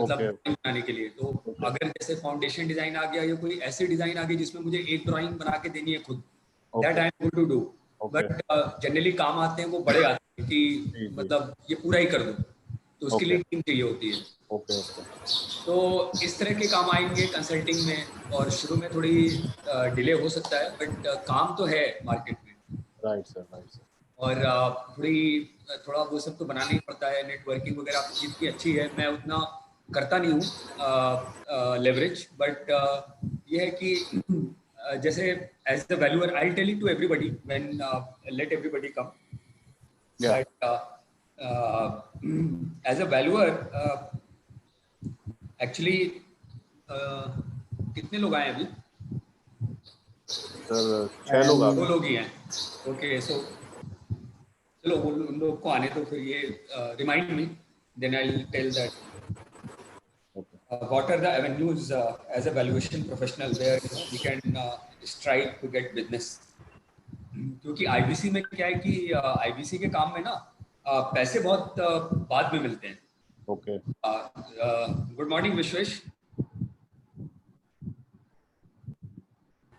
मतलब Okay. Drawing बनाने के लिए। तो अगर जैसे फाउंडेशन डिजाइन आ गया या कोई ऐसी डिजाइन आ गई जिसमें मुझे एक ड्राइंग बना के देनी है खुद, that I am good to do. But generally काम आते हैं वो बड़े आते हैं कि मतलब ये पूरा ही कर दो, तो उसके लिए टीम चाहिए होती है। Okay okay. तो इस तरह के काम आएंगे कंसल्टिंग में, और शुरू में थोड़ी डिले हो सकता है, बट काम तो है मार्केट में। Right sir, right sir. और थोड़ा वो सब तो बनाना ही पड़ता है। नेटवर्किंग वगैरह आपकी जितनी अच्छी है, मैं उतना करता नहीं हूँ लेवरेज, बट ये है कि जैसे as a valuer I tell it to everybody when let everybody come that as a valuer actually कितने लोग आए अभी? सर 6 लोग आ गए। 2 लोग ही हैं। ओके, सो चलो उन लोग को आने तो फिर ये remind me, then I will tell that what are the avenues as a valuation professional where we can strive to get business. क्योंकि आईबीसी में क्या है कि आईबीसी के काम में ना पैसे बहुत बाद में मिलते हैं। Okay. Good morning Vishwesh.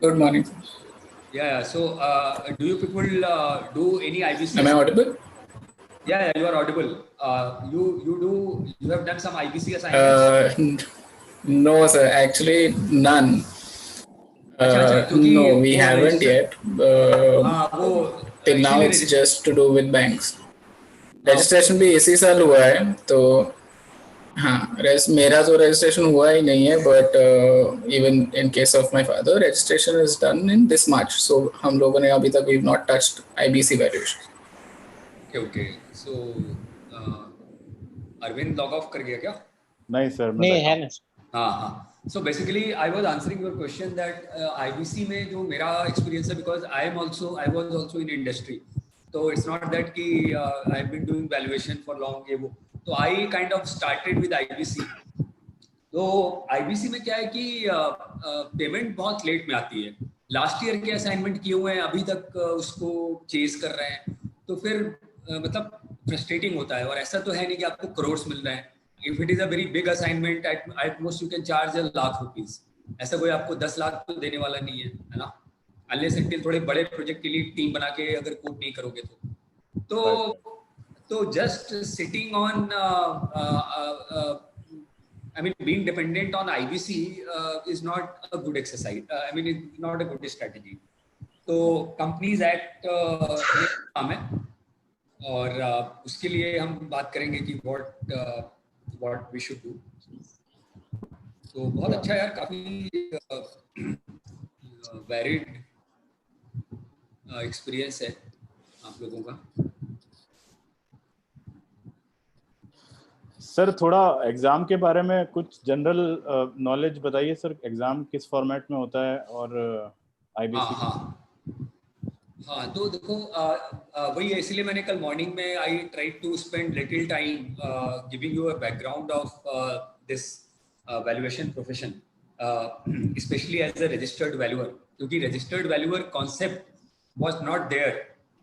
Good morning. Yeah, so do you people do any IBC? Am I audible? Yeah, you are audible. You have done some IBC assignments? No, sir. Actually, none. No, we haven't yet. Till now, it's just to do with banks. Registration भी इसी साल हुआ है, तो हाँ, मेरा तो registration हुआ ही नहीं है, but even in case of my father, registration is done in this March. So हम लोगों ने अभी तक we've not touched IBC valuation. Okay. So Arvind log off कर गया क्या? नहीं सर, नहीं है ना। हाँ। So basically, I was answering your question that IBC में जो मेरा experience है, because I was also in industry, so it's not that कि I've been doing valuation for long ये वो, तो I kind of started with IBC. तो IBC में क्या है कि पेमेंट बहुत लेट में आती है। लास्ट ईयर के असाइनमेंट किए हुए हैं, अभी तक उसको चेज कर रहे हैं, तो फिर मतलब फ्रस्ट्रेटिंग होता है। और ऐसा तो है नहीं कि आपको करोड़ मिल रहे हैं। If it is a very big assignment, at most you can charge ₹1 lakh. ऐसा कोई आपको 10 लाख तो देने वाला नहीं है, है ना? Unless until थोड़े बड़े प्रोजेक्ट के लिए टीम बना के अगर कोड नहीं करोगे तो just sitting on I mean being dependent on IBC is not a good exercise. I mean it's not a good strategy. तो Companies Act ये काम है, और उसके लिए हम बात करेंगे कि what we should do. तो बहुत अच्छा यार, काफी varied experience है आप लोगों का। सर थोड़ा एग्जाम के बारे में कुछ जनरल नॉलेज बताइए सर। एग्जाम किस फॉर्मेट में होता है और आईबीसी? हाँ, तो देखो वही है, इसलिए मैंने कल मॉर्निंग में I tried to spend little time giving you a background of this valuation profession, specially as a registered valuer, क्योंकि registered valuer concept was not there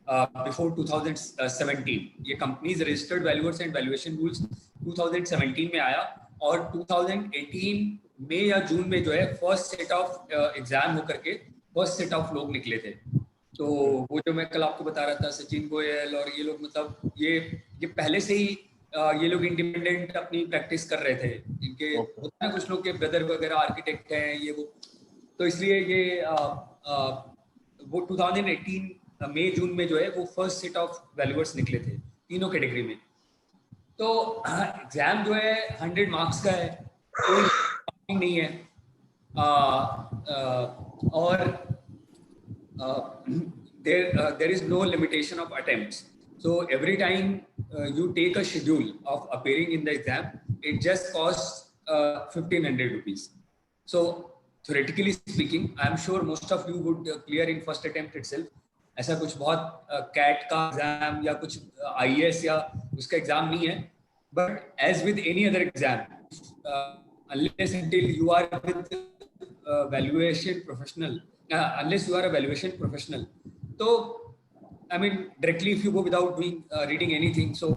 before 2017। ये companies registered valuers and valuation rules 2017 में आया, और 2018 मई या जून में जो है first set of exam होकर के फर्स्ट सेट ऑफ लोग निकले थे। तो वो जो मैं कल आपको बता रहा था, सचिन गोयल और ये लोग, मतलब ये पहले से ही ये लोग इंडिपेंडेंट अपनी प्रैक्टिस कर रहे थे। इनके होता है कुछ लोग के ब्रदर वगैरह आर्किटेक्ट हैं ये वो, तो इसलिए ये वो 2018 मई जून में जो है वो फर्स्ट सेट ऑफ वैल्यूअर्स निकले थे तीनों कैटेगरी में। तो एग्जाम जो है 100 मार्क्स का है, कोई नहीं है, और there is no limitation of attempts. So every time you take a schedule of appearing in the exam, it just costs 1,500 rupees. So theoretically speaking, I am sure most of you would clear in first attempt itself. ऐसा कुछ बहुत cat का exam या कुछ IAS या उसका exam नहीं है, but as with any other exam, unless until you are with valuation professional, unless you are a valuation professional, so I mean directly if you go without doing reading anything, so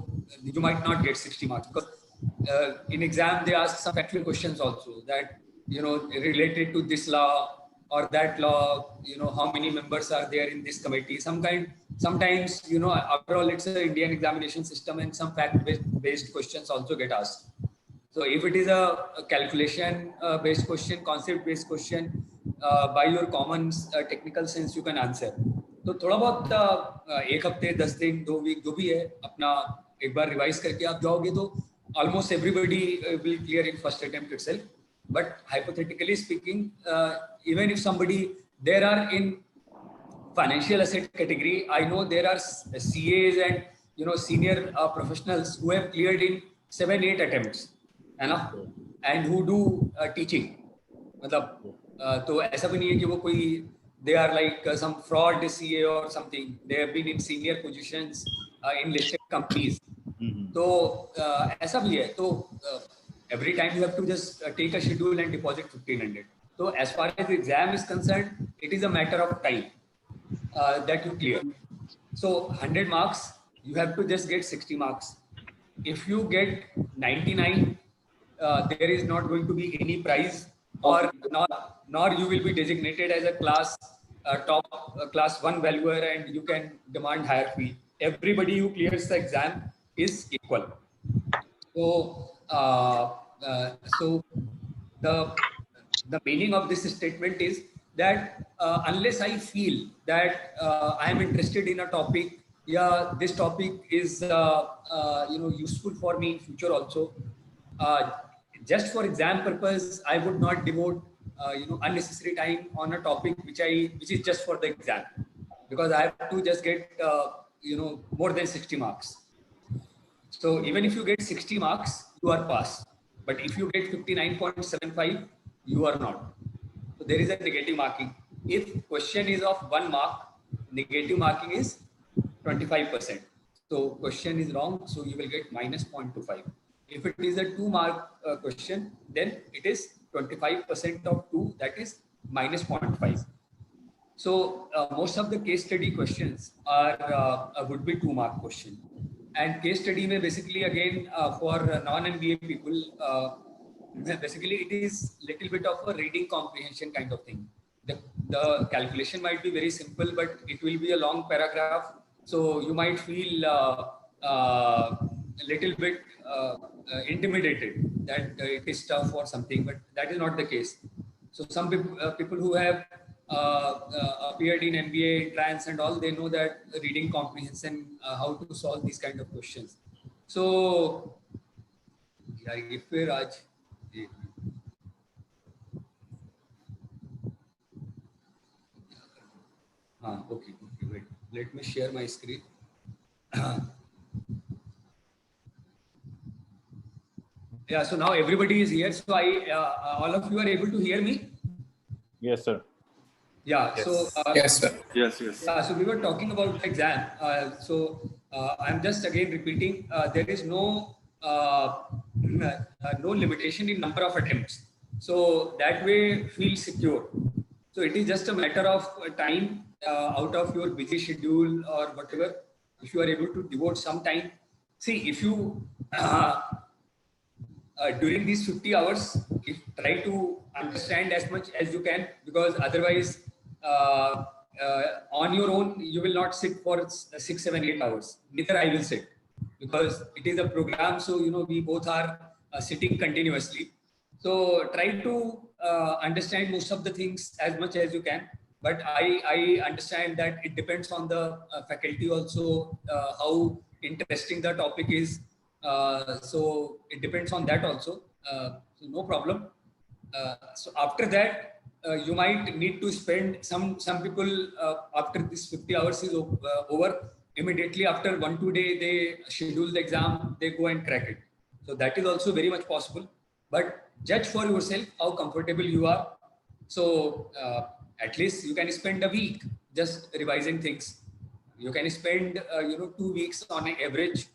you might not get 60 marks, because in exam they ask some factual questions also, that related to this law or that law, how many members are there in this committee, sometimes after all it's an Indian examination system, and some fact based questions also get asked. So if it is a calculation based question, concept based question, by your common technical sense you can answer. तो थोड़ा बहुत एक हफ्ते 10 दिन 2 week जो भी है अपना एक बार रिवाइज करके आप जाओगे तो almost everybody will clear in first attempt itself. But hypothetically speaking, even if somebody, there are in financial asset category, I know there are CAs and senior professionals who have cleared in 7-8 attempts, है ना, and who do teaching. मतलब तो ऐसा भी नहीं है कि वो कोई they are like some fraud CA or something. They have been in senior positions in listed companies. तो ऐसा भी है. तो every time you have to just take a schedule and deposit 1500. So as far as the exam is concerned, it is a matter of time that you clear. So 100 marks, you have to just get 60 marks. If you get 99, there is not going to be any prize, or nor you will be designated as a class top class 1 valuer and you can demand higher fee. Everybody who clears the exam is equal. So so the meaning of this statement is that unless I feel that I am interested in a topic, yeah, this topic is useful for me in future also, just for exam purpose, I would not devote unnecessary time on a topic which is just for the exam, because I have to just get more than 60 marks. So even if you get 60 marks, you are passed. But if you get 59.75, you are not. So there is a negative marking. If question is of 1 mark, negative marking is 25%. So question is wrong, so you will get minus 0.25. If it is a 2 mark question, then it is 25% of 2, that is minus 0.5. So most of the case study questions are would be 2 mark question. And case study may basically again for non-MBA people, basically it is little bit of a reading comprehension kind of thing. The calculation might be very simple, but it will be a long paragraph. So you might feel a little bit intimidated that it is tough or something, but that is not the case. So some people who have appeared in MBA entrance and all, they know that reading comprehension, how to solve these kind of questions. So, yeah, if Raj, okay, wait, let me share my screen. Yeah, so now everybody is here. So all of you are able to hear me? Yes, sir. Yeah. Yes. So yes, sir. Yes. Yeah. So we were talking about the exam. I'm just again repeating. There is no no limitation in number of attempts. So that way, feel secure. So it is just a matter of time out of your busy schedule or whatever. If you are able to devote some time, see if you. During these 50 hours, try to understand as much as you can, because otherwise on your own, you will not sit for 6, 7, 8 hours. Neither I will sit, because it is a program. So, we both are sitting continuously. So try to understand most of the things as much as you can. But I understand that it depends on the faculty also, how interesting the topic is. So it depends on that also. So no problem. So after that, you might need to spend some people after this 50 hours is over, immediately after 1-2 day they schedule the exam, they go and crack it. So that is also very much possible. But judge for yourself how comfortable you are. So at least you can spend a week just revising things. You can spend 2 weeks on an average.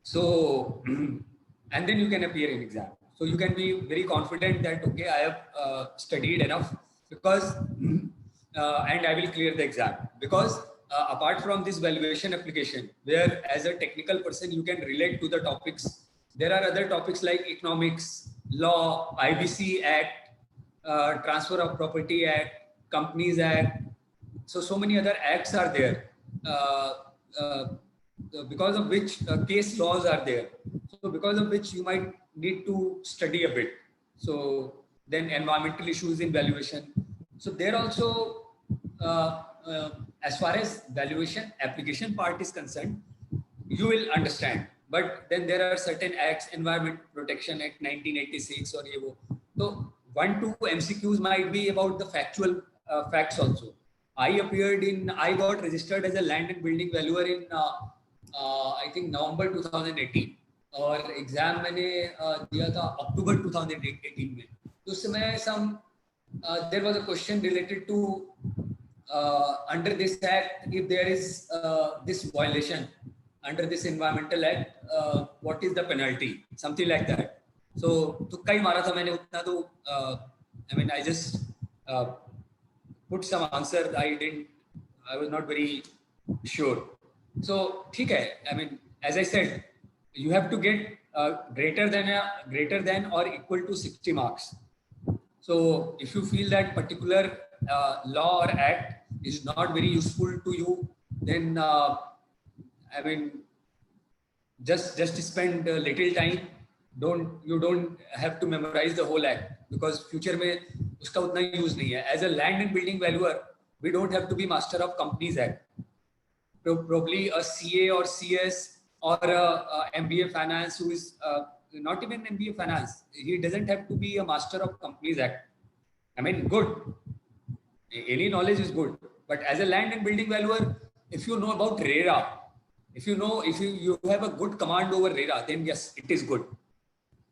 So, and then you can appear in exam. So you can be very confident that, okay, I have studied enough, because, and I will clear the exam. Because apart from this valuation application, where as a technical person, you can relate to the topics There are other topics like economics, law, IBC Act, Transfer of Property Act, Companies Act. So many other acts are there, uh, because of which case laws are there. So because of which you might need to study a bit. So then environmental issues in valuation. So there also, uh, uh, as far as valuation application part is concerned, you will understand. But then there are certain acts, Environment Protection Act 1986 or ये वो. So 1-2 MCQs might be about the factual facts also. I got registered as a land and building valuer in I think November 2018 और exam मैंने दिया था अक्टूबर 2018 में. तो उस समय there was a question related to under this act, if there is this violation under this environmental act, what is the penalty, something like that. So तुक्का ही मारा था मैंने उतना. तो I mean I just put some answer. I was not very sure. So ठीक है, I mean as I said, you have to get greater than or equal to 60 marks. So if you feel that particular law or act is not very useful to you, then I mean just spend a little time. You don't have to memorize the whole act, because future में उसका उतना use नहीं है. As a land and building valuer, we don't have to be master of Companies Act. Probably a CA or CS or a MBA finance who is not even MBA finance, he doesn't have to be a master of Companies Act. I mean, good. Any knowledge is good. But as a land and building valuer, if you know about RERA, if you have a good command over RERA, then yes, it is good.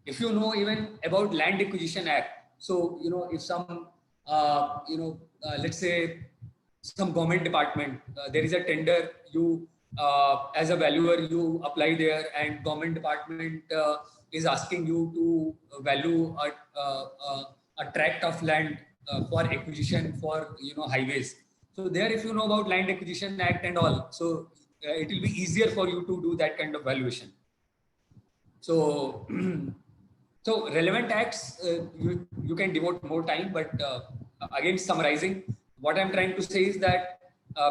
If you know even about Land Acquisition Act, so if some let's say some government department, there is a tender, you as a valuer you apply there, and government department is asking you to value a tract of land for acquisition for highways. So there, if you know about Land Acquisition Act and all, so it will be easier for you to do that kind of valuation. So so relevant acts, you can devote more time, but again summarizing, what I'm trying to say is that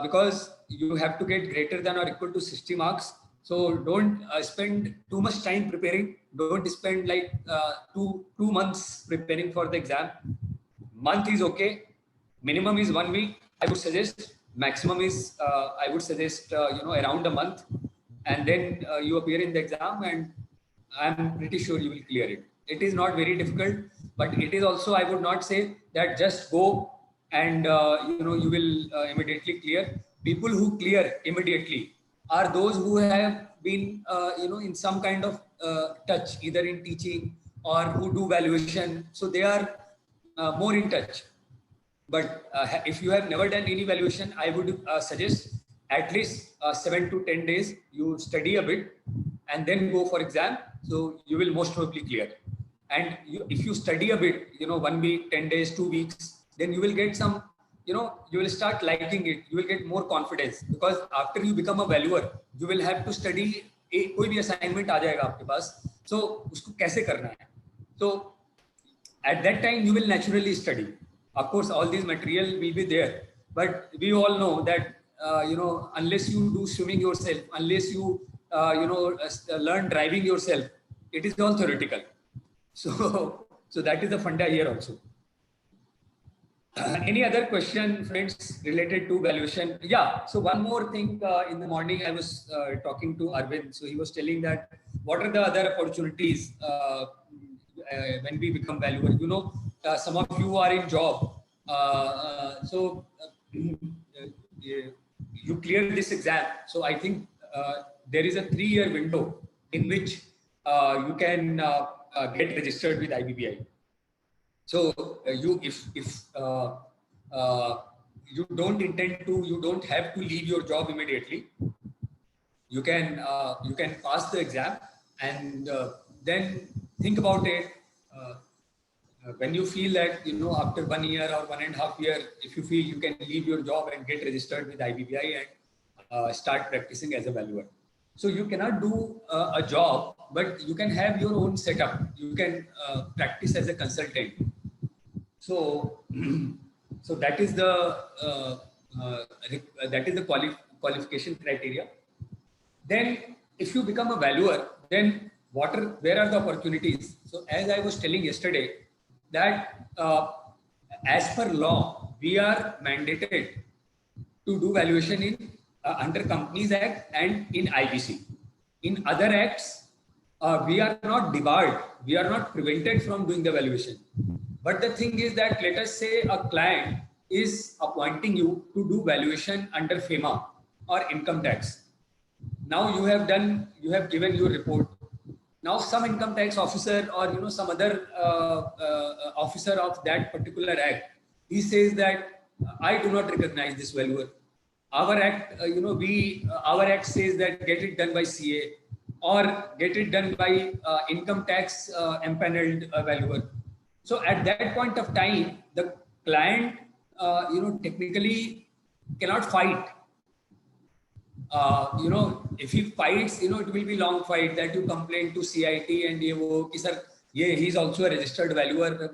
because you have to get greater than or equal to 60 marks, so don't spend too much time preparing. Don't spend like 2 months preparing for the exam. Month is okay. Minimum is 1 week, I would suggest. Maximum is I would suggest around a month, and then you appear in the exam, and I'm pretty sure you will clear it. It is not very difficult, but it is also, I would not say that just go and you will immediately clear. People who clear immediately are those who have been in some kind of touch, either in teaching or who do valuation. So they are more in touch. But if you have never done any valuation, I would suggest at least 7 to 10 days you study a bit and then go for exam. So you will most probably clear. And if you study a bit, 1 week, 10 days, 2 weeks, then you will get some, you will start liking it. You will get more confidence, because after you become a valuer, you will have to study. कोई भी assignment आ जाएगा आपके पास, so उसको कैसे करना है. So at that time you will naturally study. Of course, all these material will be there, but we all know that unless you do swimming yourself, unless you learn driving yourself, it is all theoretical. So that is the funda here also. Any other question, friends, related to valuation? Yeah. So one more thing. In the morning, I was talking to Arvind. So he was telling that what are the other opportunities when we become valuer? Some of you are in job. You clear this exam. So I think there is a 3-year window in which you can get registered with IBBI. So if you don't have to leave your job immediately. You can pass the exam, and then think about it. When you feel that after 1 year or 1.5 years, if you feel you can leave your job and get registered with IBBI and start practicing as a valuer. So you cannot do a job but you can have your own setup. You can practice as a consultant. So, so that is the qualification criteria. Then, if you become a valuer, then where are the opportunities? So, as I was telling yesterday, that as per law, we are mandated to do valuation in under Companies Act and in IBC. In other acts, we are not debarred, we are not prevented from doing the valuation. But the thing is that, let us say a client is appointing you to do valuation under FEMA or income tax. Now you have given your report. Now some income tax officer or some other officer of that particular act, he says that I do not recognize this valuer. Our act, our act says that get it done by CA or get it done by income tax empaneled valuer. So at that point of time, the client, technically cannot fight. If he fights, it will be long fight that you complain to CIT and sir, he's also a registered valuer,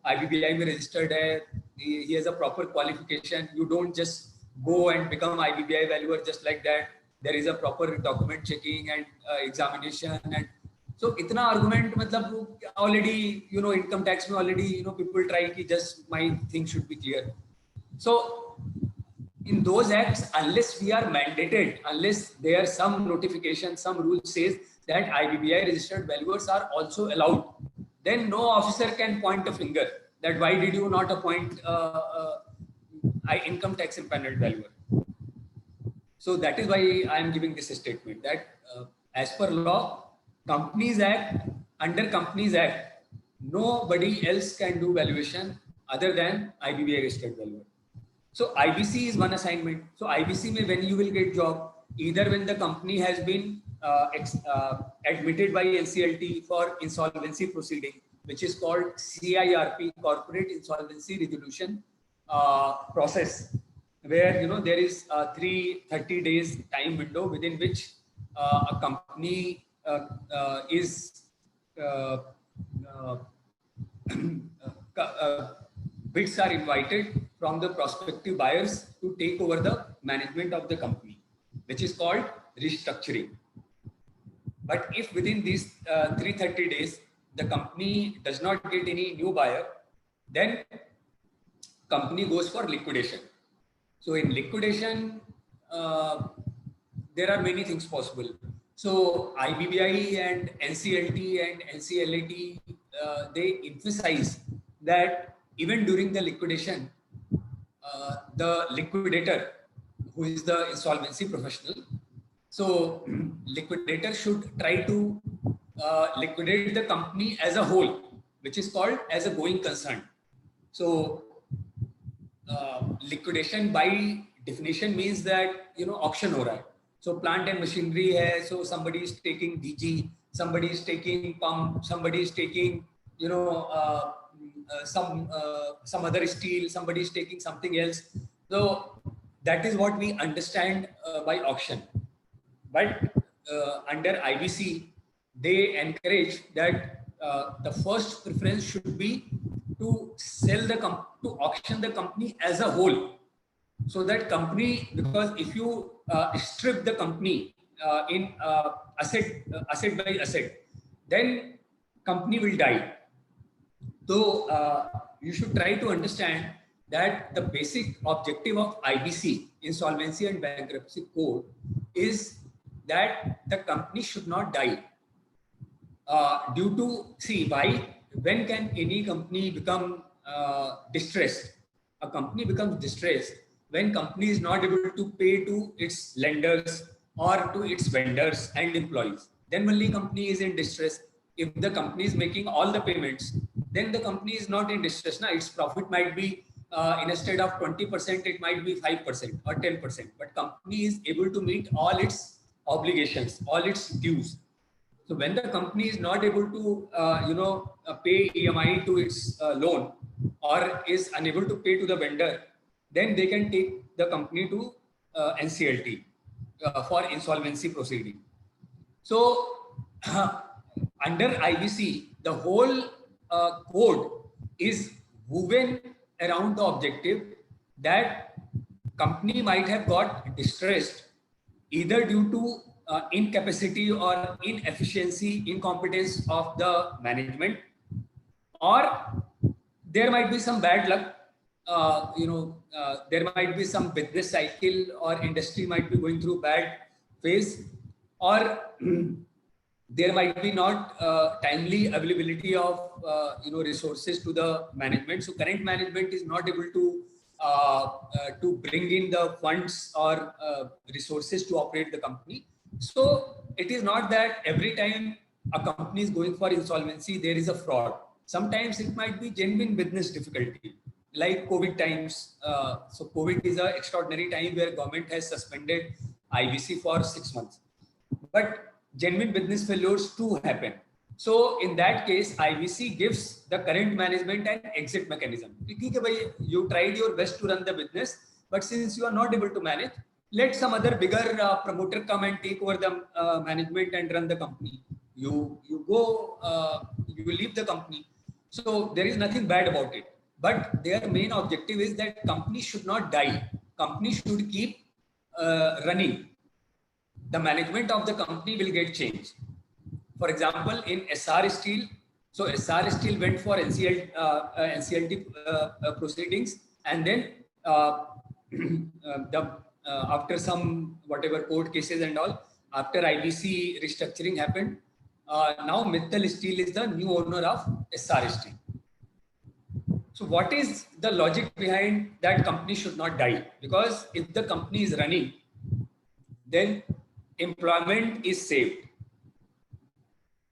IBBI mein registered hai, he has a proper qualification. You don't just go and become IBBI valuer just like that. There is a proper document checking and examination, and so itna argument matlab already income tax mein already people try ki just my thing should be clear. So in those acts, unless we are mandated, unless there are some notification, some rule says that IBBI registered valuers are also allowed, then no officer can point a finger that why did you not appoint income tax empaneled valuer. So that is why I am giving this statement that as per law, Companies Act, under Companies Act, nobody else can do valuation other than IBBI registered valuer. So IBC is one assignment. So IBC mein when you will get job, either when the company has been admitted by NCLT for insolvency proceeding, which is called CIRP, Corporate Insolvency Resolution process, where there is a 330 days time window within which a company is bids are invited from the prospective buyers to take over the management of the company, which is called restructuring. But if within these 330 days, the company does not get any new buyer, then company goes for liquidation. So in liquidation, there are many things possible. So IBBI and NCLT and NCLAT, they emphasize that even during the liquidation, the liquidator, who is the insolvency professional, so liquidator should try to liquidate the company as a whole, which is called as a going concern. So liquidation by definition means that auction ho raha hai. So plant and machinery hai, so somebody is taking DG, somebody is taking pump, somebody is taking some other steel, somebody is taking something else. So that is what we understand by auction. But under IBC, they encourage that the first preference should be to sell to auction the company as a whole. So that company, because if you strip the company in asset by asset, then company will die. So you should try to understand that the basic objective of IBC, Insolvency and Bankruptcy Code, is that the company should not die. When can any company become distressed? A company becomes distressed when company is not able to pay to its lenders or to its vendors and employees. Then only company is in distress. If the company is making all the payments, then the company is not in distress. Now its profit might be instead of 20%, it might be 5% or 10%. But company is able to meet all its obligations, all its dues. So when the company is not able to, pay EMI to its loan or is unable to pay to the vendor, then they can take the company to NCLT for insolvency proceeding. So under IBC, the whole code is woven around the objective that company might have got distressed either due to incapacity or inefficiency, incompetence of the management, or there might be some bad luck. There might be some business cycle or industry might be going through bad phase, or there might be not timely availability of resources to the management. So current management is not able to bring in the funds or resources to operate the company. So it is not that every time a company is going for insolvency there is a fraud. Sometimes it might be genuine business difficulty, like COVID times. So COVID is an extraordinary time where government has suspended IBC for 6 months. But genuine business failures too happen. So in that case, IBC gives the current management an exit mechanism. You tried your best to run the business, but since you are not able to manage, let some other bigger promoter come and take over the management and run the company. You leave the company. So there is nothing bad about it. But their main objective is that company should not die. Company should keep running. The management of the company will get changed. For example, in SR Steel, so SR Steel went for NCLT proceedings, and then after some whatever court cases and all, after IBC restructuring happened, now Mittal Steel is the new owner of SR Steel. So what is the logic behind that company should not die? Because if the company is running, then employment is saved.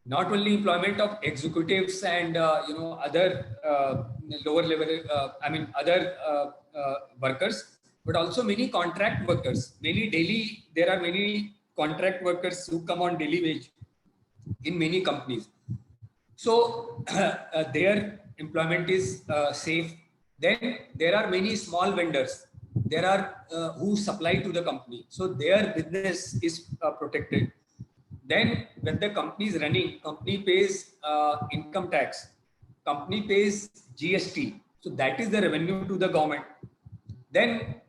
Not only employment of executives and other lower level, other workers, but also many contract workers. There are many contract workers who come on daily wage in many companies. So their employment is safe. Then there are many small vendors. There are who supply to the company. So their business is protected. Then when the company is running, company pays income tax, company pays GST. So that is the revenue to the government. Then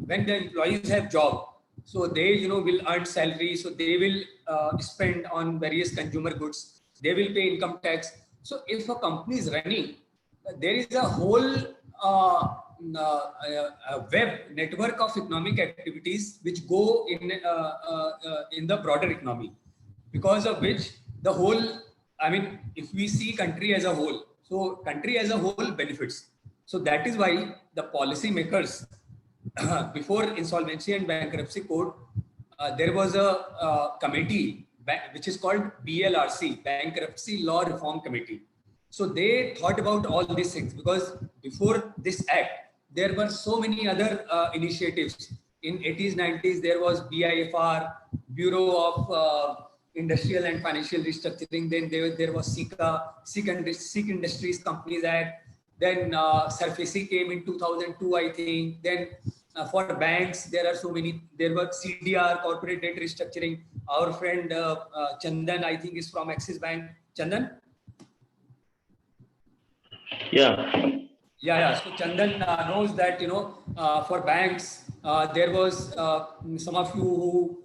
when the employees have job, so they will earn salary, so they will spend on various consumer goods, they will pay income tax. So if a company is running, there is a whole a web network of economic activities which go in the broader economy, because of which the whole, if we see country as a whole, so country as a whole benefits. So that is why the policy makers before insolvency and bankruptcy code, there was a committee which is called BLRC, Bankruptcy Law Reform Committee. So they thought about all these things, because before this act, there were so many other initiatives. In 80s, 90s, there was BIFR, Bureau of Industrial and Financial Restructuring. Then there was Sikh Industries Companies Act. Then SURFACI came in 2002, I think. Then for banks, there are so many. There were CDR, Corporate Debt Restructuring. Our friend Chandan, I think, is from Axis Bank. Chandan? Yeah. So Chandan knows that, for banks, there was some of you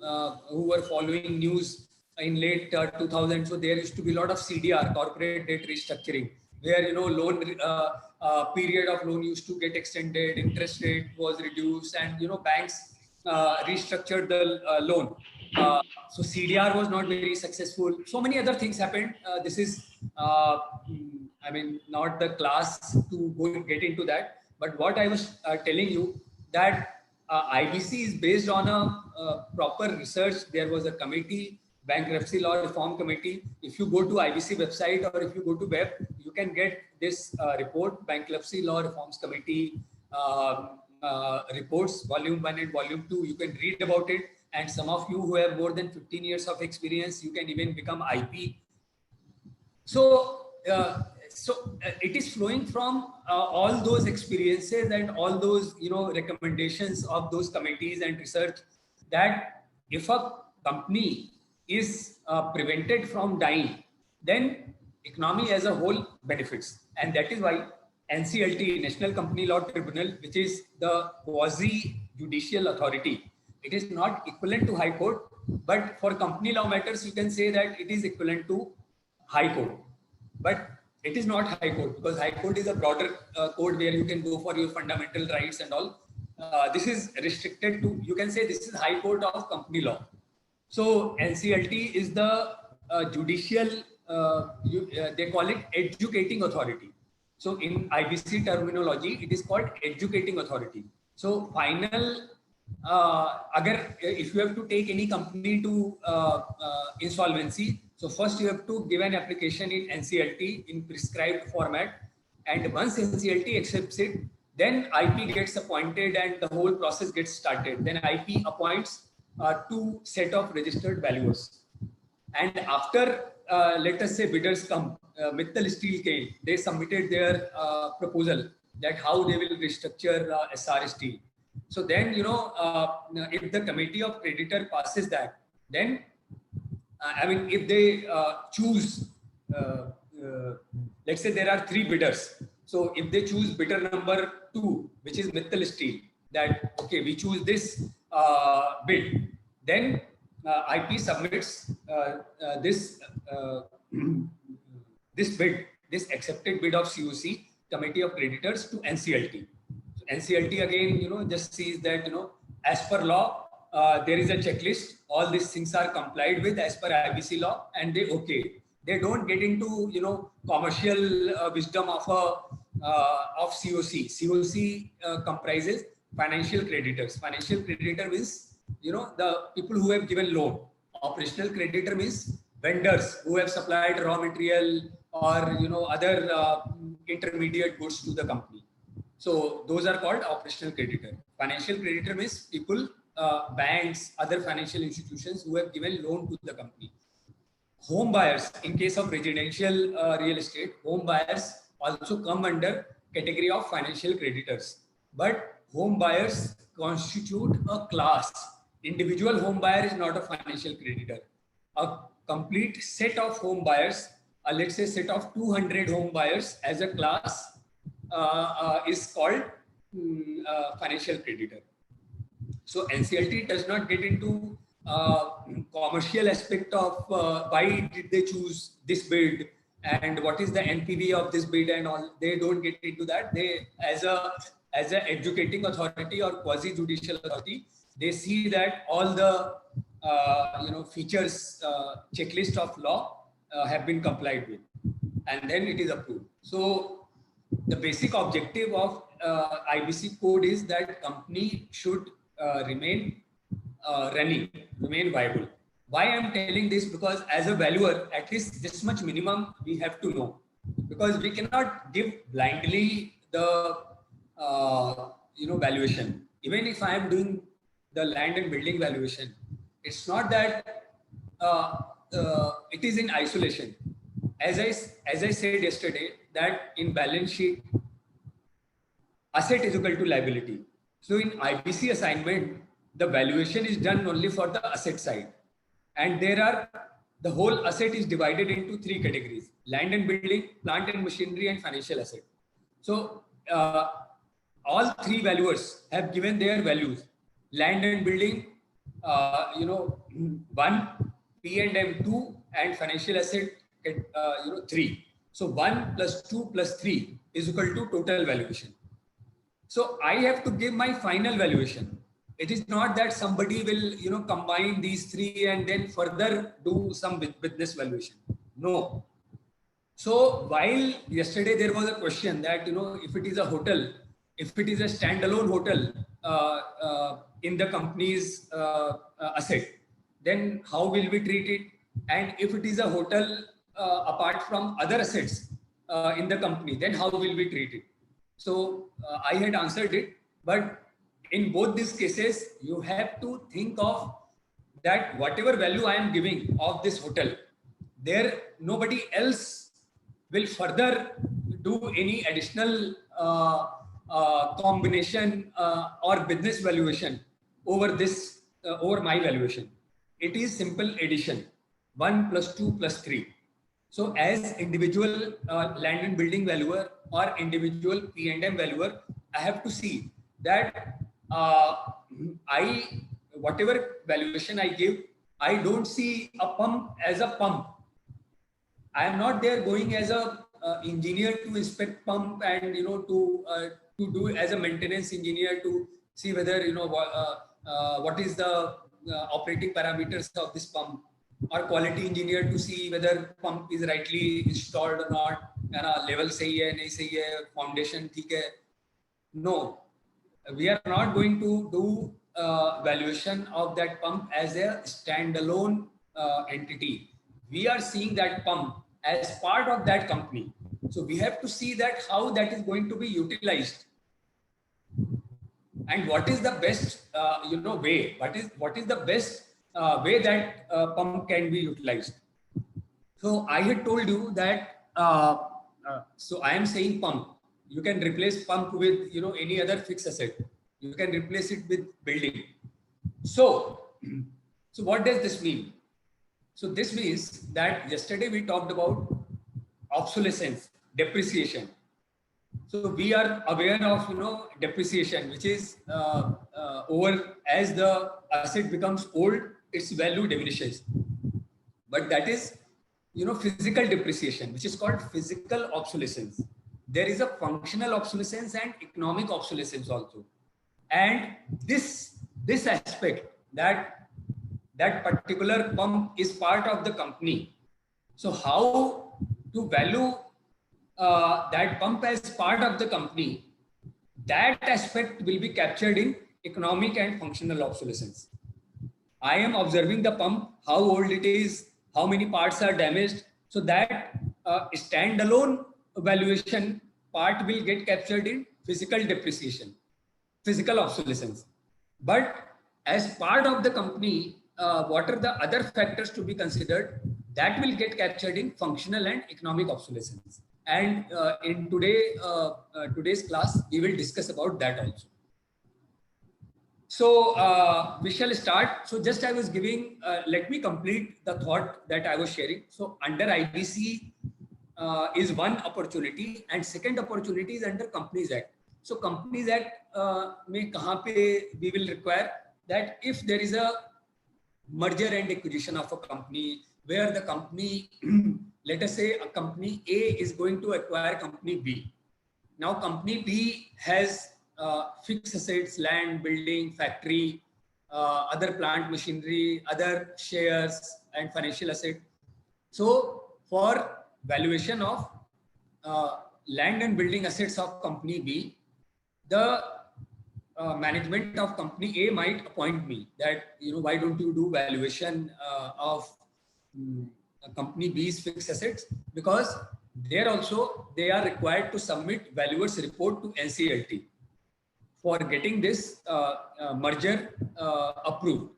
who were following news in late 2000. So there used to be a lot of CDR, Corporate Debt Restructuring, where, loan period of loan used to get extended, interest rate was reduced, and, banks restructured the loan. So CDR was not very successful. So many other things happened. This is, not the class to go and get into that. But what I was telling you, that IBC is based on a proper research. There was a committee, Bankruptcy Law Reform Committee. If you go to IBC website, or if you go to web, you can get this report, Bankruptcy Law Reforms Committee reports, volume 1 and volume 2. You can read about it. And some of you who have more than 15 years of experience, you can even become IP. So it is flowing from all those experiences and all those recommendations of those committees and research, that if a company is prevented from dying, then economy as a whole benefits. And that is why NCLT, National Company Law Tribunal, which is the quasi-judicial authority, it is not equivalent to High Court, but for company law matters, you can say that it is equivalent to High Court. But it is not High Court, because High Court is a broader court where you can go for your fundamental rights and all. This is restricted to, you can say this is High Court of company law. So NCLT is the judicial, they call it educating authority. So in IBC terminology, it is called educating authority. So final, if you have to take any company to insolvency, so first you have to give an application in NCLT in prescribed format. And once NCLT accepts it, then IP gets appointed and the whole process gets started. Then IP appoints two set of registered valuers. And after, let us say bidders come, Mittal Steel came, they submitted their proposal that how they will restructure SR Steel. So then, if the committee of creditor passes that, then, if they choose, let's say there are 3 bidders. So if they choose bidder number 2, which is Mittal Steel, that, okay, we choose this bid, then IP submits this bid, this accepted bid of COC, Committee of Creditors, to NCLT. So NCLT again, just sees that, as per law, there is a checklist. All these things are complied with as per IBC law, and they okay. They don't get into commercial wisdom of COC. COC comprises financial creditors. Financial creditor means the people who have given loan. Operational creditor means vendors who have supplied raw material or other intermediate goods to the company. So those are called operational creditor. Financial creditor means people, banks, other financial institutions who have given loan to the company. Home buyers, in case of residential real estate, home buyers also come under category of financial creditors. But home buyers constitute a class. Individual home buyer is not a financial creditor. A complete set of home buyers, let's say set of 200 home buyers as a class is called financial creditor. So NCLT does not get into commercial aspect of why did they choose this bid and what is the NPV of this bid and all. They don't get into that. They, as a educating authority or quasi judicial authority, they see that all the features checklist of law have been complied with, and then it is approved. So the basic objective of IBC code is that company should remain running, remain viable. Why I am telling this? Because as a valuer, at least this much minimum we have to know, because we cannot give blindly the valuation. Even if I am doing the land and building valuation, it's not that it is in isolation. As I said yesterday, that in balance sheet, asset is equal to liability. So in IBC assignment, the valuation is done only for the asset side. And the whole asset is divided into 3 categories: land and building, plant and machinery, and financial asset. So all 3 valuers have given their values. Land and building, 1, P&M 2, and financial asset, 3. So 1 plus 2 plus 3 is equal to total valuation. So I have to give my final valuation. It is not that somebody will, combine these 3 and then further do some business valuation. No. So while yesterday there was a question that, if it is a hotel, if it is a standalone hotel in the company's asset, then how will we treat it? And if it is a hotel apart from other assets in the company, then how will we treat it? So I had answered it, but in both these cases, you have to think of that whatever value I am giving of this hotel, there nobody else will further do any additional combination or business valuation over this over my valuation. It is simple addition. 1 plus 2 plus 3. So as individual land and building valuer or individual P&M valuer, I have to see that whatever valuation I give, I don't see a pump as a pump. I am not there going as a engineer to inspect pump and to do as a maintenance engineer to see whether what is the operating parameters of this pump, or quality engineer to see whether pump is rightly installed or not, level सही है नहीं सही है, foundation ठीक है. No, we are not going to do valuation of that pump as a standalone entity. We are seeing that pump as part of that company. So we have to see that how that is going to be utilized, and what is the best way. What is the best way that pump can be utilized. So I had told you that. So I am saying pump. You can replace pump with any other fixed asset. You can replace it with building. So what does this mean? So this means that yesterday we talked about obsolescence, depreciation. So we are aware of depreciation, which is over as the asset becomes old, its value diminishes. But that is physical depreciation, which is called physical obsolescence. There is a functional obsolescence and economic obsolescence also. And this aspect, that particular pump is part of the company. So how to value that pump as part of the company, that aspect will be captured in economic and functional obsolescence. I am observing the pump, how old it is, how many parts are damaged. So that standalone valuation part will get captured in physical depreciation, physical obsolescence. But as part of the company, what are the other factors to be considered? That will get captured in functional and economic obsolescence. And in today's class, we will discuss about that also. So we shall start. So just I was giving, let me complete the thought that I was sharing. So under IBC is one opportunity, and second opportunity is under Companies Act. So Companies Act mein kahan pe we will require that if there is a merger and acquisition of a company where the company, let us say a company A is going to acquire company B. Now company B has fixed assets, land, building, factory, other plant machinery, other shares and financial asset. So for valuation of land and building assets of company B, the management of company A might appoint me that, why don't you do valuation of company B's fixed assets? Because there also they are required to submit valuer's report to NCLT for getting this merger approved.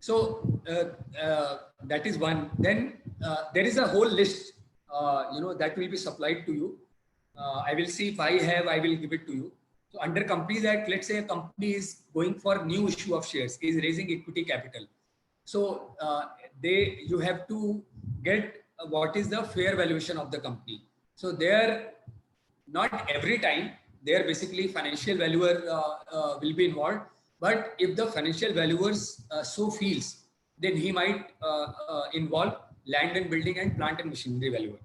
So that is one. Then there is a whole list, that will be supplied to you. I will see if I have, I will give it to you. So under Companies Act, let's say a company is going for new issue of shares, is raising equity capital. So you have to get what is the fair valuation of the company. So there, not every time, there basically financial valuer will be involved. But if the financial valuers so feels, then he might involve land and building and plant and machinery valuer.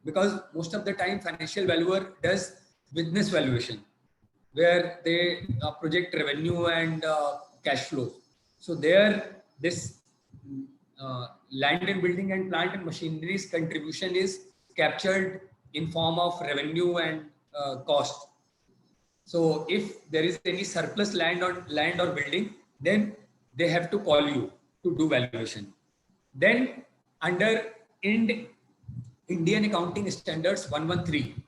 Because most of the time financial valuer does business valuation, where they project revenue and cash flow. So there, this land and building and plant and machinery's contribution is captured in form of revenue and cost. So if there is any surplus land or building, then they have to call you to do valuation. Then under Indian Accounting Standards 113,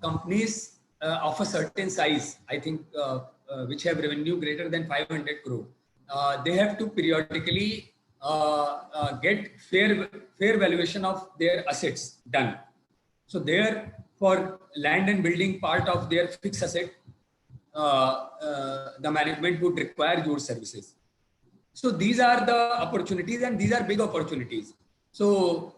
companies of a certain size, I think, which have revenue greater than 500 crore, they have to periodically get fair valuation of their assets done. So there, for land and building part of their fixed asset, the management would require your services. So these are the opportunities, and these are big opportunities. So,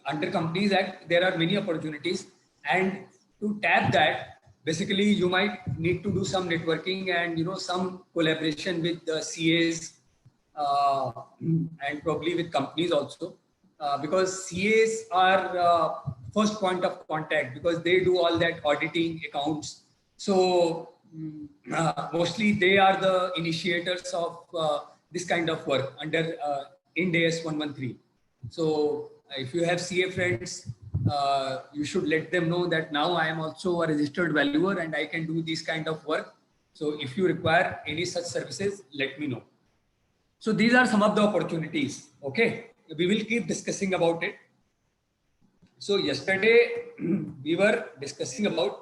under Companies Act, there are many opportunities, and to tap that, basically you might need to do some networking and some collaboration with the CAs and probably with companies also, because CAs are first point of contact because they do all that auditing accounts. So mostly they are the initiators of this kind of work under Ind AS 113. So if you have CA friends, you should let them know that now I am also a registered valuer and I can do this kind of work. So if you require any such services, let me know. So these are some of the opportunities. Okay, we will keep discussing about it. So yesterday we were discussing about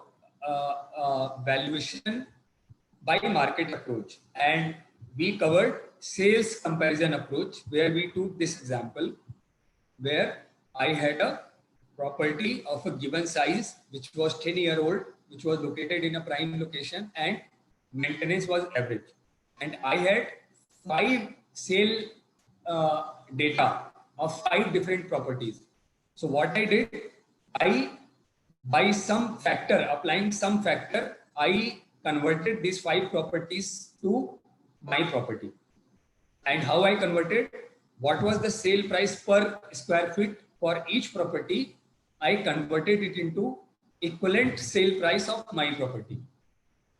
valuation by market approach, and we covered sales comparison approach, where we took this example where I had a property of a given size which was 10-year-old, which was located in a prime location and maintenance was average, and I had 5 sale data of 5 different properties. So what I did, I by some factor, applying some factor, I converted these 5 properties to my property. And how I converted, what was the sale price per square feet for each property, I converted it into equivalent sale price of my property.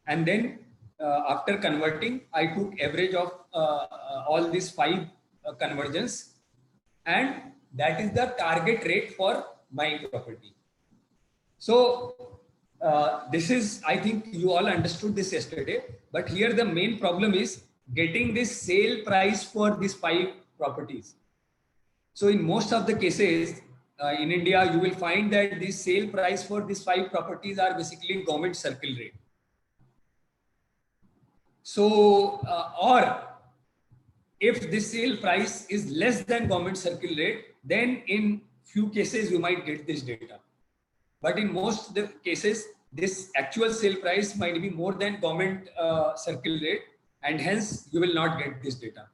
And then after converting, I took average of all these 5 conversions, and that is the target rate for my property. So this is, I think you all understood this yesterday, but here the main problem is getting this sale price for these 5 properties. So in most of the cases in India, you will find that the sale price for these 5 properties are basically government circle rate. So, or if the sale price is less than government circle rate, then in few cases you might get this data. But in most of the cases, this actual sale price might be more than government circle rate, and hence you will not get this data.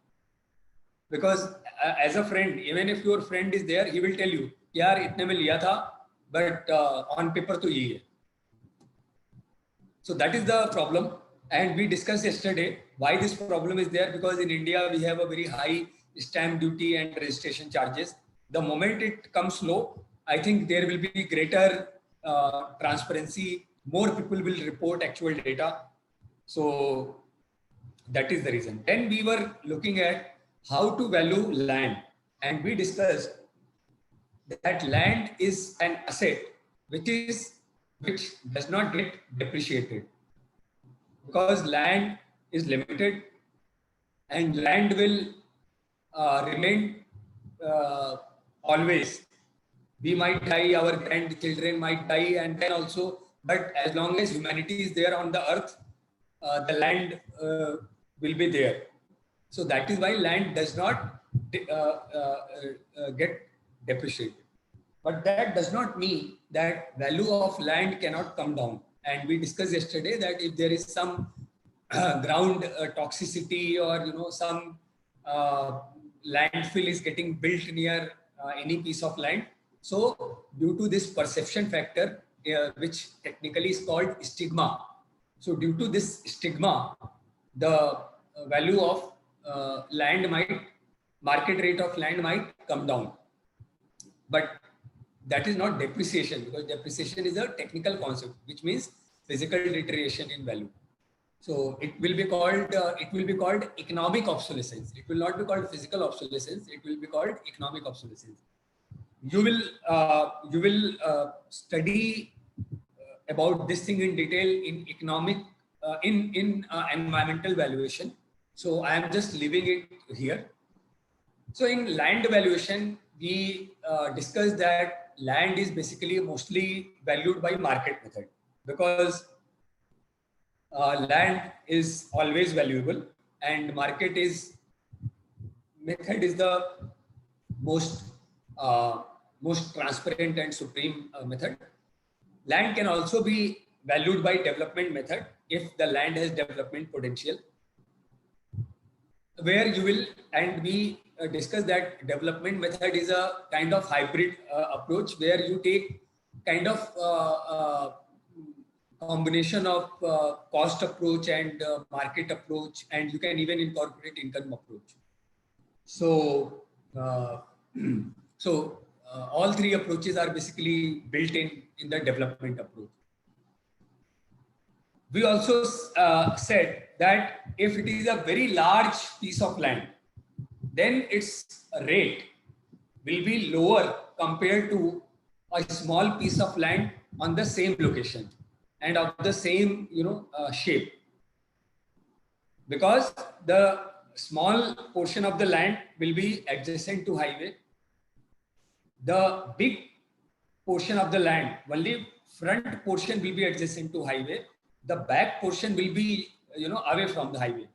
Because as a friend, even if your friend is there, he will tell you, yaar itne mein liya tha, but on paper to ye hai. So that is the problem. And we discussed yesterday why this problem is there, because in India we have a very high stamp duty and registration charges. The moment it comes low, I think there will be greater transparency, more people will report actual data. So that is the reason. Then we were looking at how to value land, and we discussed that land is an asset which does not get depreciated, because land is limited and land will remain always. We might die, our grandchildren might die, and then also, but as long as humanity is there on the earth, the land will be there. So that is why land does not get depreciated. But that does not mean that value of land cannot come down. And we discussed yesterday that if there is some ground toxicity, or some landfill is getting built near any piece of land, so due to this perception factor, which technically is called stigma, so due to this stigma, the value of market rate of land might come down. But that is not depreciation, because depreciation is a technical concept, which means physical deterioration in value. So it will be called economic obsolescence. It will not be called physical obsolescence. It will be called economic obsolescence. You will study about this thing in detail in economic in environmental valuation. So I am just leaving it here. So in land valuation, we discussed that land is basically mostly valued by market method, because land is always valuable and market method is the most transparent and supreme method. Land can also be valued by development method if the land has development potential. where you will, and we discuss that development method is a kind of hybrid approach where you take kind of combination of cost approach and market approach, and you can even incorporate income approach. So, all three approaches are basically built in the development approach. We also said that if it is a very large piece of land, then its rate will be lower compared to a small piece of land on the same location and of the same shape, because the small portion of the land will be adjacent to highway. The big portion of the land, only front portion will be adjacent to highway. The back portion will be away from the highway.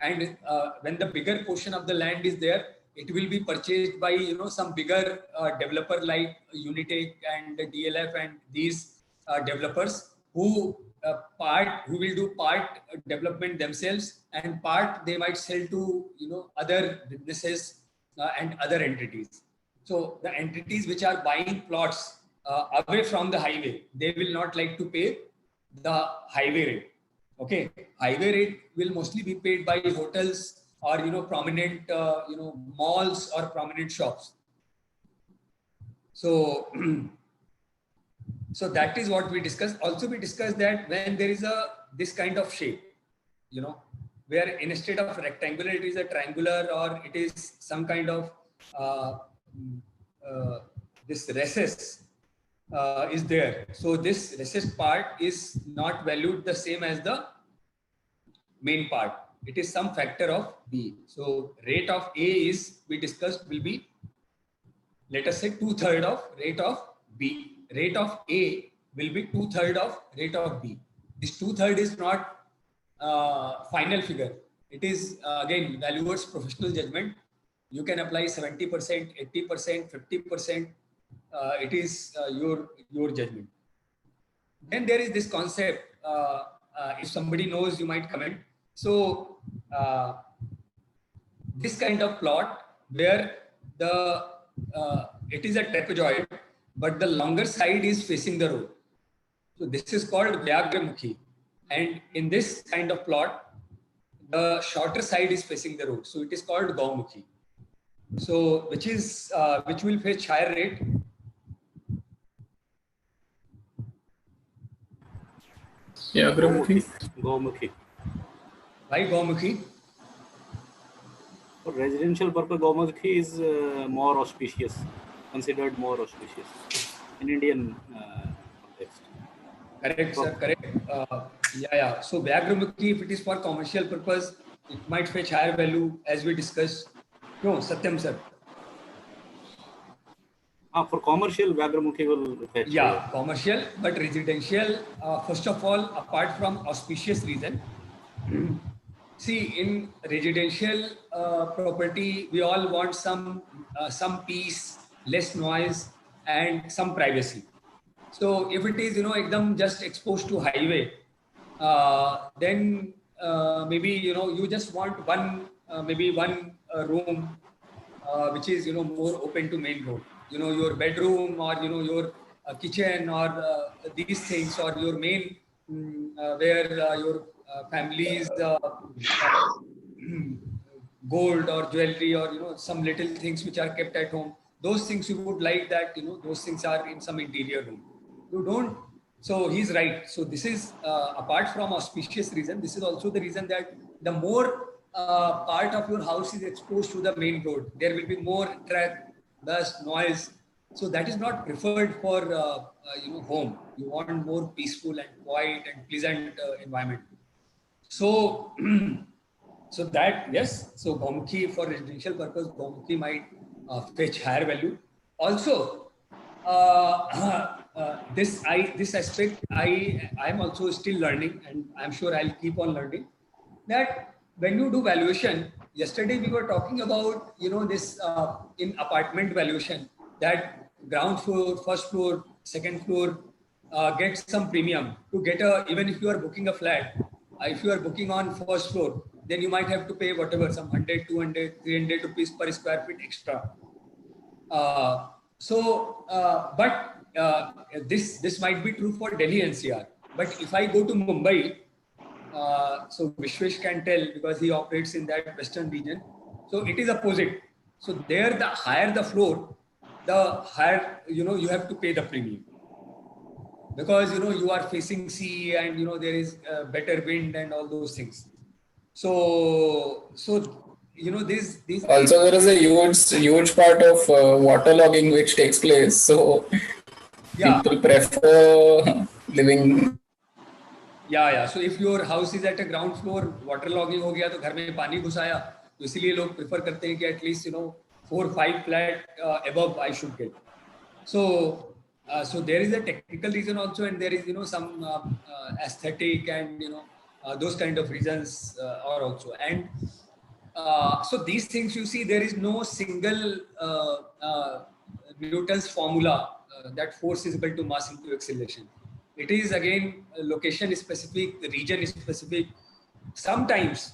And when the bigger portion of the land is there, it will be purchased by some bigger developer like Unitech and DLF and these developers who will do part development themselves, and part they might sell to other businesses and other entities. So the entities which are buying plots away from the highway, they will not like to pay the highway rate. Okay, highway rate will mostly be paid by hotels or prominent malls or prominent shops. So so that is what we discussed. Also, we discussed that when there is this kind of shape, where instead of rectangular it is a triangular, or it is some kind of this recess is there. So this recessed part is not valued the same as the main part. It is some factor of B. So rate of A is, we discussed, will be, let us say, 2/3 of rate of B. Rate of A will be 2/3 of rate of B. This 2/3 is not final figure. It is again valuer's professional judgment. You can apply 70%, 80%, 50%. It is your judgment. Then there is this concept. If somebody knows, you might comment. So this kind of plot where it is a trapezoid, but the longer side is facing the road. So this is called Vyagramukhi. And in this kind of plot, the shorter side is facing the road. So it is called Gaumukhi. So which will fetch higher rate? Vyagramukhi. Gaumukhi. Why Gaumukhi? For residential purpose, Gaumukhi is more auspicious, considered more auspicious in Indian context. Correct, sir. Correct. Yeah. So Vyagramukhi, if it is for commercial purpose, it might fetch higher value, as we discussed. No, Satyam sir. For commercial, Vyagramukhi will fetch. Yeah, commercial, but residential. First of all, apart from auspicious reason, see, in residential property, we all want some peace, less noise, and some privacy. So if it is ekdam just exposed to highway, then maybe you just want one room which is more open to main road. Your bedroom, or your kitchen, or these things, or your main where your family's gold or jewelry, or some little things which are kept at home. Those things you would like that those things are in some interior room. You don't. So he's right. So this is apart from auspicious reason, this is also the reason that the more part of your house is exposed to the main road, there will be more traffic, dust, noise. So that is not preferred for home. You want more peaceful and quiet and pleasant environment. So so that, yes. So Gaumukhi, for residential purpose, Gaumukhi might fetch higher value. Also, this aspect I am also still learning, and I'm sure I'll keep on learning, that when you do valuation, yesterday we were talking about this in apartment valuation, that ground floor, first floor, second floor get some premium to get even if you are booking a flat, if you are booking on first floor, then you might have to pay whatever, some 100, 200, 300 rupees per square feet extra. This might be true for Delhi NCR. But if I go to Mumbai, so Vishwesh can tell because he operates in that western region. So it is opposite. So there, the higher the floor, the higher you have to pay the premium, because you are facing sea and there is better wind and all those things. So these Also, there is a huge part of waterlogging which takes place. So yeah. people prefer living. या so if your house is at a ground floor, water logging हो गया तो घर में पानी घुस आया, तो इसीलिए लोग प्रेफर करते हैं कि at least 4-5 flat above I should get. So there is a technical reason also, and there is some aesthetic and those kind of reasons are also. And so these things, you see, there is no single Newton's formula that force is equal to mass into acceleration. It is again location specific, region specific. Sometimes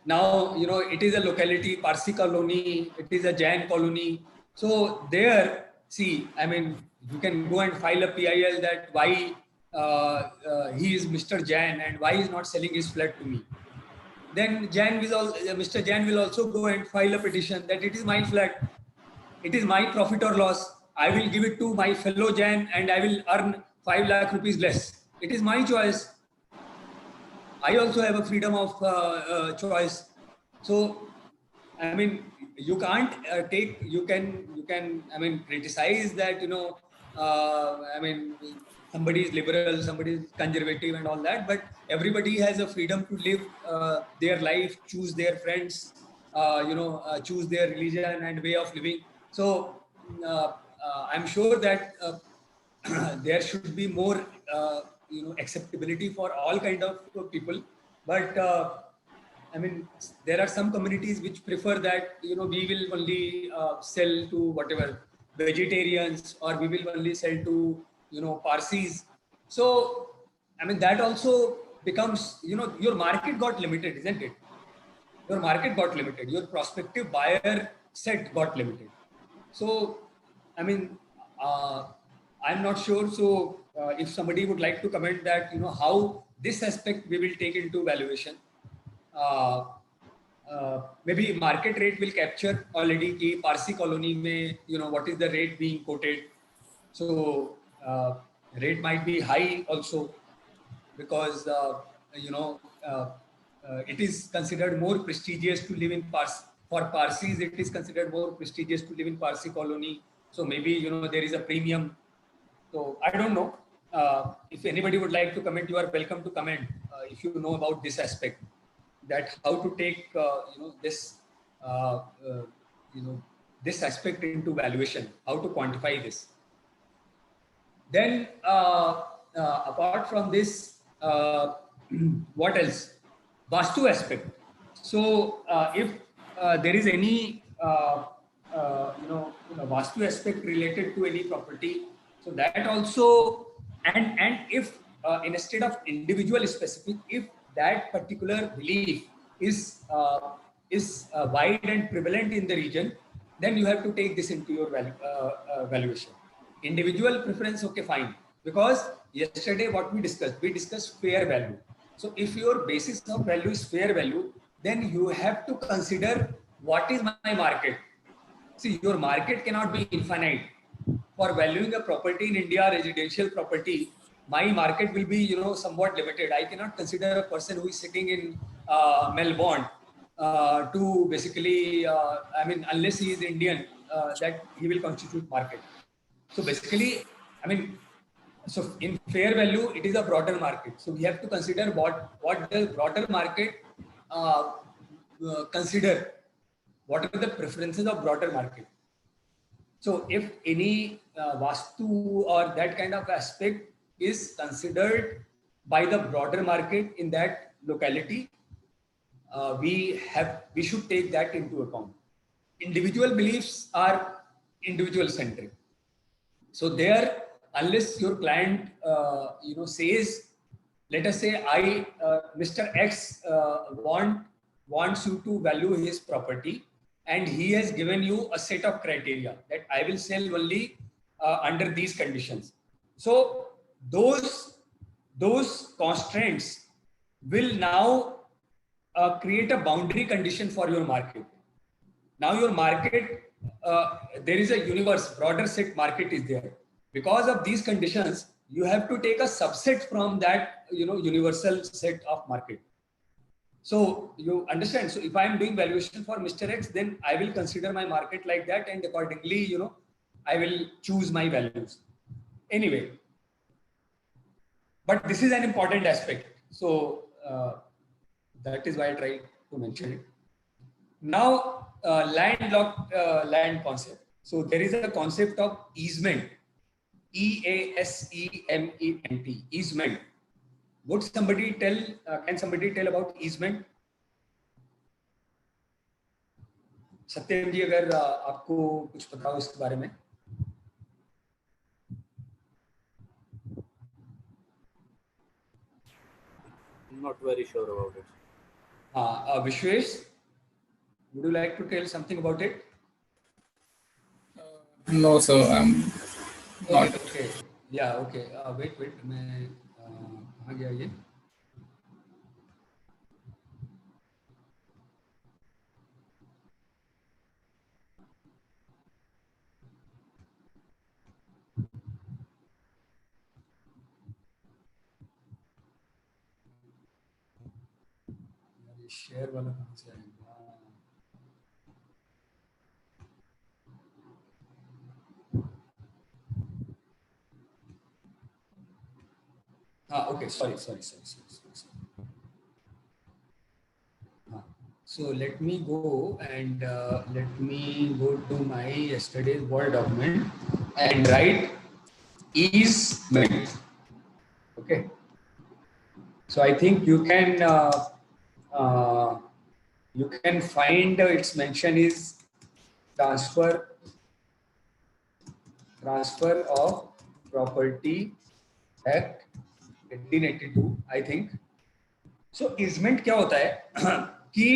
now it is a locality, Parsi colony, it is a Jain colony. So there, see, I mean, you can go and file a PIL that why he is Mr. Jain and why he is not selling his flat to me. Then Mr. Jain will also go and file a petition that it is my flat, it is my profit or loss, I will give it to my fellow Jain and I will earn 5 lakh rupees less. It is my choice. I also have a freedom of choice. So, I mean, you can't you can, I mean, criticize that, I mean, somebody is liberal, somebody is conservative and all that, but everybody has a freedom to live their life, choose their friends, choose their religion and way of living. So, I'm sure that there should be more acceptability for all kind of people, but I mean, there are some communities which prefer that we will only sell to whatever vegetarians, or we will only sell to Parsis. So I mean, that also becomes your market got limited, isn't it? Your market got limited, your prospective buyer set got limited. So I mean, I'm not sure. So if somebody would like to comment that, how this aspect we will take into valuation, maybe market rate will capture already ki Parsi colony mein, what is the rate being quoted. So rate might be high also, because it is considered more prestigious to live in Parsi. For Parsis, it is considered more prestigious to live in Parsi colony. So maybe there is a premium. So I don't know. If anybody would like to comment, you are welcome to comment. If you know about this aspect, that how to take this this aspect into valuation, how to quantify this. Then apart from this, what else? Vastu aspect. So if there is any Vastu aspect related to any property, so that also, and if instead of individual specific, if that particular belief is wide and prevalent in the region, then you have to take this into your valuation. Individual preference, okay, fine. Because yesterday what we discussed fair value. So if your basis of value is fair value, then you have to consider what is my market. See, your market cannot be infinite. For valuing a property in India, residential property, my market will be somewhat limited. I cannot consider a person who is sitting in Melbourne to basically, I mean, unless he is Indian, that he will constitute market. So basically, I mean, so in fair value, it is a broader market. So we have to consider what the broader market consider. What are the preferences of broader market? So if any Vastu or that kind of aspect is considered by the broader market in that locality, we should take that into account. Individual beliefs are individual centric. So there, unless your client says let us say Mr. X wants you to value his property, and he has given you a set of criteria that I will sell only under these conditions. So those constraints will now create a boundary condition for your market. Now your market, there is a universe, broader set market is there. Because of these conditions, you have to take a subset from that, universal set of market. So you understand. So if I am doing valuation for Mr. X, then I will consider my market like that, and accordingly, I will choose my values. Anyway, but this is an important aspect. So that is why I tried to mention it. Now, landlocked land concept. So there is a concept of easement, EASEMENT, easement. Would somebody tell? Can somebody tell about easement? सत्यम जी, अगर आपको कुछ पता हो इसके बारे में. I'm not very sure about it. Vishwesh, would you like to tell something about it? No, sir. Not. Okay. Yeah. Okay. Wait. मैं कहाँ गया ये? शेयर वाला कहाँ से आएगा? Okay. Sorry. So let me go and let me go to my yesterday's Word document and write easement. Okay. So I think you can find its mention is transfer of property Act 1882, I think. So easement क्या होता है कि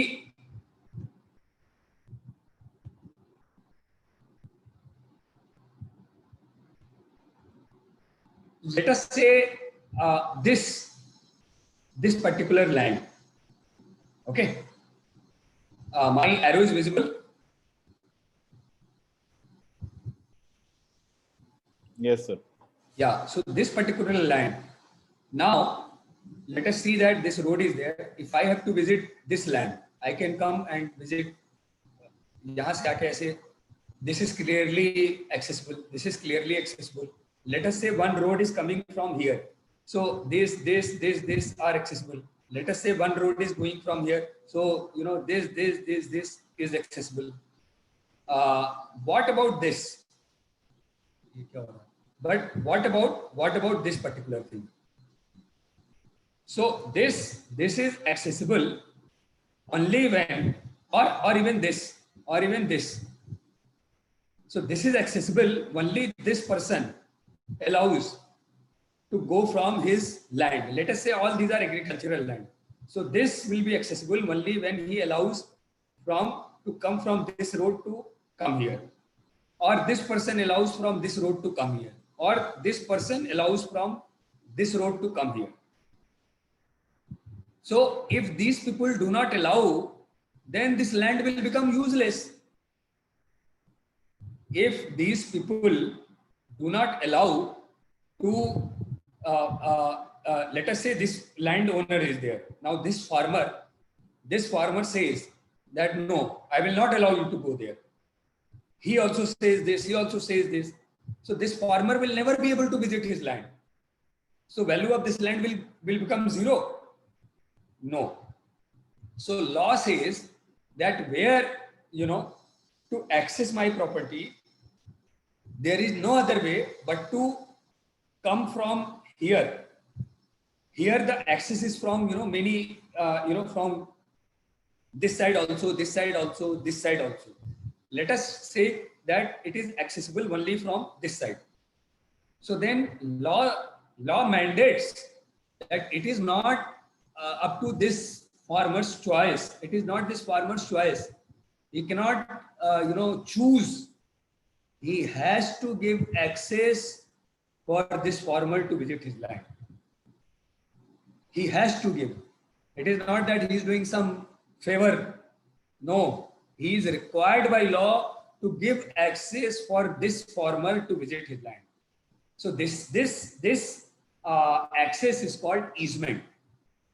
let us say this particular land. Okay. My arrow is visible. Yes, sir. Yeah. So this particular land. Now, let us see that this road is there. If I have to visit this land, I can come and visit. यहाँ से आके ऐसे. This is clearly accessible. This is clearly accessible. Let us say one road is coming from here. So this are accessible. Let us say one road is going from here. So this is accessible. What about this? But what about this particular thing? So this is accessible only when, or even this. So this is accessible only this person allows to go from his land. Let us say all these are agricultural land. So this will be accessible only when he allows to come from this road to come here, or this person allows from this road to come here, or this person allows from this road to come here. So if these people do not allow, then this land will become useless. If these people do not allow to, let us say this landowner is there. Now this farmer says that no, I will not allow you to go there. He also says this, he also says this. So this farmer will never be able to visit his land. So value of this land will become zero. No. So law says that where, to access my property, there is no other way but to come from here. Here the access is from, many, from this side also, this side also, this side also. Let us say that it is accessible only from this side. So then law mandates that it is not up to this farmer's choice. It is not this farmer's choice. He cannot, choose. He has to give access for this farmer to visit his land. He has to give. It is not that he is doing some favor. No, he is required by law to give access for this farmer to visit his land. So this access is called easement.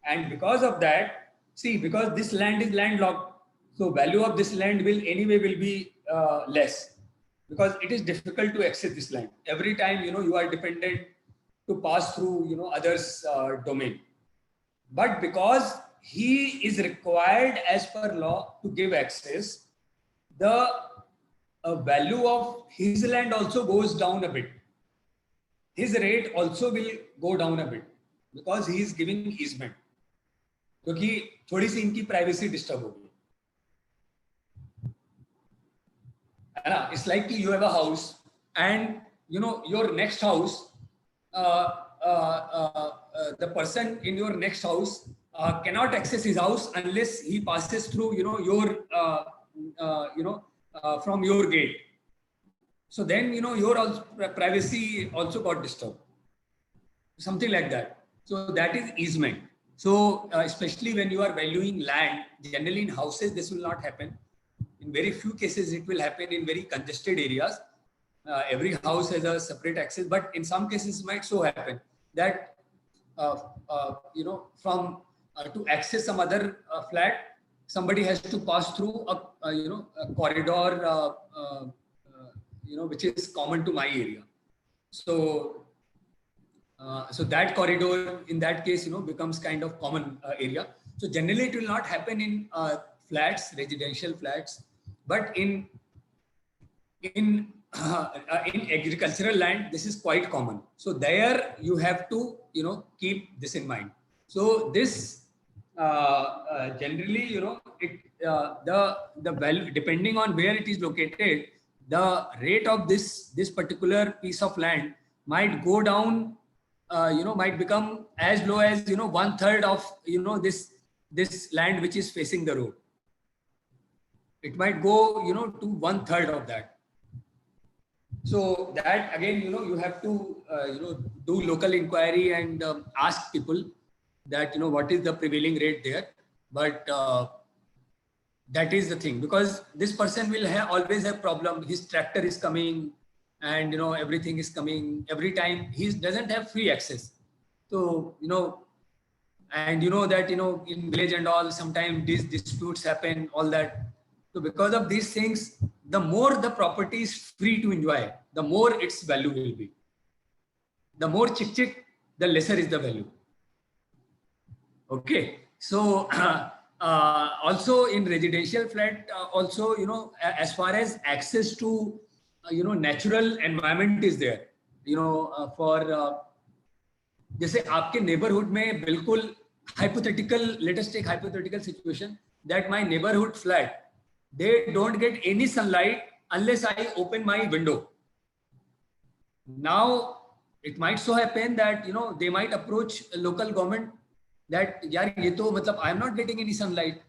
And because of that, see, because this land is landlocked, so value of this land will be less, because it is difficult to access this land. Every time, you are dependent to pass through, others' domain. But because he is required as per law to give access, the value of his land also goes down a bit. His rate also will go down a bit because he is giving easement. क्योंकि थोड़ी सी इनकी privacy disturb होगी, है ना? It's like you have a house and your next house, the person in your next house cannot access his house unless he passes through from your gate. So then your privacy also got disturbed, something like that. So that is easement. So especially when you are valuing land, generally in houses this will not happen. In very few cases it will happen in very congested areas. Every house has a separate access, but in some cases it might so happen that from to access some other flat, somebody has to pass through a corridor which is common to my area. So so that corridor in that case becomes kind of common area. So generally it will not happen in flats, residential flats, but in agricultural land this is quite common. So there you have to keep this in mind. So this generally the value, depending on where it is located, the rate of this particular piece of land might go down, might become as low as 1/3 of this land which is facing the road. It might go to 1/3 of that. So that again you have to do local inquiry and ask people that what is the prevailing rate there. But that is the thing, because this person will always have problem. His tractor is coming and everything is coming every time. He doesn't have free access. So and that in village and all, sometimes these disputes happen, all that. So because of these things, the more the property is free to enjoy, the more its value will be. The more chick, the lesser is the value. Okay. So also in residential flat, also as far as access to natural environment is there, for जैसे आपके neighborhood में बिल्कुल hypothetical, let us take hypothetical situation that my neighborhood flat, they don't get any sunlight unless I open my window. Now it might so happen that they might approach local government that yaar ye to matlab I am not getting any sunlight.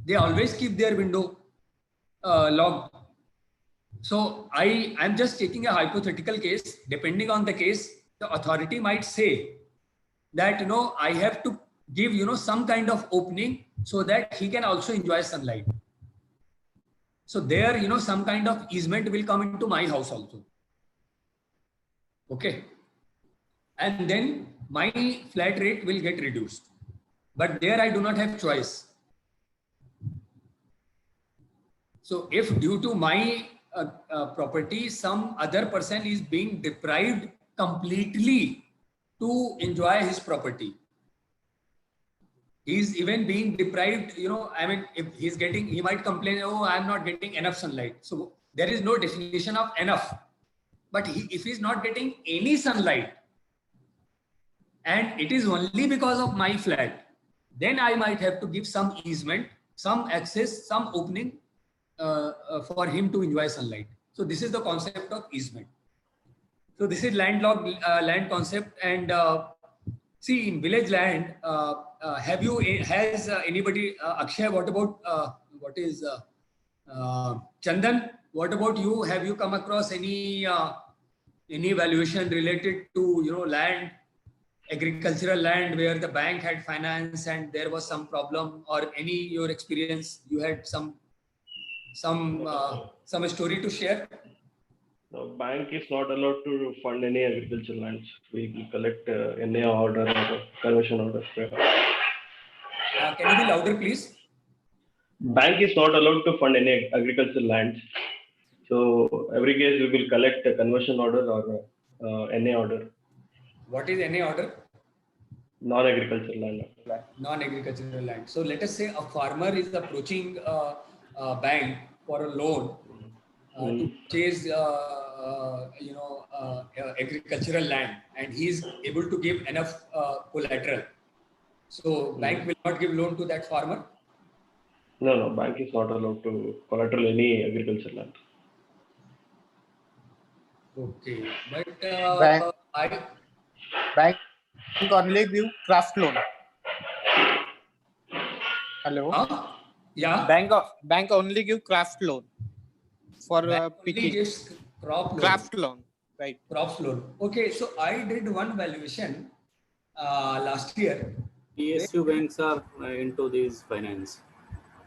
They always keep their window locked. So I am just taking a hypothetical case. Depending on the case, the authority might say that I have to give some kind of opening so that he can also enjoy sunlight. So there some kind of easement will come into my house also. Okay. And then my flat rate will get reduced. But there I do not have choice. So if due to my property, some other person is being deprived completely to enjoy his property. He is even being deprived, I mean, if he's getting, he might complain, oh, I'm not getting enough sunlight. So there is no definition of enough. But if he's not getting any sunlight, and it is only because of my flat, then I might have to give some easement, some access, some opening for him to enjoy sunlight. So this is the concept of easement. So this is landlocked land concept. And See, in village land, has anybody, Akshay, what about, what is, Chandan, what about you? Have you come across any valuation related to, land, agricultural land, where the bank had finance and there was some problem, or any your experience, you had some story to share? The bank is not allowed to fund any agricultural lands. We collect NA order or conversion order. Can you be louder, please? Bank is not allowed to fund any agricultural lands. So every case we will collect a conversion order or NA order. What is NA order? Non-agricultural land. Non-agricultural land. So let us say a farmer is approaching a bank for a loan to purchase, agricultural land, and he is able to give enough collateral. So bank will not give loan to that farmer? No, bank is not allowed to collateral any agricultural land. Okay, but bank only give craft loan. Hello. Yeah. Bank only give craft loan for picking. Gives crop loan. Craft loan, right? Crops loan. Okay, so I did one valuation last year. PSU banks are into this finance.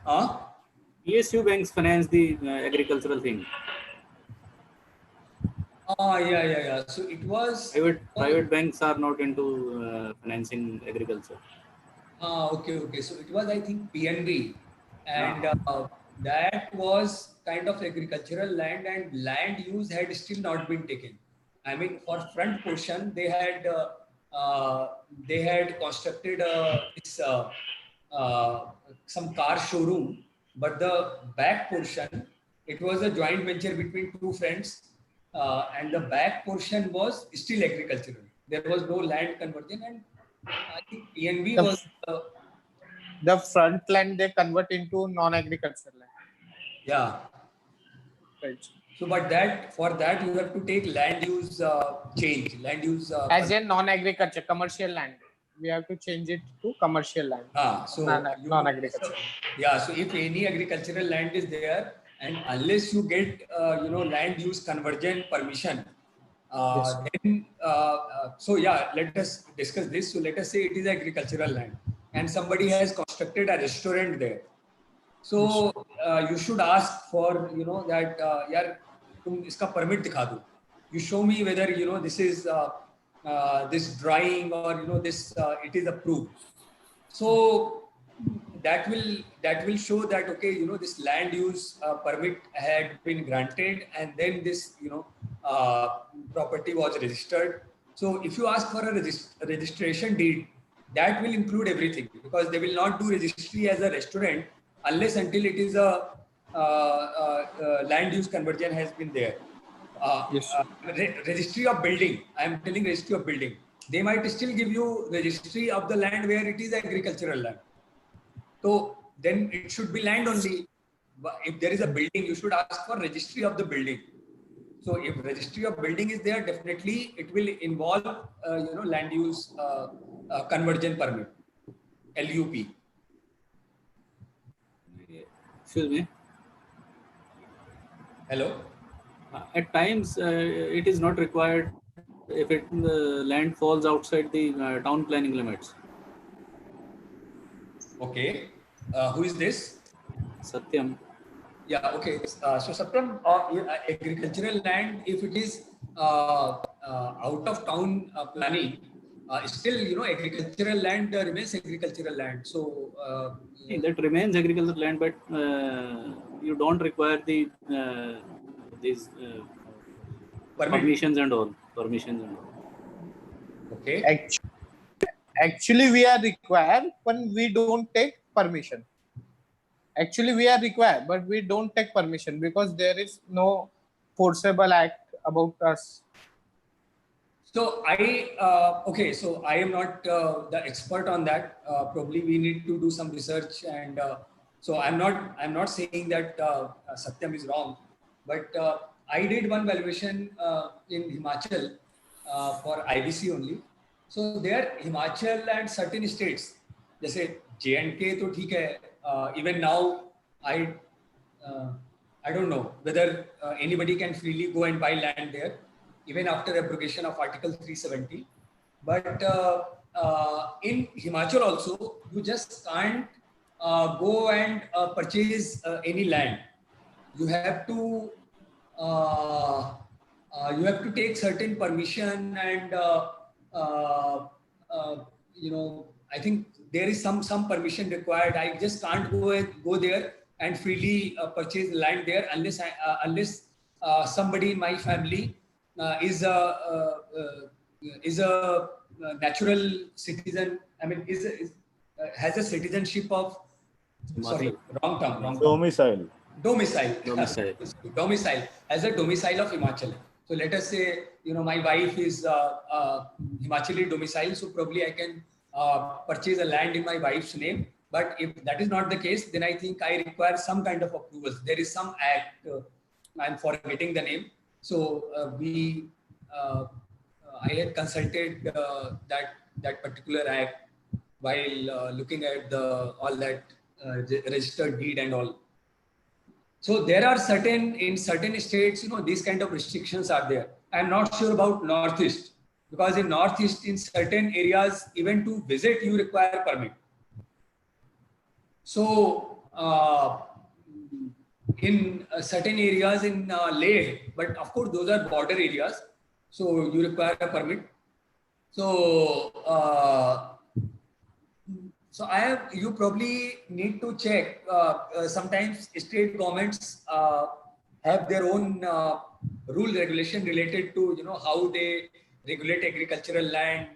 PSU banks finance the agricultural thing. Yeah. So it was private banks are not into financing agriculture. Okay. So it was, I think, PNB, and that was kind of agricultural land, and land use had still not been taken. I mean, for front portion, they had constructed some car showroom, but the back portion, it was a joint venture between two friends, and the back portion was still agricultural. There was no land conversion, and I think PNB was the front land they convert into non-agricultural land. Yeah. Right. So, but for that you have to take land use change, land use as a non-agriculture commercial land. We have to change it to commercial land. So non-agriculture. Yeah. So if any agricultural land is there, and unless you get land use conversion permission, Yes. then so yeah, let us discuss this. So let us say it is agricultural land, and somebody has constructed a restaurant there. So you should ask for that yaar tum iska permit dikha do. You show me whether this is this drawing, or this it is approved. So that will show that okay, this land use permit had been granted, and then this property was registered. So if you ask for a registration deed, that will include everything, because they will not do registry as a restaurant unless until it is a land use conversion has been there. Yes. Registry of building, I am telling registry of building. They might still give you registry of the land where it is agricultural land. So then it should be land only. If there is a building, you should ask for registry of the building. So if registry of building is there, definitely it will involve land use conversion permit, LUP. Excuse me. Hello. At times, it is not required if the land falls outside the town planning limits. Okay. Who is this? Satyam. Yeah. Okay. So Satyam, agricultural land, if it is out of town planning, still agricultural land remains agricultural land. So that remains agricultural land, but you don't require the these permissions and all. Okay. Actually, we are required, but we don't take permission. Actually, we are required, but we don't take permission because there is no forcible act about us. So okay, so I am not the expert on that. Probably we need to do some research, and so I'm not saying that Satyam is wrong, but I did one valuation in Himachal for IBC only, So there, Himachal and certain states, जैसे J&K तो ठीक है. Even now, I uh, I don't know whether anybody can freely go and buy land there, even after abrogation of Article 370. But in Himachal also, you just can't go and purchase any land. You have to take certain permission and you know, I think there is some permission required. I just can't go there and freely purchase land there unless somebody in my family is a natural citizen. I mean, has a citizenship of, sorry, wrong term. Domicile. Domicile. Domicile. Domicile, as a domicile of Himachal. So let us say, you know, my wife is Himachali domicile, so probably I can purchase a land in my wife's name. But if that is not the case, then I think I require some kind of approvals. There is some act, I'm forgetting the name. So I had consulted that particular act while looking at all that registered deed and all. So there are in certain states, you know, these kind of restrictions are there. I'm not sure about Northeast, because in Northeast, in certain areas, even to visit, you require permit. So in certain areas in Leh, but of course those are border areas, so you require a permit. So you probably need to check. Sometimes state governments have their own rule regulation related to, you know, how they regulate agricultural land.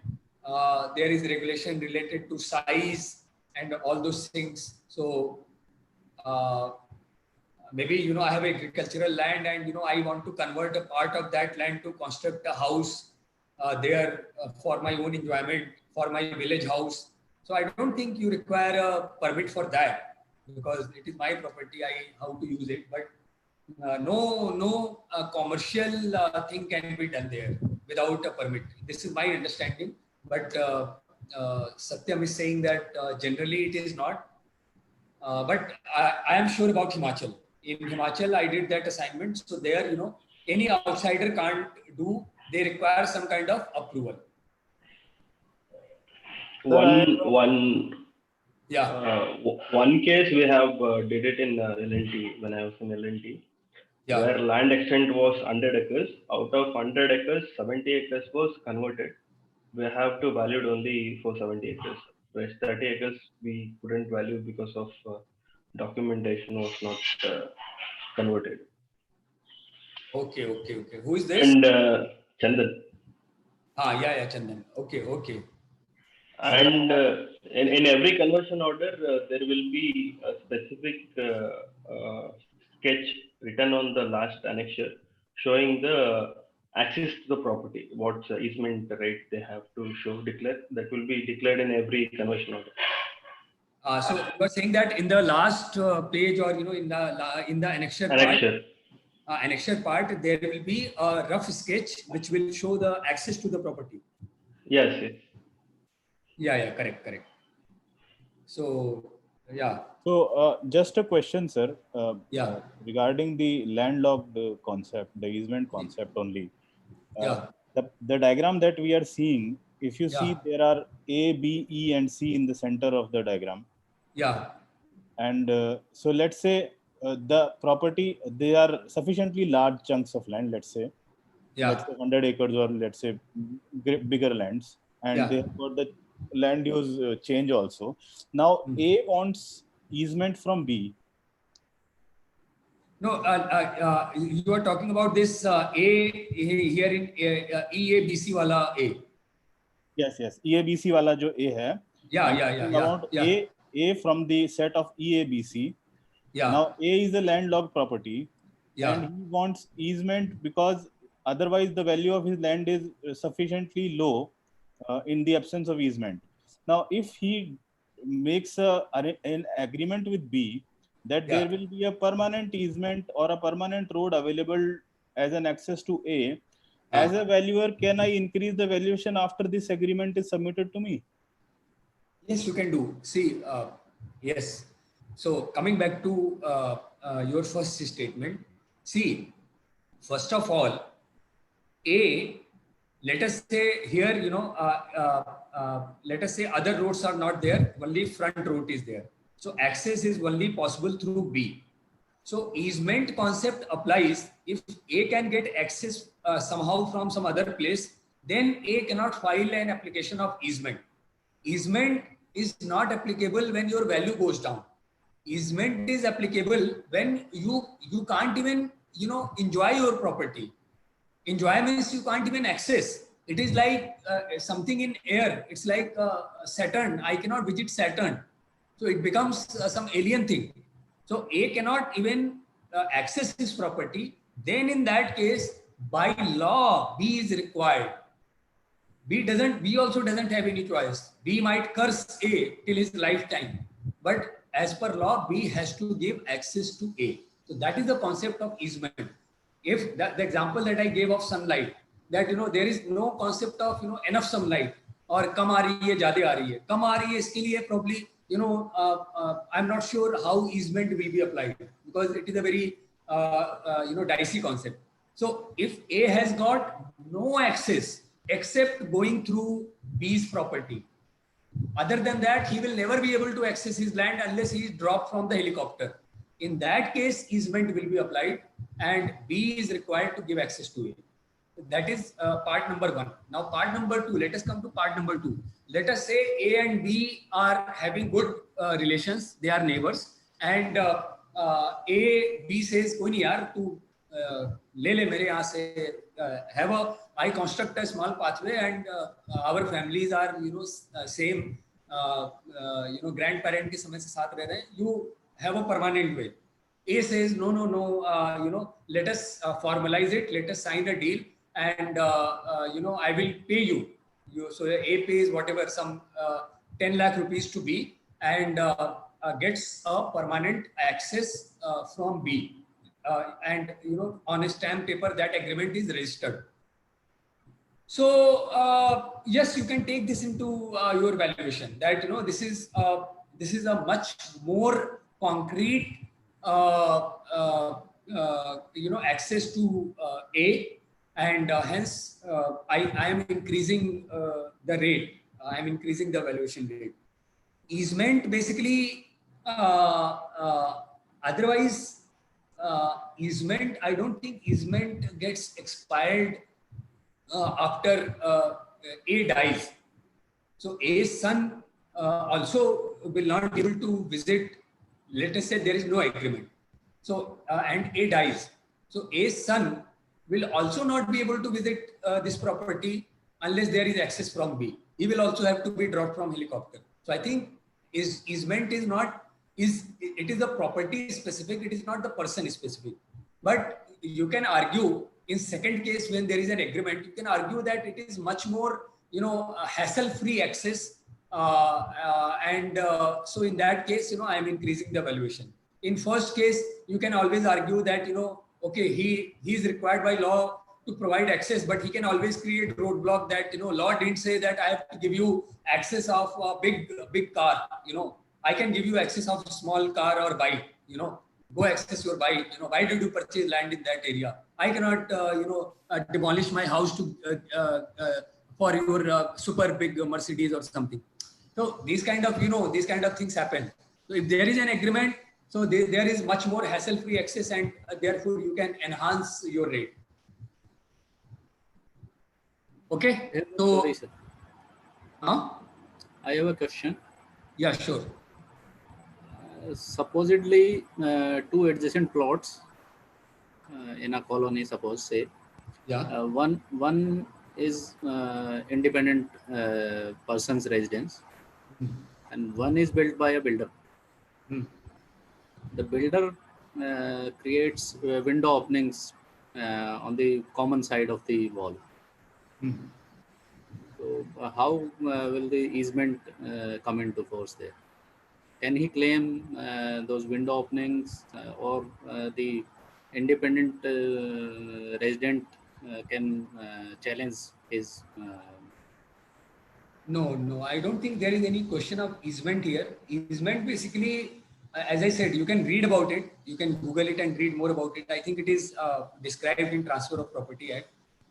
There is regulation related to size and all those things. So maybe, you know, I have agricultural land and, you know, I want to convert a part of that land to construct a house there for my own enjoyment, for my village house. So I don't think you require a permit for that, because it is my property, how to use it. But no commercial thing can be done there without a permit. This is my understanding. But Satyam is saying that generally it is not. But I am sure about Himachal. In Himachal, I did that assignment. So there, you know, any outsider can't do. They require some kind of approval. One case we have did it in L&T when I was in L&T, where land extent was 100 acres. Out of 100 acres, 70 acres was converted. We have to value it only for 70 acres. Whereas 30 acres we couldn't value because of documentation was not converted. Okay. Who is this? And Chandan. Yeah, Chandan. Okay. And in every conversion order, there will be a specific sketch written on the last annexure showing the access to the property, what easement rate they have to declare. That will be declared in every conversion order. So you are saying that in the last page, or, you know, in the annexure part, there will be a rough sketch which will show the access to the property. Yes. Yeah, correct. So, yeah. So just a question, sir. Regarding the landlocked concept, the easement concept only. The diagram that we are seeing, if you see, there are A, B, E, and C in the center of the diagram. Yeah. And so let's say the property, they are sufficiently large chunks of land, let's say. Let's say 100 acres, or let's say bigger lands. And they have got the land use change also. Now A wants easement from B. No, you are talking about this A here in EABC wala A. Yes. EABC wala jo A hai. Yeah. A from the set of EABC. Now A is a landlocked property. And he wants easement because otherwise the value of his land is sufficiently low in the absence of easement. Now, if he makes an agreement with B that there will be a permanent easement or a permanent road available as an access to A, As a valuer, can I increase the valuation after this agreement is submitted to me? Yes, you can do. See, yes. So coming back to your first statement, see, first of all, A, let us say here, let us say other roads are not there, only front road is there. So access is only possible through B. So easement concept applies if A can get access somehow from some other place, then A cannot file an application of easement. Easement is not applicable when your value goes down. Easement is applicable when you can't even enjoy your property. Enjoy means you can't even access. It is like something in air. It's like Saturn. I cannot visit Saturn. So it becomes some alien thing. So A cannot even access his property. Then in that case, by law, B is required. B also doesn't have any choice. B might curse A till his lifetime. But as per law, B has to give access to A. So that is the concept of easement. If the example that I gave of sunlight, that there is no concept of enough sunlight or kam aa rahi hai, zyada aa rahi hai. Kam aa rahi hai, iske liye probably I'm not sure how easement will be applied because it is a very dicey concept. So if A has got no access except going through B's property, other than that, he will never be able to access his land unless he is dropped from the helicopter. In that case, easement will be applied and B is required to give access to A. That is part number one. Now, part number two, let us come to part number two. Let us say A and B are having good relations, they are neighbors, and B says, "Koi nahi yaar, tu le mere yahan se, I construct a small pathway and our families are same grandparent ke samay se saath reh rahe hain. You have a permanent way." A says, no, let us formalize it, let us sign a deal, and I will pay you. So A pays whatever, some 10 lakh rupees to B, and gets a permanent access from B. And on a stamp paper, that agreement is registered. So yes, you can take this into your valuation. That this is a much more concrete access to A, and hence I am increasing the rate. I am increasing the valuation rate. Easement basically, otherwise easement, I don't think easement gets expired after A dies. So A's son also will not be able to visit. Let us say there is no agreement. So and A dies. So A's son will also not be able to visit this property unless there is access from B. He will also have to be dropped from helicopter. So I think easement is not it is a property specific. It is not the person specific. But you can argue in second case when there is an agreement, you can argue that it is much more hassle-free access, and so in that case I am increasing the valuation. In first case, you can always argue that okay, he is required by law to provide access, but he can always create roadblock that law didn't say that I have to give you access of a big car. I can give you access of a small car or bike. Go access your bike. Why did you purchase land in that area? I cannot demolish my house to for your super big Mercedes or something. So these kind of things happen. So if there is an agreement, so there is much more hassle-free access, and therefore you can enhance your rate. Okay. So, sorry, sir. I have a question. Yeah, sure. Supposedly, two adjacent plots in a colony, suppose say. Yeah. One is independent person's residence, and one is built by a builder. The builder creates window openings on the common side of the wall. So how will the easement come into force there? Can he claim those window openings, or the independent resident can challenge his. No, I don't think there is any question of easement here. Easement basically, as I said, you can read about it. You can Google it and read more about it. I think it is described in Transfer of Property Act.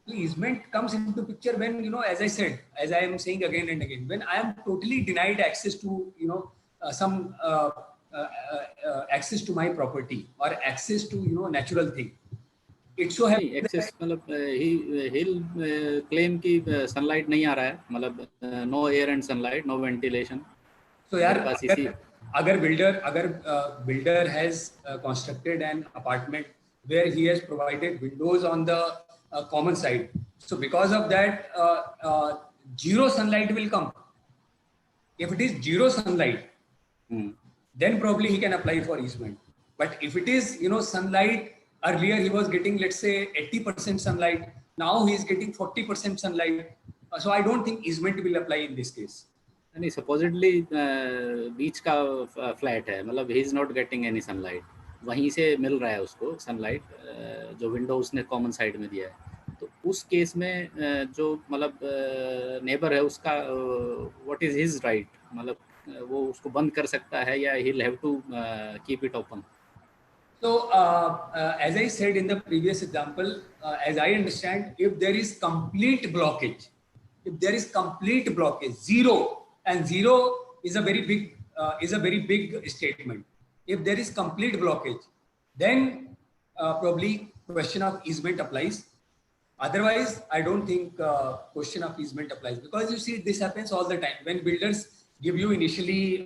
The easement comes into picture when, as I said, as I am saying again and again, when I am totally denied access to, some access to my property or access to, natural thing. It so happens access मतलब he'll claim कि sunlight नहीं आ रहा है, मतलब no air and sunlight, no ventilation. So यार अगर builder has constructed an apartment where he has provided windows on the common side, so because of that zero sunlight will come. If it is zero sunlight, then probably he can apply for easement. But if it is sunlight, earlier he was getting, let's say, 80% sunlight, now he is getting 40% sunlight, so I don't think easement will apply in this case. नहीं, supposedly बीच का flat है, मतलब he is not getting any sunlight, वहीं से मिल रहा है उसको sunlight, जो विंडो उसने कॉमन साइड में दिया है. तो उस केस में जो मतलब नेबर है उसका व्हाट इज हिज राइट, मतलब वो उसको बंद कर सकता है या he'll have to keep it open. So as I said in the previous example, as I understand, if there is complete blockage, zero, and zero is a very big statement. If there is complete blockage, then probably question of easement applies. Otherwise, I don't think question of easement applies, because you see this happens all the time when builders give you initially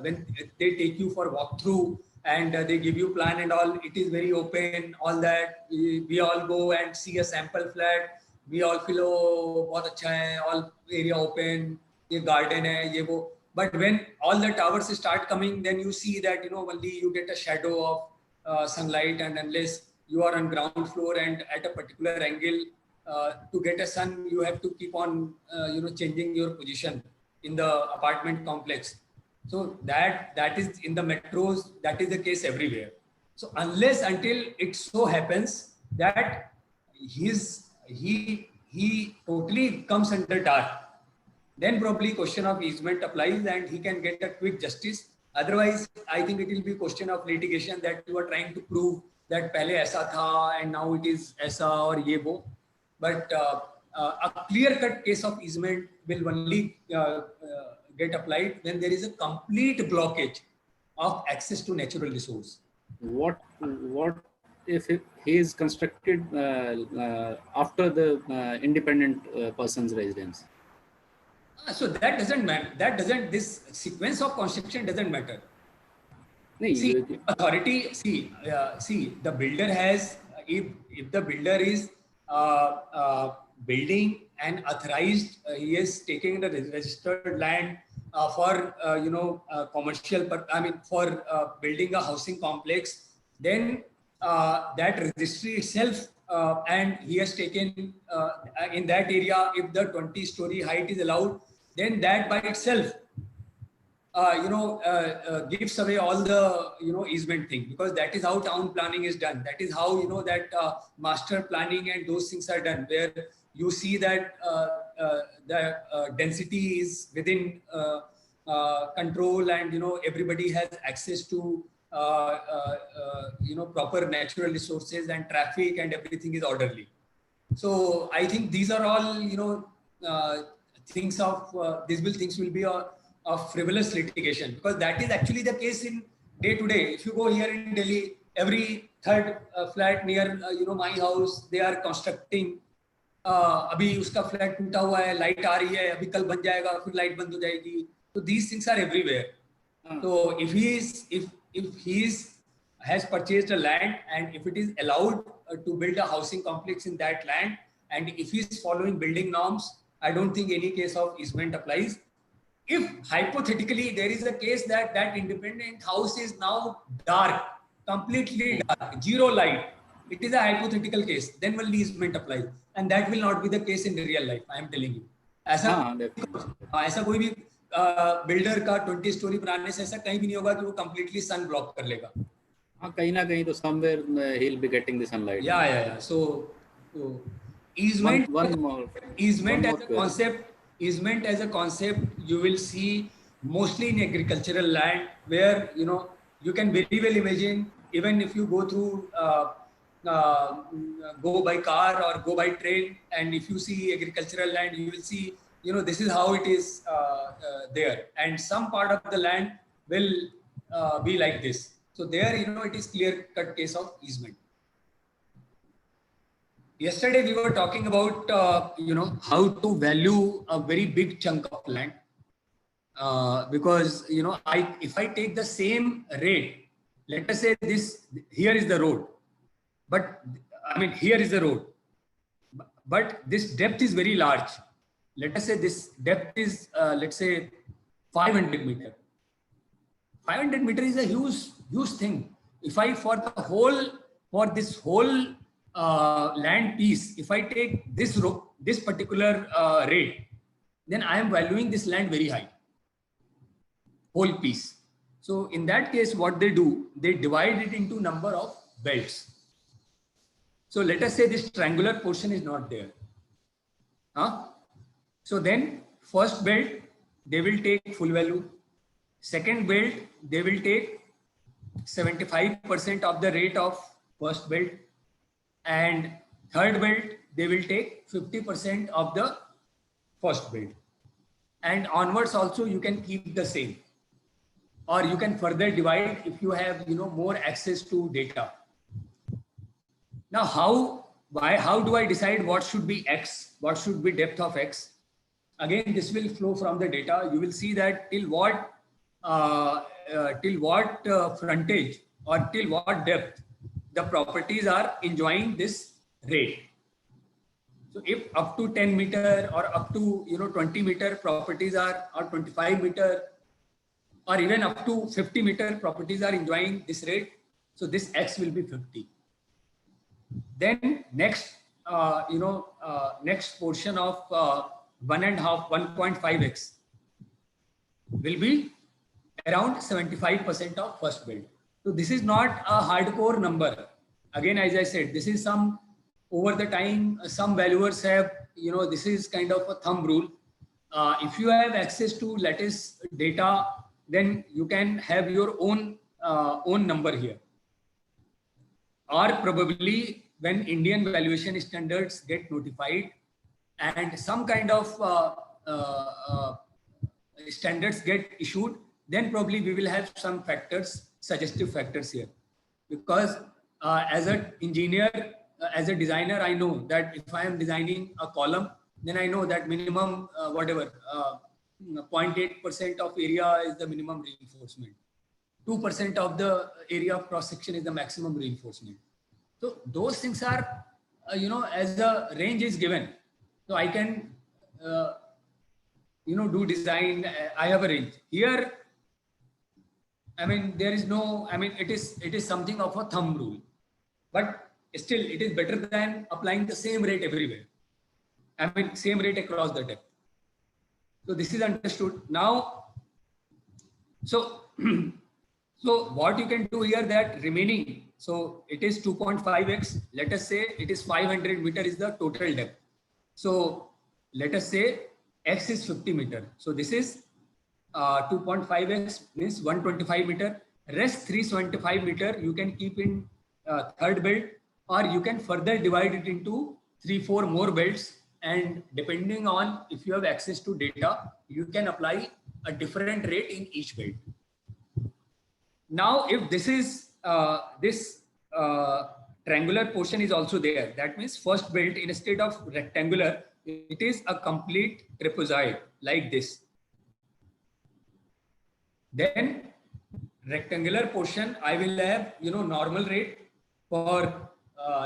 when they take you for walkthrough and they give you plan and all. It is very open, all that. We all go and see a sample flat. We all feel, oh, बहुत अच्छा है, all area open, ये garden है, ये वो. But when all the towers start coming, then you see that only you get a shadow of sunlight, and unless you are on ground floor and at a particular angle, to get a sun, you have to keep on changing your position in the apartment complex. So that is in the metros, that is the case everywhere. So until it so happens that he totally comes under dark, then probably question of easement applies and he can get a quick justice. Otherwise, I think it will be question of litigation that you are trying to prove that pehle aisa tha and now it is aisa or ye wo. But a clear-cut case of easement will only get applied when there is a complete blockage of access to natural resource. What if he is constructed after the independent person's residence? So that doesn't matter. This sequence of construction doesn't matter. See, authority. See, the builder has. If the builder is building and authorized, he is taking the registered land for commercial. For building a housing complex, then that registry itself, and he has taken in that area, if the 20-story height is allowed, then that by itself gives away all the easement thing, because that is how town planning is done. That is how that master planning and those things are done, where you see that the density is within control, and everybody has access to proper natural resources, and traffic and everything is orderly. So I think these are all things will be a frivolous litigation, because that is actually the case in day to day. If you go here in Delhi, every third flat near my house, they are constructing. अभी उसका flat टूटा हुआ है, light आ रही है, अभी कल बन जाएगा, फिर लाइट बंद हो जाएगी. So these things are everywhere. So if he has purchased a land, and if it is allowed to build a housing complex in that land, and if he is following building norms, I don't think any case of easement applies. If hypothetically there is a case that independent house is now dark, completely dark, zero light, it is a hypothetical case, then only easement applies, and that will not be the case in real life. I am telling you. ऐसा कोई भी builder का 20 story बनाने से ऐसा कहीं भी नहीं होगा कि वो completely sun block कर लेगा. कहीं ना कहीं तो somewhere he'll be getting the sunlight. Yeah. So easement, one more concept, easement as a concept, you will see mostly in agricultural land, where you can very well imagine, even if you go through go by car or go by train, and if you see agricultural land, you will see this is how it is there, and some part of the land will be like this. So there, it is clear cut case of easement. Yesterday we were talking about how to value a very big chunk of land, because if I take the same rate, let us say this, here is the road, but I mean here is the road, but this depth is very large. Let us say this depth is let's say 500 meter. 500 meter is a huge thing. If I for this whole land piece, if I take this particular rate, then I am valuing this land very high, whole piece. So in that case, what they do, they divide it into number of belts. So let us say this triangular portion is not there. So then first belt, they will take full value. Second belt, they will take 75% of the rate of first belt, and third belt, they will take 50% of the first belt, and onwards also you can keep the same, or you can further divide if you have more access to data. Now how do I decide what should be X, what should be depth of X? Again, this will flow from the data. You will see that till what frontage or till what depth the properties are enjoying this rate. So if up to 10 meter or up to 20 meter properties are, or 25 meter, or even up to 50 meter properties are enjoying this rate, so this X will be 50. Then next next portion of 1.5x will be around 75% of first build. So this is not a hardcore number. Again, as I said, this is some over the time, some valuers have, this is kind of a thumb rule. If you have access to latest data, then you can have your own number here. Or probably when Indian valuation standards get notified and some kind of standards get issued, then probably we will have some factors, suggestive factors here. Because as an engineer, as a designer, I know that if I am designing a column, then I know that minimum 0.8% of area is the minimum reinforcement. 2% of the area of cross section is the maximum reinforcement. So those things are, as the range is given, so I can, do design. I have a range here. I mean, there is no. I mean, it is something of a thumb rule, but still, it is better than applying the same rate everywhere. I mean, same rate across the depth. So this is understood now. So. So what you can do here, that remaining, so it is 2.5x, let us say it is 500 meter is the total depth. So let us say x is 50 meter. So this is 2.5x means 125 meter, rest 375 meter you can keep in third belt, or you can further divide it into 3-4 more belts, and depending on if you have access to data, you can apply a different rate in each belt. Now, if this is this triangular portion is also there, that means first belt instead of rectangular, it is a complete trapezoid like this. Then rectangular portion, I will have normal rate for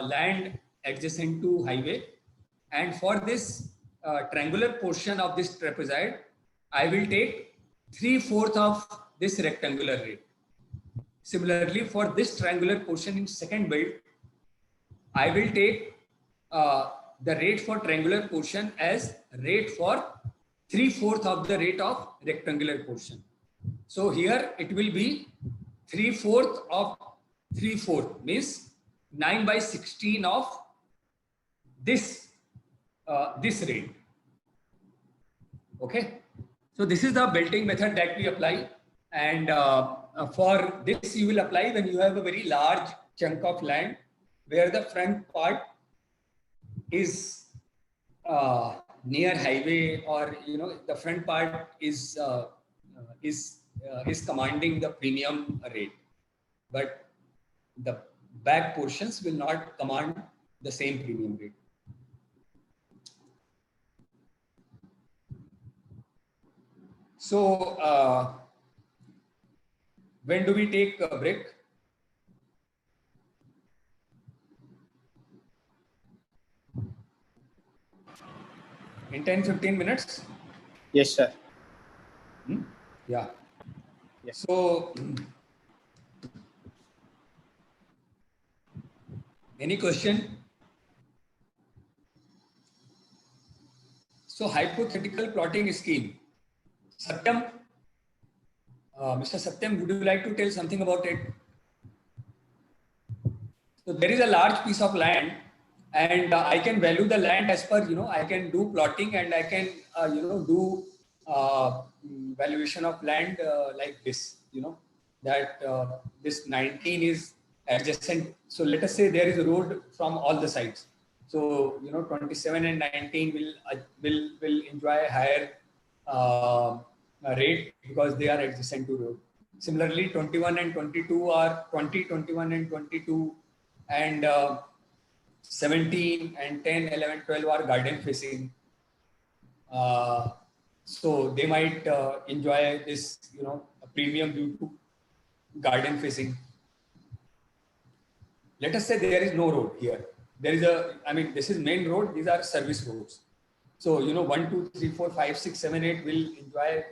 land adjacent to highway, and for this triangular portion of this trapezoid, I will take 3/4 of this rectangular rate. Similarly, for this triangular portion in second belt, I will take the rate for triangular portion as rate for 3/4 of the rate of rectangular portion. So here it will be 3/4 of 3/4 means 9/16 of this this rate. Okay, so this is the belting method that we apply, and for this you will apply when you have a very large chunk of land where the front part is near highway, or the front part is commanding the premium rate, but the back portions will not command the same premium rate. So when do we take a break? In 10-15 minutes? Yes, sir. Yeah. Yes. So, any question? So, hypothetical plotting scheme. Satyam, Mr. Satyam, would you like to tell something about it? So, there is a large piece of land, and I can value the land as per, I can do plotting, and I can, do valuation of land like this, that this 19 is adjacent. So let us say there is a road from all the sides. So 27 and 19 will enjoy higher rate because they are adjacent to road. Similarly, 21 and 22 are 20, 21 and 22, and 17 and 10, 11, 12 are garden facing. So they might enjoy this, a premium due to garden facing. Let us say there is no road here. There is this is main road. These are service roads. So 1, 2, 3, 4, 5, 6, 7, 8 will enjoy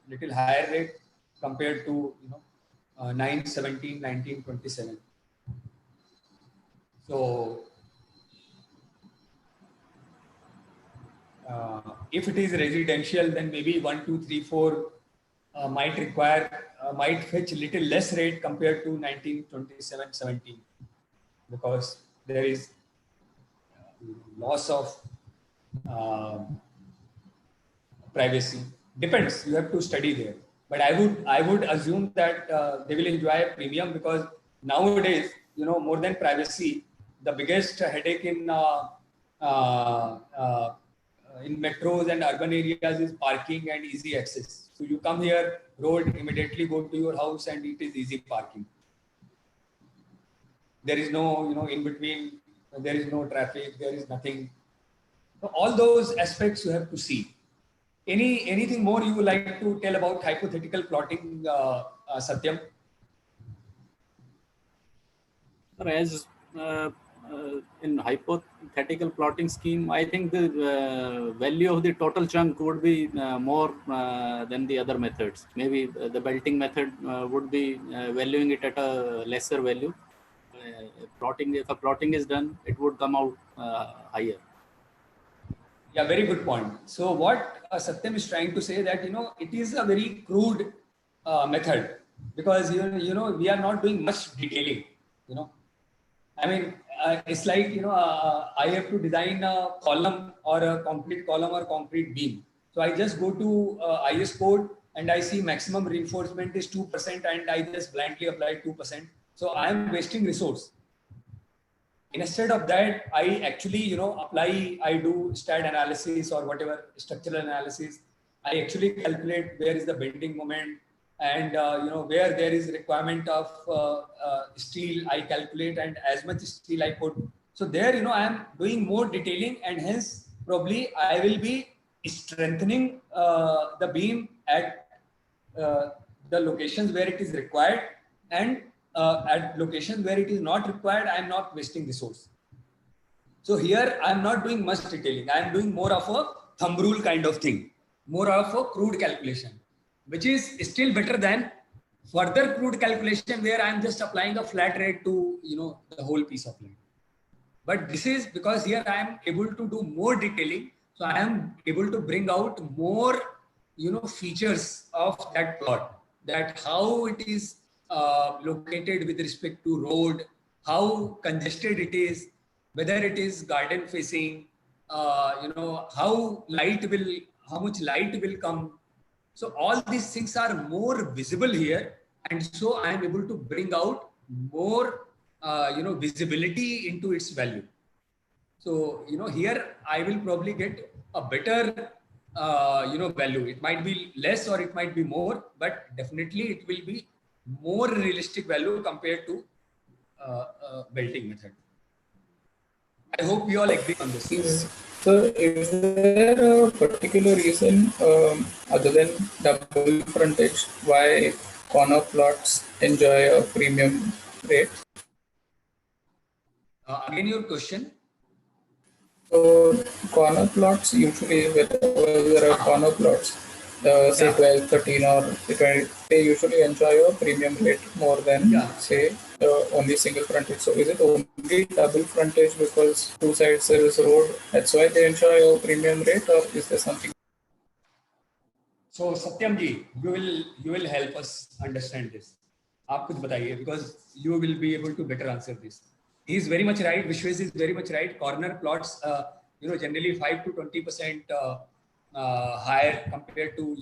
little higher rate compared to 9, 17, 19, 27. So if it is residential, then maybe 1, 2, 3, 4 might fetch little less rate compared to 19, 27, 17, because there is loss of privacy. Depends. You have to study there. But I would assume that they will enjoy a premium, because nowadays, more than privacy, the biggest headache in metros and urban areas is parking and easy access. So you come here, road, immediately go to your house, and it is easy parking. There is no, in between, there is no traffic, there is nothing. So all those aspects you have to see. Anything more you would like to tell about hypothetical plotting, Satyam? As in hypothetical plotting scheme, I think the value of the total chunk would be more than the other methods. Maybe the belting method would be valuing it at a lesser value. If a plotting is done, it would come out higher. Yeah, very good point. So what Satyam is trying to say that it is a very crude method, because we are not doing much detailing. I mean, it's like I have to design a column or a concrete column or concrete beam. So I just go to IS code and I see maximum reinforcement is 2%, and I just blindly apply 2%. So I am wasting resource. Instead of that, I actually, I do stat analysis or whatever structural analysis. I actually calculate where is the bending moment, and where there is requirement of steel, I calculate, and as much steel I put. So there, I am doing more detailing, and hence probably I will be strengthening the beam at the locations where it is required, and at locations where it is not required, I am not wasting resource. So here I am not doing much detailing. I am doing more of a thumb rule kind of thing, more of a crude calculation, which is still better than further crude calculation where I am just applying a flat rate to the whole piece of land. But this is because here I am able to do more detailing, so I am able to bring out more features of that plot, that how it is located with respect to road, how congested it is, whether it is garden facing, how much light will come. So all these things are more visible here, and so I am able to bring out more, visibility into its value. So, here I will probably get a better, value. It might be less or it might be more, but definitely it will be more realistic value compared to belting method. I hope you all agree on this. Is there a particular reason other than double frontage why corner plots enjoy a premium rate? Again, your question. So corner plots usually, wherever there are corner plots, say 12, 13 or 20, they usually enjoy a premium rate more than say only single frontage. So is it only double frontage because two sides there is a road, that's why they enjoy a premium rate, or is there something? So Satyam ji, you will help us understand this. आप कुछ बताइए, because you will be able to better answer this. He is very much right. Vishwesh is very much right. Corner plots, generally 5 to 20% higher compared to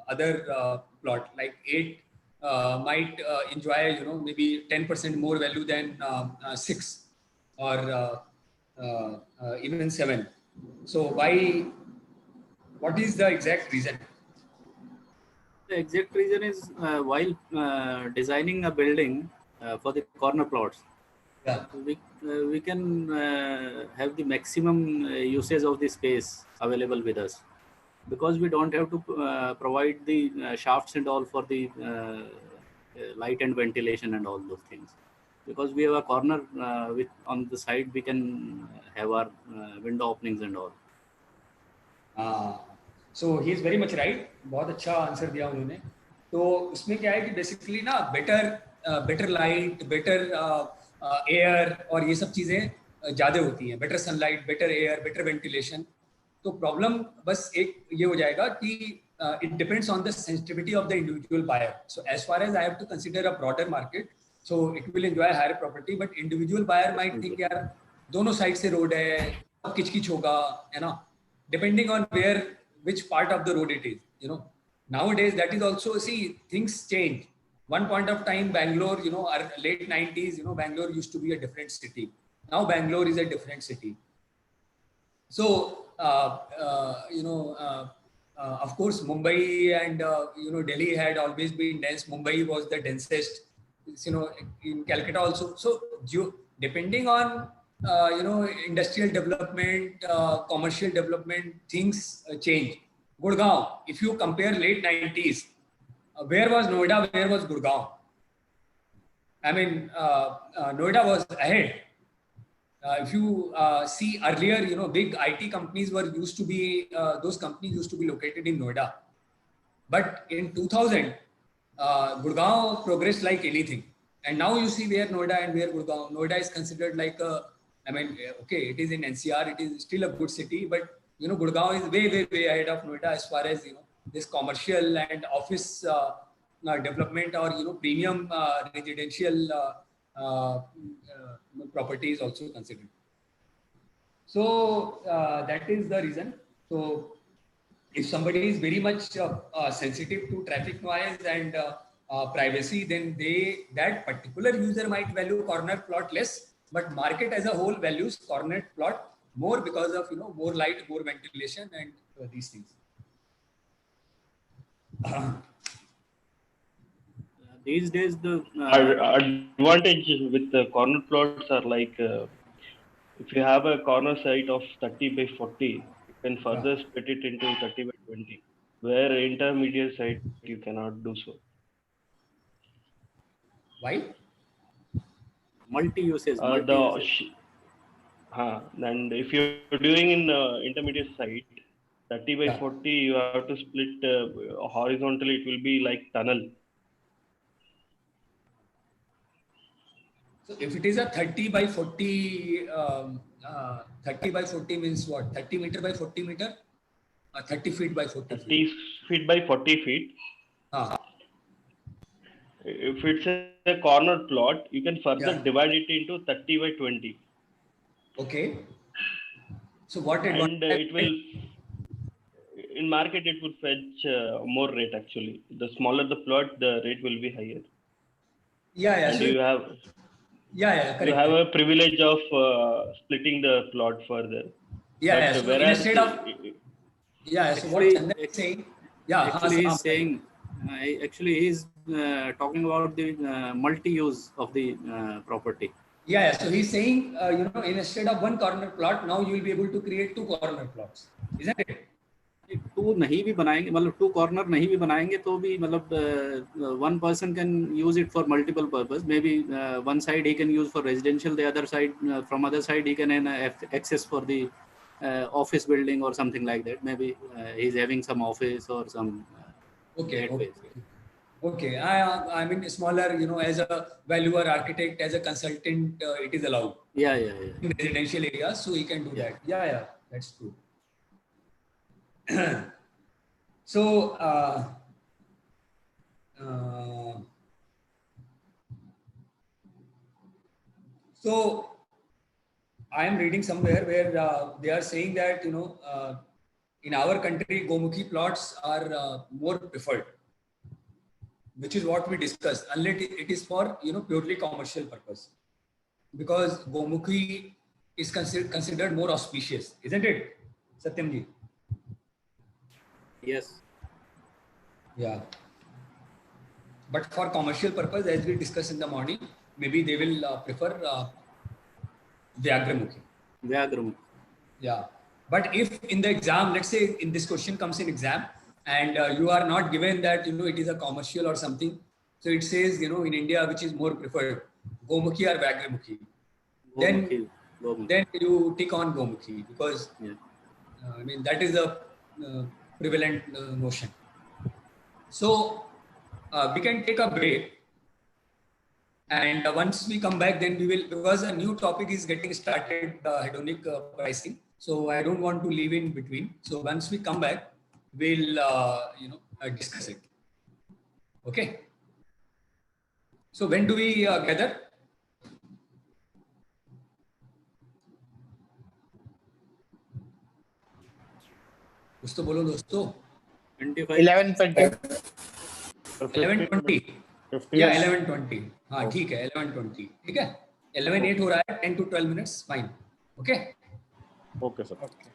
other plot like 8 might enjoy maybe 10% more value than 6 or even 7. So why? What is the exact reason? The exact reason is while designing a building for the corner plots, we can have the maximum usage of the space available with us, because we don't have to provide the shafts and all for the light and ventilation and all those things, because we have a corner with on the side we can have our window openings and all. So he is very much right. बहुत अच्छा answer दिया उन्होंने. तो उसमें क्या है कि basically ना बेटर लाइट, बेटर एयर और ये सब चीज़ें ज़्यादा होती हैं. Better sunlight, better air, better ventilation. तो प्रॉब्लम बस एक ये हो जाएगा कि it depends on the sensitivity of the individual buyer. So as far as I have to consider a broader market, so it will enjoy higher property, but individual buyer might think यार दोनों side से road है, अब किचकिच होगा, है ना? Depending on which part of the road it is, nowadays that is also, see, things change. One point of time, Bangalore, late 90s, Bangalore used to be a different city. Now Bangalore is a different city. So, of course, Mumbai and, Delhi had always been dense. Mumbai was the densest, in Calcutta also. So, depending on, industrial development, commercial development, things change. Gurgaon, if you compare late 90s, where was Noida, where was Gurgaon? I mean, Noida was ahead. If you see earlier, big IT companies used to be located in Noida. But in 2000, Gurgaon progressed like anything. And now you see where Noida and where Gurgaon. Noida is considered like okay, it is in NCR, it is still a good city, but Gurgaon is way, way, way ahead of Noida as far as this commercial and office development or premium residential property is also considered. So that is the reason. So if somebody is very much sensitive to traffic noise and privacy, then that particular user might value corner plot less, but market as a whole values corner plot more because of more light, more ventilation, and these things. These days the advantage with the corner plots are like if you have a corner site of 30 by 40, you can further split it into 30 by 20, where intermediate site you cannot do so. Why? Multi-uses. And if you're doing in intermediate site, 30 by 40, you have to split horizontally, it will be like tunnel. So if it is a 30 by 40, 30 by 40 means what? 30 meter by 40 meter? 30 feet by 40 30 feet by 40 feet. If it's a corner plot, you can further divide it into 30 by 20. Okay. So what it and it will, in market it would fetch more rate actually. The smaller the plot, the rate will be higher. Yeah. And So you have correct. You have a privilege of splitting the plot further. Yeah. But So whereas instead of so what Chandan is saying, he's saying, he's talking about the multi-use of the property. Yeah. So he's saying, instead of one corner plot, now you will be able to create two corner plots, isn't it? Two नहीं भी बनाएंगे, मतलब to corner नहीं भी बनाएंगे तो भी मतलब one person can use it for multiple purpose. Maybe one side he can use for residential, the other side, from other side he can access for the office building or something like that. Maybe he's having some office or some okay. I mean smaller, as a valuer, architect, as a consultant, it is allowed. Yeah. In residential areas, so he can do that. Yeah, that's true. So so I am reading somewhere where they are saying that in our country Gomukhi plots are more preferred, which is what we discussed, unless it is for purely commercial purpose, because Gomukhi is considered more auspicious, isn't it, Satyam ji? Yes. Yeah. But for commercial purpose, as we discussed in the morning, maybe they will prefer Vyagramukhi. Yeah. But if in the exam, let's say in this question comes in exam, and you are not given that it is a commercial or something, so it says in India which is more preferred, Gomukhi or Vyagramukhi, then you tick on Gomukhi, because I mean that is a prevalent notion. So we can take a break, and once we come back, then we will, because a new topic is getting started, hedonic pricing. So I don't want to leave in between. So once we come back, we'll discuss it. Okay. So when do we gather? कुछ तो बोलो दोस्तों. 11:20. 11:20. Yeah, 11:20. हाँ ठीक है, 11:20. ठीक है. 11:08 हो रहा है. 10 to 12 minutes. Fine. Okay. Okay, sir. Okay.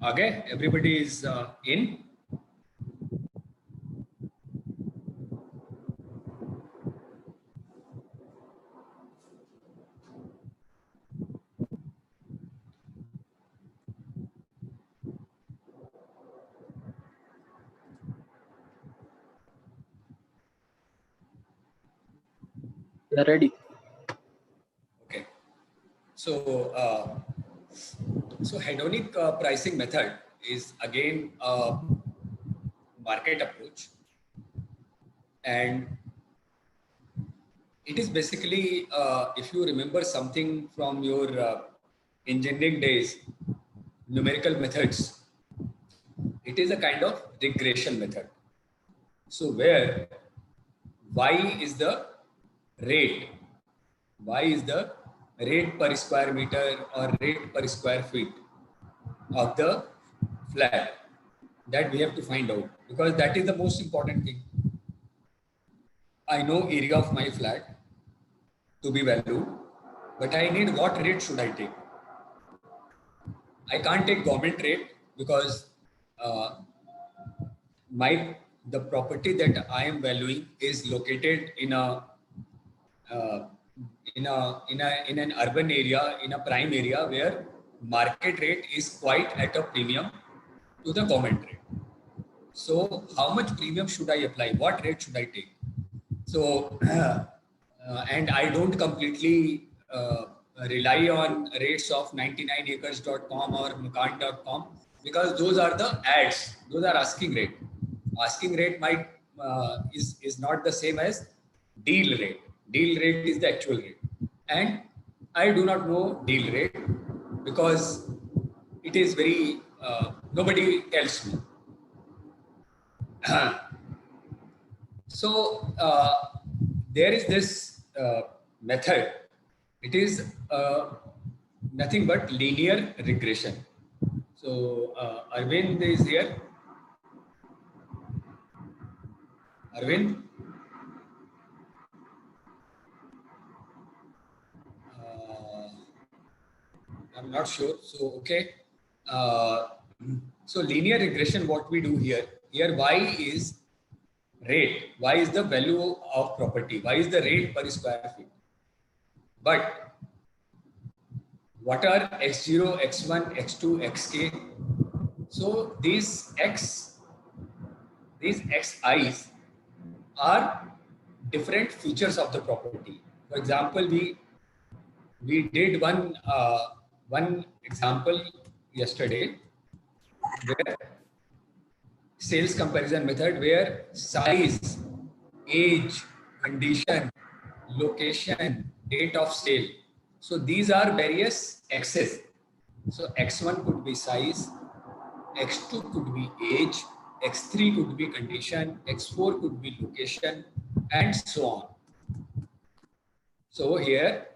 Okay, everybody is in. We are ready. Okay. So, hedonic pricing method is again a market approach, and it is basically, if you remember something from your engineering days, numerical methods, it is a kind of regression method. So where y is the rate, y is the rate per square meter or rate per square feet of the flat that we have to find out, because that is the most important thing. I know area of my flat to be valued, but I need what rate should I take? I can't take government rate because uh, the property that I am valuing is located in a uh, in an urban area, in a prime area where market rate is quite at a premium to the government rate. So how much premium should I apply? What rate should I take? So and I don't completely rely on rates of 99acres.com or makan.com, because those are the ads. Those are asking rate. Asking rate might is not the same as deal rate. Deal rate is the actual rate, and I do not know deal rate because it is very nobody tells me. So there is this method. It is nothing but linear regression. So Arvind is here. Arvind. I'm not sure. So okay. So linear regression, what we do here y is rate. Y is the value of property. Y is the rate per square feet. But what are x0, x1, x2, xk? So these xi's are different features of the property. For example, we did one example yesterday where sales comparison method, where size, age, condition, location, date of sale. So these are various x's. So x1 could be size, x2 could be age, x3 could be condition, x4 could be location, and so on. So here,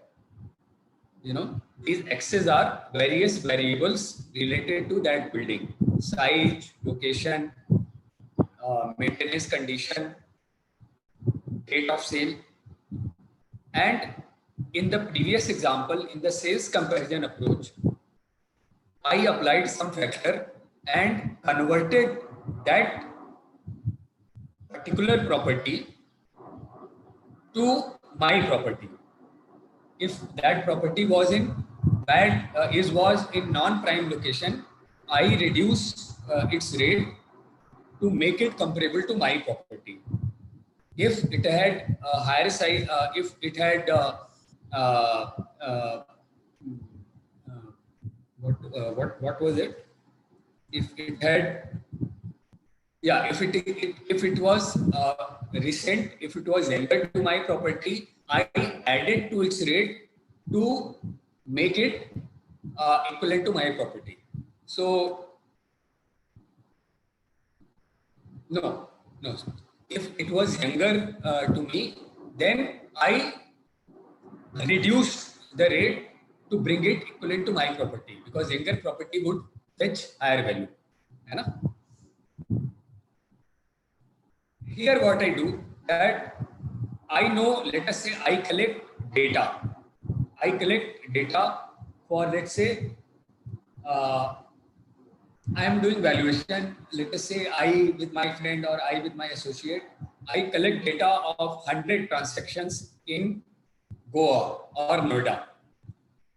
these x's are various variables related to that building: size, location, maintenance condition, date of sale. And in the previous example, in the sales comparison approach, I applied some factor and converted that particular property to my property. If that property was in was in non-prime location, I reduce its rate to make it comparable to my property. If it had a higher size, if it had uh, uh, what was it? If it had, yeah, if it was recent, if it was younger to my property, I added to its rate to make it equivalent to my property. So no. If it was younger to me, then I reduced the rate to bring it equivalent to my property, because younger property would fetch higher value. Here what I do, that I know, let us say I collect data. I collect data for, let's say, I am doing valuation. Let us say I with my friend or I with my associate, I collect data of 100 transactions in Goa or Noida.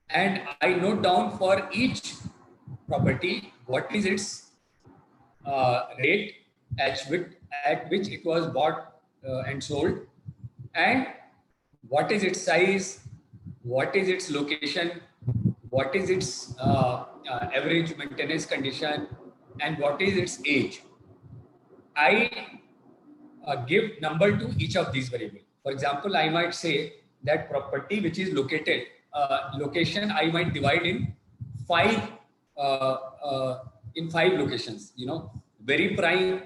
And I note down for each property what is its rate at which it was bought and sold, and what is its size, what is its location, what is its average maintenance condition, and what is its age. I give number to each of these variables. For example, I might say that property which is located, location I might divide five uh, uh, in five locations. You know, very prime,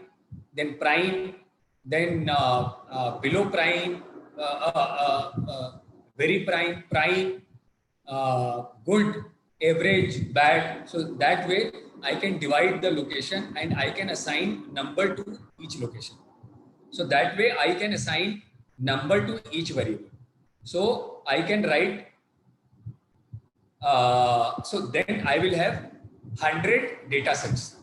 then below prime, very prime, good, average, bad. So that way I can divide the location and I can assign number to each location. So that way I can assign number to each variable. So I can write, so then I will have 100 data sets.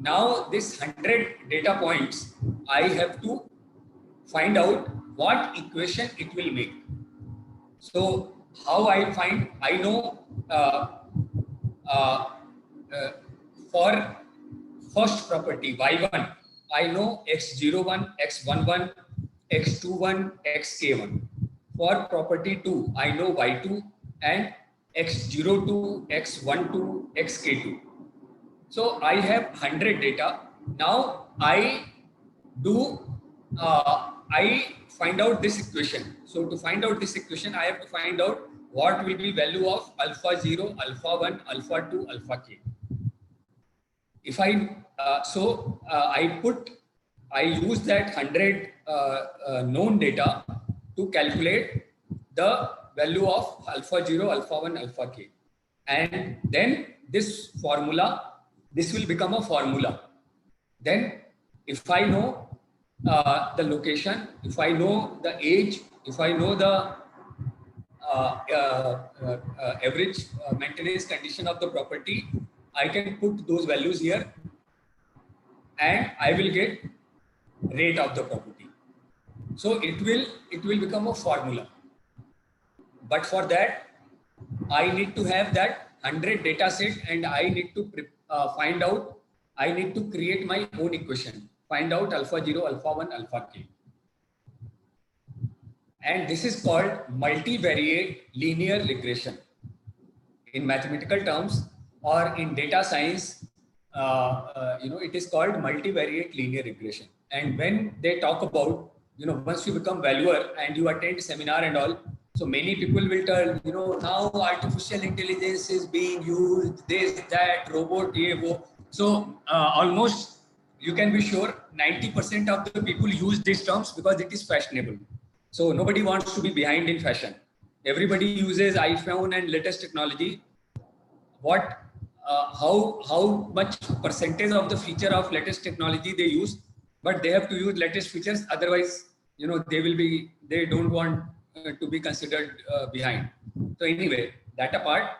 Now this 100 data points, I have to find out what equation it will make. So how I know uh, uh, for first property y1, I know x01, x11, x21, xk1. For property 2, I know y2 and x02, x12, xk2. So I have 100 data. Now I do, I find out this equation. So to find out this equation, I have to find out what will be value of alpha 0, alpha 1, alpha 2, alpha k. If I, I use that 100 known data to calculate the value of alpha 0, alpha 1, alpha k. And then this formula, this will become a formula. Then if I know the location, if I know the age, if I know the average maintenance condition of the property, I can put those values here and I will get rate of the property. So it will become a formula. But for that, I need to have that 100 data set and I need to find out, I need to create my own equation, find out alpha 0, alpha 1, alpha k. And this is called multivariate linear regression. In mathematical terms or in data science, it is called multivariate linear regression. And when they talk about, once you become valuer and you attend seminar and all, so many people will tell, now artificial intelligence is being used, this, that, robot, ye, wo. So almost you can be sure 90% of the people use these terms because it is fashionable. So nobody wants to be behind in fashion. Everybody uses iPhone and latest technology. How much percentage of the feature of latest technology they use, but they have to use latest features. Otherwise, they don't want to be considered behind. So anyway, that apart.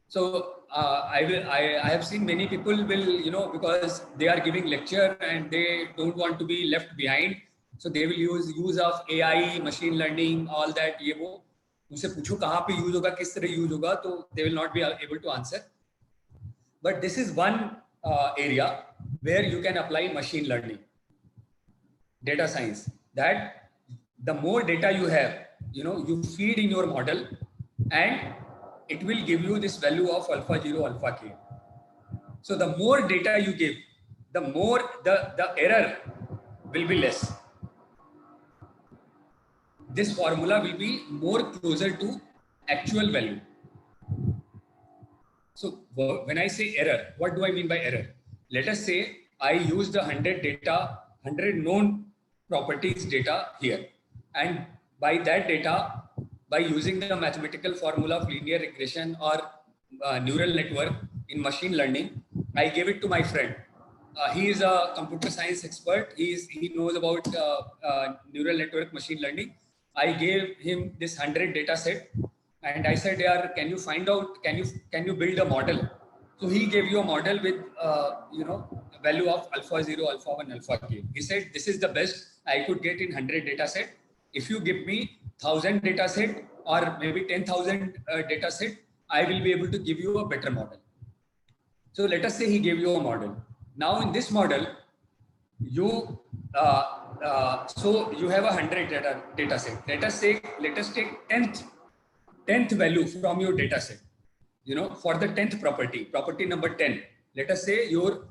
So I have seen many people will, because they are giving lecture and they don't want to be left behind. So they will use of AI, machine learning, all that. ये वो उनसे पूछो कहाँ पे use होगा, किस तरह use होगा, तो they will not be able to answer. But this is one area where you can apply machine learning, data science. That the more data you have, you feed in your model, and it will give you this value of alpha 0, alpha k. So the more data you give, the more the error will be less. This formula will be more closer to actual value. So when I say error, what do I mean by error? Let us say I use the 100 known properties data here. And by that data, by using the mathematical formula of linear regression or neural network in machine learning, I gave it to my friend. He is a computer science expert. He knows about neural network machine learning. I gave him this 100 data set. And I said, "Yeah, can you find out? Can you build a model So he gave you a model with, a value of alpha 0, alpha 1, alpha k. He said, this is the best I could get in 100 data set. If you give me 1000 data set or maybe 10,000 data set, I will be able to give you a better model. So let us say he gave you a model. Now in this model, you so you have 100 data set. Let us take 10th value from your data set. For the 10th property number 10. Let us say your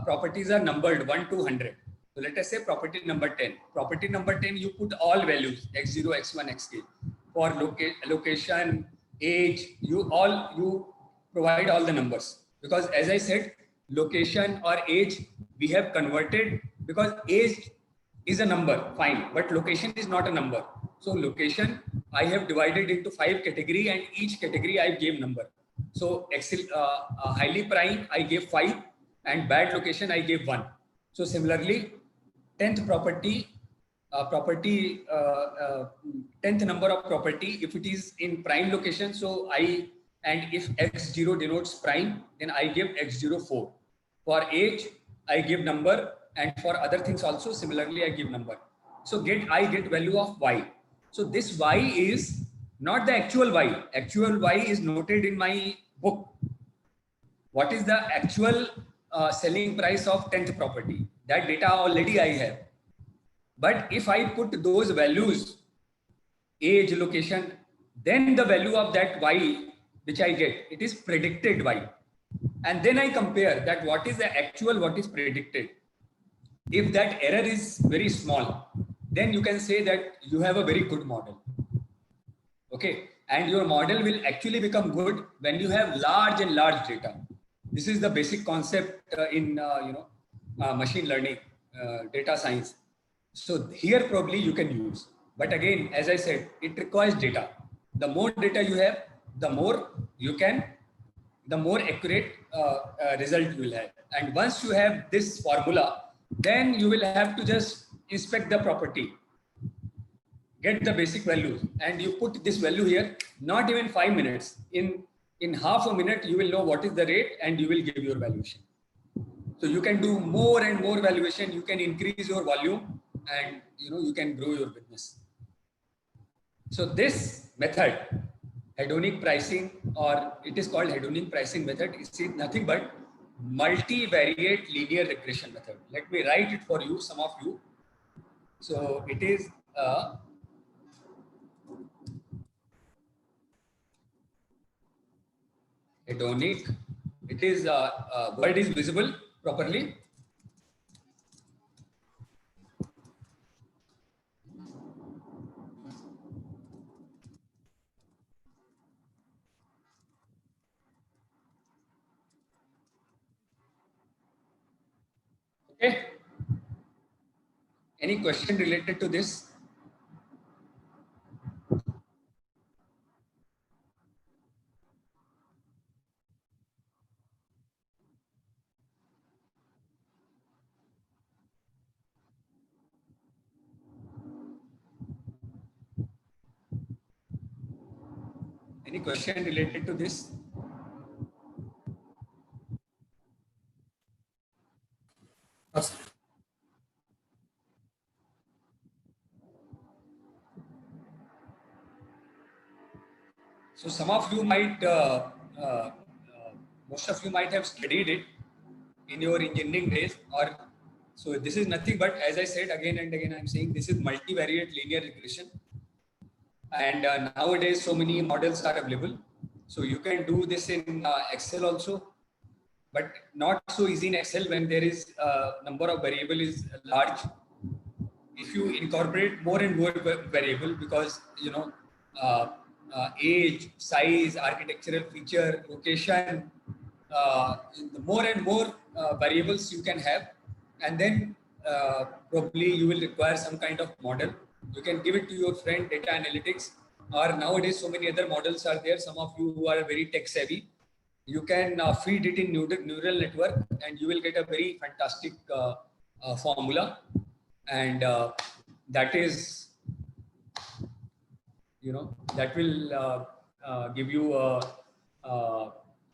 properties are numbered 1 to 100. So let us say property number 10. Property number 10, you put all values x0, x1, xk. For location, age, you provide all the numbers. Because as I said, location or age, we have converted, because age is a number, fine, but location is not a number. So location, I have divided into 5 category, and each category I gave number. So highly prime, I gave 5, and bad location, I gave 1. So similarly, 10th property, 10th number of property, if it is in prime location, so and if x0 denotes prime, then I give x0 4. For age, I give number, and for other things also, similarly, I give number. So I get value of y. So this y is not the actual y. Actual y is noted in my book. What is the actual selling price of 10th property? That data already I have. But if I put those values, age, location, then the value of that y which I get, it is predicted y. And then I compare that what is the actual, what is predicted. If that error is very small, then you can say that you have a very good model. Okay, and your model will actually become good when you have large and large data. This is the basic concept in machine learning, data science. So here probably you can use, but again, as I said, it requires data. The more data you have, the more accurate result you will have. And once you have this formula, then you will have to just inspect the property, get the basic values, and you put this value here. Not even 5 minutes. In half a minute, you will know what is the rate, and you will give your valuation. So you can do more and more valuation. You can increase your volume, and you can grow your business. So this method, hedonic pricing, or it is called hedonic pricing method, is nothing but multivariate linear regression method. Let me write it for you, some of you. So it is hedonic. It is word is visible properly. Okay. Any question related to this? Any question related to this? So some of you might, most of you might have studied it in your engineering days, or so this is nothing but, as I said again and again, I'm saying this is multivariate linear regression. And nowadays, so many models are available. So you can do this in Excel also, but not so easy in Excel when there is number of variable is large. If you incorporate more and more variable, because age, size, architectural feature, location, more and more variables you can have, and then probably you will require some kind of model. You can give it to your friend, data analytics, or nowadays so many other models are there. Some of you who are very tech savvy, you can feed it in neural network, and you will get a very fantastic formula, and that is, that will give you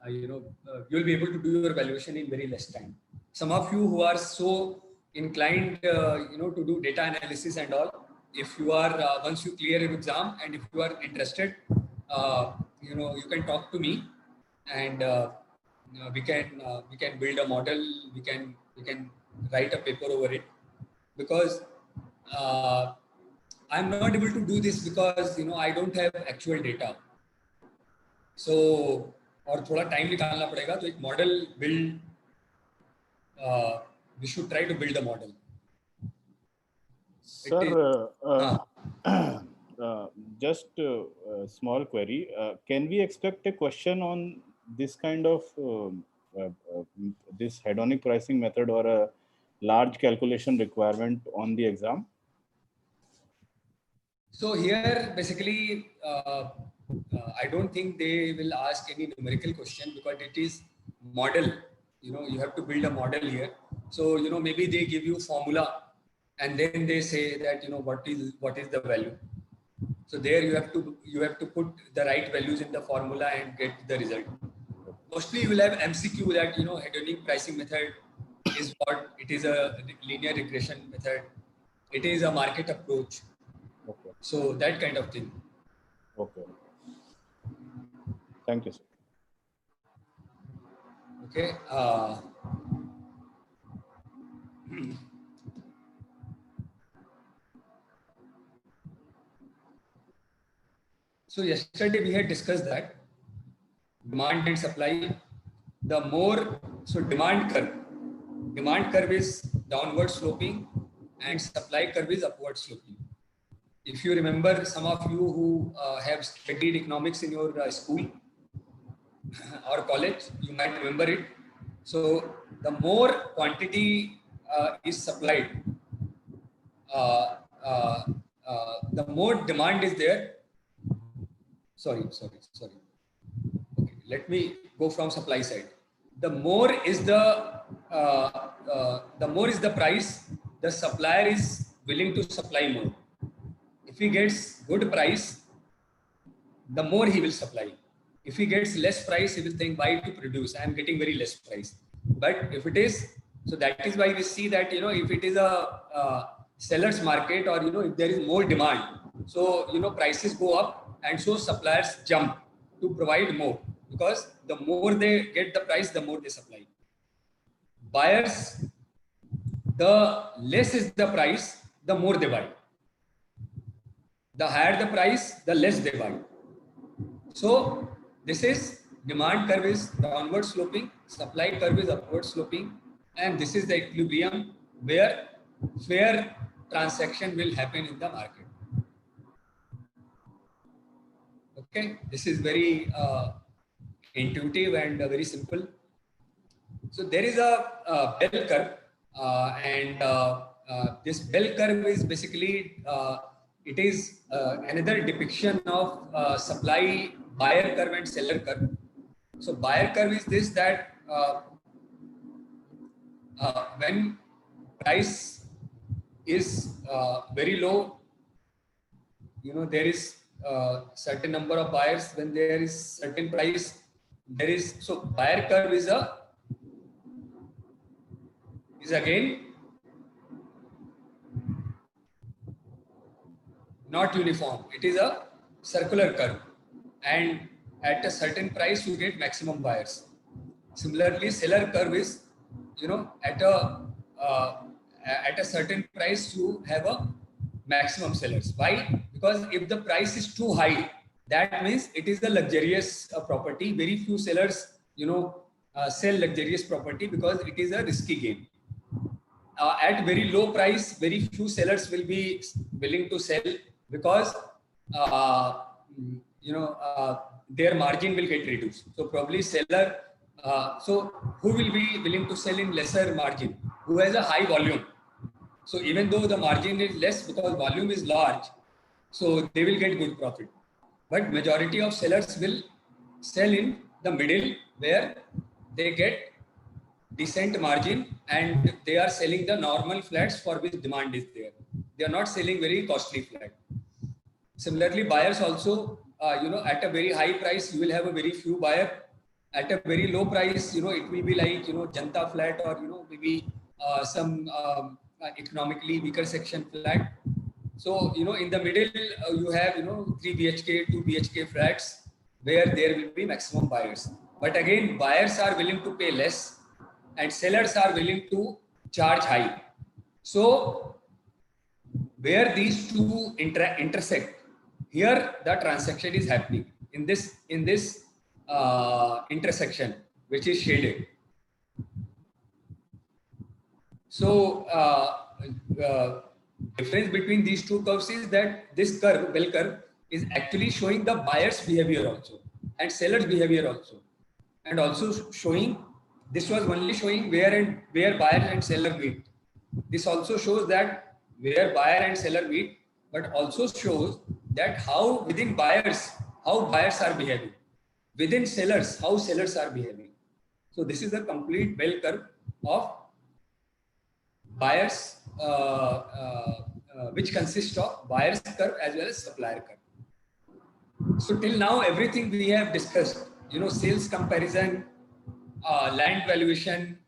you'll be able to do your valuation in very less time. Some of you who are so inclined, to do data analysis and all, if you are, once you clear your exam and if you are interested, you can talk to me, and we can build a model. We can write a paper over it, because I'm not able to do this because I don't have actual data. So और थोड़ा time निकालना पड़ेगा, तो एक model build, we should try to build a model. Sir, just a small query. Can we expect a question on this kind of this hedonic pricing method or a large calculation requirement on the exam? So here, basically, I don't think they will ask any numerical question, because it is model. You have to build a model here. So maybe they give you formula, and then they say that what is the value. So there you have to put the right values in the formula and get the result. Mostly you will have MCQ that hedonic pricing method is what it is, a linear regression method. It is a market approach. Okay. So that kind of thing. Okay. Thank you, sir. Okay. So yesterday we had discussed that demand and supply. The more, so demand curve is downward sloping and supply curve is upward sloping. If you remember, some of you who have studied economics in your school or college, you might remember it. So the more quantity is supplied, the more demand is there. Sorry. Okay, let me go from supply side. The more is the price, the supplier is willing to supply more. If he gets good price, the more he will supply. If he gets less price, he will think, why to produce? I am getting very less price. But if it is, so that is why we see that if it is a seller's market, or if there is more demand, so prices go up, and so suppliers jump to provide more, because the more they get the price, the more they supply. Buyers, the less is the price, the more they buy. The higher the price, the less they buy. So this is demand curve is downward sloping, supply curve is upward sloping, and this is the equilibrium where fair transaction will happen in the market. Okay, this is very intuitive and very simple. So there is a bell curve, and this bell curve is basically it is another depiction of supply buyer curve and seller curve. So buyer curve is this, that when price is very low, there is certain number of buyers. When there is certain price, there is, so buyer curve is again not uniform. It is a circular curve, and at a certain price you get maximum buyers. Similarly, seller curve is at a certain price you have a maximum sellers. Why? Because if the price is too high, that means it is a luxurious property. Very few sellers sell luxurious property because it is a risky game. At very low price, very few sellers will be willing to sell, because their margin will get reduced. So probably seller, so who will be willing to sell in lesser margin? Who has a high volume. So even though the margin is less, because volume is large, so they will get good profit. But majority of sellers will sell in the middle, where they get decent margin, and they are selling the normal flats for which demand is there. They are not selling very costly flat. Similarly, buyers also, at a very high price, you will have a very few buyer, at a very low price, it will be like, Janta flat, or, maybe some economically weaker section flat. So, in the middle, you have, 3 BHK, 2 BHK flats where there will be maximum buyers. But again, buyers are willing to pay less and sellers are willing to charge high. So, where these two intersect, here the transaction is happening in this intersection, which is shaded. So difference between these two curves is that this curve, bell curve, is actually showing the buyer's behavior also and seller's behavior also, and also showing, this was only showing where buyer and seller meet. This also shows that where buyer and seller meet, but also shows that how within buyers, how buyers are behaving, within sellers, how sellers are behaving. So this is a complete bell curve of buyers, which consists of buyer's curve as well as supplier curve. So till now, everything we have discussed, sales comparison, land valuation,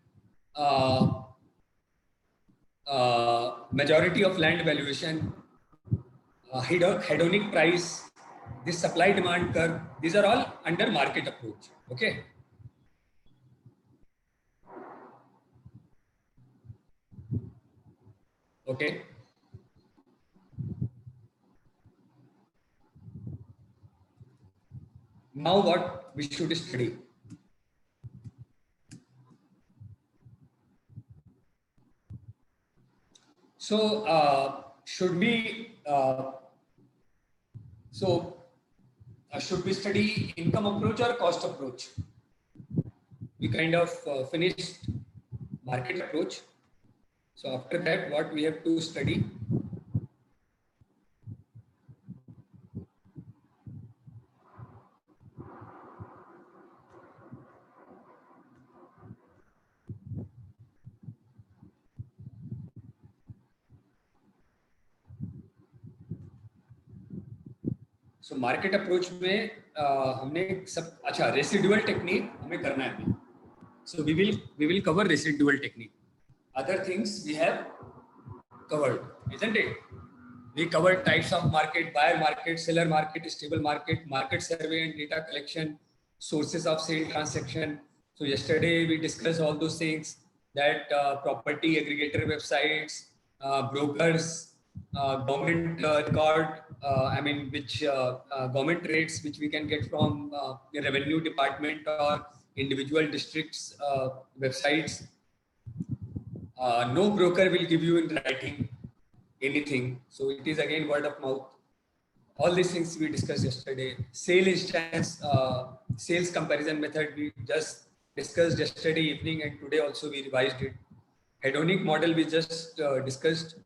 majority of land valuation, hedonic price, this supply demand curve, these are all under market approach. Okay. Okay. Now what we should study? So should we should we study income approach or cost approach? We kind of finished market approach. So after that, what we have to study? So market approach में हमने सब अच्छा residual technique हमें करना है अभी. So we will cover residual technique. Other things we have covered, isn't it? We covered types of market, buyer market, seller market, stable market, market survey and data collection, sources of sale transaction. So yesterday we discussed all those things, that property aggregator websites, brokers, government record, which government rates which we can get from the revenue department or individual districts websites. No broker will give you in writing anything, so it is again word of mouth. All these things we discussed yesterday. Sale instance, sales comparison method we just discussed yesterday evening, and today also we revised it. Hedonic model we just discussed.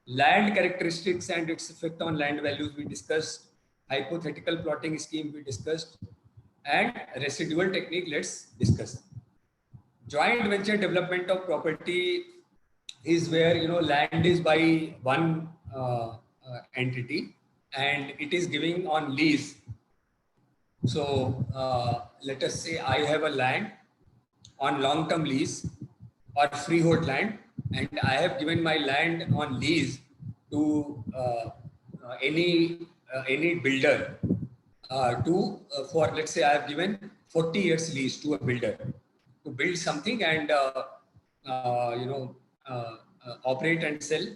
Land characteristics and its effect on land values we discussed. Hypothetical plotting scheme we discussed, and residual technique let's discuss. Joint venture development of property is where land is by one entity and it is giving on lease. So let us say I have a land on long-term lease or freehold land, and I have given my land on lease to any builder for let's say I have given 40 years lease to a builder to build something and operate and sell.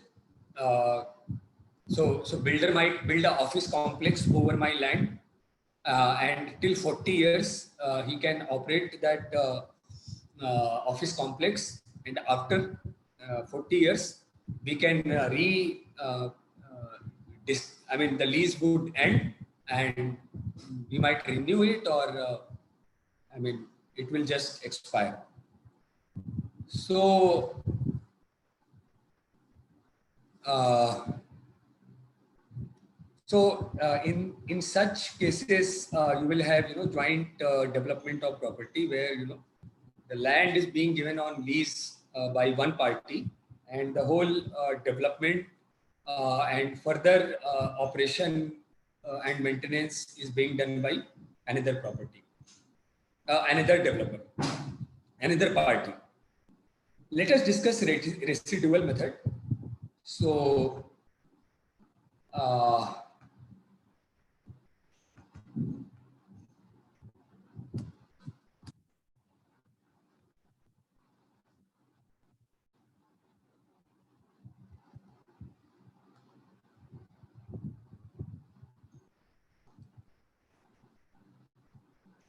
So builder might build an office complex over my land, and till 40 years he can operate that office complex, and after 40 years we can the lease would end and we might renew it, or it will just expire. So in such cases you will have joint development of property where the land is being given on lease by one party, and the whole development and further operation and maintenance is being done by another property. another developer, another party. Let us discuss residual method. So,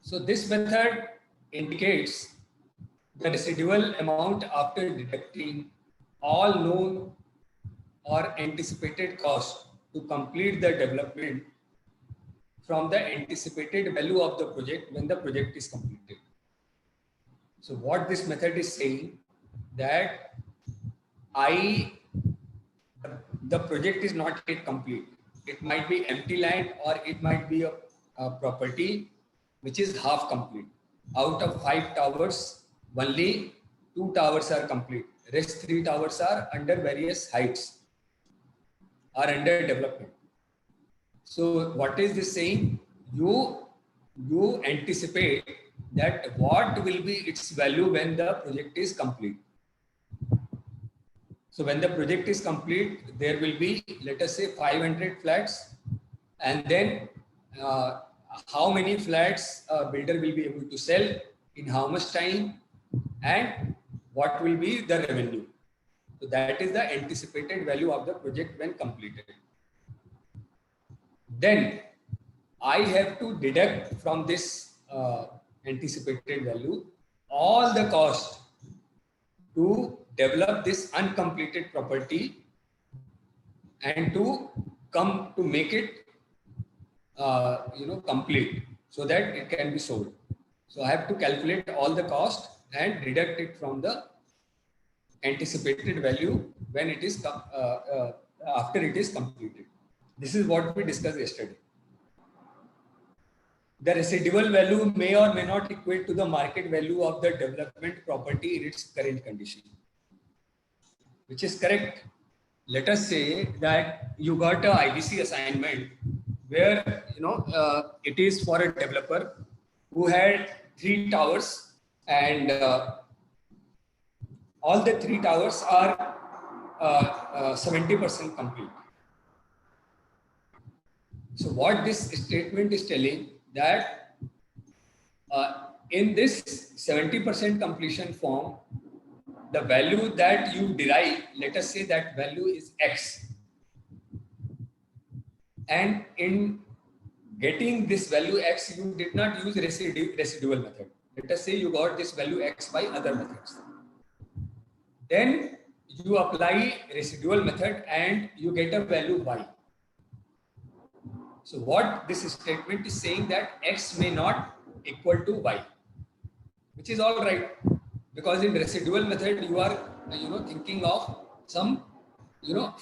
so this method indicates the residual amount after deducting all known or anticipated cost to complete the development from the anticipated value of the project when the project is completed. So what this method is saying that the project is not yet complete. It might be empty land or it might be a property which is half complete. Out of 5 towers, only 2 towers are complete. Rest 3 towers are under various heights, are under development. So what is this saying? You anticipate that what will be its value when the project is complete. So when the project is complete, there will be, let us say, 500 flats, and then how many flats a builder will be able to sell in how much time, and what will be the revenue. So that is the anticipated value of the project when completed. Then I have to deduct from this anticipated value all the cost to develop this uncompleted property and to come to make it complete so that it can be sold. So I have to calculate all the cost and deduct it from the anticipated value when it is after it is completed. This is what we discussed yesterday. The residual value may or may not equate to the market value of the development property in its current condition, which is correct. Let us say that you got a IBC assignment where it is for a developer who had 3 towers, and all the 3 towers are 70% complete. So what this statement is telling that in this 70% completion form, the value that you derive, let us say that value is X. And in getting this value X, you did not use residual method. Let us say you got this value X by other methods. Then you apply residual method and you get a value Y. So what this statement is saying that X may not equal to Y, which is all right, because in residual method you are thinking of some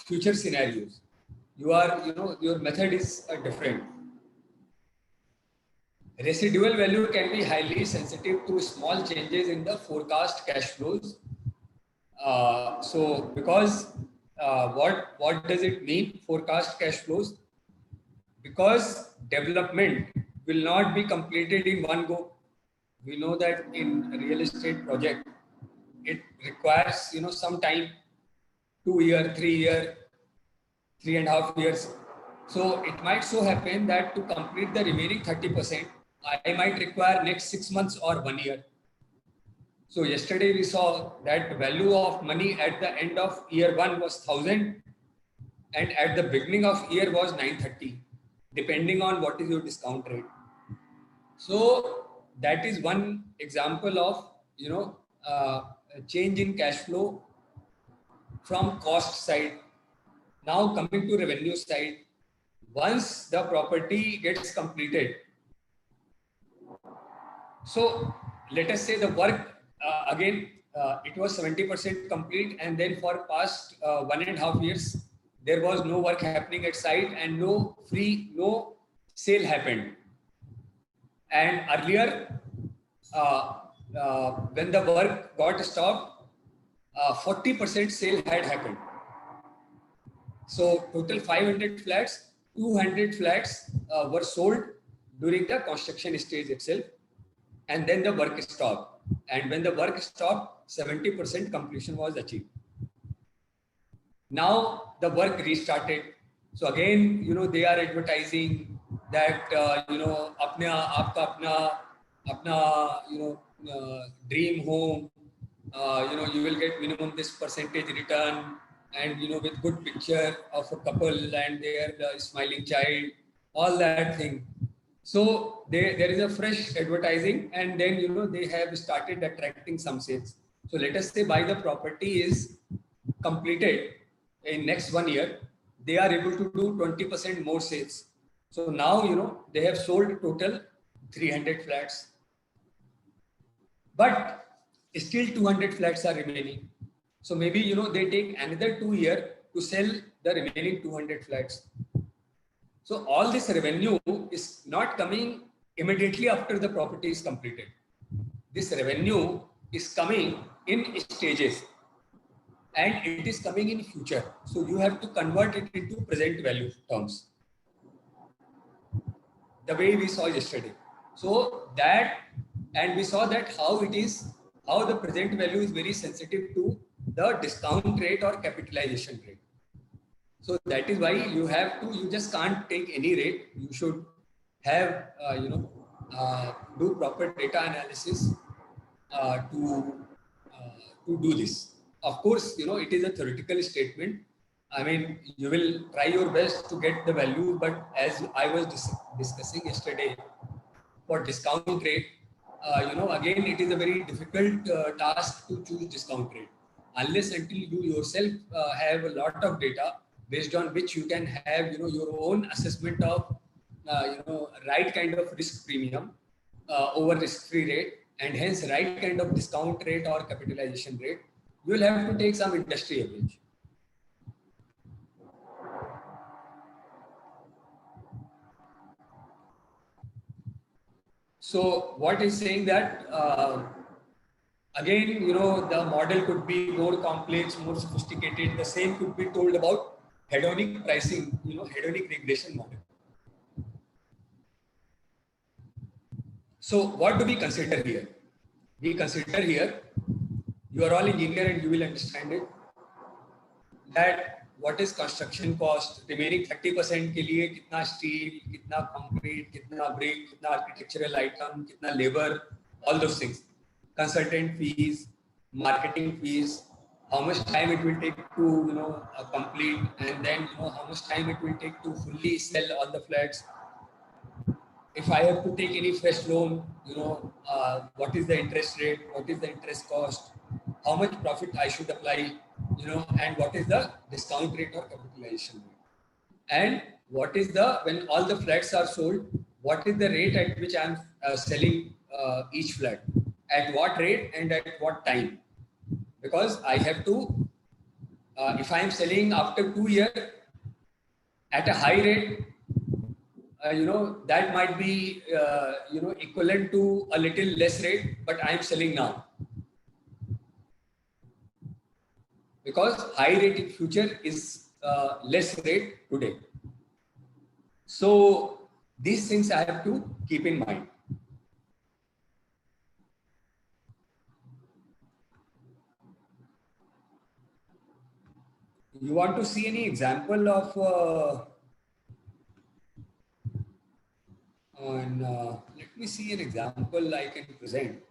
future scenarios. You are your method is different. Residual value can be highly sensitive to small changes in the forecast cash flows. So because what does it mean, forecast cash flows? Because development will not be completed in one go. We know that in a real estate project, it requires some time, 2 years, 3 years, 3.5 years. So it might so happen that to complete the remaining 30%, I might require next 6 months or 1 year. So yesterday we saw that the value of money at the end of year 1 was 1,000, and at the beginning of year was 930, depending on what is your discount rate. So that is one example of a change in cash flow from cost side. Now coming to revenue side, once the property gets completed, so let us say the work it was 70% complete, and then for past 1.5 years there was no work happening at site and no sale happened. And earlier when the work got stopped, 40% sale had happened. So total 500 flats, 200 flats were sold during the construction stage itself. and then the work stopped. And when the work stopped, 70% completion was achieved. Now the work restarted. So again, they are advertising that dream home, you will get minimum this percentage return, and with good picture of a couple and their smiling child, all that thing. So there is a fresh advertising, and then they have started attracting some sales. So let us say by the property is completed in next 1 year, they are able to do 20% more sales. So now they have sold total 300 flats, but still 200 flats are remaining. So maybe they take another 2 years to sell the remaining 200 flats. So all this revenue is not coming immediately after the property is completed. This revenue is coming in stages, and it is coming in future. So you have to convert it into present value terms, the way we saw yesterday. So that, and we saw that how the present value is very sensitive to the discount rate or capitalization rate. So that is why you just can't take any rate. You should have, do proper data analysis to do this. Of course, it is a theoretical statement. I mean, you will try your best to get the value, but as I was discussing yesterday, for discount rate, again, it is a very difficult task to choose discount rate, unless until you yourself have a lot of data based on which you can have, your own assessment of, right kind of risk premium over risk-free rate, and hence right kind of discount rate or capitalization rate. You will have to take some industry average. So what is saying that, again, the model could be more complex, more sophisticated. The same could be told about hedonic pricing, hedonic regression model. So what do we consider here? We consider here, you are all engineer and you will understand it, that what is construction cost, remaining 30% के लिए कितना steel, कितना concrete, कितना brick, कितना architectural item, कितना labor, all those things. Consultant fees, marketing fees, how much time it will take to complete, and then how much time it will take to fully sell all the flats. If I have to take any fresh loan, what is the interest rate, what is the interest cost, how much profit I should apply, and what is the discount rate or capitalization rate, and what is when all the flats are sold, what is the rate at which I am selling each flat, at what rate and at what time, because I have to, if I am selling after 2 years at a high rate, that might be, equivalent to a little less rate, but I am selling now. Because high rate in future is less rate today. So these things I have to keep in mind. You want to see any example of let me see an example I can present.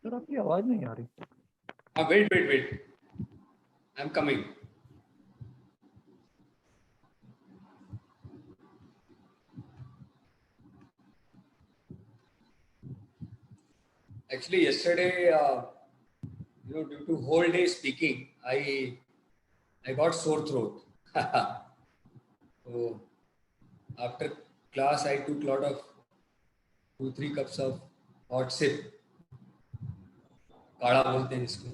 Sir आपकी आवाज नहीं आ रही। Wait. I'm coming. Actually, yesterday, due to whole day speaking, I got sore throat. So after class, I took lot of 2-3 cups of hot sip. काढ़ा बोलते हैं इसको.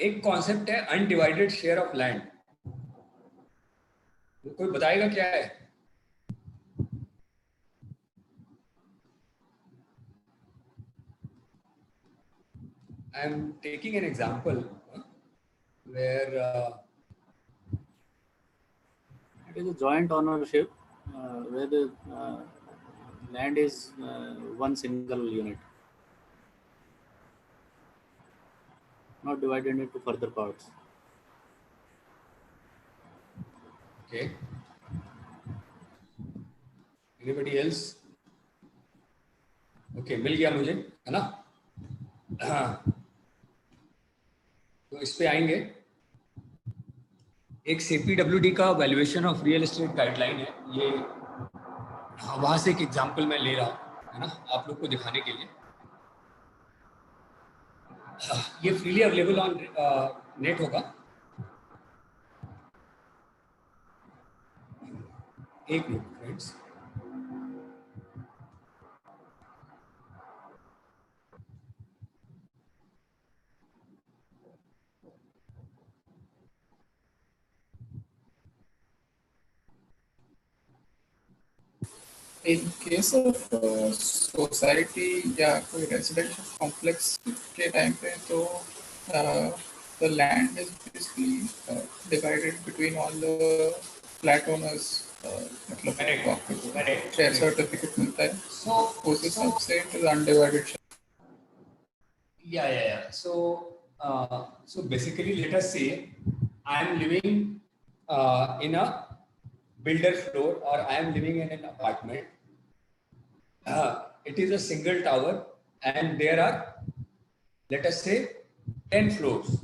एक concept है अनडिवाइडेड शेयर ऑफ लैंड. कोई बताएगा क्या है? I am taking an example where it is a joint ownership where the land is one single unit, not divided into further parts. Okay. Anybody else? Okay, मिल गया मुझे, है ना? हाँ. तो इस पे आएंगे. एक CPWD का valuation of real estate guideline है. ये वहां से एक एग्जांपल मैं ले रहा हूँ, है ना, आप लोग को दिखाने के लिए. ये फ्रीली अवेलेबल ऑन नेट होगा. एक minute friends. In case of society या कोई residential complex के time पे तो the land is basically divided between all the flat owners. मतलब आपको share certificate मिलता है. So उस हिसाब से it is undivided share. Yeah. So basically, let us say I am living in a builder floor, or I am living in an apartment. It is a single tower, and there are, let us say, 10 floors.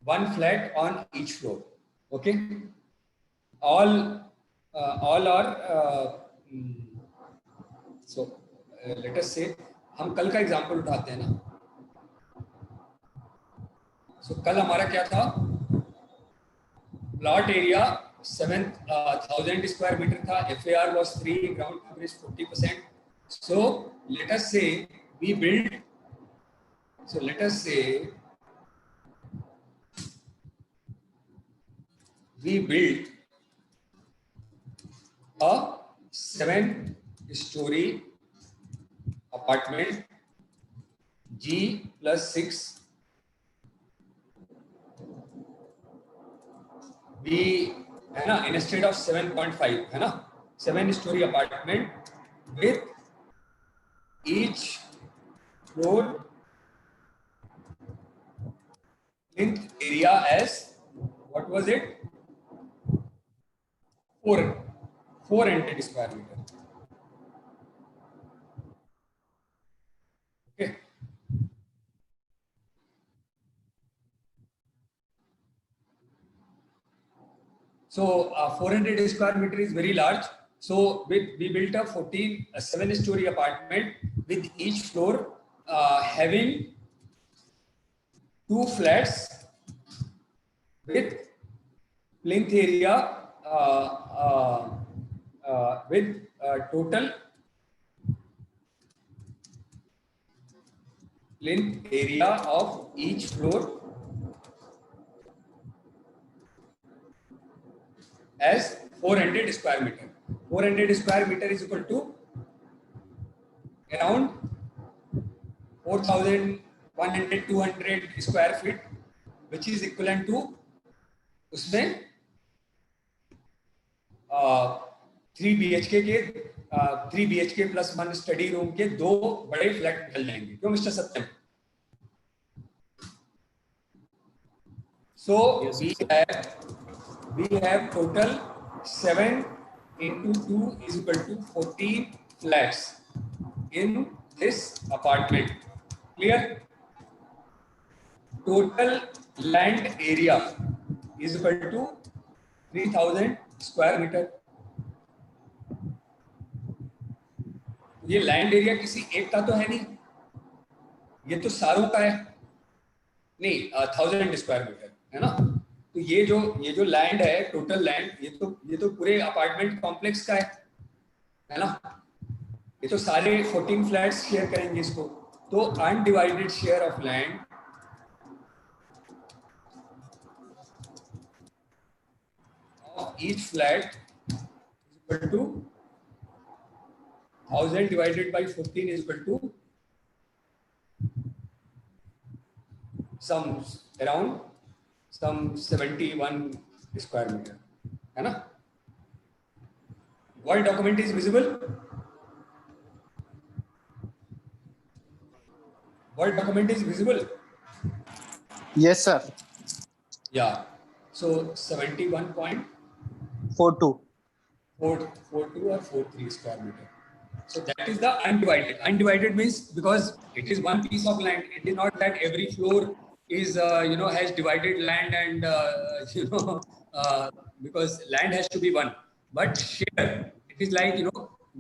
One flat on each floor. Okay. All are so let us say हम कल का example उठाते हैं ना. सो कल हमारा क्या था? प्लॉट एरिया 7,000 स्क्वायर मीटर था. FAR was 3, ground coverage 40%. So let us say we build. So let us say we build a 7-story apartment G+6. we है ना, instead of 7.5 है ना, 7-story apartment with each floor length area as what was it? 400 square meter. Okay. So 400 square meter is very large. So we built a 7-story apartment with each floor having 2 flats with plinth area with total plinth area of each floor as 400 square meter. 400 square meter is equal to around 4,100-200 square feet, which is equivalent to उसमें 3 BHK plus 1 study room के 2 बड़े flat निकल जाएंगे. क्यों mister Satyam? So Yes, we have total 7 into 2 is equal to 14 flats in this apartment. Clear? Total land area is equal to 3000 square meter. ये land area किसी एक का तो है नहीं, ये तो सारों का है नहीं, 1000 स्क्वायर मीटर है ना। तो ये जो लैंड है, टोटल लैंड, ये तो पूरे अपार्टमेंट कॉम्प्लेक्स का है ना। ये तो सारे 14 फ्लैट्स शेयर करेंगे इसको। तो undivided share of land of each flat is equal to 1000 divided by 14 is equal to around 71 square meter, है ना। Word document is visible. Word document is visible. Yes, sir. Yeah. So 71.42 42. or 43 square meter. So that is the undivided. Undivided means because it is one piece of land. It is not that every floor is has divided land and because land has to be one. But share, it is like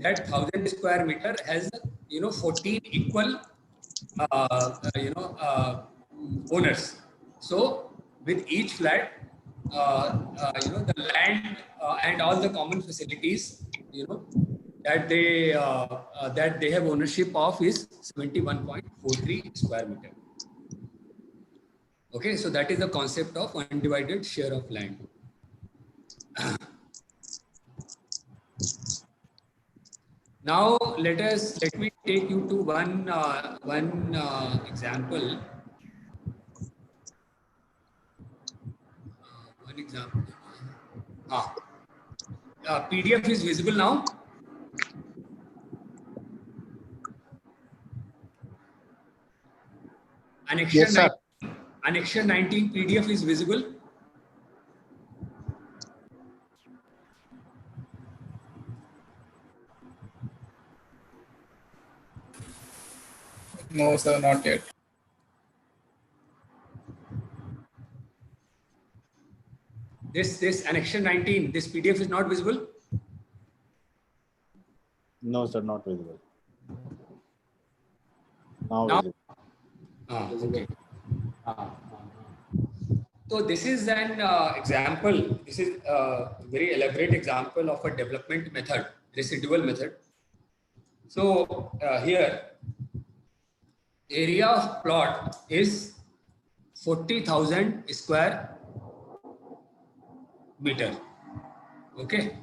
that 1000 square meter has 14 equal owners. So with each flat, the land and all the common facilities, that they have ownership of is 71.43 square meter. Okay, so that is the concept of undivided share of land. Now let me take you to one example. One example. PDF is visible now. Annexure, Yes, sir. 19, Annexure 19 PDF is visible. No, sir, not yet. This Annexure 19, this PDF is not visible. No, sir, not visible. Now visible. Okay. So this is an example. This is a very elaborate example of a development method, residual method. So here, area of plot is 40,000 square meter. Okay.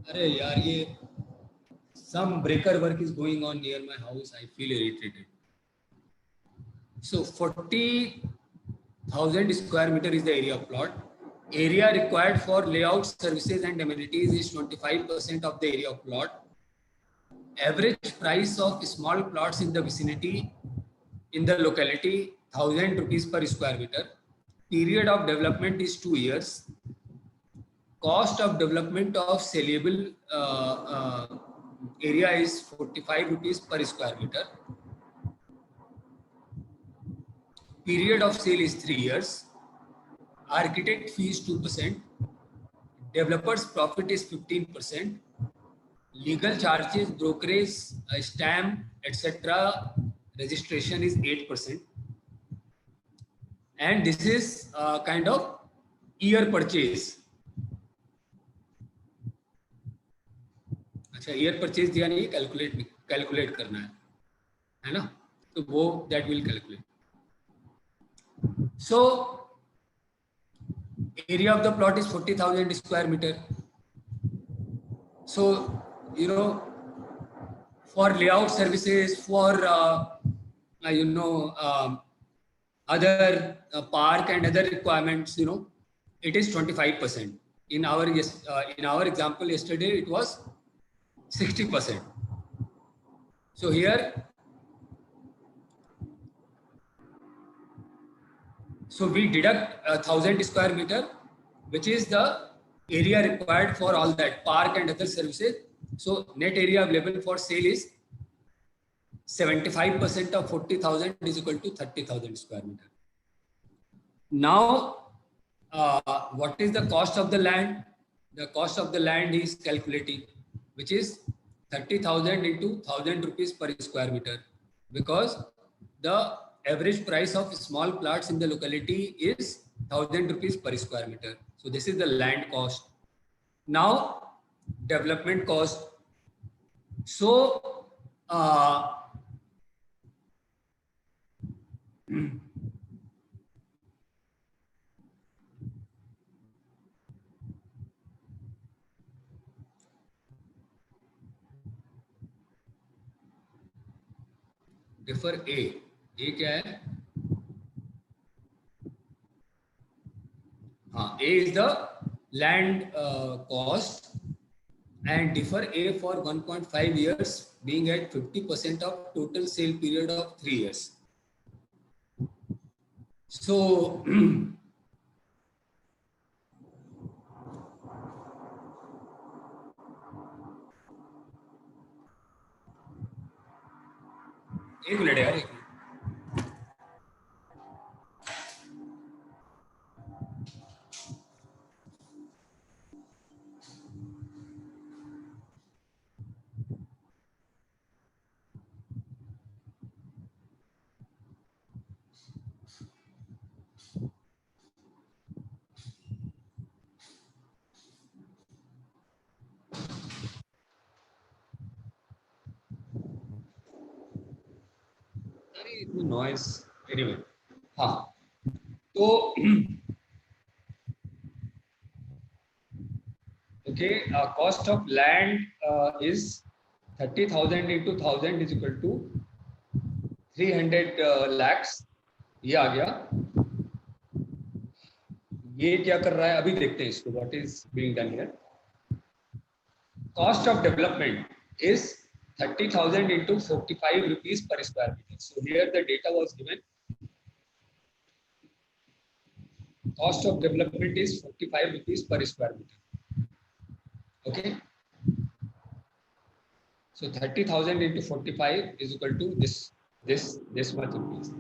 अरे यार ये some breaker work is going on near my house. I feel irritated. So 40,000 square meter is the area of plot. Area required for layout, services and amenities is 25% of the area of plot. Average price of small plots in the vicinity, in the locality, 1000 rupees per square meter. Period of development is 2 years. Cost of development of saleable area is 45 rupees per square meter. Period of sale is 3 years. Architect fees 2%. Developer's profit is 15%. Legal charges, brokerage, stamp, etc. registration is 8%. And this is kind of year purchase. अच्छा, year purchase दिया नहीं, calculate करना है ना, तो वो that will calculate. So area of the plot is 40,000 square meter. So for layout services, for other park and other requirements, it is 25%. In our example yesterday, it was 60%. So here, So we deduct 1000 square meter, which is the area required for all that park and other services. So net area available for sale is 75% of 40,000 is equal to 30,000 square meter. Now, what is the cost of the land? The cost of the land is calculating, which is 30,000 into 1,000 rupees per square meter, because the average price of small plots in the locality is 1,000 rupees per square meter. So this is the land cost. Now, development cost. So, डिफर ए क्या है? हाँ, A is the land cost and defer A for 1.5 years, being at 50% of total sale period of 3 years. So एक minute यार, एक minute. Noise anyway. हाँ, तो okay, cost of land is 30,000 into 1,000 is equal to 300 lakhs. ये आ गया. ये क्या कर रहा है अभी देखते हैं इसको. What is being done here? Cost of development is 30,000 into 45 rupees per square meter. So here the data was given. Cost of development is 45 rupees per square meter. Okay. So 30,000 into 45 is equal to this much rupees.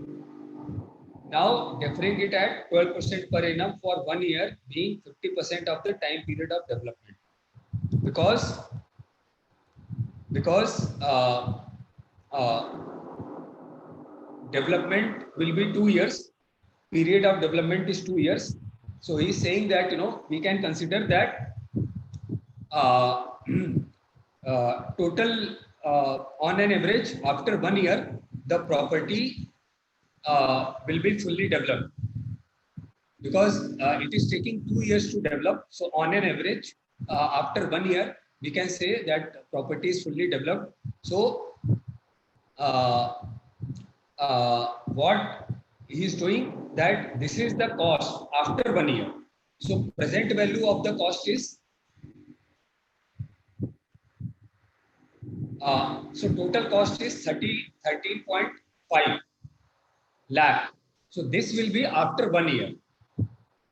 Now deferring it at 12% per annum for 1 year, being 50% of the time period of development. Because development will be 2 years, period of development is 2 years. So he is saying that we can consider that total on an average after 1 year the property will be fully developed, because it is taking 2 years to develop. So on an average after 1 year we can say that property is fully developed. So what he is doing, that this is the cost after 1 year. So present value of the cost is so total cost is 13.5 lakh. So this will be after 1 year.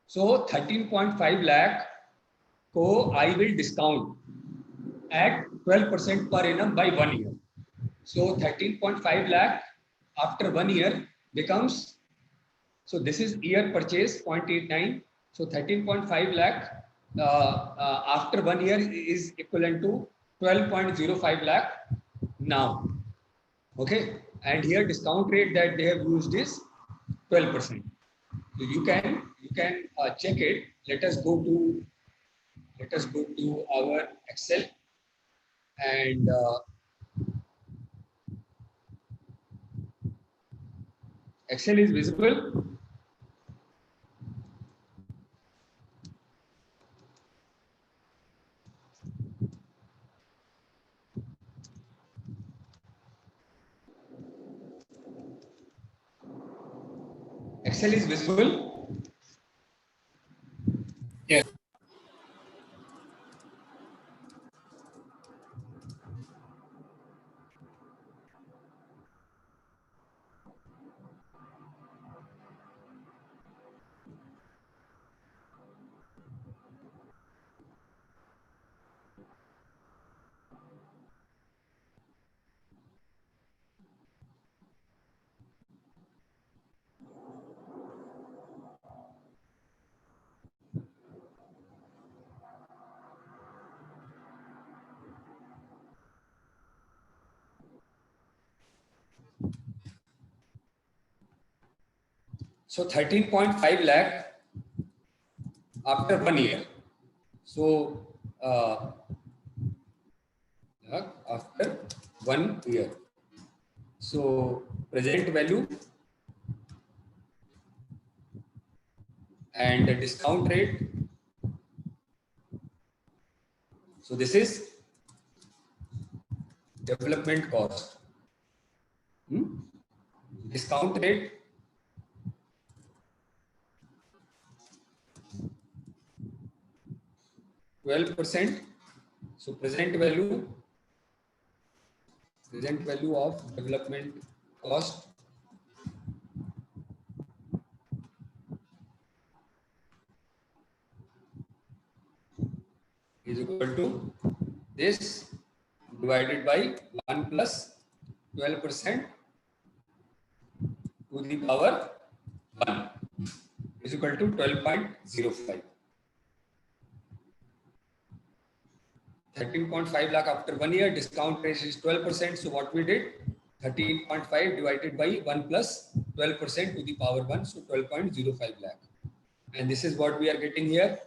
So 13.5 lakh को I will discount at 12% per annum by 1 year. So 13.5 lakh after 1 year becomes, so this is year purchase 0.89. So 13.5 lakh after 1 year is equivalent to 12.05 lakh now. Okay, and here discount rate that they have used is 12%. So you can check it. Let us go to our Excel and Excel is visible. Excel is visible. Yeah. So 13.5 lakh after 1 year. So after 1 year. So present value and the discount rate. So this is development cost. Discount rate, %12%. So present value of development cost is equal to this divided by 1 plus 12% to the power 1 is equal to 12.05. 13.5 lakh after 1 year, discount rate is 12%. So what we did, 13.5 divided by 1 plus 12% to the power 1, so 12.05 lakh. And this is what we are getting here.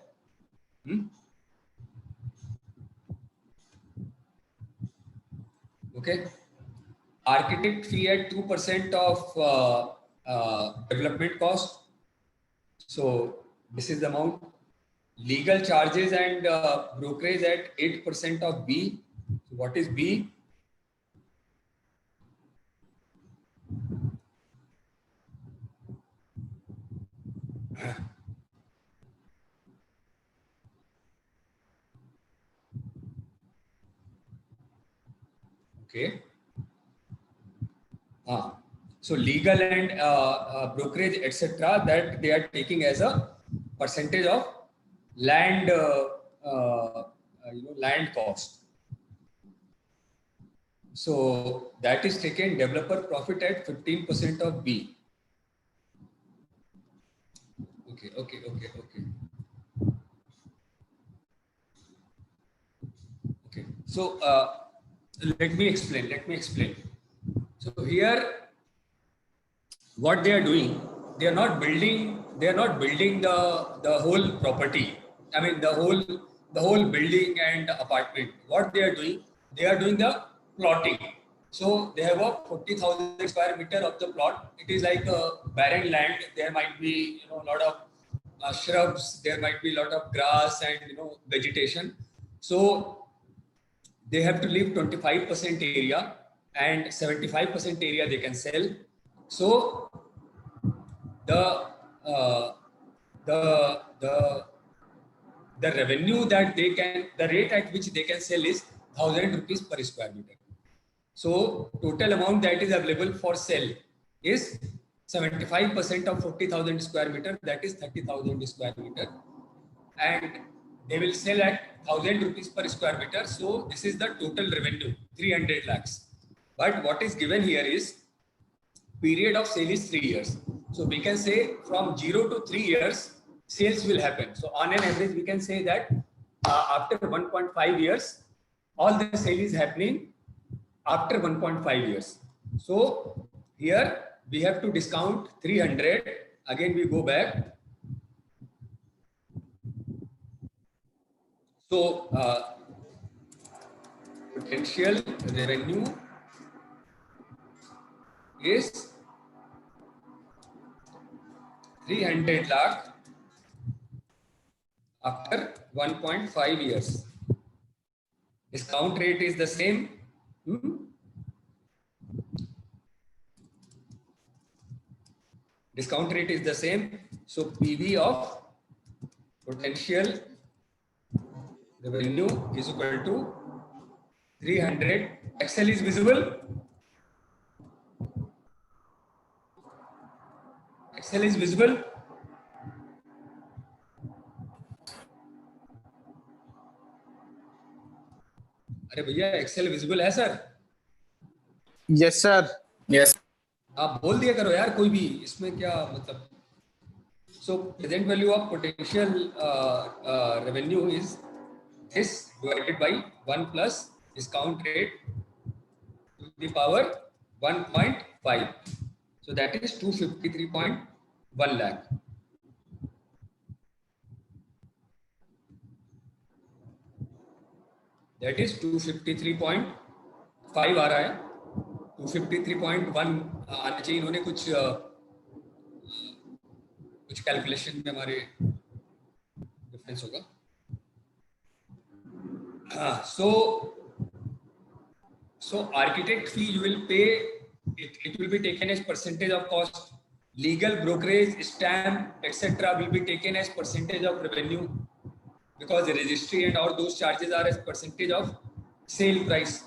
Okay. Architect fee at 2% of development cost. So this is the amount. Legal charges and brokerage at 8% of B. So what is B? Okay. So legal and brokerage, etc., that they are taking as a percentage of land, land cost. So that is taken developer profit at 15% of B. Okay. So let me explain. So here, what they are doing, they are not building the whole property. I mean the whole building and apartment. What they are doing the plotting. So they have a 40,000 square meter of the plot. It is like a barren land. There might be a lot of shrubs. There might be a lot of grass and vegetation. So they have to leave 25% area and 75% area they can sell. So the revenue that they can, the rate at which they can sell is 1,000 rupees per square meter. So total amount that is available for sale is 75% of 40,000 square meter, that is 30,000 square meter, and they will sell at 1,000 rupees per square meter. So this is the total revenue, 300 lakhs. But what is given here is period of sale is 3 years. So we can say from 0 to 3 years, sales will happen. So on an average, we can say that after 1.5 years, all the sale is happening after 1.5 years. So here we have to discount 300. Again, we go back. So potential revenue is 300 lakh after 1.5 years. Discount rate is the same. Discount rate is the same. So PV of potential revenue is equal to 300. Excel is visible. Excel is visible. अरे भैया Excel visible है sir? Yes sir. Yes. आप बोल दिया करो यार, कोई भी, इसमें क्या मतलब. So present value of potential revenue is this divided by 1 plus discount rate to the power 1.5. So that is 253.9 1 lakh. That is 253.5 आ रहा है. 253.1 आना चाहिए. इन्होंने कुछ कैलकुलेशन में हमारे डिफरेंस होगा. So architect fee you will pay, it will be taken as percentage of cost. Legal, brokerage, stamp, etc. will be taken as percentage of revenue, because the registry and all those charges are as percentage of sale price.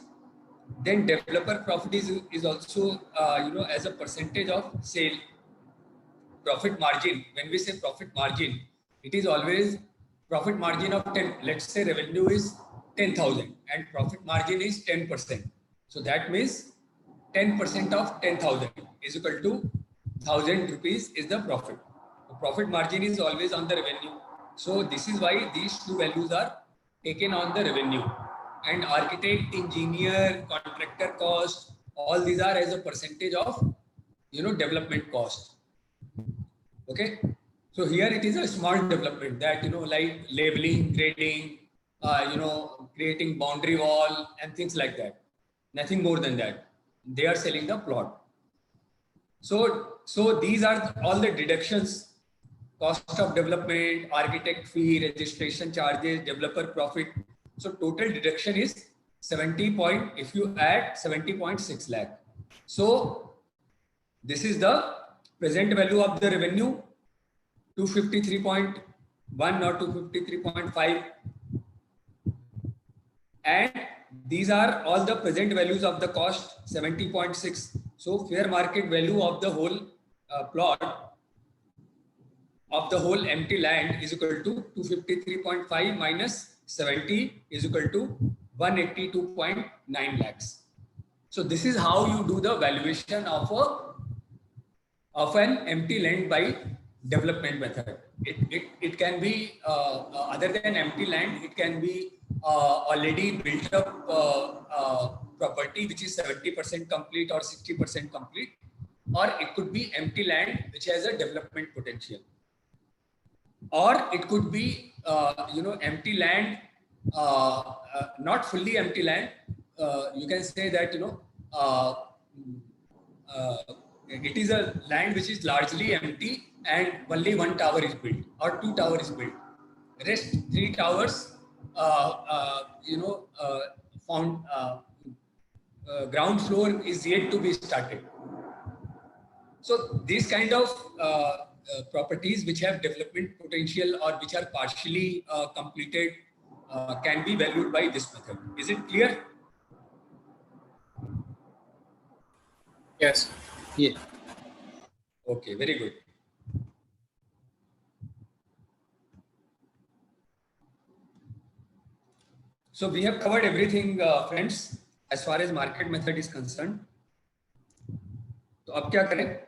Then developer profit is also as a percentage of sale. Profit margin, when we say profit margin, it is always profit margin of 10. Let's say revenue is 10,000 and profit margin is 10%. So that means 10% of 10,000 is equal to 1,000 rupees is the profit. The profit margin is always on the revenue. So this is why these two values are taken on the revenue. And architect, engineer, contractor cost, all these are as a percentage of development cost. Okay. So here it is a small development that like labeling, grading, creating boundary wall and things like that. Nothing more than that. They are selling the plot. So these are all the deductions: cost of development, architect fee, registration charges, developer profit. So total deduction is 70 if you add 70.6 lakh. So this is the present value of the revenue, 253.1 or 253.5, and these are all the present values of the cost, 70.6. So fair market value of the whole plot of the whole empty land is equal to 253.5 minus 70 is equal to 182.9 lakhs. So this is how you do the valuation of an empty land by development method. It can be other than empty land, it can be already built up property which is 70% complete or 60% complete, or it could be empty land which has a development potential, or it could be empty land, not fully empty land. You can say that it is a land which is largely empty and only 1 tower is built or 2 towers is built. Rest 3 towers ground floor is yet to be started. So these kind of properties which have development potential or which are partially completed can be valued by this method. Is it clear? Yes. Yeah. Okay, very good. So we have covered everything, friends, as far as market method is concerned. तो अब क्या करें?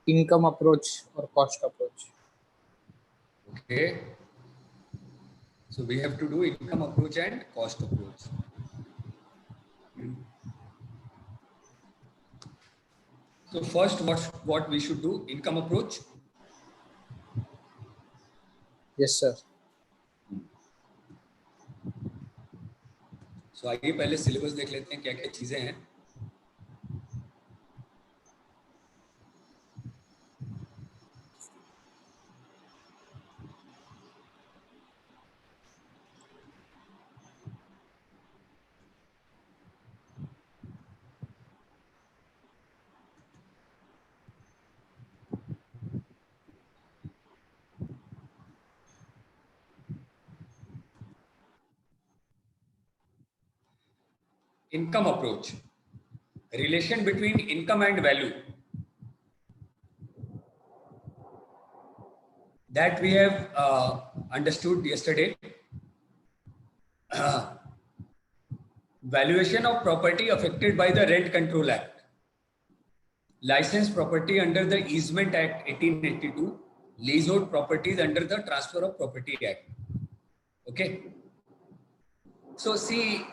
Income approach or cost approach. Okay. So we have to do income approach and cost approach. So first, what we should do? Income approach. Yes, sir. So आइए पहले syllabus देख लेते हैं क्या क्या चीजें हैं. Income approach. Relation between income and value. That we have understood yesterday. Valuation of property affected by the Rent Control Act. Licensed property under the Easement Act 1882. Leasehold properties under the Transfer of Property Act. Okay. So see,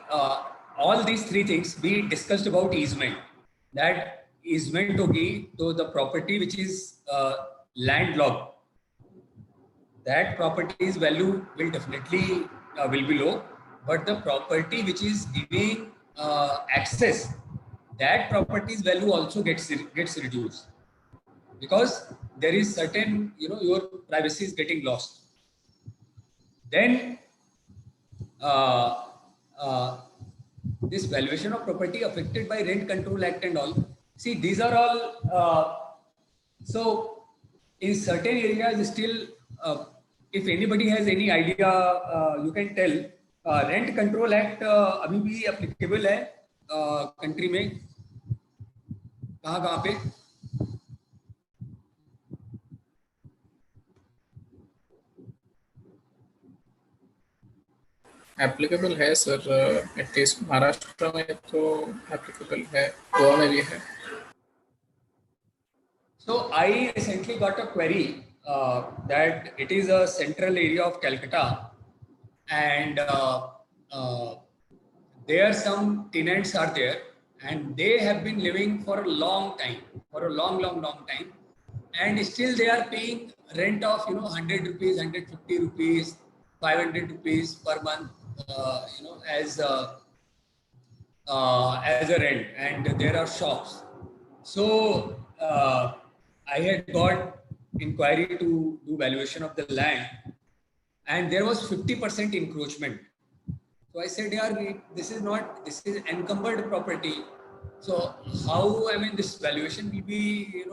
all these three things we discussed about easement. that easement होगी, तो the property which is landlocked, that property's value will definitely will be low, but the property which is giving access, that property's value also gets reduced, because there is certain, your privacy is getting lost. Then uh, uh, this valuation of property affected by Rent Control Act and all. See, these are all. So, in certain areas, still, if anybody has any idea, you can tell. Rent Control Act अभी भी applicable है country में, कहाँ पे? Applicable है sir, at least Maharashtra में तो applicable है, गोवा में भी है. So I recently got a query that it is a central area of Calcutta, and there some tenants are there, and they have been living for a long time, for a long time, and still they are paying rent of 100 rupees, 150 rupees, 500 rupees per month, as a rent, and there are shops. So I had got inquiry to do valuation of the land, and there was 50% encroachment. So I said, yeah, this is encumbered property. So how, this valuation will be,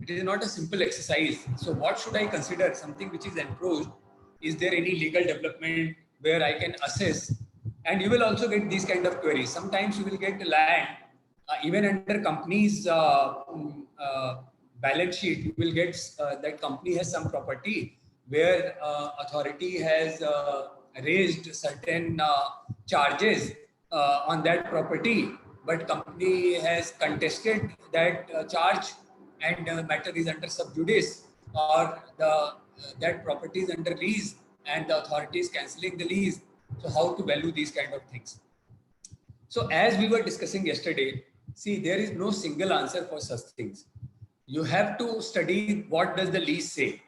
it is not a simple exercise. So what should I consider? Something which is encroached. Is there any legal development where I can assess? And you will also get these kind of queries. Sometimes you will get land, even under company's balance sheet, you will get that company has some property where authority has raised certain charges on that property, but company has contested that charge, and matter is under sub judice, or that property is under lease and the authority is cancelling the lease. So how to value these kind of things? So as we were discussing yesterday, see, there is no single answer for such things. You have to study what does the lease say.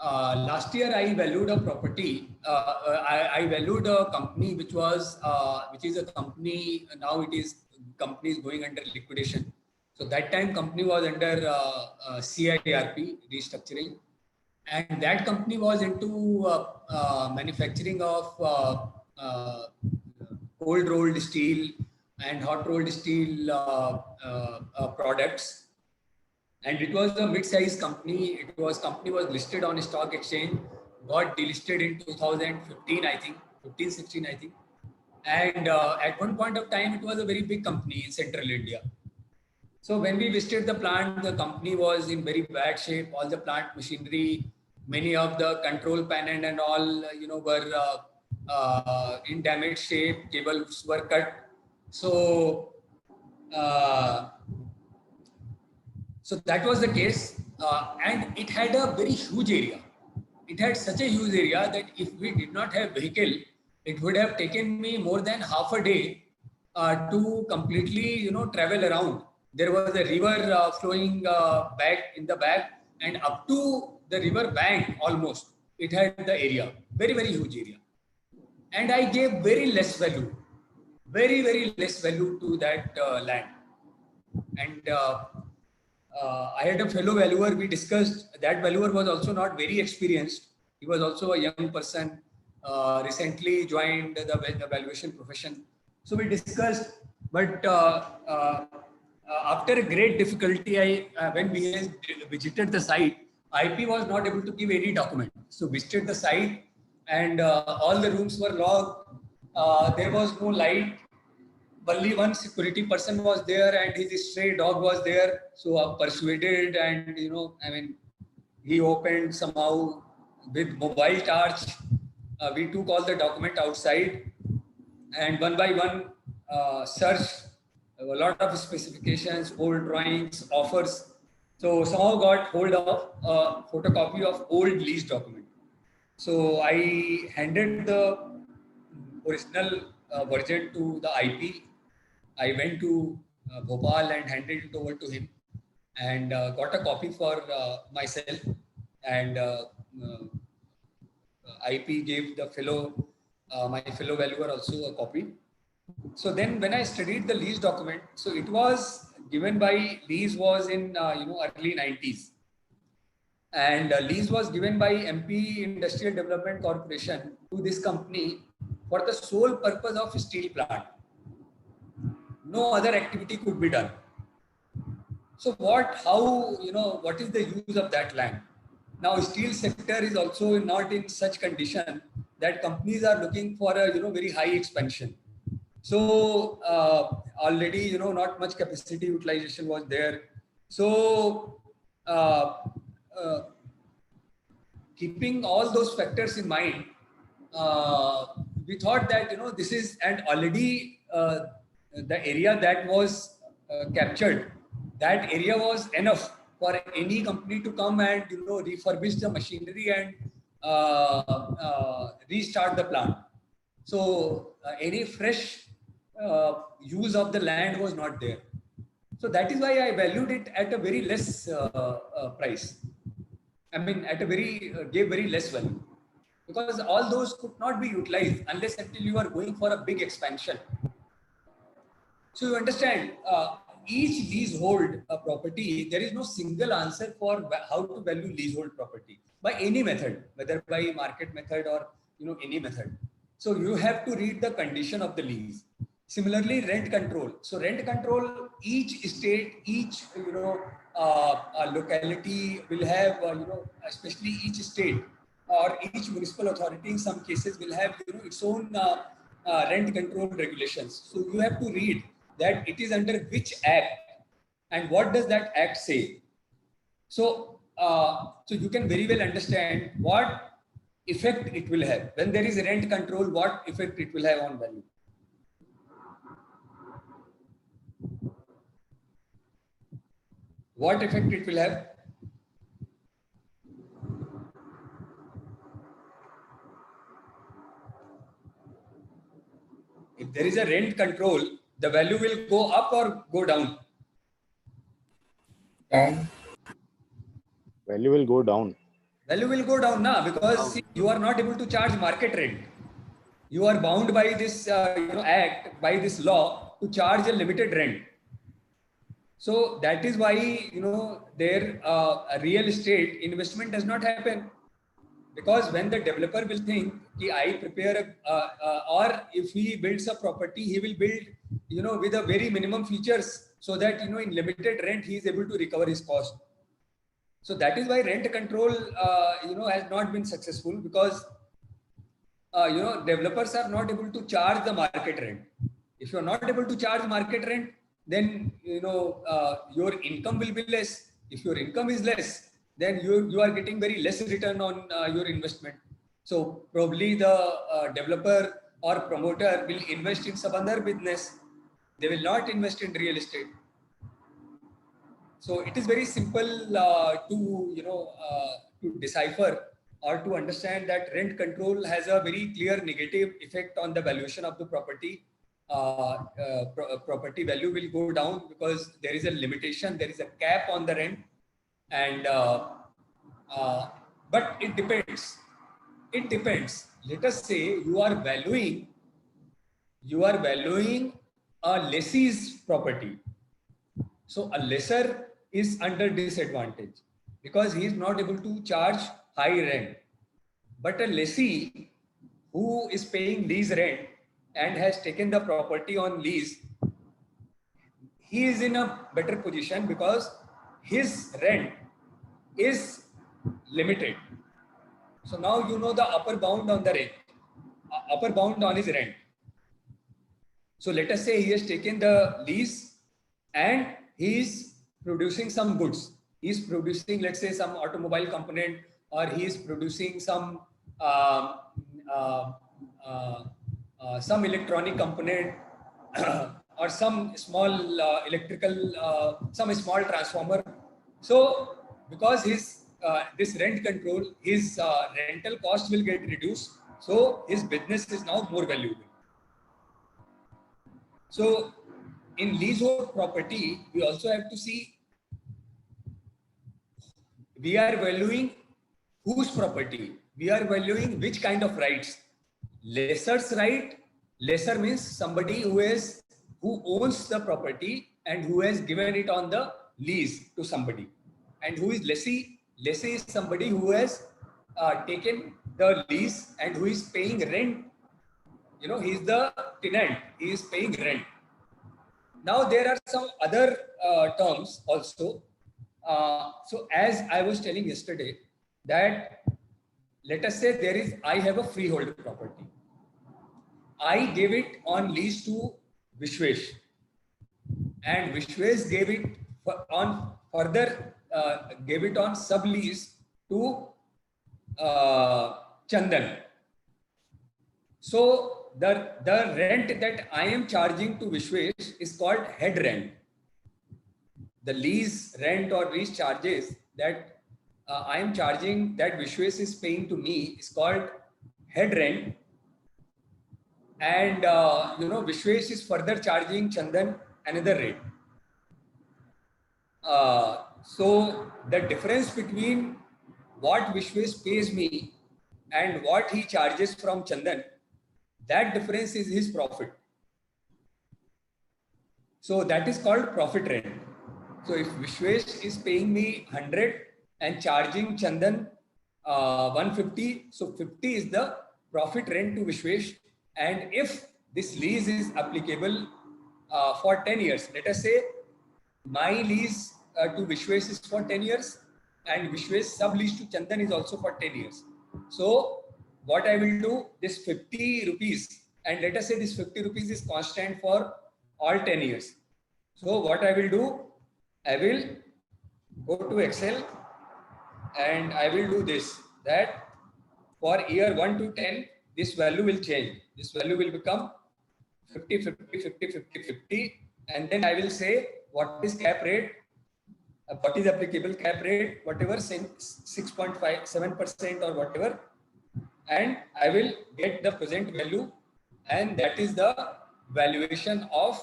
Last year I valued a property. I valued a company which is a company, now company is going under liquidation. So that time company was under CIRP, restructuring, and that company was into manufacturing of cold rolled steel and hot rolled steel products. And it was a mid-sized company. Company was listed on a stock exchange, got delisted in 2015, I think, 16, I think. And at one point of time, it was a very big company in central India. So when we visited the plant, the company was in very bad shape. All the plant machinery, many of the control panel and all, were in damaged shape. Cables were cut. So that was the case, and it had a very huge area. It had such a huge area that if we did not have vehicle, it would have taken me more than half a day to completely, travel around. There was a river flowing back in the back, and up to the river bank almost, it had the area, very, very huge area. And I gave very less value, very, very less value to that land. And I had a fellow valuer, we discussed. That valuer was also not very experienced. He was also a young person, recently joined the valuation profession. So we discussed, but after a great difficulty, when we visited the site, IP was not able to give any document. So visited the site, and all the rooms were locked. There was no light. Only one security person was there, and his stray dog was there. So I persuaded, and he opened somehow with mobile torch. We took all the document outside, and one by one searched a lot of specifications, old drawings, offers. So somehow got hold of a photocopy of old lease document. So I handed the original version to the IP. I went to Bhopal and handed it over to him, and got a copy for myself, and IP gave the fellow, my fellow valuer also a copy. So then when I studied the lease document, so it was given by, lease was in early 90s, and lease was given by MP Industrial Development Corporation to this company for the sole purpose of steel plant. No other activity could be done. So what is the use of that land? Now steel sector is also not in such condition that companies are looking for a very high expansion. So already not much capacity utilization was there. So keeping all those factors in mind, we thought that this is, and already the area that was captured, that area was enough for any company to come and refurbish the machinery and restart the plant. So any fresh use of the land was not there. So that is why I valued it at a very less price. I mean, at a gave very less value, because all those could not be utilized unless until you are going for a big expansion. So you understand, each leasehold property, there is no single answer for how to value leasehold property by any method, whether by market method or any method. So you have to read the condition of the lease. Similarly, rent control. So rent control, each state, each locality will have especially each state or each municipal authority in some cases will have its own rent control regulations. So you have to read that it is under which act and what does that act say. So so you can very well understand what effect it will have when there is rent control, what effect it will have on value. What effect it will have? If there is a rent control, the value will go up or go down? Value will go down. Value will go down now, because see, you are not able to charge market rent. You are bound by this act, by this law, to charge a limited rent. So that is why their real estate investment does not happen, because when the developer will think कि I prepare or if he builds a property, he will build with a very minimum features, so that in limited rent he is able to recover his cost. So that is why rent control has not been successful, because developers are not able to charge the market rent. If you are not able to charge market rent, then your income will be less. If your income is less, then you are getting very less return on your investment. So probably the developer or promoter will invest in some other business. They will not invest in real estate. So it is very simple to decipher or to understand that rent control has a very clear negative effect on the valuation of the property. Property value will go down because there is a limitation, there is a cap on the rent, and but it depends. It depends. Let us say you are valuing a lessee's property. So a lessor is under disadvantage because he is not able to charge high rent. But a lessee who is paying lease rent and has taken the property on lease, he is in a better position because his rent is limited. So now you know the upper bound on the rent, upper bound on his rent. So let us say he has taken the lease and he is producing some goods. He is producing, let's say, some automobile component, or he is producing some electronic component or some small some small transformer. So because his this rent control, his rental cost will get reduced. So his business is now more valuable. So in leasehold property, we also have to see we are valuing whose property, we are valuing which kind of rights. Lesser's right, lesser means somebody who owns the property and who has given it on the lease to somebody. And who is lessee? Lessee is somebody who has taken the lease and who is paying rent. You know, he is the tenant, he is paying rent. Now there are some other terms also. So as I was telling yesterday, that let us say I have a freehold property. I gave it on lease to Vishwesh, and Vishwesh gave it gave it on sublease to Chandan. So the rent that I am charging to Vishwesh is called head rent. The lease rent or lease charges that I am charging, that Vishwesh is paying to me, is called head rent. And Vishwesh is further charging Chandan another rate. So the difference between what Vishwesh pays me and what he charges from Chandan, that difference is his profit. So that is called profit rent. So if Vishwesh is paying me 100 and charging Chandan 150, so 50 is the profit rent to Vishwesh. And if this lease is applicable for 10 years, let us say my lease to Vishwesh is for 10 years and Vishwesh sublease to Chandan is also for 10 years. So what I will do, this 50 rupees, and let us say this 50 rupees is constant for all 10 years. So what I will do, I will go to Excel and I will do this, that for year 1 to 10, this value will change. This value will become 50, 50, 50, 50, 50. And then I will say what is cap rate, what is applicable cap rate, whatever, 6.5, 7% or whatever. And I will get the present value, and that is the valuation of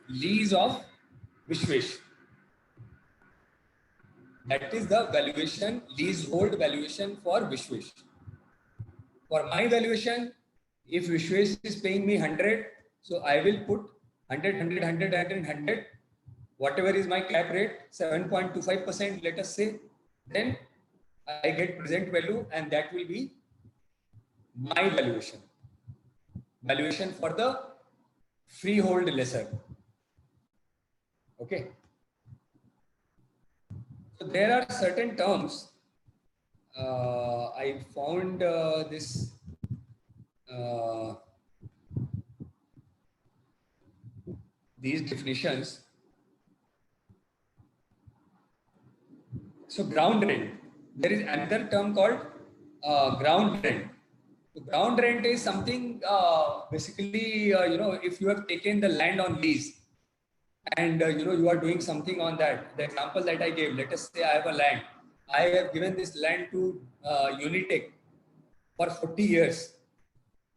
lease of Vishwesh. That is the valuation, leasehold valuation for Vishwesh. For my valuation, if Vishwesh is paying me 100, so I will put 100, 100, 100, 100, 100, whatever is my cap rate, 7.25%, let us say, then I get present value, and that will be my valuation. Valuation for the freehold lesser. Okay. So there are certain terms. I found this these definitions. So ground rent. There is another term called ground rent. So ground rent is something basically if you have taken the land on lease and you are doing something on that. The example that I gave, let us say I have a land. I have given this land to Unitech for 40 years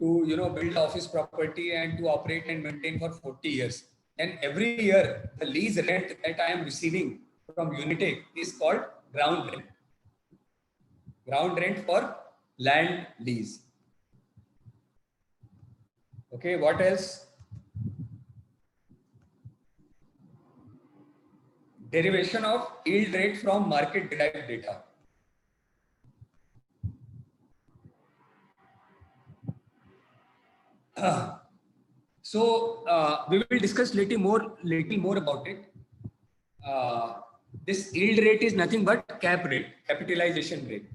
to build office property and to operate and maintain for 40 years. And every year the lease rent that I am receiving from Unitech is called ground rent. Ground rent for land lease. Okay, what else? Derivation of yield rate from market derived data. So we will discuss little more about it. This yield rate is nothing but cap rate, capitalization rate.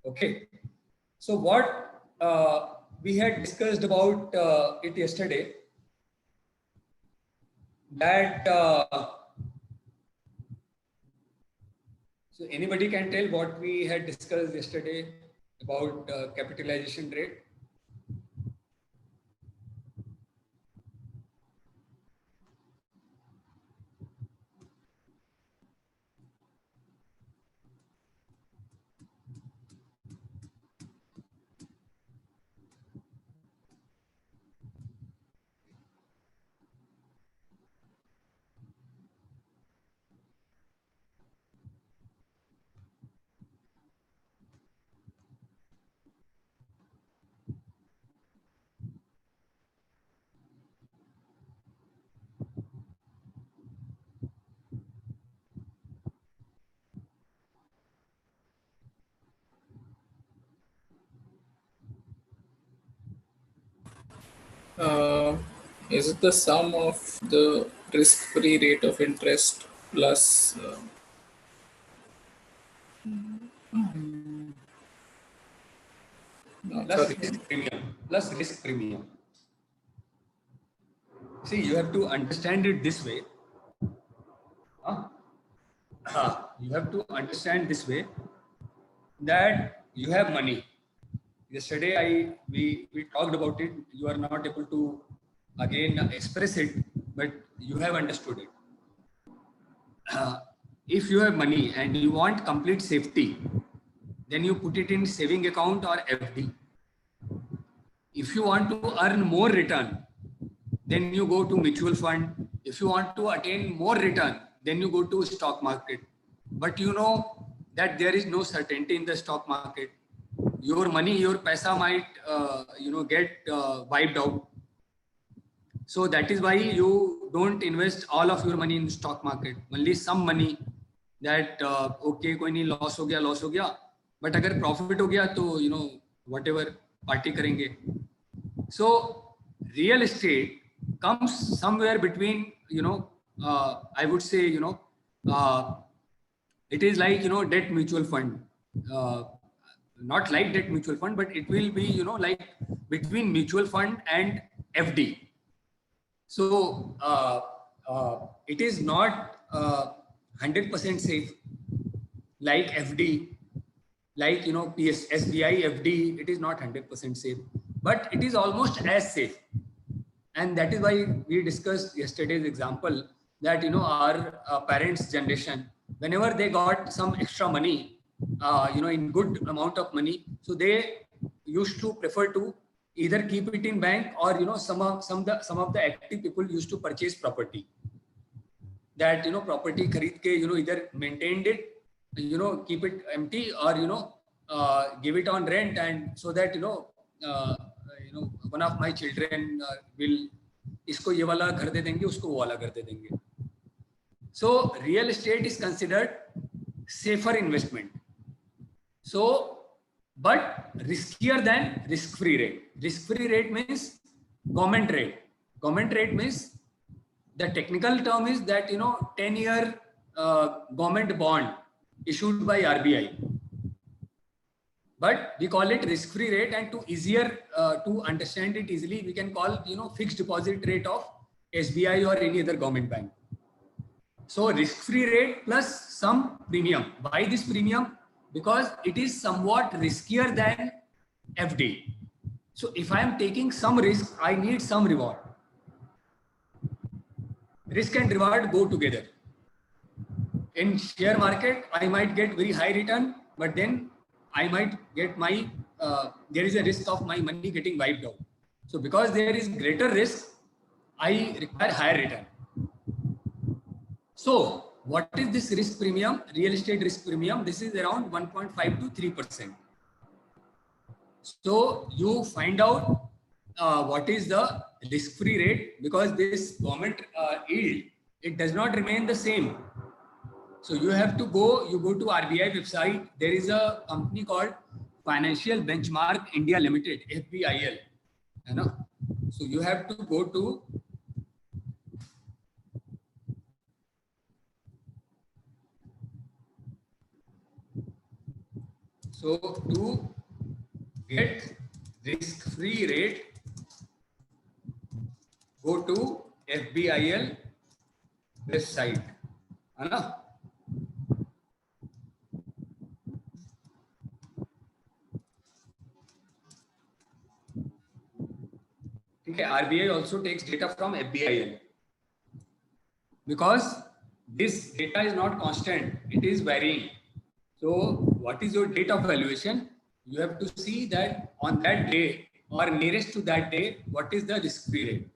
Okay. So what we had discussed about it yesterday, that so anybody can tell what we had discussed yesterday about capitalization rate? Is it the sum of the risk-free rate of interest plus risk premium plus risk premium? See, you have to understand it this way. You have to understand this way that you have money. Yesterday we talked about it. You are not able to again express it, but you have understood it. If you have money and you want complete safety, then you put it in saving account or FD. If you want to earn more return, then you go to mutual fund. If you want to attain more return, then you go to stock market. But you know that there is no certainty in the stock market. Your money, your paisa might get wiped out. So that is why you don't invest all of your money in stock market. Only some money that okay, कोई नहीं, loss हो गया. But अगर profit हो गया तो whatever party करेंगे. So real estate comes somewhere between I would say it is like debt mutual fund. Not like debt mutual fund, but it will be like between mutual fund and FD. So it is not 100% safe like FD, like SBI FD. It is not 100% safe, but it is almost as safe. And that is why we discussed yesterday's example that our parents' generation, whenever they got some extra money, in good amount of money, so they used to prefer to either keep it in bank or some of the active people used to purchase property. That property kharid ke either maintained it, keep it empty, or give it on rent, and so that one of my children will isko ye wala ghar de denge, usko wo wala ghar de denge. So real estate is considered safer investment. So, but riskier than risk-free rate. Risk-free rate means government rate. Government rate means the technical term is that 10-year government bond issued by RBI. But we call it risk-free rate, and to easier to understand it easily, we can call fixed deposit rate of SBI or any other government bank. So risk-free rate plus some premium. Why this premium? Because it is somewhat riskier than FD. So if I am taking some risk, I need some reward. Risk and reward go together. In share market, I might get very high return, but then I might get my, there is a risk of my money getting wiped out. So because there is greater risk, I require higher return. So what is this risk premium? Real estate risk premium. This is around 1.5 to 3%. So you find out what is the risk-free rate, because this government yield, it does not remain the same. So you have to go, you go to RBI website. There is a company called Financial Benchmark India Limited, FBIL. So you have to go to to get risk-free rate, go to FBIL website. Okay, RBI also takes data from FBIL, because this data is not constant, it is varying. So what is your date of valuation? You have to see that on that day or nearest to that day, what is the risk-free rate.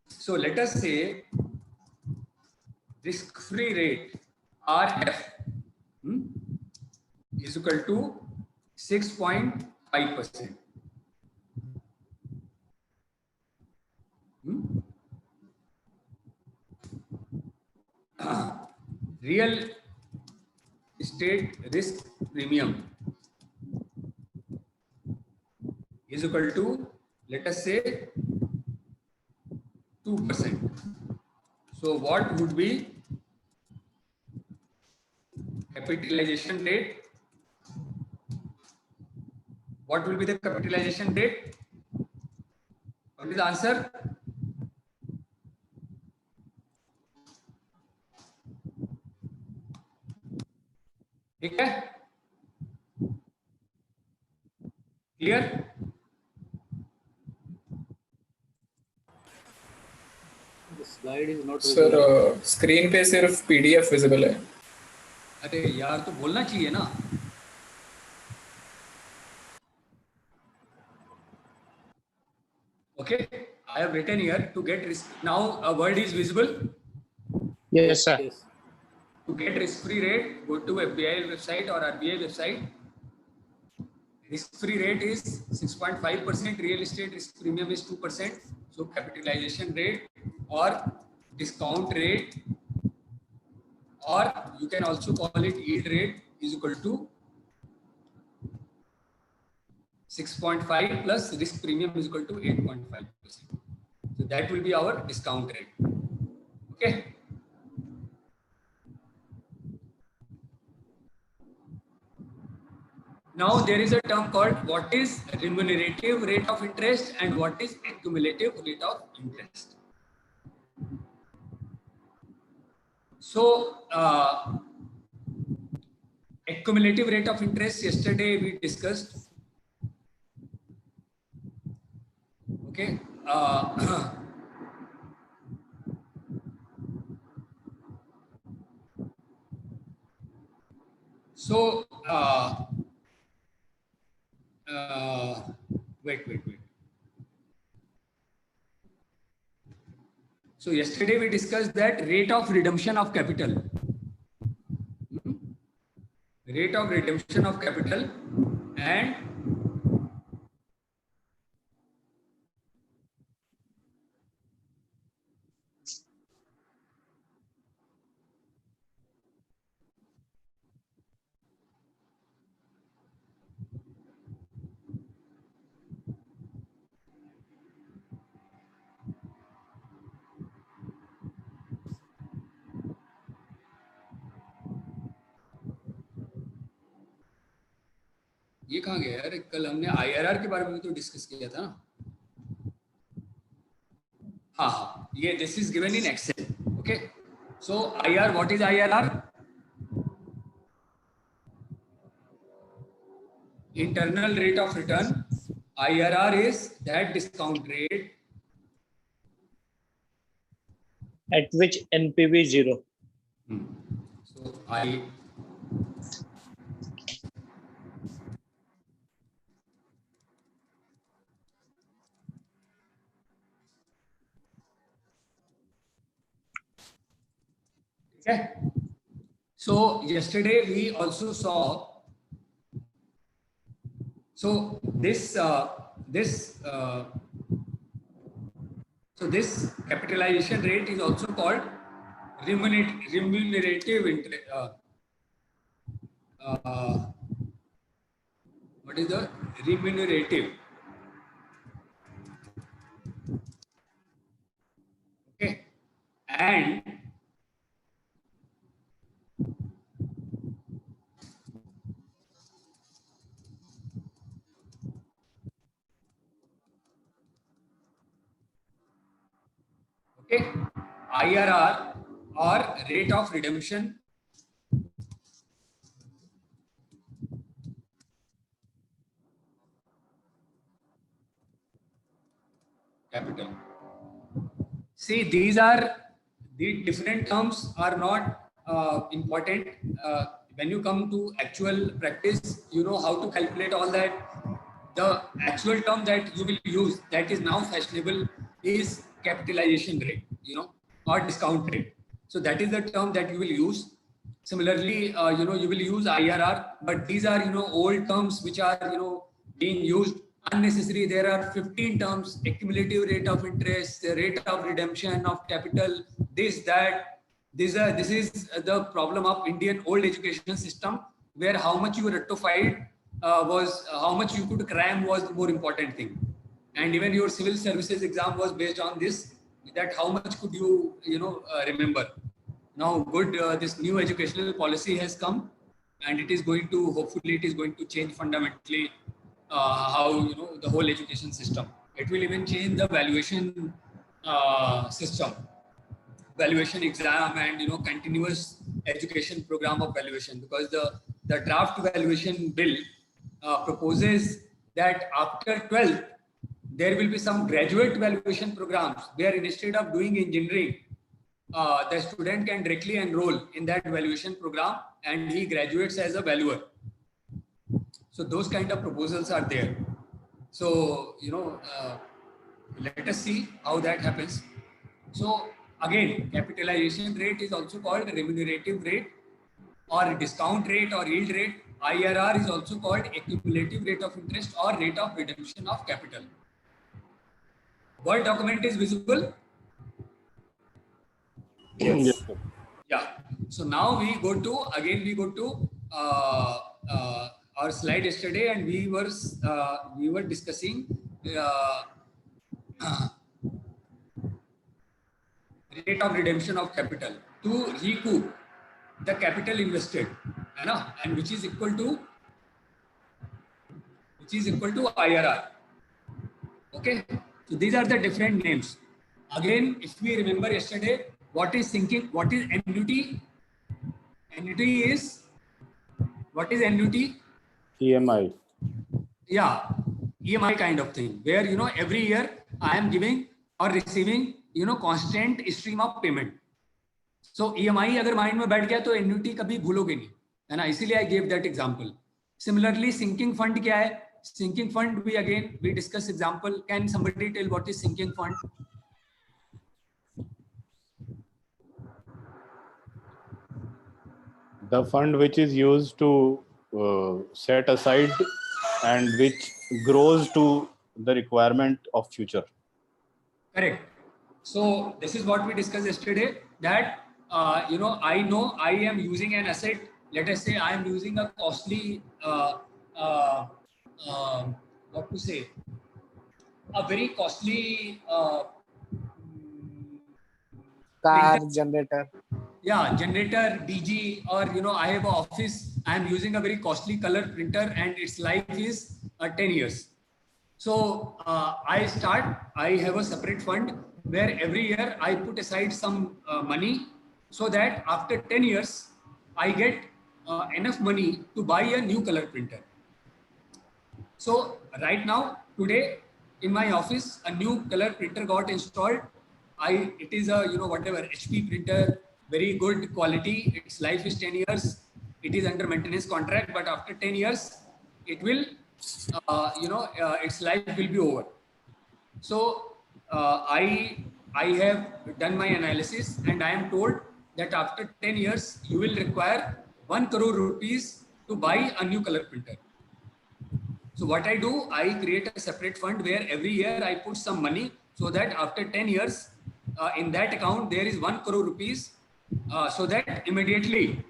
So let us say risk-free rate RF is equal to 6.5%. Real estate risk premium is equal to, let us say, 2%. So what would be capitalization rate? What will be the capitalization rate? What is the answer? ठीक है? Clear? The slide is not Sir, visible. screen पे सिर्फ PDF visible है. अरे यार तो बोलना चाहिए ना. Okay, I have written here to get risk. Now a word is visible. Yes, sir. Yes. To get risk-free rate, go to FBI website or RBI website. Risk-free rate is 6.5%. Real estate risk premium is 2%. So capitalization rate or discount rate, or you can also call it yield rate, is equal to 6.5 plus risk premium is equal to 8.5%. So that will be our discount rate. Okay. Now there is a term called what is remunerative rate of interest and what is accumulative rate of interest. So accumulative rate of interest, yesterday we discussed. Okay. So wait. So yesterday we discussed that rate of redemption of capital. Rate of redemption of capital and ये कहाँ गया यार? कल हमने IRR के बारे में तो डिस्कस किया था ना. हाँ, ये this is given in Excel. Okay. So IR, what is IRR? Internal rate of return. IRR is that discount rate At which NPV is 0. So okay. So yesterday we also saw. So this capitalization rate is also called remunerative interest. What is the remunerative? Okay, and okay, IRR or rate of redemption capital. See, these are the different terms are not important. When you come to actual practice, you know how to calculate all that. The actual term that you will use that is now fashionable is capitalization rate, or discount rate. So that is the term that you will use. Similarly, you will use IRR, but these are, old terms which are, being used unnecessary. There are 15 terms: accumulative rate of interest, rate of redemption of capital, this, that. This is the problem of Indian old education system, where how much you rectified was how much you could cram was the more important thing. And even your civil services exam was based on this. that how much could you, remember? Now, good, this new educational policy has come, and it is going to, hopefully, it is going to change fundamentally how, the whole education system. It will even change the valuation system, valuation exam, and continuous education program of valuation, because the draft valuation bill proposes that after 12th there will be some graduate valuation programs where instead of doing engineering, the student can directly enroll in that valuation program and he graduates as a valuer. So those kind of proposals are there. So let us see how that happens. So again, capitalization rate is also called remunerative rate or discount rate or yield rate. IRR is also called accumulative rate of interest or rate of redemption of capital. Word document is visible? Yes. Yeah. So now we go to our slide yesterday, and we were discussing uh, rate of redemption of capital to recoup the capital invested, and which is equal to IRR. Okay, so these are the different names. Again, if we remember yesterday, what is annuity? Annuity is, what is annuity? EMI. Yeah, EMI kind of thing, where every year I am giving or receiving constant stream of payment. So EMI अगर mind में बैठ गया तो annuity कभी भूलोगे नहीं, है ना, इसीलिए I gave that example. Similarly, sinking fund क्या है? Sinking fund, we discuss example. Can somebody tell what is sinking fund? The fund which is used to set aside and which grows to the requirement of future. Correct. So this is what we discussed yesterday, that I know I am using an asset. Let us say I am using a costly what to say, a very costly car printer. generator. Yeah, generator, DG, or I have an office. I am using a very costly color printer, and its life is 10 years. So I have a separate fund where every year I put aside some money, so that after 10 years I get enough money to buy a new color printer. So right now, today, in my office, a new color printer got installed. It is a whatever HP printer, very good quality. Its life is 10 years. It is under maintenance contract, but after 10 years, it will, its life will be over. So I have done my analysis, and I am told that after 10 years, you will require 1 crore rupees to buy a new color printer. So what I do, I create a separate fund where every year I put some money, so that after 10 years, in that account, there is 1 crore rupees, so that immediately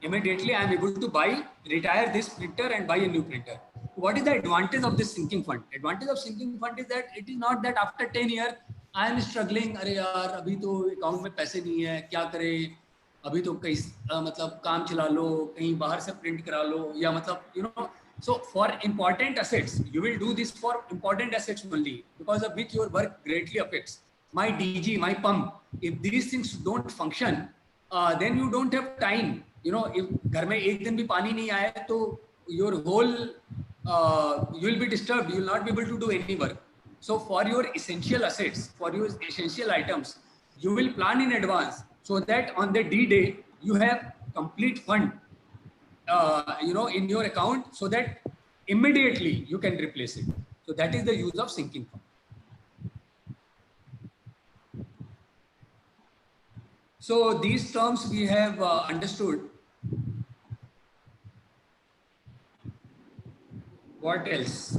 I am able to retire this printer and buy a new printer. What is the advantage of this sinking fund? Advantage of sinking fund is that it is not that after 10 years, I am struggling, अरे यार अभी तो account में पैसे नहीं है, क्या करें, अभी तो कहीं मतलब काम चला लो, कहीं बाहर से print करा लो, या मतलब so for important assets, you will do this for important assets only, because of which your work greatly affects. My DG, my pump, if these things don't function, then you don't have time. If घर में एक दिन भी पानी नहीं आया तो your whole you will be disturbed. You will not be able to do any work. So for your essential assets, for your essential items, you will plan in advance, so that on the D day you have complete fund in your account, so that immediately you can replace it. So that is the use of sinking fund. So these terms we have understood. What else?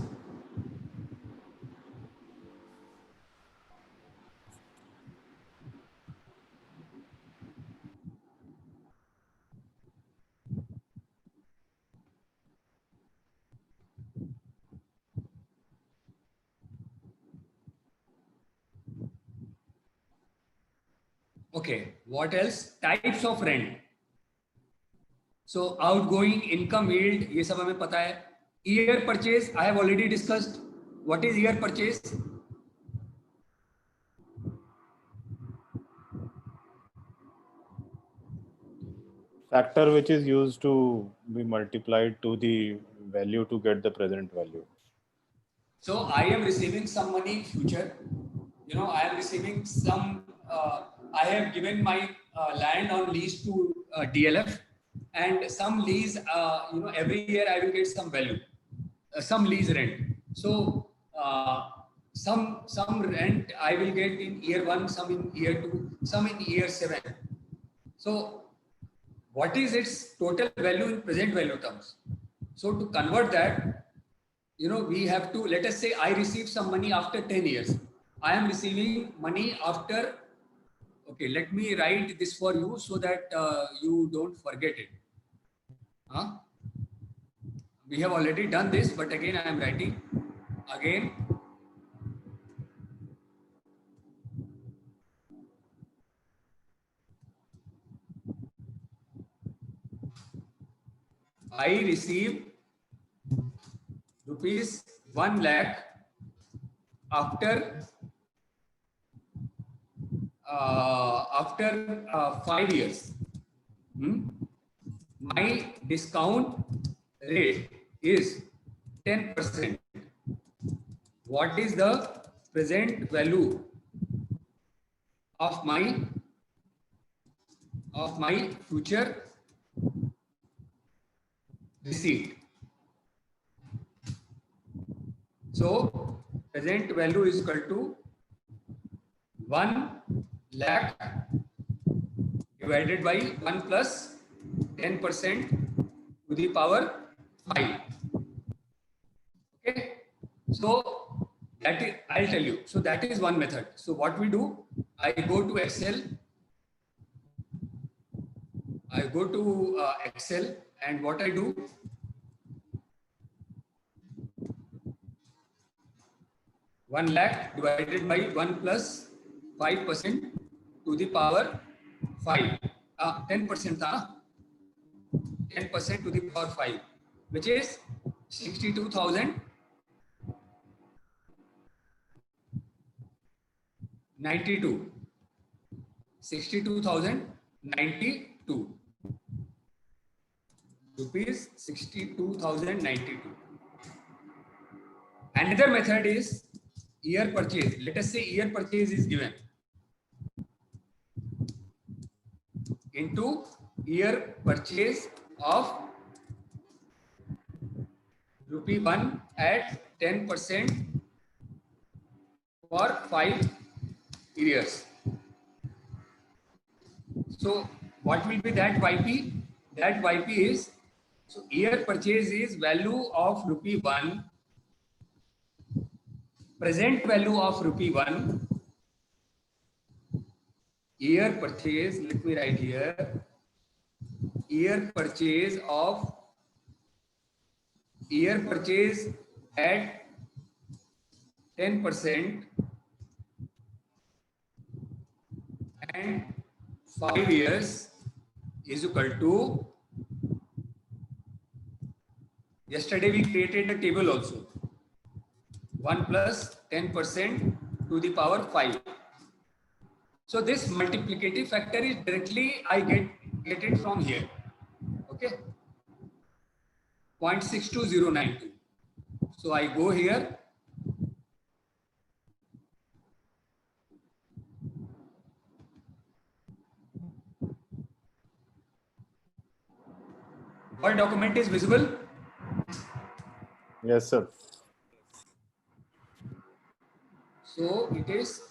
Okay, what else? Types of rent. So outgoing, income yield, ये सब हमें पता है. Year purchase, I have already discussed. What is year purchase? Factor which is used to be multiplied to the value to get the present value. So I am receiving some money in future. You know, I am receiving some. I have given my land on lease to DLF, and some lease. You know, every year I will get some value, some lease rent. So some rent I will get in year 1, some in year 2, some in year 7. So what is its total value in present value terms? So to convert that, you know, we have to, let us say I receive some money after 10 years. I am receiving money after, okay, let me write this for you so that you don't forget it. Huh? We have already done this, but again I am writing again. I receive rupees 1 lakh after 5 years. My discount rate is 10%. What is the present value of my future receipt? So present value is equal to 1 lakh divided by 1 plus 10% to the power 5. Okay, so that is, I'll tell you. So that is one method. So what we do, I go to Excel. Excel, and what I do, one lakh divided by 1 plus 5% to the power 5. 10%, 10% to the power 5, which is 62,092. 62,092 rupees. 62,092. Another method is year purchase. Let us say year purchase is given into year purchase of rupee 1 at 10% for 5 years. So what will be that YP? That YP is, so year purchase is value of rupee 1, present value of rupee 1, year purchase, let me write here, year purchase at 10% and 5 years is equal to, yesterday we created a table also, 1 plus 10% to the power 5. So this multiplicative factor is directly, I get it from here. Okay, 0.62092. So I go here, what document is visible? Yes, sir. So it is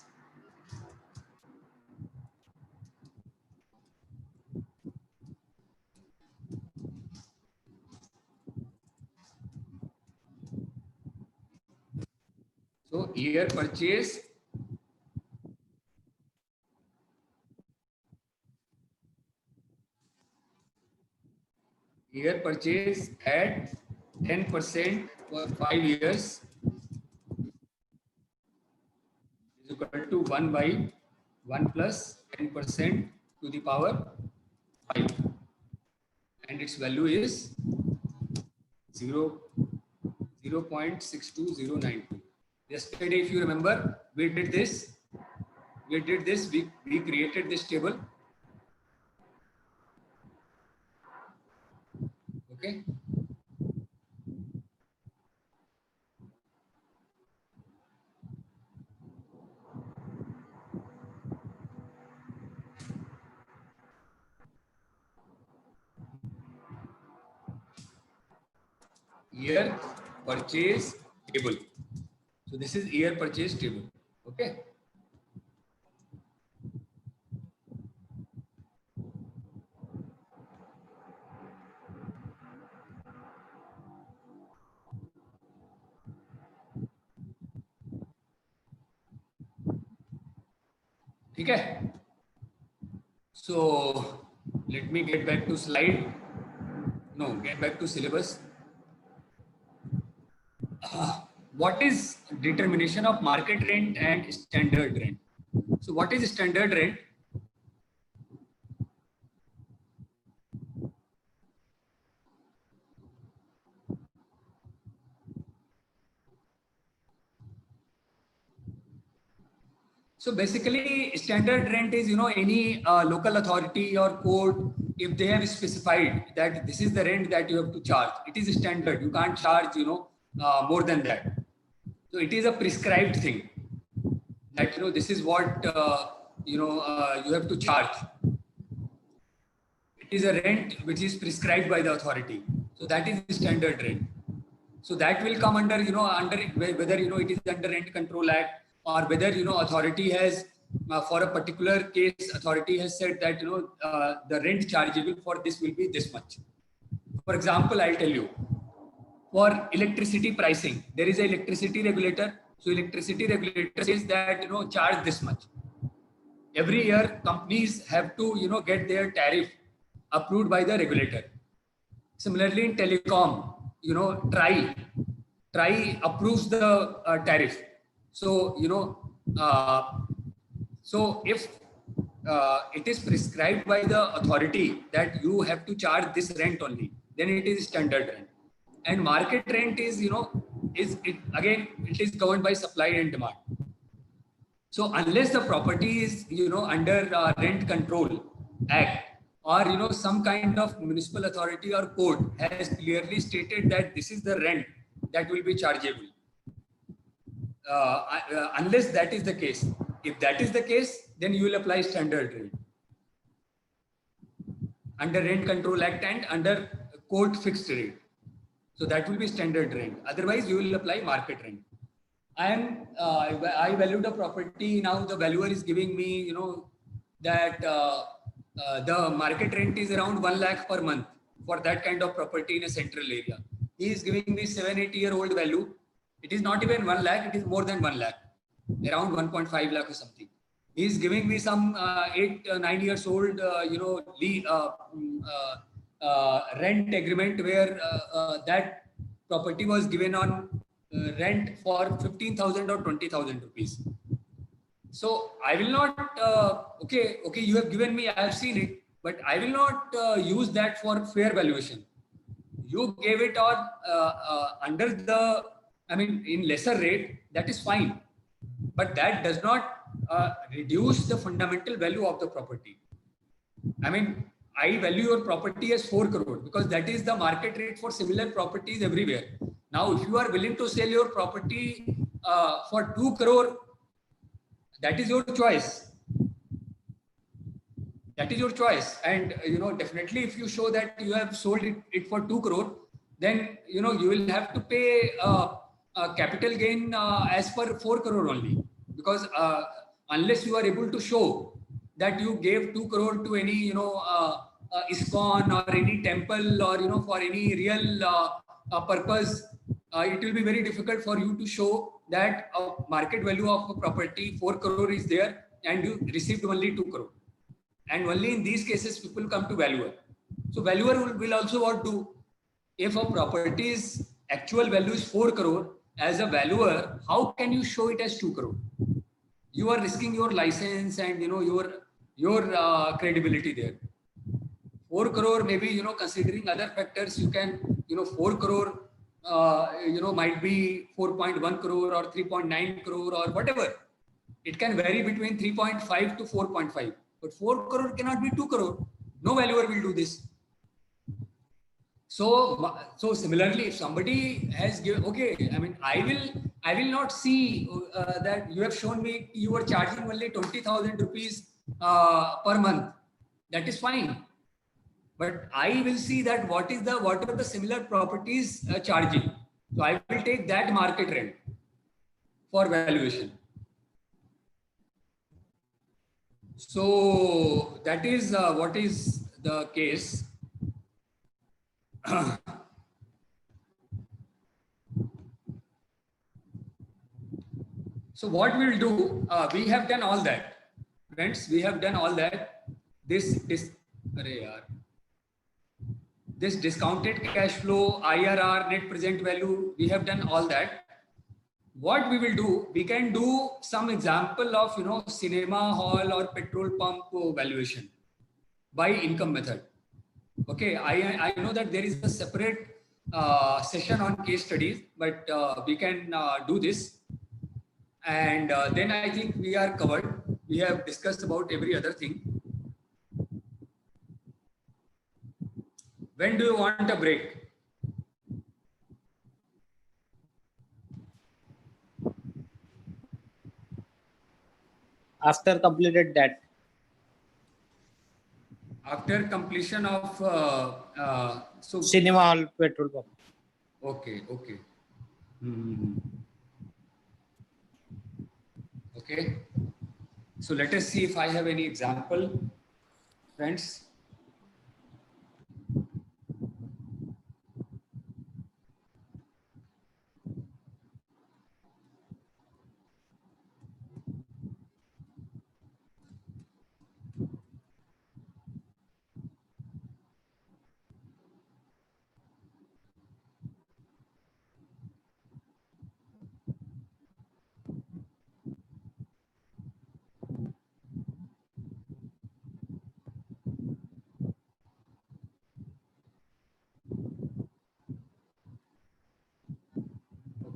year purchase at 10% for 5 years is equal to 1 by 1 plus 10% to the power 5, and its value is 0.62092. Yesterday, if you remember, we did this. We created this table. Okay. Year purchase table. So this is year purchase table. Okay. Okay. So let me get back to slide. No, get back to syllabus. What is determination of market rent and standard rent? So what is standard rent? So basically, standard rent is, any local authority or court, if they have specified that this is the rent that you have to charge, it is standard. You can't charge, more than that. So it is a prescribed thing that, this is what, you have to charge. It is a rent which is prescribed by the authority. So that is standard rent. So that will come under, under whether, it is under Rent Control Act, or whether, authority has, for a particular case, authority has said that, the rent chargeable for this will be this much. For example, I'll tell you, for electricity pricing, there is an electricity regulator. So electricity regulator says that, charge this much. Every year, companies have to, get their tariff approved by the regulator. Similarly, in telecom, TRAI approves the tariff. So, so if it is prescribed by the authority that you have to charge this rent only, then it is standard rent. And market rent is, it is governed by supply and demand. So unless the property is, under Rent Control Act, or, some kind of municipal authority or court has clearly stated that this is the rent that will be chargeable. Unless that is the case. If that is the case, then you will apply standard rate under Rent Control Act and under court fixed rate. So that will be standard rent. Otherwise, you will apply market rent. I valued a property. Now the valuer is giving me, that the market rent is around 1 lakh per month for that kind of property in a central area. He is giving me 7-8-year-old value. It is not even 1 lakh, it is more than 1 lakh, around 1.5 lakh or something. He is giving me some 8-9 years old, rent agreement where that property was given on rent for 15,000 or 20,000 rupees. So I will not, okay, you have given me, I have seen it, but I will not use that for fair valuation. You gave it on under the, in lesser rate, that is fine. But that does not reduce the fundamental value of the property. I value your property as 4 crore because that is the market rate for similar properties everywhere. Now, if you are willing to sell your property for 2 crore, that is your choice. That is your choice. And, definitely if you show that you have sold it for 2 crore, then, you will have to pay a capital gain as per 4 crore only. Because unless you are able to show that you gave 2 crore to any, ISKCON or any temple or, for any real purpose, it will be very difficult for you to show that a market value of a property 4 crore is there and you received only 2 crore. And only in these cases, people come to valuer. So valuer will also what do? If a property's actual value is 4 crore, as a valuer, how can you show it as 2 crore? You are risking your license and, your your credibility there. 4 crore, maybe, you know, considering other factors, you can, you know, 4 crore, you know, might be 4.1 crore or 3.9 crore or whatever. It can vary between 3.5 to 4.5, but 4 crore cannot be 2 crore. No valuer will do this. So similarly, if somebody has given, okay, I mean, I will not see that you have shown me you were charging only 20,000 rupees per month. That is fine. But I will see that what are the similar properties charging. So I will take that market rent for valuation. So that is what is the case. So what we'll do, we have done all that, friends. We have done all that. This discounted cash flow, IRR, net present value, we have done all that. What we will do, we can do some example of, you know, cinema hall or petrol pump valuation by income method. Okay, I know that there is a separate session on case studies, but we can do this. And then I think we are covered. We have discussed about every other thing. When do you want a break? After completed that. After completion of so cinema hall, petrol pump. Okay. Okay. So let us see if I have any example, friends.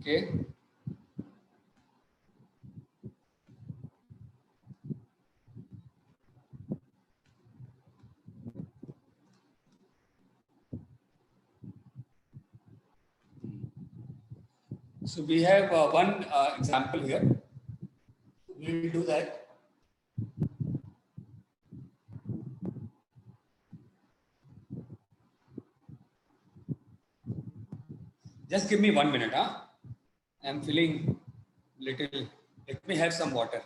Okay. So we have one example here. We will do that. Just give me 1 minute. I'm feeling little. Let me have some water.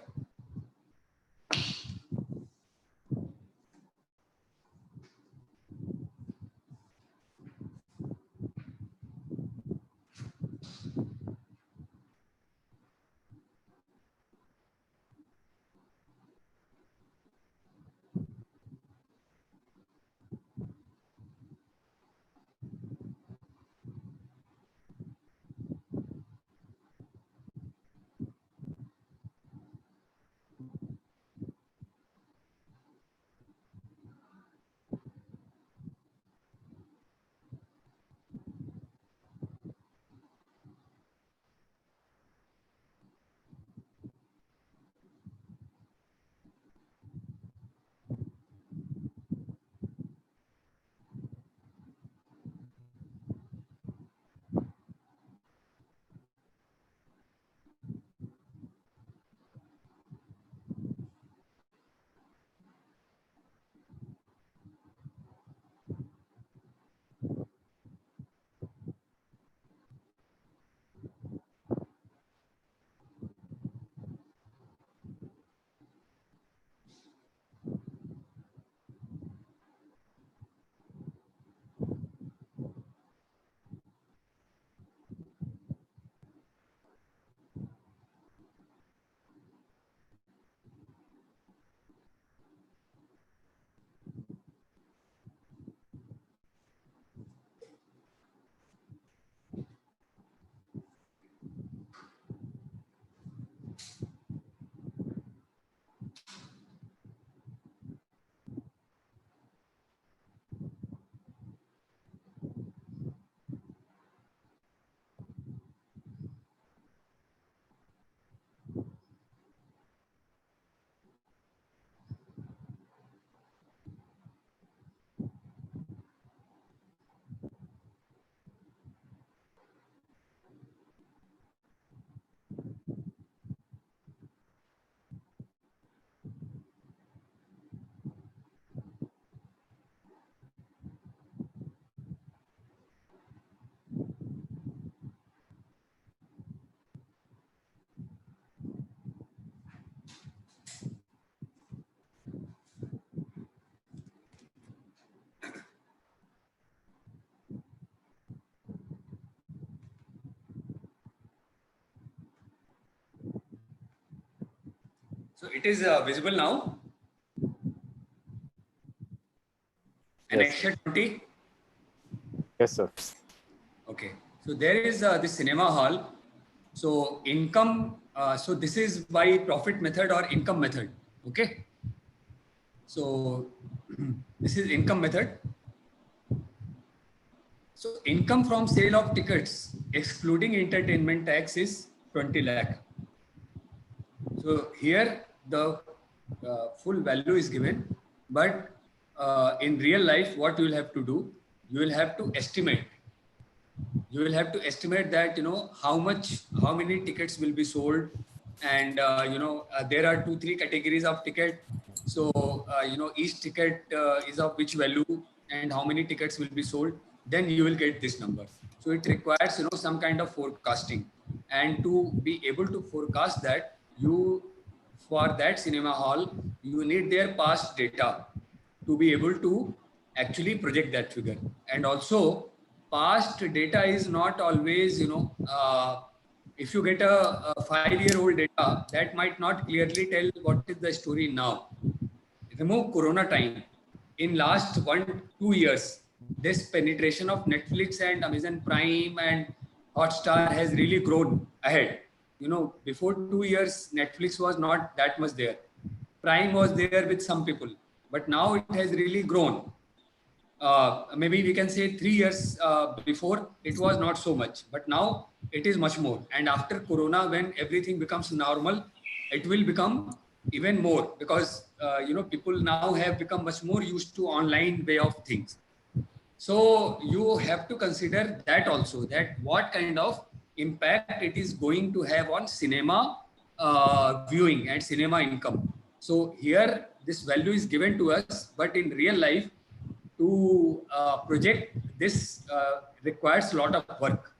So it is visible now. Yes. Annexure 20. Yes, sir. Okay. So there is the cinema hall. So income. So this is by profit method or income method. Okay. So this is income method. So income from sale of tickets, excluding entertainment tax, is 20 lakh. So here the full value is given, but in real life, what you will have to do, you will have to estimate. You will have to estimate that, how many tickets will be sold, and there are 2-3 categories of ticket. So each ticket is of which value and how many tickets will be sold. Then you will get this number. So it requires some kind of forecasting, and to be able to forecast that, for that cinema hall you need their past data to be able to actually project that figure. And also past data is not always, if you get a 5-year-old data, that might not clearly tell what is the story now. Remove corona time. In last 1-2 years, this penetration of Netflix and Amazon Prime and Hotstar has really grown ahead. Before 2 years, Netflix was not that much there. Prime was there with some people, but now it has really grown. Maybe we can say 3 years before it was not so much, but now it is much more. And after corona, when everything becomes normal, it will become even more, because people now have become much more used to online way of things. So you have to consider that also, that what kind of impact it is going to have on cinema viewing and cinema income. So here this value is given to us, but in real life, to project this requires a lot of work.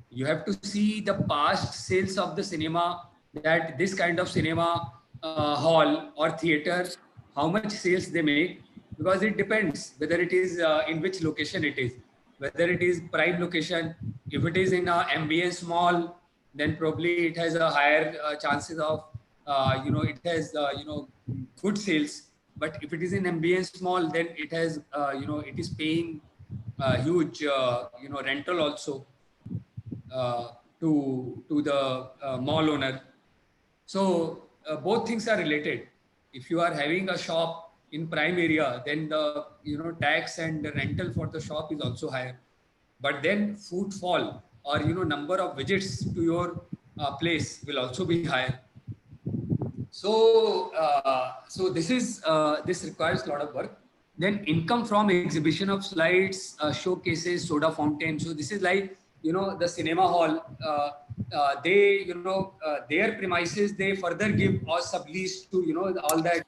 You have to see the past sales of the cinema, that this kind of cinema hall or theater, how much sales they make, because it depends whether it is in which location it is, whether it is prime location. If it is in a ambience mall, then probably it has a higher chances of it has good sales. But if it is in ambience mall, then it has it is paying huge rental also to the mall owner. So both things are related. If you are having a shop in prime area, then the tax and the rental for the shop is also higher. But then footfall or number of visits to your place will also be higher. So this requires a lot of work. Then income from exhibition of slides, showcases, soda fountain. So this is like the cinema hall. They their premises, they further give or sublease to all that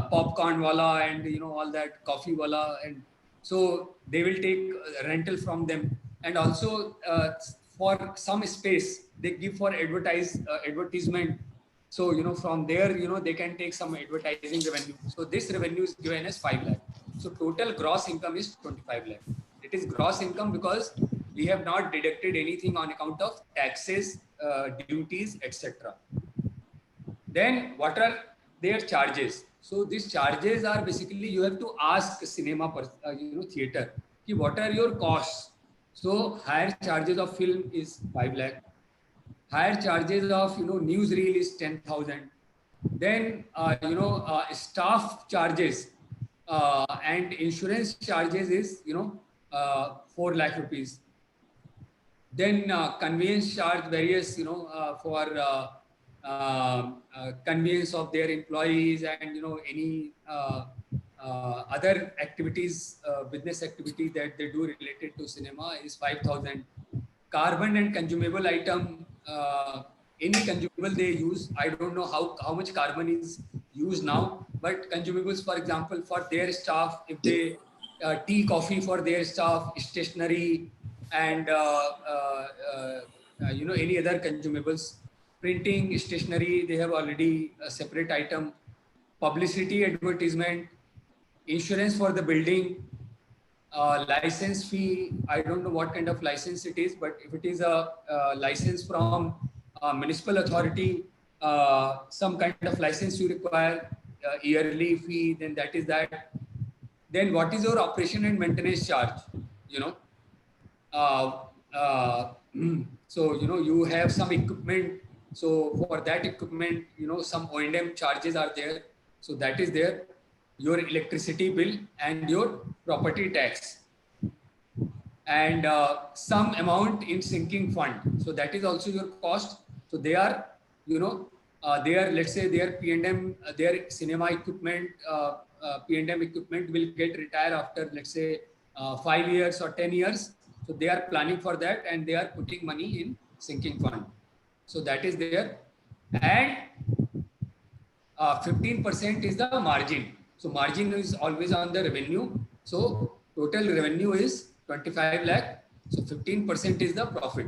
popcorn wala and all that coffee wala, and so they will take rental from them. And also for some space they give for advertisement. So from there they can take some advertising revenue. So this revenue is given as 5 lakh. So total gross income is 25 lakh. It is gross income because we have not deducted anything on account of taxes, duties, etc. Then what are their charges? So these charges are basically, you have to ask cinema theater, what are your costs? So higher charges of film is 5 lakh. Higher charges of newsreel is 10,000. Then staff charges and insurance charges is 4 lakh rupees. Then conveyance charge various for conveyance of their employees, and any other activities, business activity that they do related to cinema is 5,000. Carbon and consumable item, any consumable they use, I don't know how much carbon is used now, but consumables, for example, for their staff, if they tea, coffee for their staff, stationery, and any other consumables. Printing, stationery, they have already a separate item. Publicity, advertisement, insurance for the building, license fee. I don't know what kind of license it is, but if it is a license from a municipal authority, some kind of license you require, yearly fee, then that is that. Then what is your operation and maintenance charge? You know, uh, uh, so you know you have some equipment. So for that equipment, you know, some O&M charges are there. So that is there. Your electricity bill and your property tax, and some amount in sinking fund. So that is also your cost. So they are, you know, their, let's say their P&M, their cinema equipment, P&M equipment will get retired after, let's say, 5 years or 10 years. So they are planning for that and they are putting money in sinking fund. So that is there. And 15% is the margin. So margin is always on the revenue. So total revenue is 25 lakh. So 15% is the profit.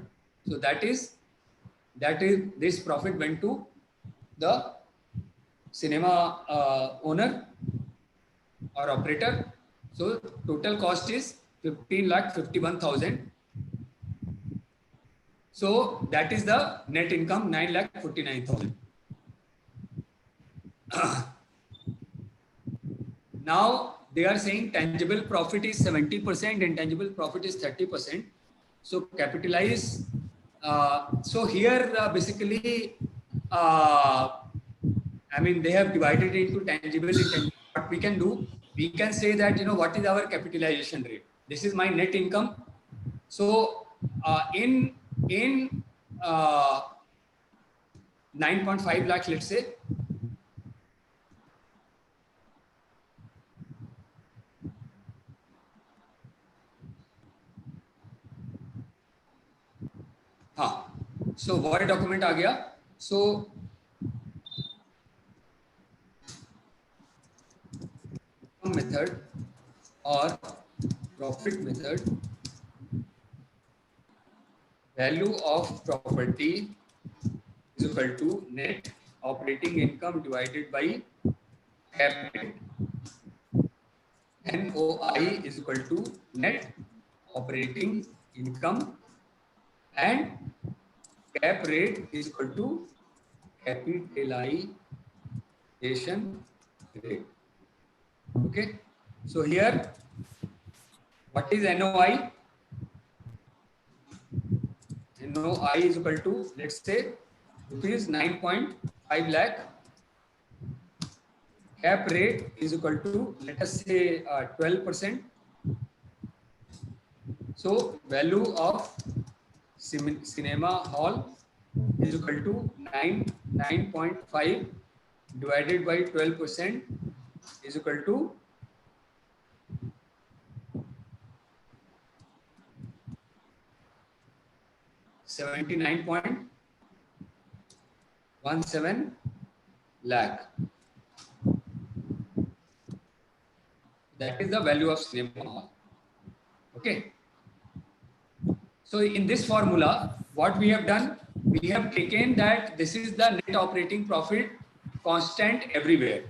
So that is this profit went to the cinema owner or operator. So total cost is 15 lakh 51,000. So that is the net income 9 lakh 49,000. Now they are saying tangible profit is 70%, intangible profit is 30%. So capitalize. So here basically, I mean, they have divided into tangible, intangible. What we can do, we can say that, you know, what is our capitalization rate? This is my net income. So in 9.5 lakhs, let's say. हाँ, so Word document आ गया. So method or profit method, value of property is equal to net operating income divided by cap rate. NOI is equal to net operating income and cap rate is equal to capitalization rate. Okay, so here what is NOI? NOI is equal to, let's say, rupees 9.5 lakh. Cap rate is equal to, let us say, 12%. So value of cinema hall is equal to 9.5 divided by 12% is equal to 79.17 lakh. That is the value of cinema hall. Okay. So in this formula, what we have done, we have taken that this is the net operating profit constant everywhere.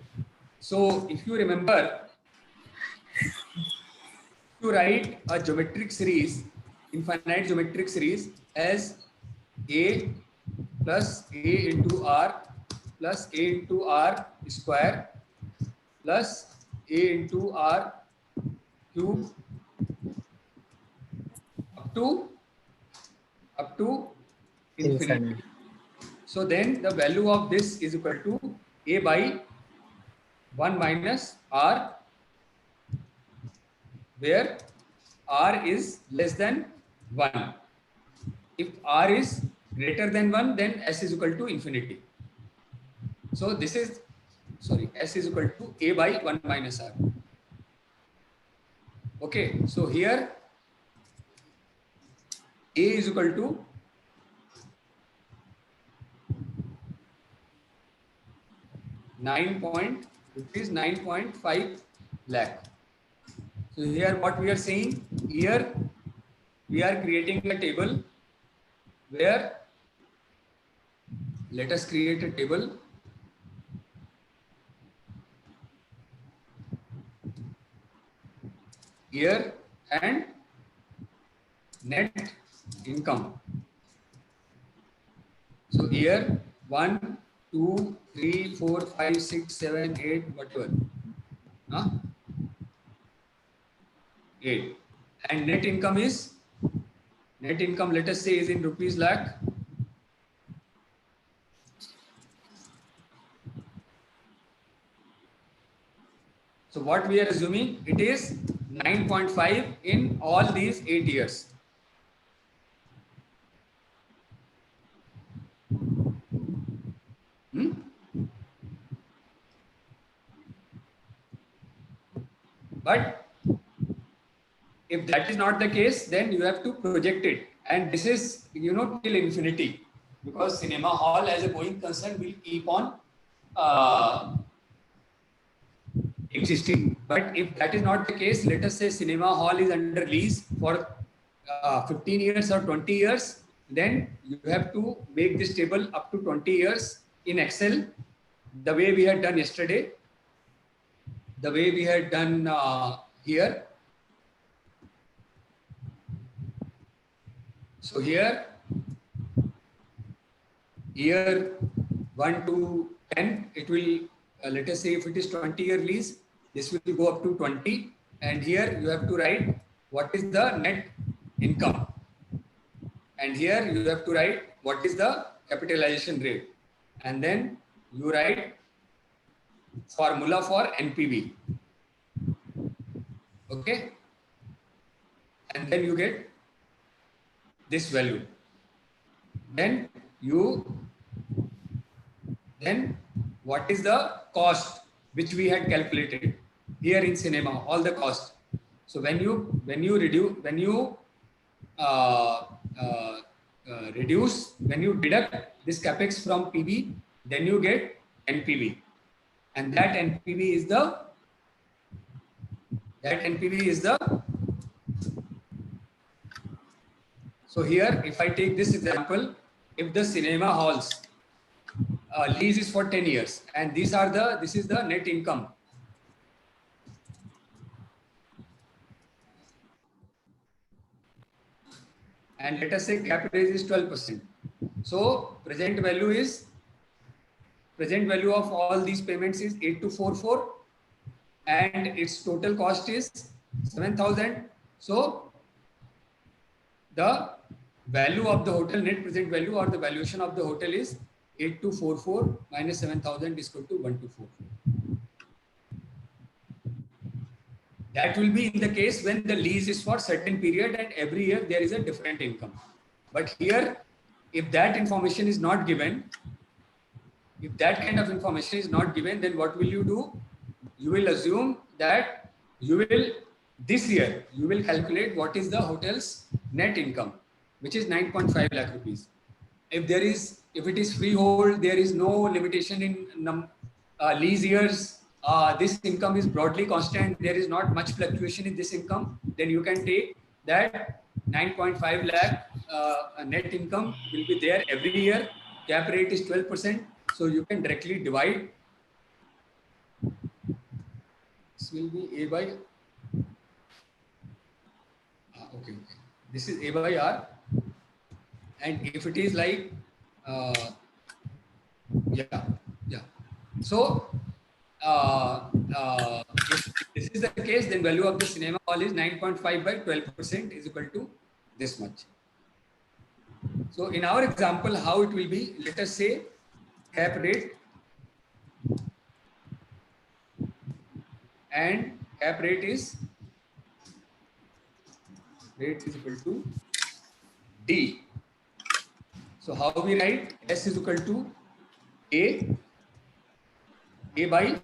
So if you remember, to write a geometric series, infinite geometric series as A plus A into R plus A into R square plus A into R cube up to infinity. So then the value of this is equal to A by 1 minus R, where R is less than 1. If R is greater than 1, then S is equal to infinity. So this is, sorry, S is equal to A by 1 minus R. Okay, so here A is equal to rupees 9.5 lakh. So here what we are saying, here we are creating a table where, let us create a table year and net income. So year 1, 2, 3, 4, 5, 6, 7, 8, whatever. Huh? 8. And net income is, net income, let us say, is in rupees lakh. So what we are assuming, it is 9.5 in all these 8 years. But if that is not the case, then you have to project it. And this is, till infinity. Because cinema hall as a going concern will keep on existing. But if that is not the case, let us say cinema hall is under lease for 15 years or 20 years, then you have to make this table up to 20 years in Excel, the way we had done yesterday, the way we had done here. So here, year 1 to 10, it will, let us say if it is 20-year lease, this will go up to 20. And here you have to write what is the net income. And here you have to write what is the capitalization rate. And then you write formula for NPV. Okay. And then you get this value. Then what is the cost which we had calculated here in cinema, all the cost. So when you deduct this capex from PV, then you get NPV, and that NPV is the so here, if I take this example, if the cinema halls lease is for 10 years, and this is the net income. And let us say cap rate is 12%. So present value of all these payments is 8244, and its total cost is 7,000. So the value of the hotel, net present value or the valuation of the hotel is 8244 minus 7,000 is equal to 1244. That will be in the case when the lease is for certain period and every year there is a different income. But here, if that information is not given, if that kind of information is not given, then what will you do? You will assume that this year, you will calculate what is the hotel's net income, which is 9.5 lakh rupees. If it is freehold, there is no limitation in lease years. This income is broadly constant. There is not much fluctuation in this income. Then you can take that 9.5 lakh net income will be there every year. Cap rate is 12%. So you can directly divide. This will be A by okay. This is A by R. And if it is like so if this is the case, then value of the cinema hall is 9.5 by 12% is equal to this much. So in our example, how it will be, let us say cap rate, and cap rate is equal to D. So how we write? S is equal to A by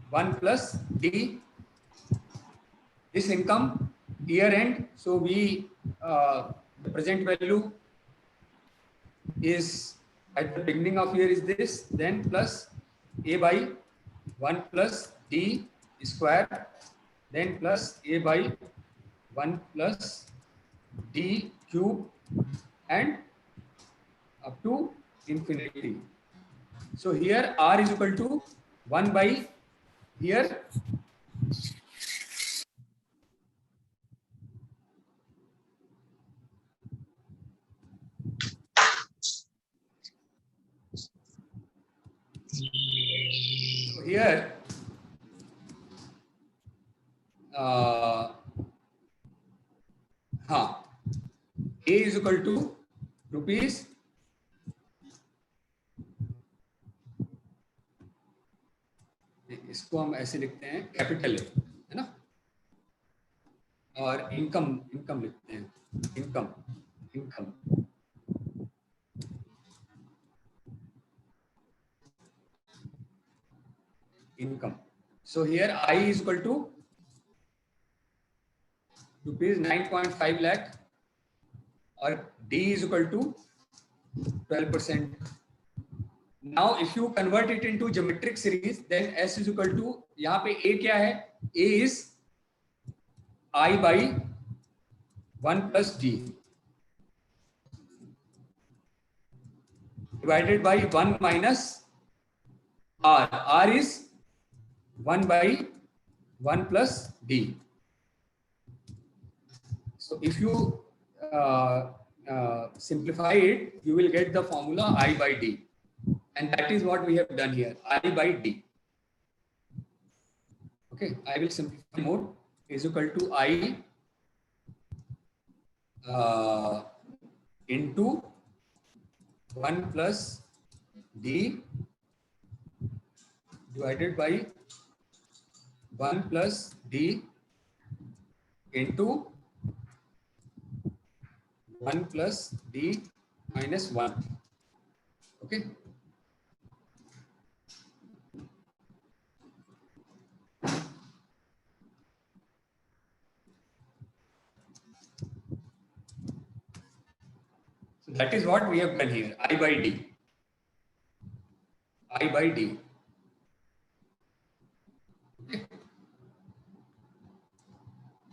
1 plus D. This income year end, so the present value is at the beginning of year is this, then plus A by 1 plus D square, then plus A by 1 plus D cube, and up to infinity. So here R is equal to 1 by here So here, A is equal to rupees, इसको हम ऐसे लिखते हैं capital है ना, और income लिखते हैं income So here I is equal to rupees 9.5 lakh or D is equal to 12%. Now if you convert it into geometric series, then S is equal to, यहाँ पे A क्या है? A is I by 1 plus D divided by 1 minus R. R is 1 by 1 plus D. So if you simplify it, you will get the formula I by D. And that is what we have done here, I by D. Okay, I will simplify more. Is equal to I into 1 plus D divided by 1 plus D into 1 plus D minus 1. Okay. So that is what we have done here, I by D. I by D. Okay.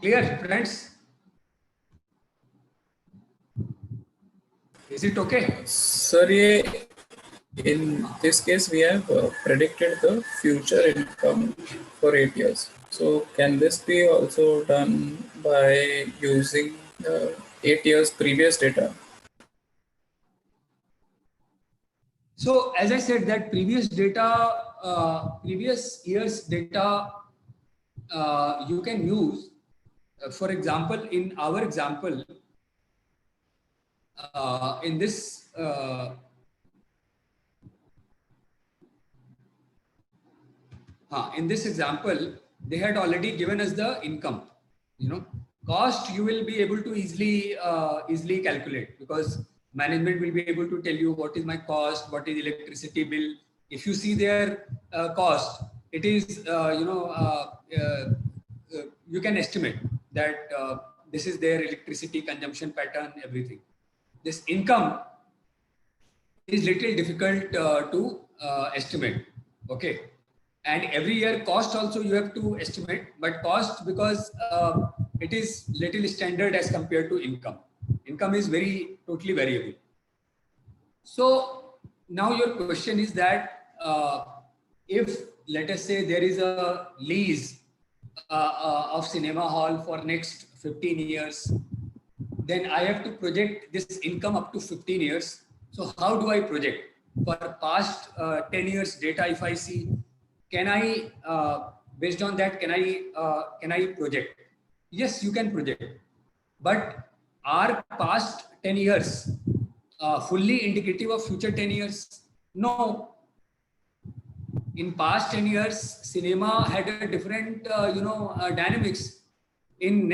Clear, friends? Is it okay? Sir, in this case, we have predicted the future income for 8 years. So can this be also done by using 8 years previous data? So as I said, that previous year's data, you can use. For example, in our example, in this example, they had already given us the income. Cost you will be able to easily calculate, because management will be able to tell you what is my cost, what is electricity bill. If you see their cost, it is you can estimate that this is their electricity consumption pattern, everything. This income is little difficult to estimate. Okay. And every year cost also you have to estimate, but cost, because it is little standard as compared to income. Income is totally variable. So now your question is that if, let us say, there is a lease of cinema hall for next 15 years, then I have to project this income up to 15 years. So how do I project? For past 10 years data, if I see, can I, based on that, can I project? Yes, you can project. But are past 10 years fully indicative of future 10 years? No. In past 10 years, cinema had a different, dynamics. In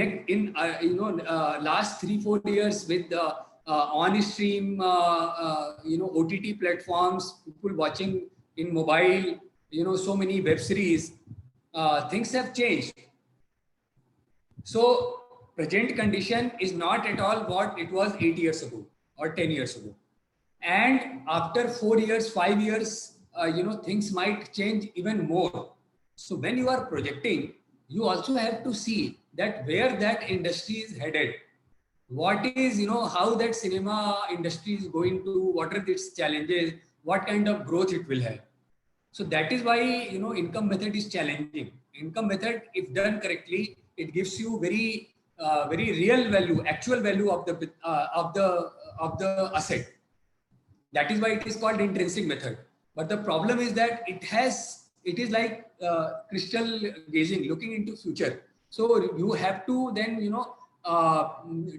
last 3-4 years with the on-stream, OTT platforms, people watching in mobile, so many web series, things have changed. So present condition is not at all what it was 8 years ago or 10 years ago. And after 4 years, 5 years, things might change even more. So when you are projecting, you also have to see that where that industry is headed. What is, how that cinema industry is going to, what are its challenges, what kind of growth it will have. So that is why, income method is challenging. Income method, if done correctly, it gives you very real value, actual value of the asset. That is why it is called intrinsic method. But the problem is that it is like crystal gazing, looking into future. So you have to then,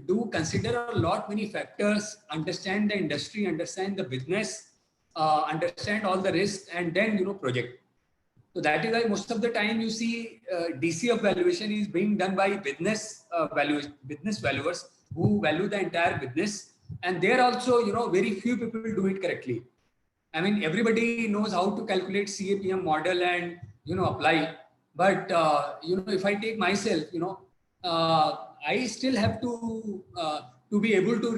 do consider a lot many factors, understand the industry, understand the business, understand all the risks, and then, project. So that is why most of the time you see DC of valuation is being done by business valuers who value the entire business, and there also, very few people do it correctly. I mean, everybody knows how to calculate CAPM model and, apply. But, if I take myself, I still have to be able to,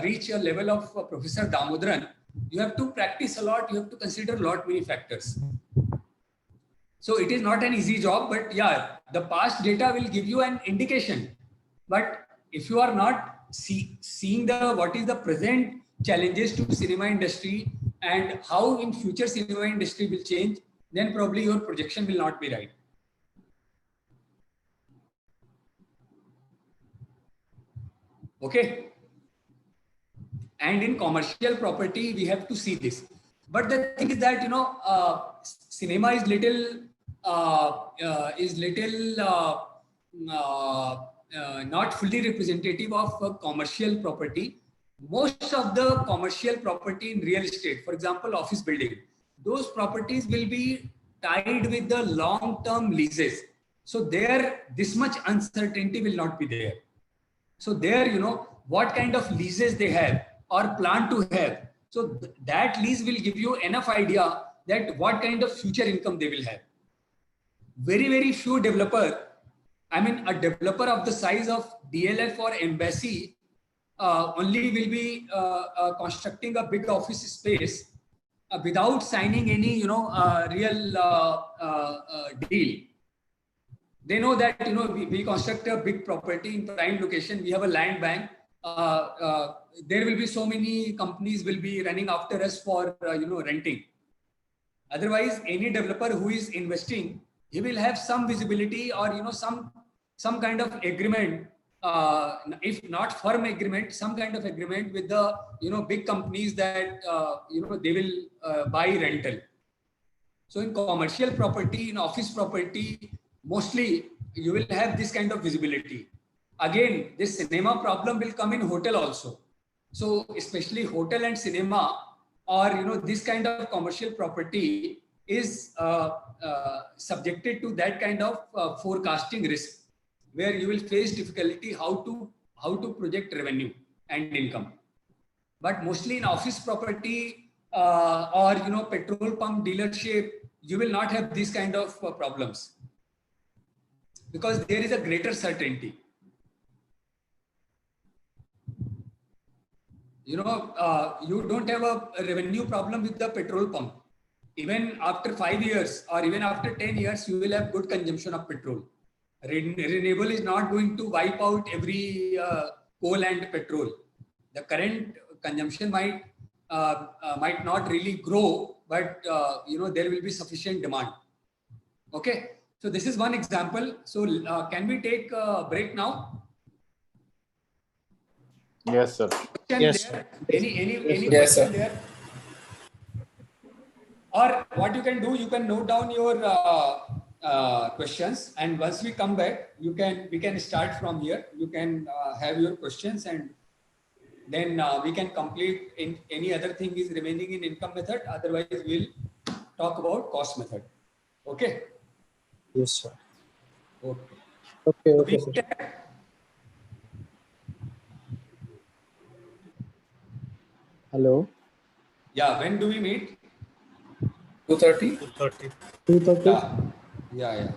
reach a level of Professor Damodaran. You have to practice a lot. You have to consider a lot many factors. So it is not an easy job, but yeah, the past data will give you an indication. But if you are not seeing what is the present challenges to cinema industry and how in future cinema industry will change, then probably your projection will not be right. Okay. And in commercial property, we have to see this. But the thing is that, cinema is not fully representative of commercial property. Most of the commercial property in real estate, for example, office building, those properties will be tied with the long-term leases. So there, this much uncertainty will not be there. So there, what kind of leases they have or plan to have. So that lease will give you enough idea that what kind of future income they will have. Very, very few developer, I mean, a developer of the size of DLF or Embassy only will be constructing a big office space without signing any, real deal. They know that, we construct a big property in prime location. We have a land bank. There will be so many companies will be running after us for, renting. Otherwise, any developer who is investing, he will have some visibility or, some kind of agreement, if not firm agreement, some kind of agreement with the, big companies that, they will buy rental. So in commercial property, in office property, mostly you will have this kind of visibility. Again, this cinema problem will come in hotel also. So especially hotel and cinema, or this kind of commercial property is subjected to that kind of forecasting risk, where you will face difficulty how to project revenue and income. But mostly in office property or petrol pump dealership, you will not have these kind of problems, because there is a greater certainty. You don't have a revenue problem with the petrol pump. Even after 5 years or even after 10 years, you will have good consumption of petrol. Renewable is not going to wipe out every coal and petrol. The current consumption might not really grow, but there will be sufficient demand. Okay, so this is one example. So can we take a break now? Yes, sir. Yes. Any Yes, question sir. there? Or what you can do, you can note down your questions, and once we come back, we can start from here. You can have your questions, and then we can complete in any other thing is remaining in income method. Otherwise, we'll talk about cost method. Okay. Yes, sir. Okay. Okay, sir. Hello. Yeah. When do we meet? 2:30. 2:30. 2:30. Yeah.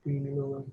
minimum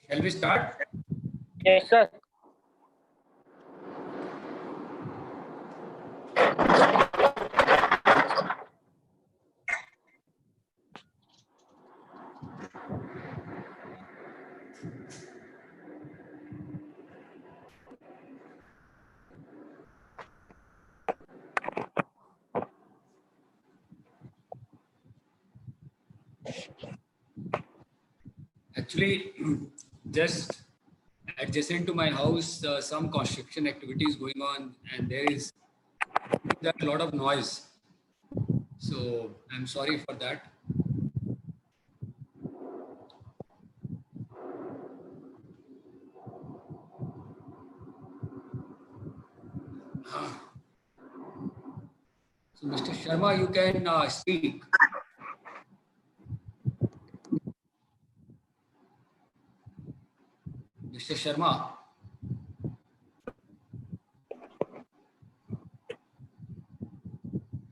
Shall we start? Yes, sir. Actually, just adjacent to my house, some construction activities going on, and there's a lot of noise. So I'm sorry for that. So Mr. Sharma, you can speak. Mr. Sharma.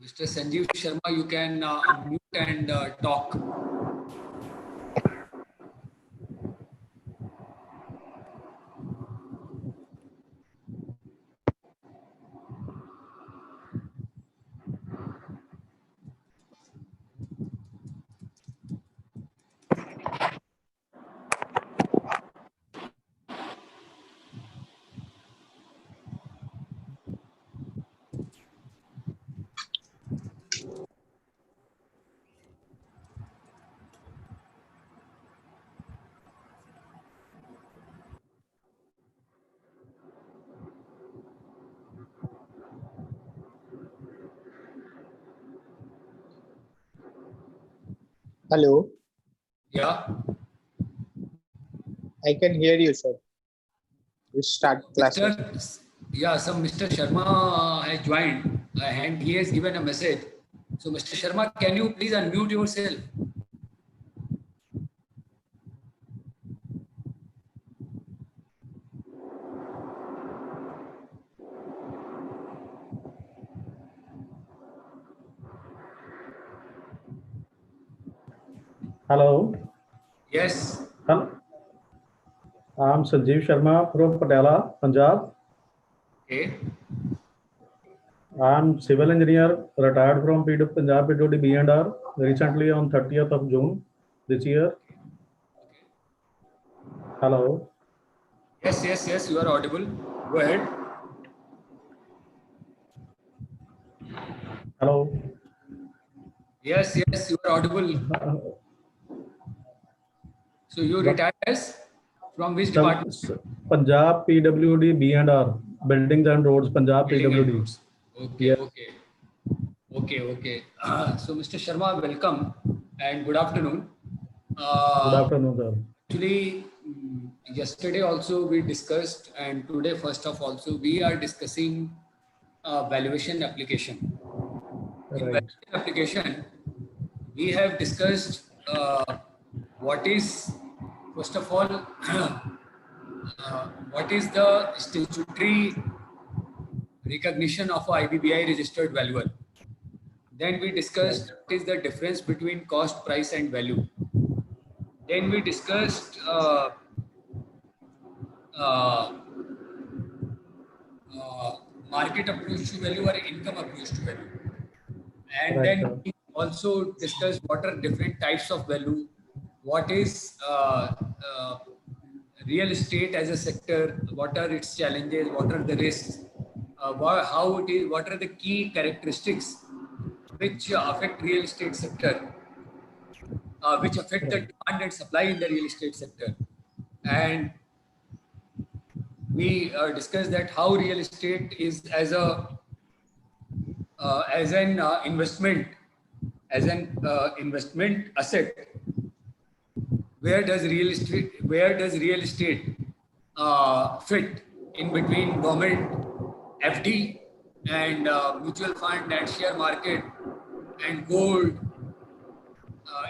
Mr. Sanjeev Sharma, you can unmute and talk. Hello. Yeah. I can hear you, sir. We start class. Yeah, some Mr. Sharma has joined and he has given a message. So Mr. Sharma, can you please unmute yourself? Hello. Yes. Hello. I'm Sanjeev Sharma from Patala, Punjab. Okay. I'm civil engineer, retired from PW Punjab PWD B&R recently on 30th of June this year. Hello. Yes, you are audible. Go ahead. Hello. Yes, you are audible. So you retired as from which department? Punjab PWD B&R, Buildings and Roads, Punjab PWD. Roads. Okay, yeah. Okay. So Mr. Sharma, welcome and good afternoon. Good afternoon, sir. Actually, yesterday also we discussed, and today first of also we are discussing valuation application. Right. In valuation application, we have discussed what is, first of all, what is the statutory recognition of a IBBI registered valuer. Then we discussed what is the difference between cost, price and value. Then we discussed market approach to value or income approach to value. And right, then we also discussed what are different types of value, what is real estate as a sector, what are its challenges, what are the risks, how it is, what are the key characteristics which affect real estate sector, which affect the demand and supply in the real estate sector. And we discussed that how real estate is as an investment, as an investment asset. Where does real estate fit in between government, FD, and mutual fund and share market and gold?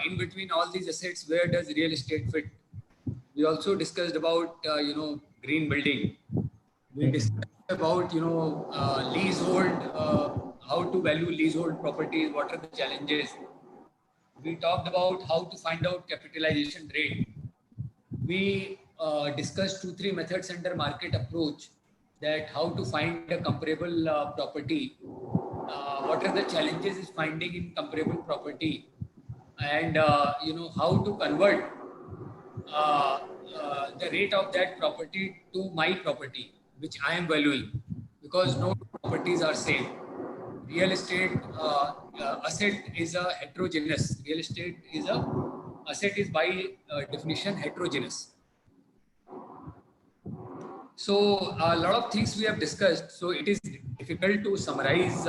In between all these assets, where does real estate fit? We also discussed about green building. We discussed about leasehold, how to value leasehold properties, what are the challenges. We talked about how to find out capitalization rate. We discussed 2-3 methods under market approach, that how to find a comparable property, what are the challenges is finding in comparable property, and how to convert the rate of that property to my property, which I am valuing, because no two properties are same. Real estate asset is a heterogeneous. Real estate is a asset is by definition heterogeneous. So a lot of things we have discussed. So it is difficult to summarize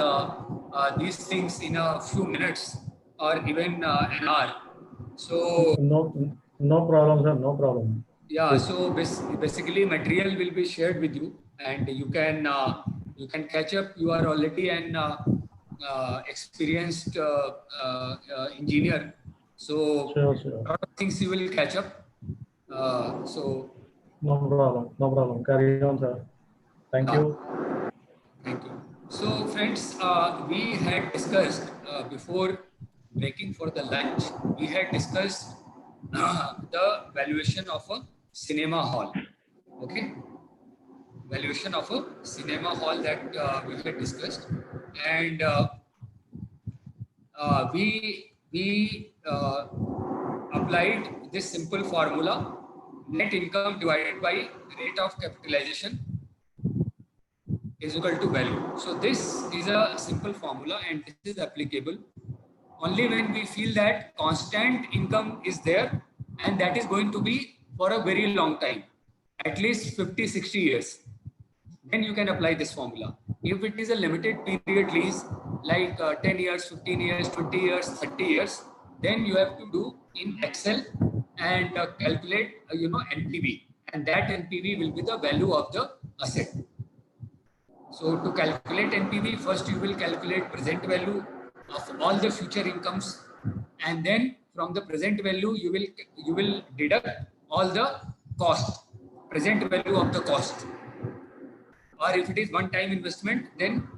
these things in a few minutes or even an hour. So no problem, sir. No problem. Yeah. So basically, material will be shared with you, and you can catch up. You are already an experienced engineer, so Sure. a lot of things you will catch up. So no problem. Carry on, sir. Thank you. Thank you. So friends, we had discussed before breaking for the lunch, we had discussed the valuation of a cinema hall. Okay. Valuation of a cinema hall that we had discussed. And we applied this simple formula: net income divided by rate of capitalization is equal to value. So this is a simple formula, and this is applicable only when we feel that constant income is there, and that is going to be for a very long time, at least 50-60 years. Then you can apply this formula. If it is a limited period lease, like 10 years, 15 years, 20 years, 30 years, then you have to do in Excel and calculate NPV, and that NPV will be the value of the asset. So to calculate NPV, first you will calculate present value of all the future incomes, and then from the present value you will deduct all the cost, present value of the cost. Or if it is one-time investment, then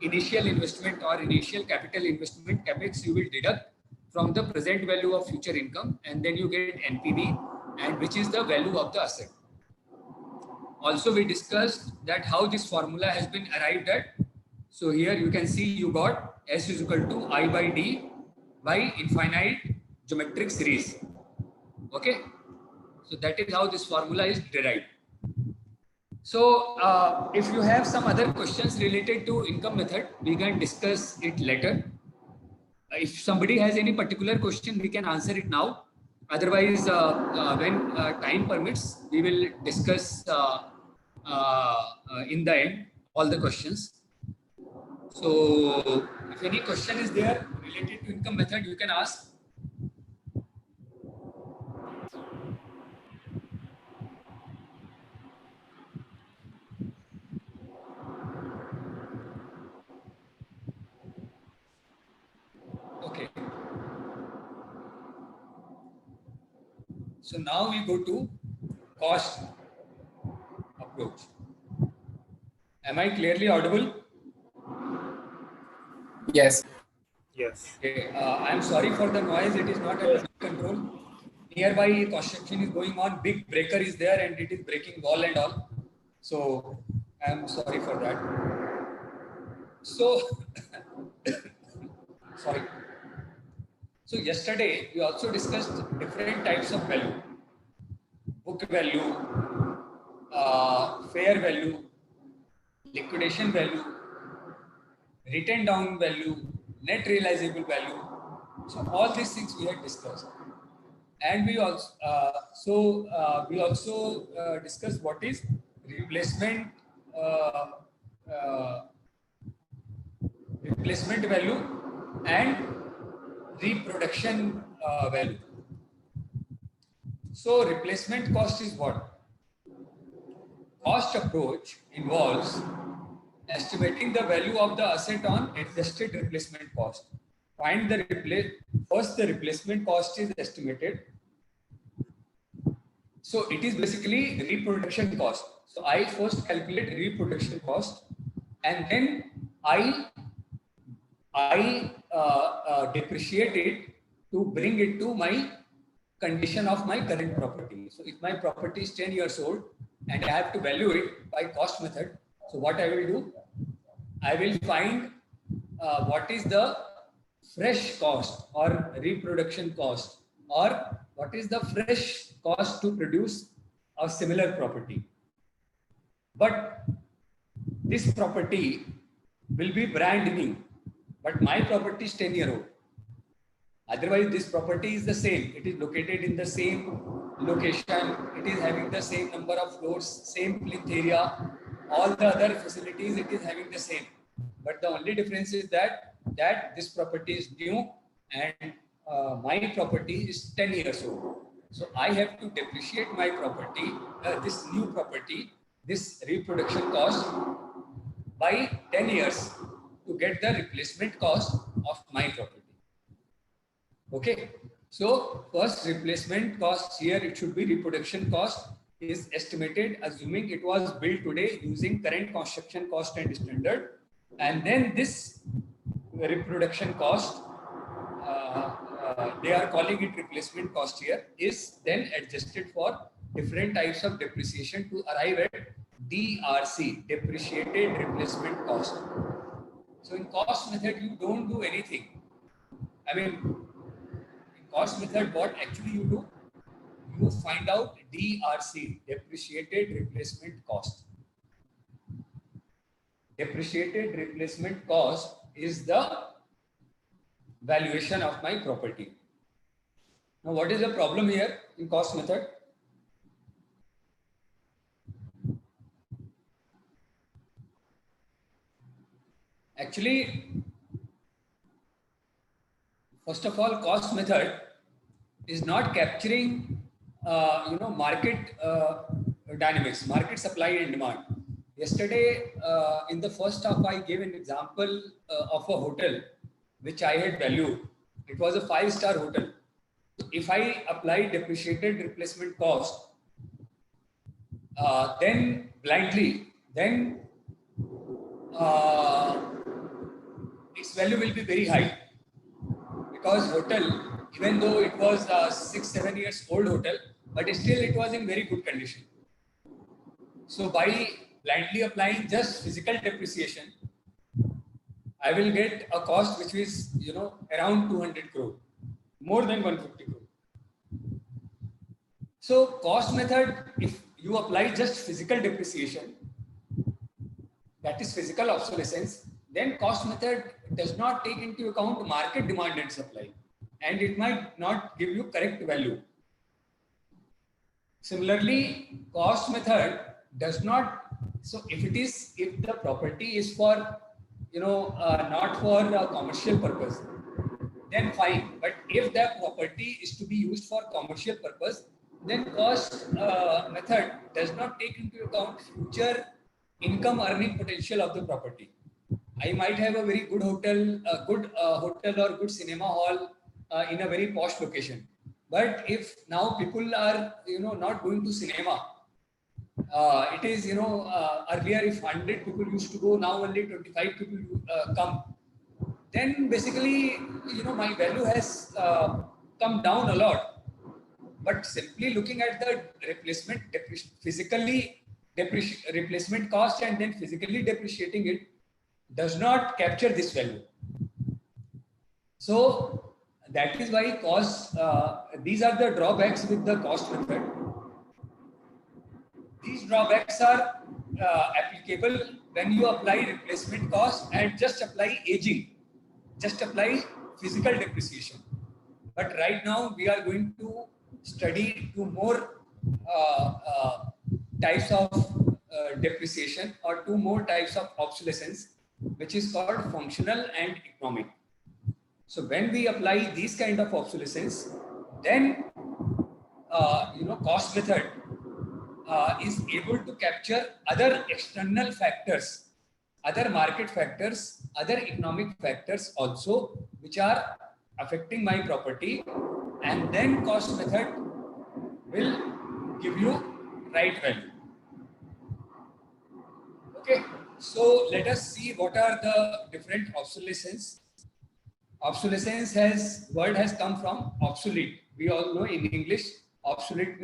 initial investment or initial capital investment capex you will deduct from the present value of future income, and then you get NPV, and which is the value of the asset. Also, we discussed that how this formula has been arrived at. So here you can see you got S is equal to I by D by infinite geometric series. Okay. So that is how this formula is derived. So if you have some other questions related to income method, we can discuss it later. If somebody has any particular question, we can answer it now. Otherwise, when time permits, we will discuss in the end all the questions. So if any question is there related to income method, you can ask. Okay. So now we go to cost approach. Am I clearly audible? Yes. Yes. Okay. I am sorry for the noise. It is not under control. Nearby construction is going on. Big breaker is there, and it is breaking wall and all. So I am sorry for that. So sorry. So yesterday we also discussed different types of value: book value, fair value, liquidation value, written down value, net realizable value. So all these things we had discussed, and we also discussed what is replacement value and reproduction value. So replacement cost is what? Cost approach involves estimating the value of the asset on adjusted replacement cost. Find the first the replacement cost is estimated. So it is basically reproduction cost. So I first calculate reproduction cost, and then I depreciate it to bring it to my condition of my current property. So if my property is 10 years old and I have to value it by cost method, so what I will do, I will find what is the fresh cost or reproduction cost, or what is the fresh cost to produce a similar property. But this property will be brand new, but my property is 10-year-old. Otherwise, this property is the same. It is located in the same location. It is having the same number of floors, same plinth area, all the other facilities. It is having the same. But the only difference is that this property is new and my property is 10 years old. So I have to depreciate my property, this new property, this reproduction cost by 10 years to get the replacement cost of my property. Okay, so first replacement cost here, it should be reproduction cost is estimated assuming it was built today using current construction cost and standard, and then this reproduction cost, they are calling it replacement cost here, is then adjusted for different types of depreciation to arrive at DRC, depreciated replacement cost. So in cost method, you don't do anything. I mean, cost method, what actually you do, you find out DRC, depreciated replacement cost. Depreciated replacement cost is the valuation of my property. Now, what is the problem here in cost method? Actually, first of all, cost method is not capturing, market dynamics, market supply and demand. Yesterday, in the first half, I gave an example of a hotel which I had valued. It was a 5-star hotel. If I apply depreciated replacement cost, then blindly, then its value will be very high. Because hotel, even though it was a 6-7 years old hotel, but still it was in very good condition. So by blindly applying just physical depreciation, I will get a cost which is, around 200 crore, more than 150 crore. So cost method, if you apply just physical depreciation, that is physical obsolescence, then cost method does not take into account market demand and supply, and it might not give you correct value. Similarly, cost method does not, so if the property is for, not for a commercial purpose, then fine. But if the property is to be used for commercial purpose, then cost method does not take into account future income earning potential of the property. I might have a very good hotel, hotel or good cinema hall in a very posh location. But if now people are, not going to cinema, it is, earlier if 100 people used to go, now only 25 people come. Then basically, my value has come down a lot. But simply looking at the replacement, replacement cost and then physically depreciating it does not capture this value. So that is why cost, these are the drawbacks with the cost method. These drawbacks are applicable when you apply replacement cost and just apply aging, just apply physical depreciation. But right now we are going to study 2 more types of depreciation or 2 more types of obsolescence, which is called functional and economic. So when we apply these kind of obsolescence, then cost method is able to capture other external factors, other market factors, other economic factors also, which are affecting my property, and then cost method will give you right value. Okay, so let us see what are the different obsolescence. Obsolescence word has come from obsolete. we all know in English, obsolete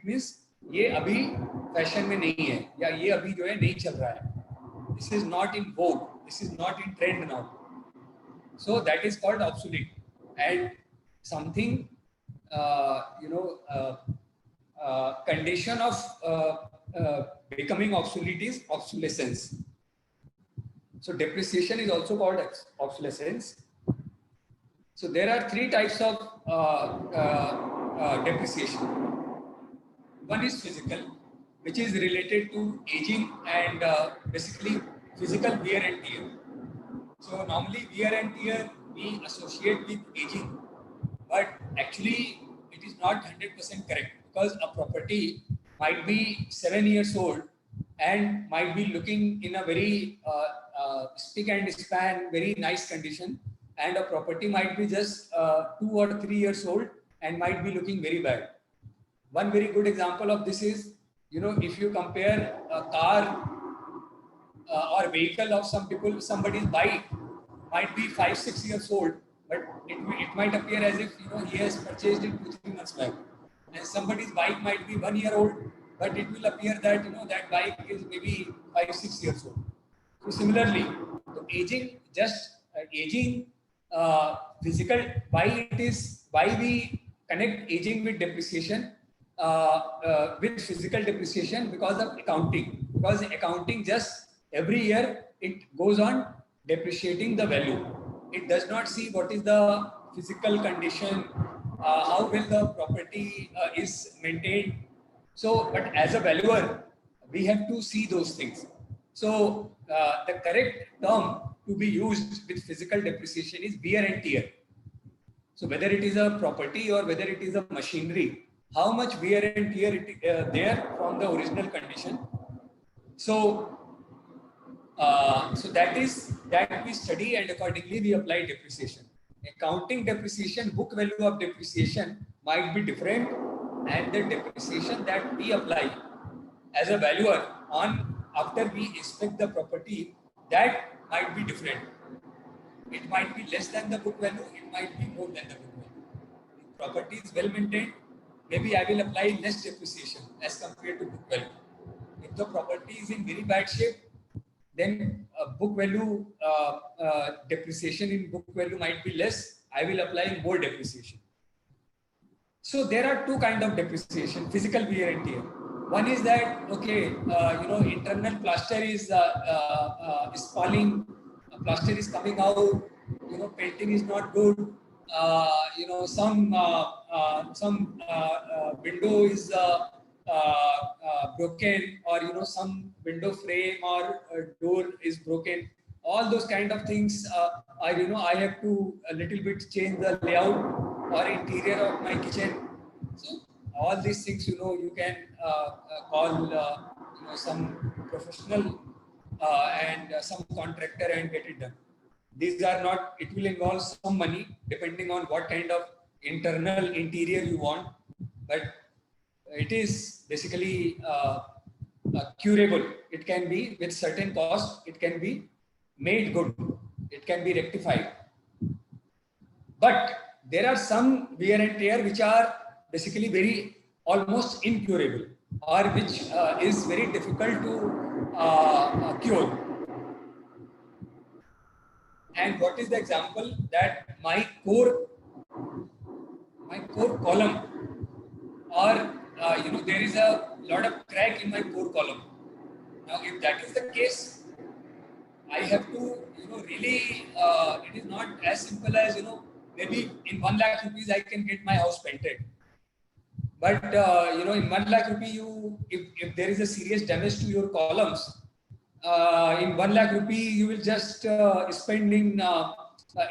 means ये अभी fashion में नहीं है या ये अभी जो है नहीं चल रहा है. This is not in vogue. This is not in trend now. So that is called obsolete. And something, condition of becoming obsolete is obsolescence. So depreciation is also called obsolescence. So there are three types of depreciation. One is physical, which is related to aging and basically physical wear and tear. So normally wear and tear we associate with aging, but actually it is not 100% correct, because a property might be 7 years old and might be looking in a very spick and span, very nice condition, and a property might be just 2 or 3 years old and might be looking very bad. One very good example of this is, if you compare a car or vehicle of somebody's bike might be 5-6 years old, but it might appear as if he has purchased it 2-3 months back. And somebody's bike might be 1 year old, but it will appear that that bike is maybe 5-6 years old. So similarly, the aging physical, why we connect aging with depreciation, with physical depreciation, because of accounting. Because accounting just every year it goes on depreciating the value. It does not see what is the physical condition, how well the property is maintained. So, but as a valuer, we have to see those things. So, the correct term to be used with physical depreciation is wear and tear. So, whether it is a property or whether it is a machinery, how much wear and tear there from the original condition. So that we study, and accordingly we apply depreciation. Accounting depreciation, book value of depreciation might be different, and the depreciation that we apply as a valuer on after we inspect the property, that might be different. It might be less than the book value, it might be more than the book value. If property is well maintained, maybe I will apply less depreciation as compared to book value. If the property is in very bad shape, then book value depreciation in book value might be less. I will apply more depreciation. So there are two kinds of depreciation: physical wear and tear. One is that internal plaster is falling, plaster is coming out, painting is not good, some window is broken, or some window frame or door is broken. All those kind of things, I have to a little bit change the layout or interior of my kitchen. So all these things, you can call some professional and some contractor and get it done. These are not, it will involve some money depending on what kind of internal interior you want, but it is basically curable. It can be with certain cost, it can be made good, it can be rectified. But there are some wear and tear which are basically very almost incurable, or which is very difficult to cure. And what is the example? That my core column, or there is a lot of crack in my core column. Now, if that is the case, I have to really it is not as simple as maybe in 1 lakh rupees I can get my house painted. But in 1 lakh rupee, if there is a serious damage to your columns, in 1 lakh rupee you will just spend in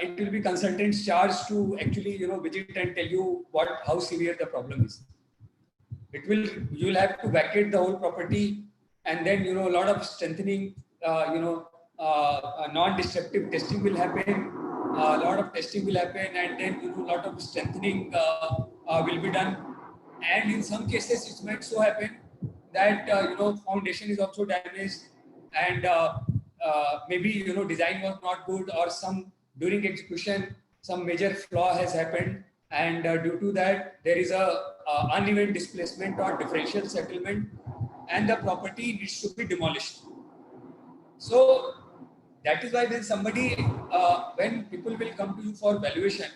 it will be consultants charged to actually visit and tell you how severe the problem is. You will have to vacate the whole property, and then a lot of strengthening, non-destructive testing will happen. A lot of testing will happen, and then a lot of strengthening will be done. And in some cases, it might so happen that foundation is also damaged, and maybe design was not good, or some during execution some major flaw has happened, and due to that there is a uneven displacement or differential settlement, and the property needs to be demolished. So that is why when somebody, when people will come to you for valuation,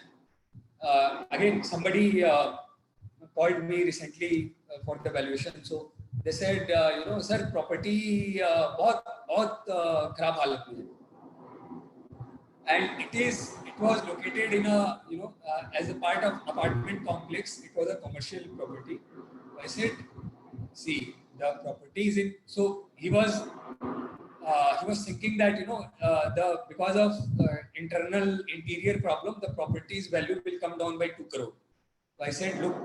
again somebody called me recently for the valuation. So they said, you know, sir, property बहुत खराब हालत में है, and it was located in a, you know, as a part of apartment complex. It was a commercial property. I said, see, the property is in. So he was thinking that, you know, because of internal interior problem, the property's value will come down by 2 crore. So I said, look,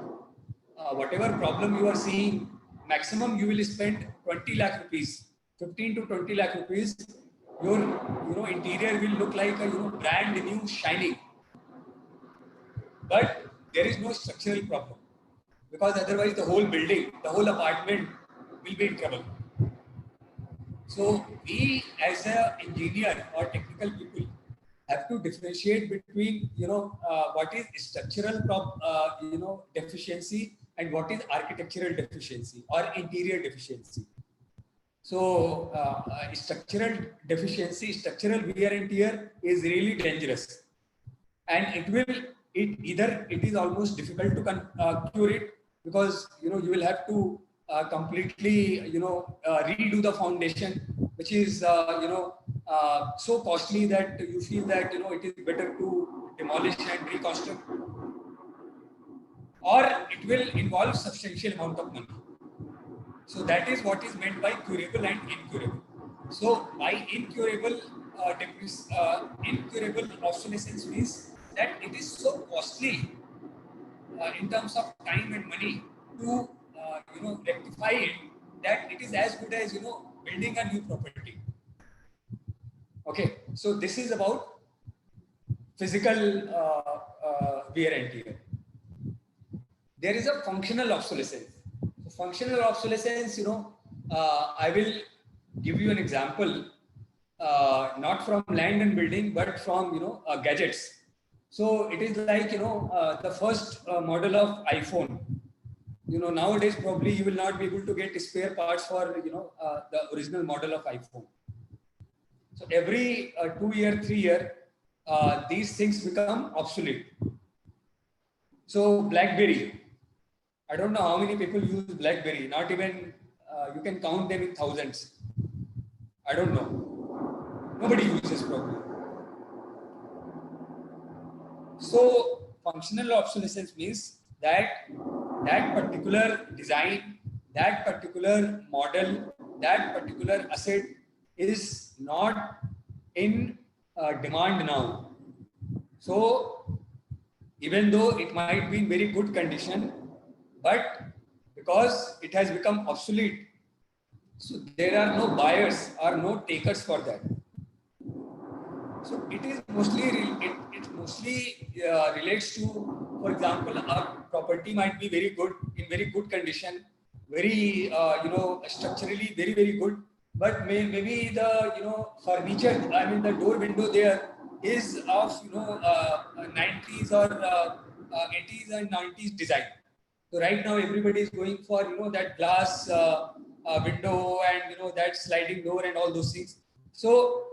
whatever problem you are seeing, maximum you will spend 20 lakh rupees, 15 to 20 lakh rupees. Your, you know, interior will look like a, you know, brand new shining, but there is no structural problem, because otherwise the whole building, the whole apartment will be in trouble. So we as a engineer or technical people have to differentiate between, you know, what is structural you know, deficiency and what is architectural deficiency or interior deficiency. So structural deficiency, structural wear and tear is really dangerous, and it is almost difficult to cure it, because, you know, you will have to completely, you know, redo the foundation, which is you know, so costly that you feel that, you know, it is better to demolish and reconstruct, or it will involve substantial amount of money. So that is what is meant by curable and incurable. So by incurable obsolescence means that it is so costly in terms of time and money to you know, rectify it, that it is as good as, you know, building a new property. Okay, so this is about physical wear and tear. There is a functional obsolescence. So functional obsolescence, you know, I will give you an example, not from land and building, but from, you know, gadgets. So it is like, you know, the first model of iPhone. You know, nowadays probably you will not be able to get spare parts for, you know, the original model of iPhone. So every 2 year, 3 year, these things become obsolete. So BlackBerry, I don't know how many people use BlackBerry. Not even you can count them in thousands. I don't know. Nobody uses probably. So functional obsolescence means that that particular design, that particular model, that particular asset is not in demand now. So even though it might be in very good condition, but because it has become obsolete, so there are no buyers or no takers for that. So it is mostly it mostly relates to, for example, a property might be very good, in very good condition, very you know, structurally very good, but maybe the, you know, furniture, I mean the door window there is of, you know, 90s or 80s and 90s design. So right now everybody is going for, you know, that glass window and, you know, that sliding door and all those things. So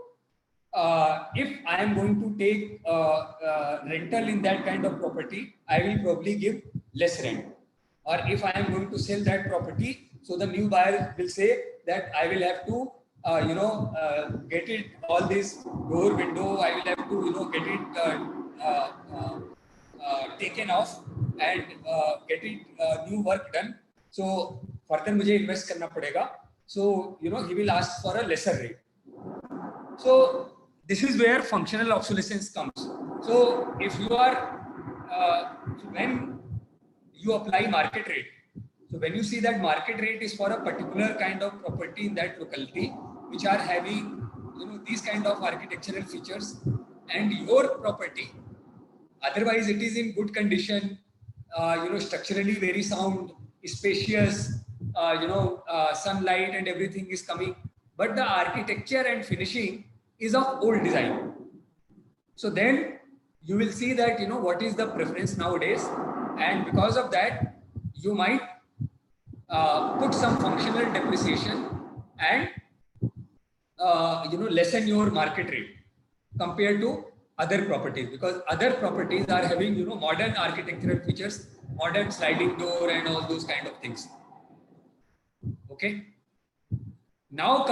if I am going to take rental in that kind of property, I will probably give less rent. Or if I am going to sell that property, so the new buyer will say that I will have to, you know, get it all this door window, I will have to, you know, get it taken off and get it new work done. So further मुझे invest करना पड़ेगा. So, you know, he will ask for a lesser rate. So this is where functional obsolescence comes. So if you are, when you apply market rate, so when you see that market rate is for a particular kind of property in that locality, which are having, you know, these kind of architectural features, and your property, otherwise it is in good condition, you know, structurally very sound, spacious, you know, sunlight and everything is coming, but the architecture and finishing is of old design. So then you will see that, you know, what is the preference nowadays, and because of that, you might put some functional depreciation and you know, lessen your market rate compared to other properties, because other properties are having, you know, modern architectural features, modern sliding door and all those kind of things. Okay. Now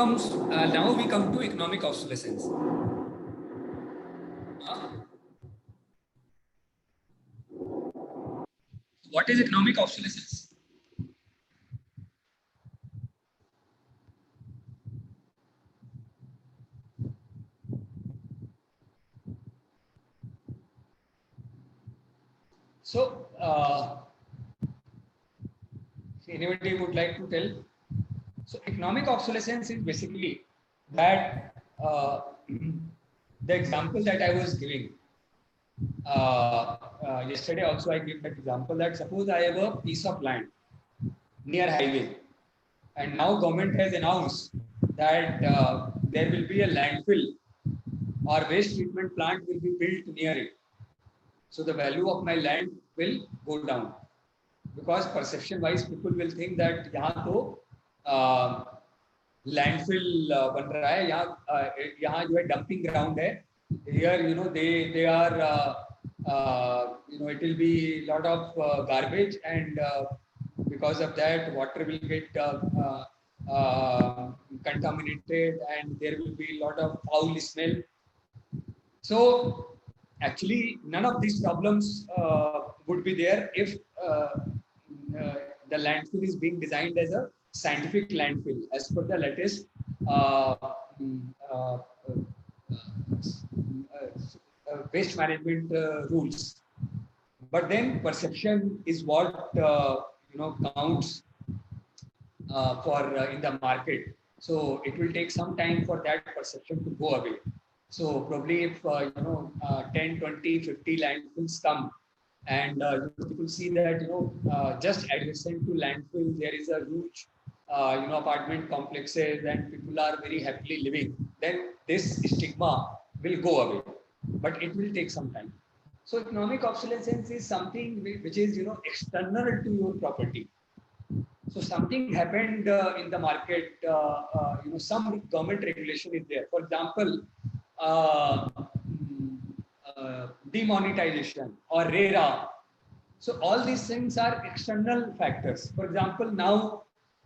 we come to economic obsolescence. What is economic obsolescence? So, anybody would like to tell? So, economic obsolescence is basically that the example that I was giving yesterday also, I gave that example that suppose I have a piece of land near highway, and now government has announced that there will be a landfill or waste treatment plant will be built near it. So the value of my land will go down, because perception wise people will think that यहाँ तो landfill बन रहा है, यहाँ जो है dumping ground है, here you know they are you know, it will be lot of garbage, and because of that water will get contaminated, and there will be lot of foul smell. So actually none of these problems would be there if the landfill is being designed as a scientific landfill as per the latest waste management rules. But then perception is what you know, counts for in the market. So it will take some time for that perception to go away. So probably if you know 10, 20, 50 landfills come, and people see that, you know, just adjacent to landfill there is a huge you know, apartment complexes and people are very happily living, then this stigma will go away, but it will take some time. So economic obsolescence is something which is, you know, external to your property. So something happened in the market, you know, some government regulation is there. For example, demonetization or RERA. So all these things are external factors. For example, now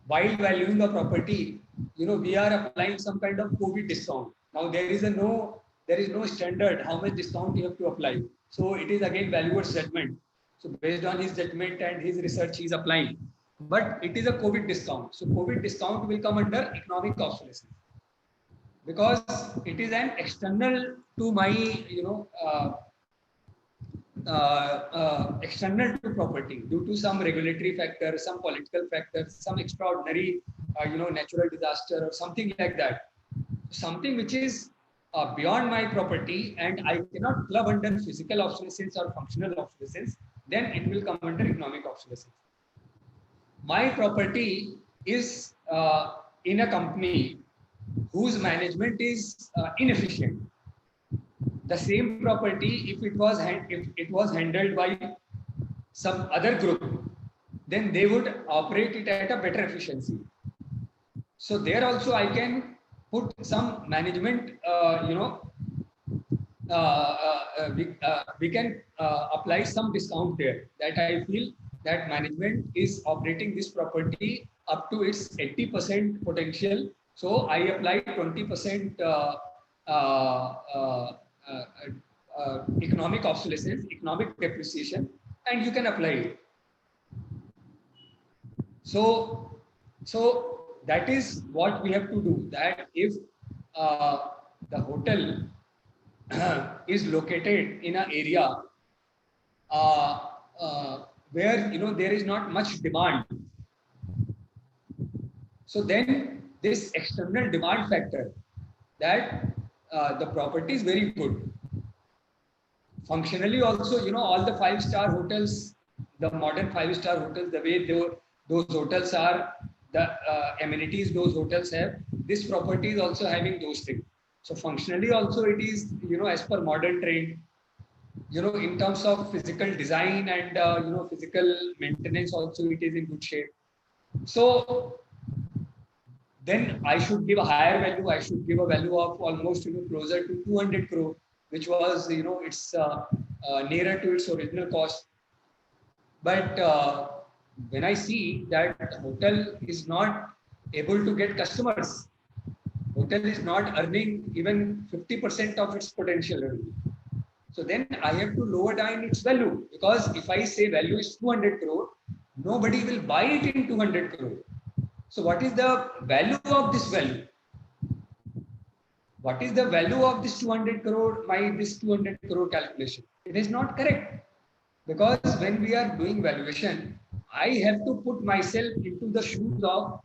while valuing a property, you know, we are applying some kind of COVID discount. Now there is no standard how much discount you have to apply. So it is again valuer's judgment. So based on his judgment and his research, he is applying. But it is a COVID discount. So COVID discount will come under economic obsolescence, because it is an external to my, you know, external to property due to some regulatory factor, some political factor, some extraordinary, you know, natural disaster or something like that. Something which is beyond my property and I cannot club under physical obsolescence or functional obsolescence, then it will come under economic obsolescence. My property is in a company whose management is inefficient. The same property, if it was handled by some other group, then they would operate it at a better efficiency. So there also I can put some management, you know, we can apply some discount there, that I feel that management is operating this property up to its 80% potential. So I apply 20% economic obsolescence, economic depreciation, and you can apply it. So that is what we have to do. That if the hotel is located in an area where, you know, there is not much demand, so then this external demand factor, that the property is very good. Functionally also, you know, all the 5-star hotels, the modern 5-star hotels, the way those hotels are, the amenities those hotels have, this property is also having those things. So functionally also it is, you know, as per modern trend. in terms of physical design and physical maintenance also it is in good shape. So then I should give a higher value. I should give a value of almost closer to 200 crore, which was it's nearer to its original cost. But when I see that the hotel is not able to get customers, hotel is not earning even 50% of its potential revenue. So then I have to lower down its value, because if I say value is 200 crore, nobody will buy it in 200 crore. So what is the value of this value? What is the value of this 200 crore by this 200 crore calculation? It is not correct, because when we are doing valuation, I have to put myself into the shoes of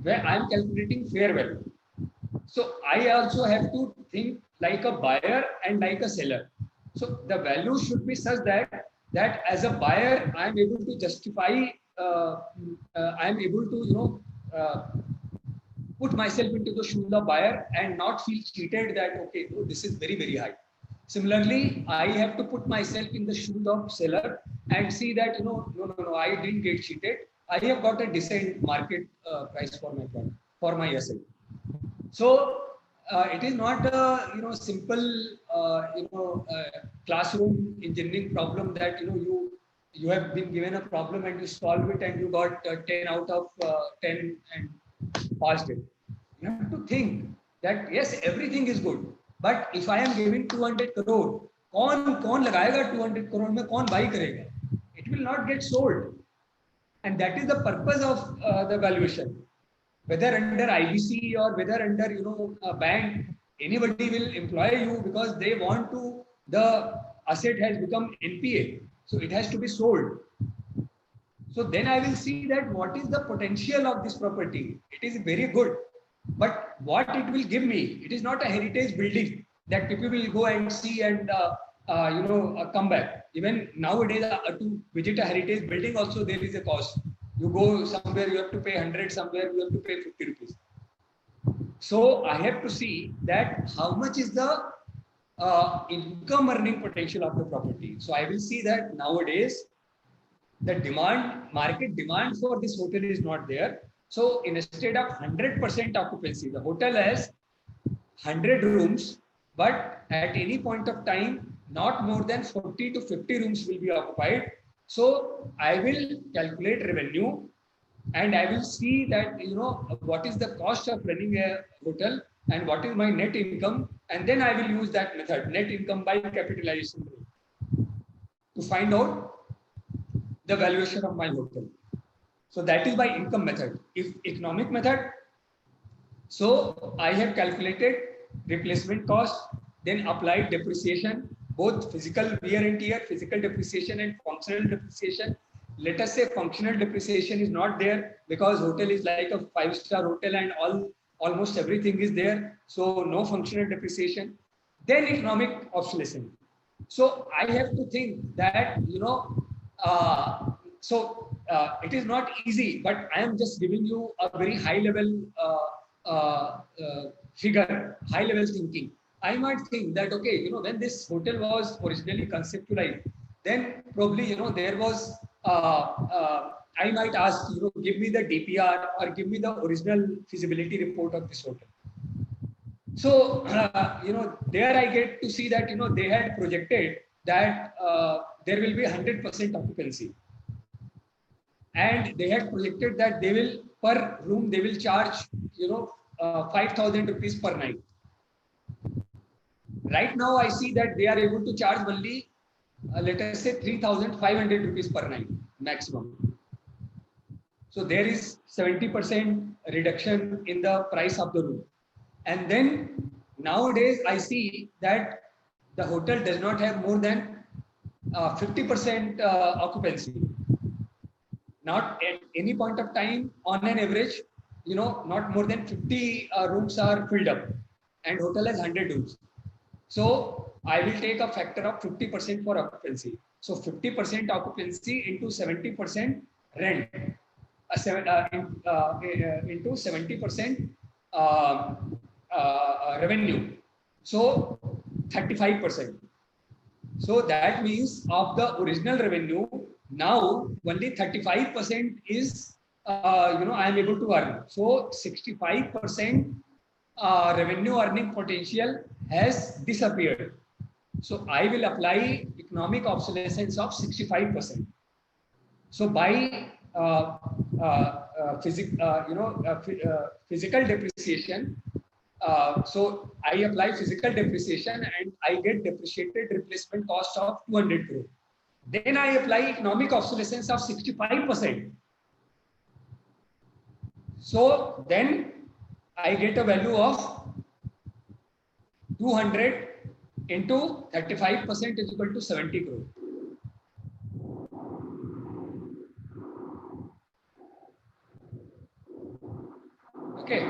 where I am calculating fair value. So I also have to think like a buyer and like a seller. So the value should be such that as a buyer I am able to justify. I am able to put myself into the shoes of buyer and not feel cheated that okay, oh, this is very high. Similarly, I have to put myself in the shoes of seller and see that no, I didn't get cheated. I have got a decent market price for my product, for my asset. So it is not a simple classroom engineering problem that you have been given a problem and you solve it and you got 10 out of 10 and passed it. You have to think that yes, everything is good, but if I am giving 200 crore, कौन लगाएगा 200 crore में, कौन buy करेगा? It will not get sold, and that is the purpose of the valuation. Whether under IBC or whether under a bank, anybody will employ you because they want to. The asset has become NPA, so it has to be sold. So then I will see that what is the potential of this property. It is very good, but what it will give me, it is not a heritage building that people will go and see and come back. Even nowadays, to visit a heritage building also there is a cost. You go somewhere, you have to pay 100, somewhere you have to pay 50 rupees. So I have to see that how much is the income earning potential of the property. So I will see that nowadays the market demand for this hotel is not there. So instead of 100% occupancy, the hotel has 100 rooms, but at any point of time, not more than 40 to 50 rooms will be occupied. So I will calculate revenue and I will see that what is the cost of running a hotel and what is my net income, and then I will use that method, net income by capitalization, to find out the valuation of my hotel. So that is by income method. If economic method, so I have calculated replacement cost, then applied depreciation, both physical wear and tear, physical depreciation and functional depreciation. Let us say functional depreciation is not there because hotel is like a 5-star hotel and almost everything is there. So no functional depreciation. Then economic obsolescence. So I have to think that, it is not easy, but I am just giving you a very high level figure, high level thinking. I might think that, okay, when this hotel was originally conceptualized, then probably, there was, I might ask, give me the DPR or give me the original feasibility report of this hotel. So, there I get to see that, they had projected that there will be 100% occupancy. And they had projected that they will, per room, they will charge, 5,000 rupees per night. Right now, I see that they are able to charge only, let us say 3,500 rupees per night, maximum. So there is 70% reduction in the price of the room. And then nowadays, I see that the hotel does not have more than 50% occupancy. Not at any point of time, on an average, not more than 50 rooms are filled up, and hotel has 100 rooms. So I will take a factor of 50% for occupancy. So 50% occupancy into 70% rent, into 70% revenue. So 35%. So that means of the original revenue, now only 35% is, I am able to earn. So 65% revenue earning potential has disappeared. So I will apply economic obsolescence of 65%. So by physical depreciation, so I apply physical depreciation and I get depreciated replacement cost of 200 crore. Then I apply economic obsolescence of 65%. So then I get a value of 200 into 35% is equal to 70 crore. Okay,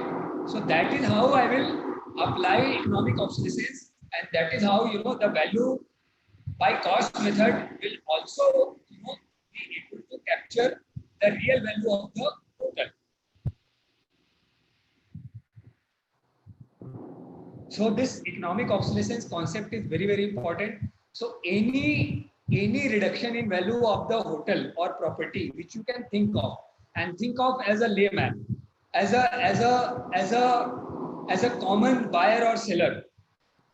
so that is how I will apply economic obsolescence, and that is how the value by cost method will also be able to capture the real value of the total. So this economic obsolescence concept is very, very important. So any reduction in value of the hotel or property which you can think of, and think of as a layman, as a common buyer or seller,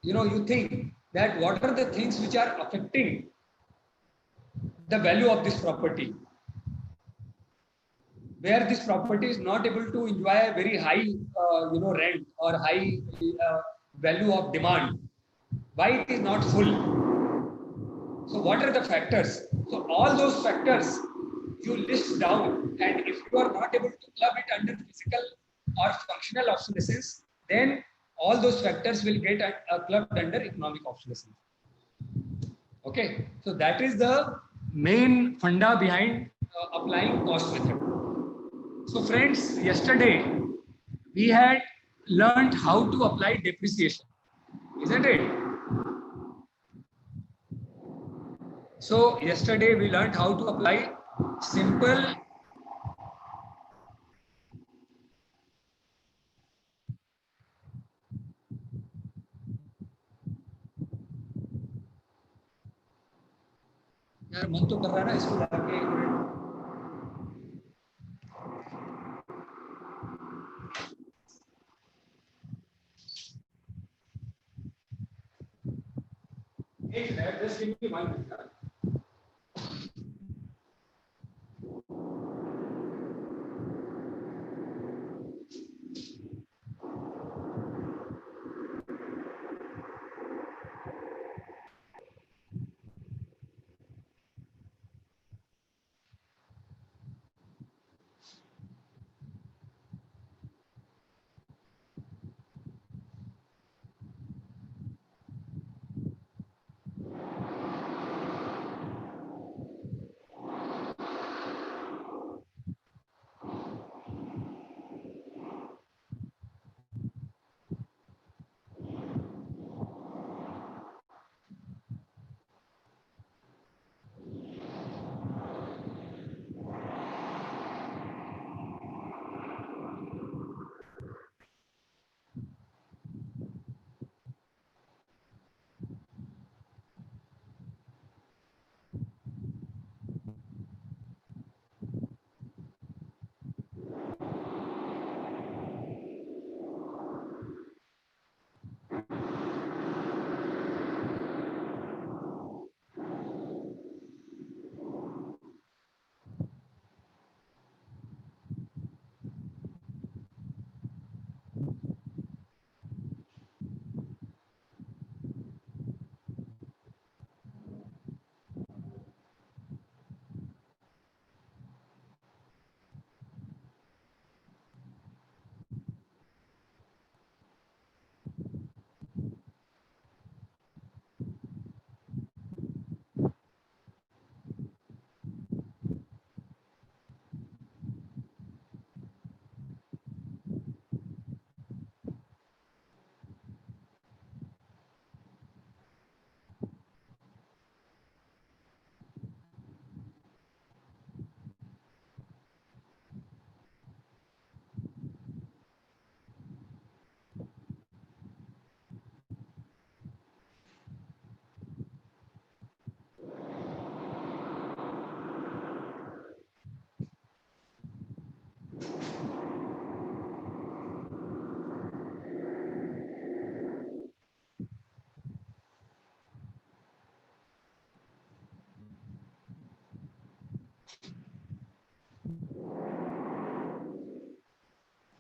you think that what are the things which are affecting the value of this property, where this property is not able to enjoy a very high rent or high value of demand. Why it is not full? So what are the factors? So all those factors you list down, and if you are not able to club it under physical or functional obsolescence, then all those factors will get clubbed under economic obsolescence. Okay, so that is the main funda behind applying cost method. So friends, yesterday we had learned how to apply depreciation, isn't it? So yesterday we learned how to apply simple यार मन तो कर रहा है ना इसको लाके एक मिनट एक minute just give me 1 minute.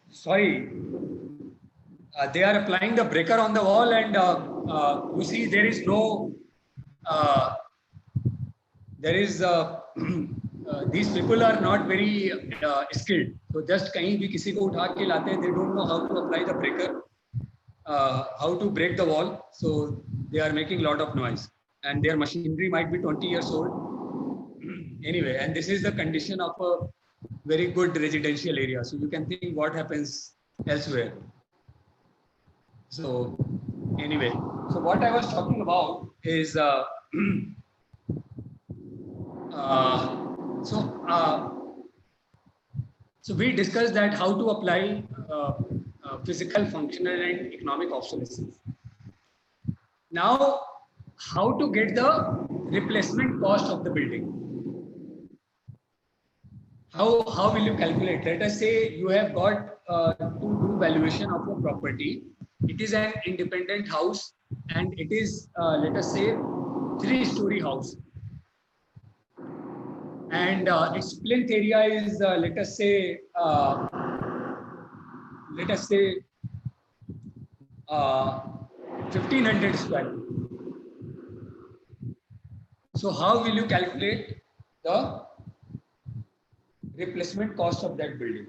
Sorry, they are applying the breaker on the wall, and you see there is no, there is these people are not very skilled. So just कहीं भी किसी को उठा के लाते हैं, they don't know how to apply the breaker, how to break the wall. So they are making a lot of noise, and their machinery might be 20 years old. Anyway, and this is the condition of a very good residential area. So you can think what happens elsewhere. So anyway, so what I was talking about is so we discussed that how to apply physical, functional, and economic obsolescence. Now, how to get the replacement cost of the building? How will you calculate? Let us say you have got to do valuation of a property. It is an independent house, and it is let us say 3-story house, and its plinth area is let us say 1500 square feet. So how will you calculate the replacement cost of that building?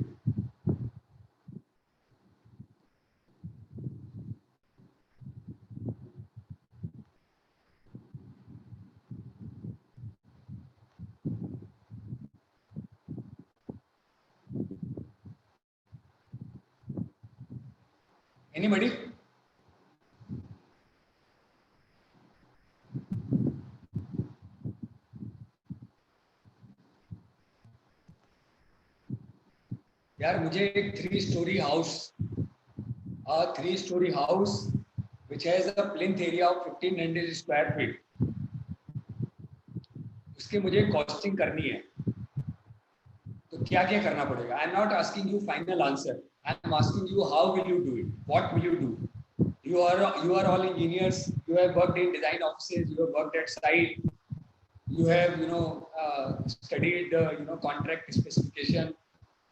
Anybody? यार मुझे एक 3-story house which has a plinth area of 1500 square feet, उसके मुझे costing करनी है, तो क्या क्या करना पड़ेगा? I am not asking you final answer, I am asking you how will you do it, what will you do? You are all engineers, you have worked in design offices, you have worked at site, you have studied the contract specification,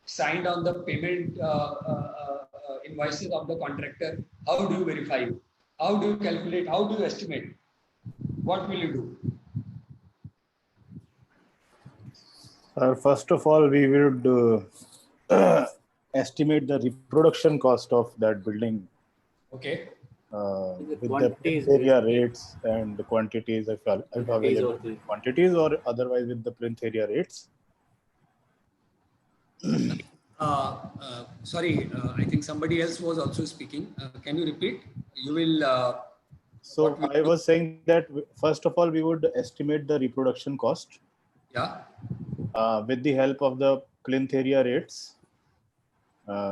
signed on the payment invoices of the contractor. How do you verify? How do you calculate? How do you estimate? What will you do? First of all, we would estimate the reproduction cost of that building. Okay. With the area rates and the quantities, if available quantities, or otherwise with the plinth area rates. Sorry, I think somebody else was also speaking. Can you repeat? You will. So I was saying that first of all, we would estimate the reproduction cost. Yeah. With the help of the plinth area rates,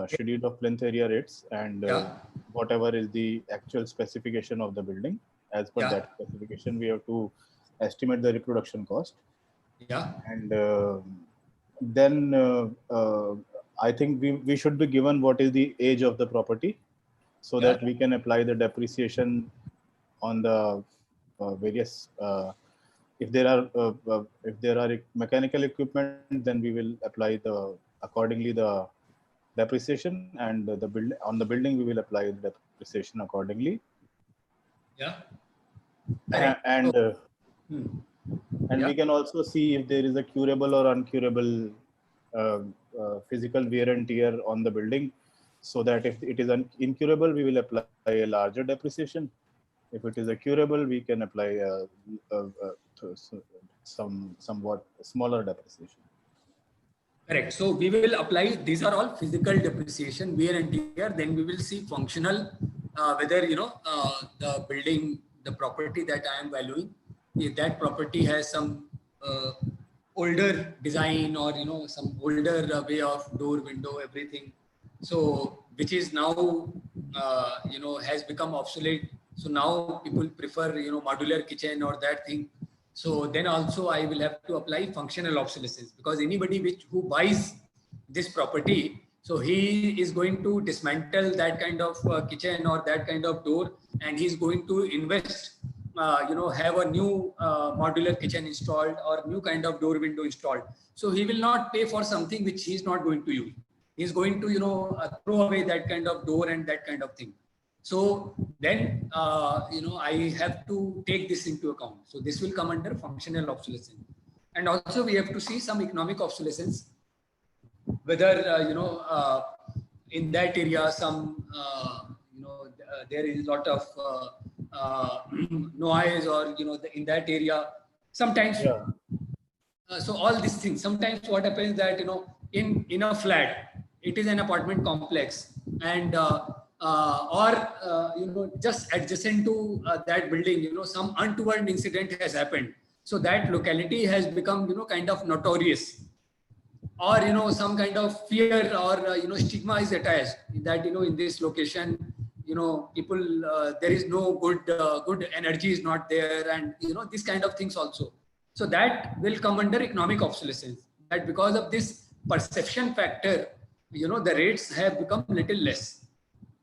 schedule of plinth area rates, and whatever is the actual specification of the building. As per that specification, we have to estimate the reproduction cost. Yeah. And then I think we should be given what is the age of the property, so that we can apply the depreciation on the various. If there are mechanical equipment, then we will apply accordingly the depreciation, and on the building we will apply the depreciation accordingly. Yeah. And we can also see if there is a curable or uncurable physical wear and tear on the building, so that if it is incurable, we will apply a larger depreciation. If it is a curable, we can apply somewhat smaller depreciation. Correct. So we will apply, these are all physical depreciation, wear and tear. Then we will see functional, whether the building, the property that I am valuing, if that property has some older design, or some older way of door, window, everything. So which is now has become obsolete. So now people prefer modular kitchen or that thing. So then also I will have to apply functional obsolescence, because anybody who buys this property, so he is going to dismantle that kind of kitchen or that kind of door, and he's going to invest have a new modular kitchen installed or new kind of door window installed. So he will not pay for something which he's not going to use. He's going to, throw away that kind of door and that kind of thing. So then, I have to take this into account. So this will come under functional obsolescence. And also we have to see some economic obsolescence, whether, in that area, some, there is a lot of noise, or, in that area, sometimes. Yeah. So all these things, sometimes what happens that, in a flat, it is an apartment complex, and just adjacent to that building, some untoward incident has happened. So that locality has become, kind of notorious, or, some kind of fear or, stigma is attached that, in this location, people, there is no good energy is not there, and, this kind of things also. So that will come under economic obsolescence, that because of this perception factor, the rates have become little less.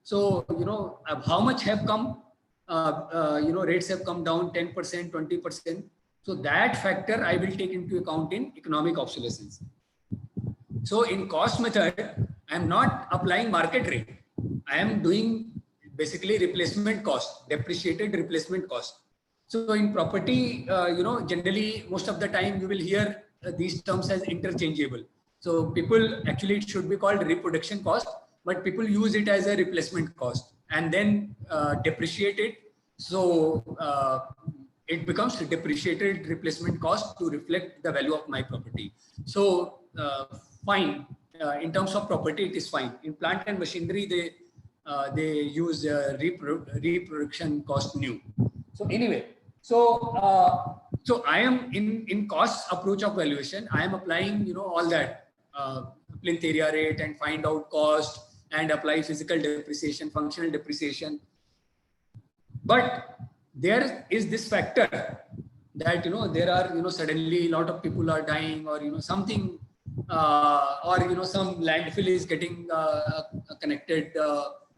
So, how much have come, rates have come down 10%, 20%. So that factor I will take into account in economic obsolescence. So in cost method, I am not applying market rate. I am doing basically replacement cost, depreciated replacement cost. So in property, generally most of the time you will hear these terms as interchangeable. So people, actually it should be called reproduction cost, but people use it as a replacement cost and then depreciate it. So it becomes depreciated replacement cost to reflect the value of my property. So fine, in terms of property, it is fine. In plant and machinery, they use reproduction cost new. So anyway, so I am in cost approach of valuation. I am applying, all that plinth area rate and find out cost and apply physical depreciation, functional depreciation. But there is this factor that, there are, suddenly a lot of people are dying, or, something, or, some landfill is getting connected,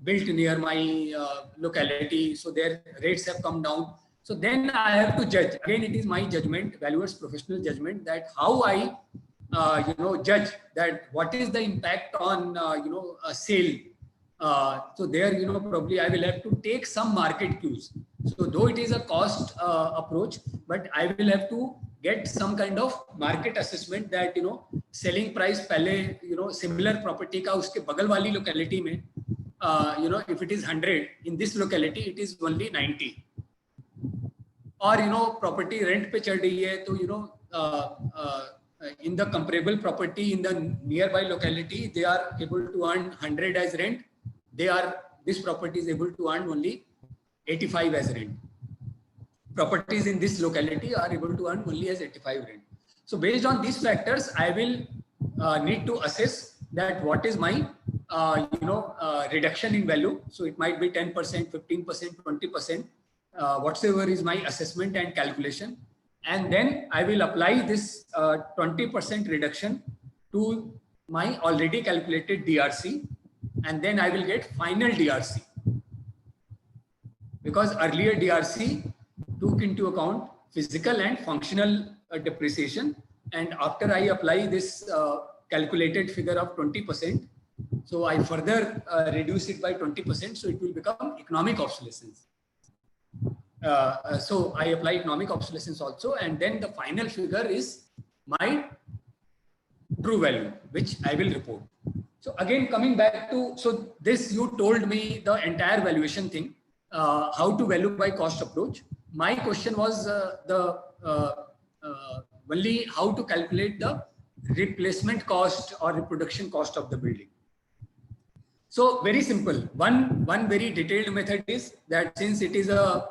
built near my locality. So their rates have come down. So then I have to judge. Again, it is my judgment, valuer's professional judgment, that how I, judge that what is the impact on, a sale. So there, probably I will have to take some market cues. So though it is a cost approach, but I will have to get some kind of market assessment that, selling price pehle, similar property ka uske bagal wali locality mein, if it is 100, in this locality, it is only 90. Or, property rent pe chad rahi hai, to, in the comparable property in the nearby locality, they are able to earn 100 as rent. This property is able to earn only 85 as rent. Properties in this locality are able to earn only as 85 rent. So based on these factors, I will need to assess that what is my, reduction in value. So it might be 10%, 15%, 20%, whatsoever is my assessment and calculation. And then I will apply this 20% reduction to my already calculated DRC. And then I will get final DRC. Because earlier DRC took into account physical and functional depreciation. And after I apply this calculated figure of 20%, so I further reduce it by 20%. So it will become economic obsolescence. So I apply economic obsolescence also, and then the final figure is my true value, which I will report. So again, coming back to, so this, you told me the entire valuation thing, how to value by cost approach. My question was only how to calculate the replacement cost or reproduction cost of the building. So very simple. One very detailed method is that since it is a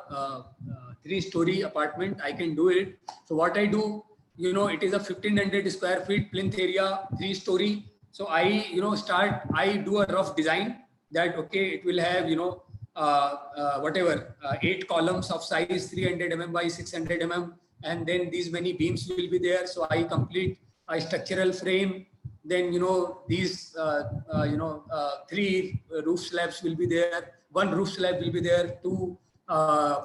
3-story apartment, I can do it. So what I do, it is a 1500 square feet plinth area, 3-story. So I, I do a rough design that, okay, it will have, whatever, 8 columns of size 300 mm by 600 mm. And then these many beams will be there. So I complete a structural frame. Then, these, 3 roof slabs will be there. 1 roof slab will be there. 2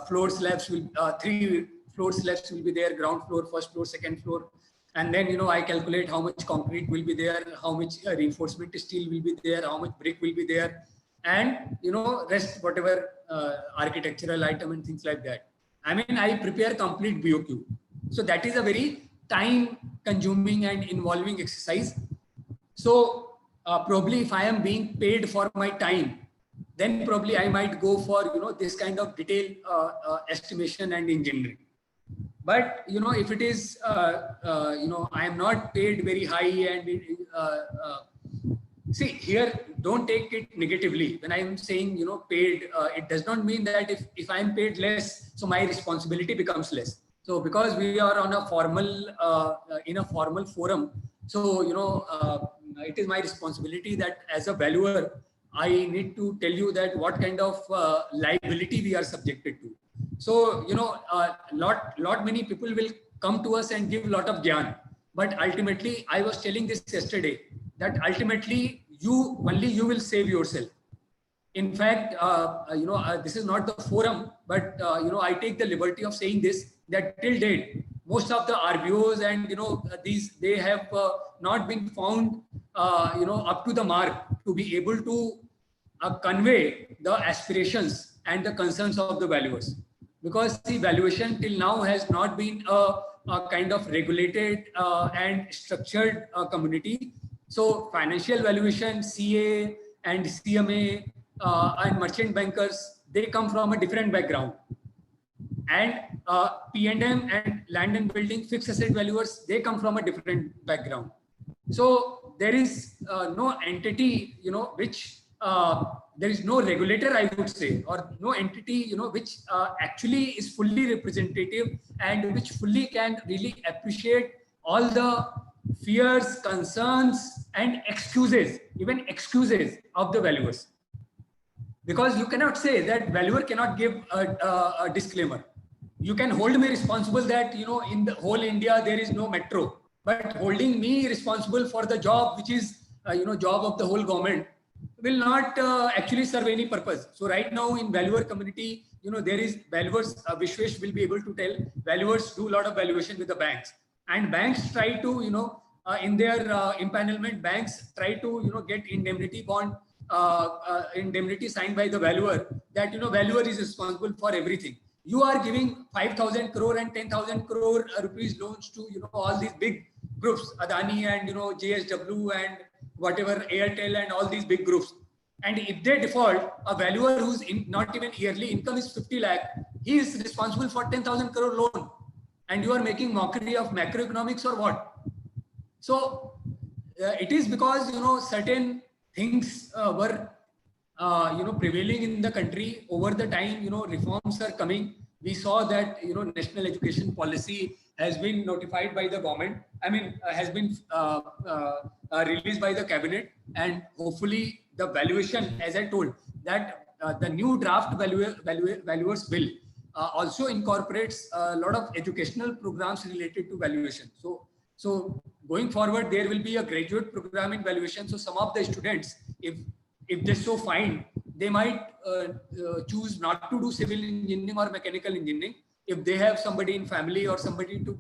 floor slabs will 3 floor slabs will be there, ground floor, first floor, second floor, and then I calculate how much concrete will be there, how much reinforcement steel will be there, how much brick will be there, and rest whatever architectural item and things like that. I mean, I prepare complete BOQ. So that is a very time consuming and involving exercise. So probably if I am being paid for my time, then probably I might go for this kind of detailed estimation and engineering. But if it is I am not paid very high, and see here, don't take it negatively. When I am saying paid, it does not mean that if I am paid less, so my responsibility becomes less. So because we are on a formal in a formal forum, so it is my responsibility that as a valuer, I need to tell you that what kind of liability we are subjected to. So lot many people will come to us and give a lot of gyan, but ultimately, I was telling this yesterday, that ultimately you will save yourself. In fact, this is not the forum, but I take the liberty of saying this, that till date, most of the RBOs and they have not been found up to the mark to be able to convey the aspirations and the concerns of the valuers, because the valuation till now has not been a kind of regulated and structured community. So financial valuation, CA and CMA and merchant bankers, they come from a different background. And P&M and land and building fixed asset valuers, they come from a different background. So there is no entity, which there is no regulator, I would say, or no entity, which actually is fully representative and which fully can really appreciate all the fears, concerns, and excuses, even excuses of the valuers. Because you cannot say that valuer cannot give a disclaimer. You can hold me responsible that, in the whole India, there is no metro, but holding me responsible for the job, which is, job of the whole government, will not actually serve any purpose. So right now in valuer community, there is valuers, Vishwesh will be able to tell, valuers do a lot of valuation with the banks, and banks try to, in their empanelment, banks try to, get indemnity bond, indemnity signed by the valuer, that, valuer is responsible for everything. You are giving 5,000 crore and 10,000 crore rupees loans to, all these big groups, Adani and, JSW and whatever, Airtel and all these big groups. And if they default, a valuer whose not even yearly income is 50 lakh, he is responsible for 10,000 crore loan. And you are making mockery of macroeconomics or what? So it is because, certain things were, prevailing in the country over the time, reforms are coming. We saw that, national education policy has been notified by the government. I mean, has been released by the cabinet, and hopefully the valuation, as I told, that the new draft valuers bill also incorporates a lot of educational programs related to valuation. So going forward, there will be a graduate program in valuation. So some of the students, if they so find, they might choose not to do civil engineering or mechanical engineering. If they have somebody in family or somebody to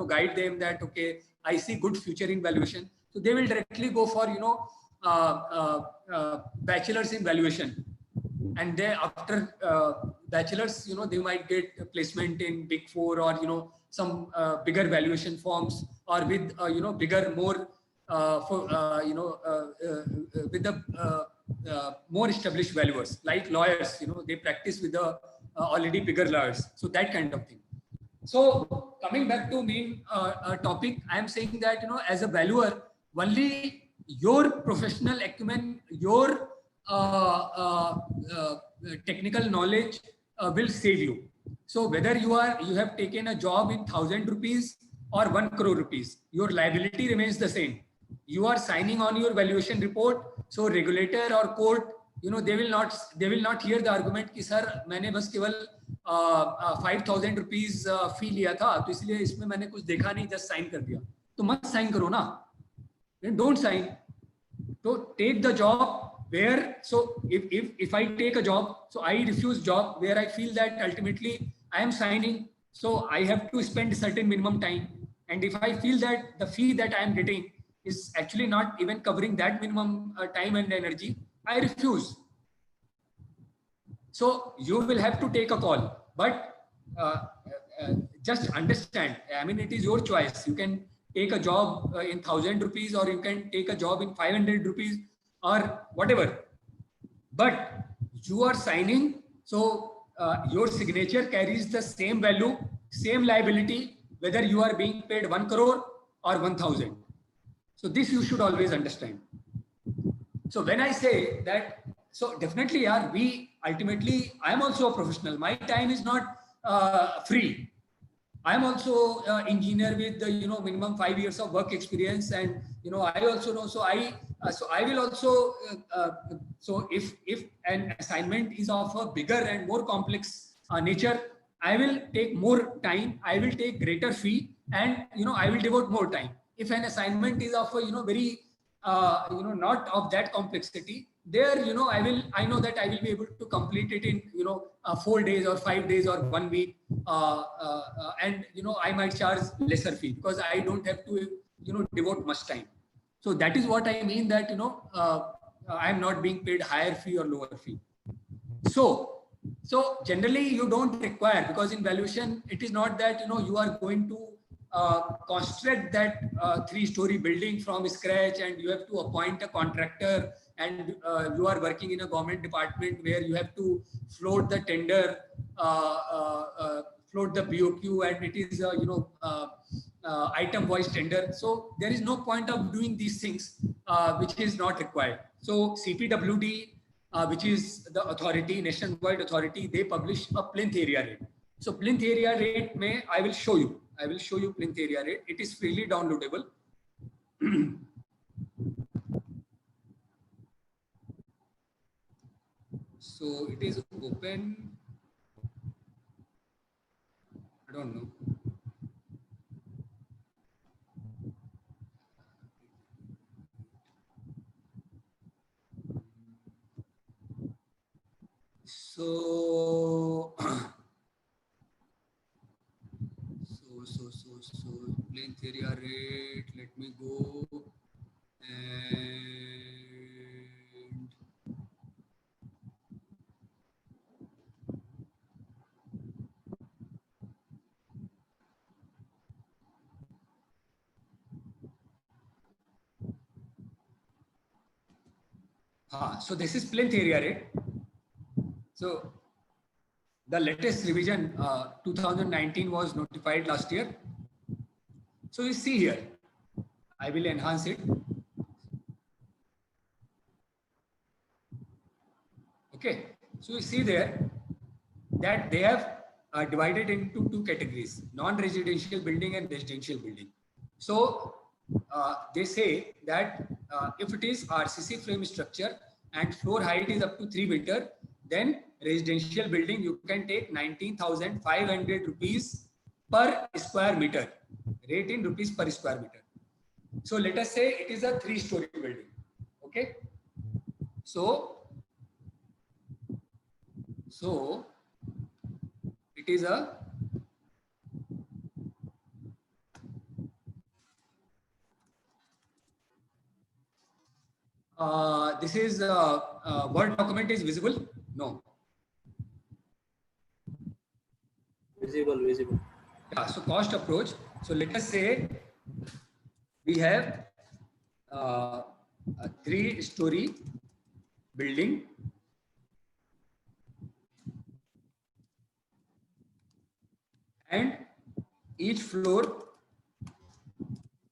guide them that, okay, I see good future in valuation, so they will directly go for bachelor's in valuation, and they after bachelor's, they might get a placement in Big Four or some bigger valuation firms, or with bigger, more with the more established valuers, like lawyers. They practice with the already bigger lawyers. So that kind of thing. So coming back to main topic, I am saying that as a valuer, only your professional acumen, your technical knowledge will save you. So whether you have taken a job in 1,000 rupees or 1 crore rupees, your liability remains the same. You are signing on your valuation report. So regulator or court, they will not hear the argument कि sir मैंने बस केवल 5,000 rupees fee लिया था, तो इसलिए इसमें मैंने कुछ देखा नहीं, just sign कर दिया. तो मत sign करो ना. Then don't sign. So take the job where, so if I take a job, so I refuse job where I feel that ultimately I am signing, so I have to spend a certain minimum time. And if I feel that the fee that I am getting is actually not even covering that minimum time and energy, I refuse. So you will have to take a call, but just understand, I mean, it is your choice. You can take a job in 1,000 rupees, or you can take a job in 500 rupees or whatever. But you are signing, so your signature carries the same value, same liability, whether you are being paid 1 crore or 1,000. So this you should always understand. So when I say that, so definitely, yeah, we ultimately, I am also a professional. My time is not free. I am also engineer with the, minimum 5 years of work experience, and I also know. So I will also. So if an assignment is of a bigger and more complex nature, I will take more time. I will take greater fee, and I will devote more time. If an assignment is of a very not of that complexity, there I know that I will be able to complete it in 4 days or 5 days or 1 week, and I might charge lesser fee because I don't have to devote much time. So that is what I mean, that I am not being paid higher fee or lower fee. So generally you don't require, because in valuation it is not that you are going to construct that 3-story building from scratch, and you have to appoint a contractor, and you are working in a government department where you have to float the tender, float the BOQ, and it is item wise tender. So there is no point of doing these things which is not required. So CPWD, which is the authority, nationwide authority, they publish a plinth area rate. So plinth area rate I will show you plinth area rate. It is freely downloadable. So it is open. I don't know. So plinth area rate, let me go, and so this is plinth area rate. So the latest revision 2019 was notified last year. So you see here, I will enhance it. Okay, so you see there that they have divided into 2 categories: non-residential building and residential building. So they say that if it is RCC frame structure and floor height is up to 3 meter, then residential building you can take 19,500 rupees per square meter, rate in rupees per square meter. So let us say it is a 3-story building. Okay, so it is a this is Word document is visible? No. Visible. Yeah, so cost approach. So let us say we have a 3-story building, and each floor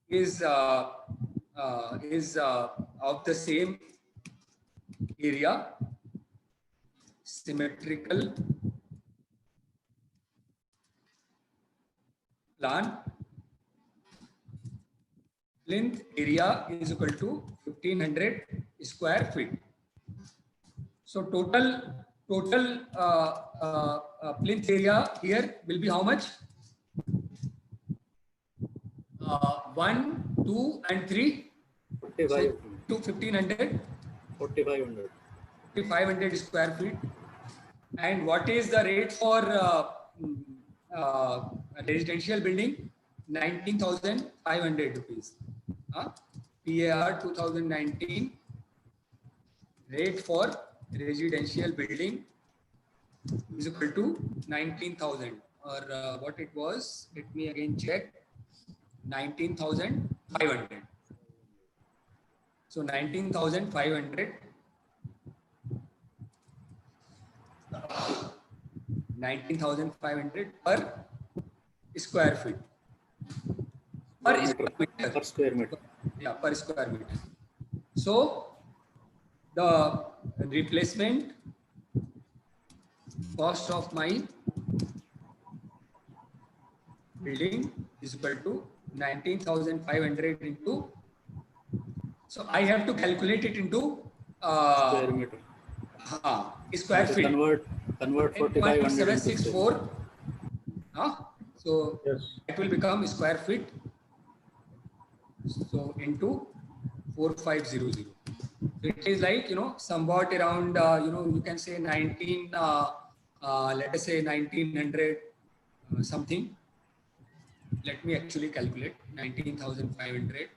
is of the same area, symmetrical plan. Plinth area is equal to 1500 square feet. So total plinth area here will be how much? 1, 2, and 3. So to 1500. 4,500. 4,500 square feet. And what is the rate for residential building? 19,500 rupees. PAR 2019 rate for residential building is equal to 19,000, or what it was, let me again check, 19,500. So 19,500 per square feet. Per square meter. Yeah, per square meter. So the replacement cost of my building is equal to 19,500 into, so I have to calculate it into Square meter. Square feet. Convert 4,500 into 764. So Yes. it will become square feet. So into 4,500. So it is like, somewhat around, you can say 19, let us say 1900 something. Let me actually calculate 19,500.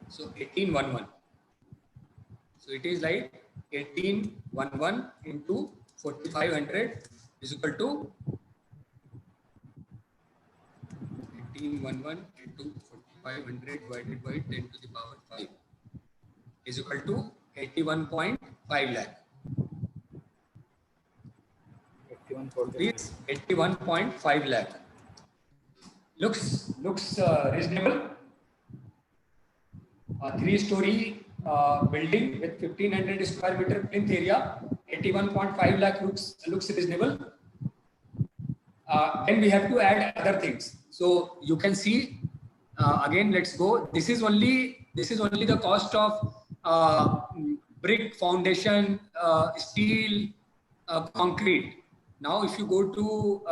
So 1811. So it is like 1811 into 4,500 is equal to 1811 into 4,500 divided by 10 to the power 5 is equal to 81.5 lakh. Please, 81.5 lakh. Looks reasonable. A 3-story building with 1,500 square meter plinth area, 81.5 lakh looks reasonable. Then we have to add other things. So you can see again. Let's go. This is only the cost of brick, foundation, steel, concrete. Now, if you go to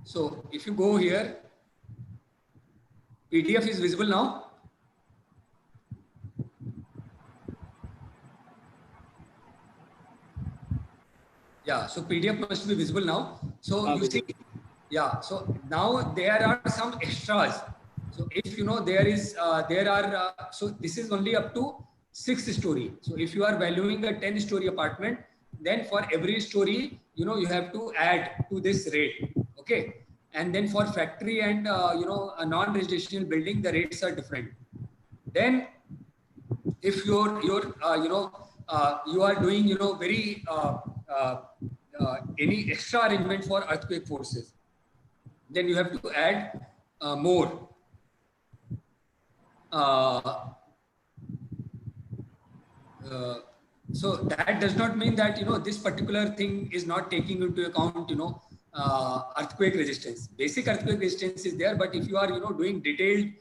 so if you go here, PDF is visible now. Yeah, so PDF must be visible now. So you see, yeah. So now there are some extras. So if there are so this is only up to 6-story. So if you are valuing a 10-story apartment, then for every story, you have to add to this rate. Okay. And then for factory and a non-residential building, the rates are different. Then if you are doing very any extra arrangement for earthquake forces, then you have to add more. So that does not mean that this particular thing is not taking into account earthquake resistance. Basic earthquake resistance is there, but if you are doing detailed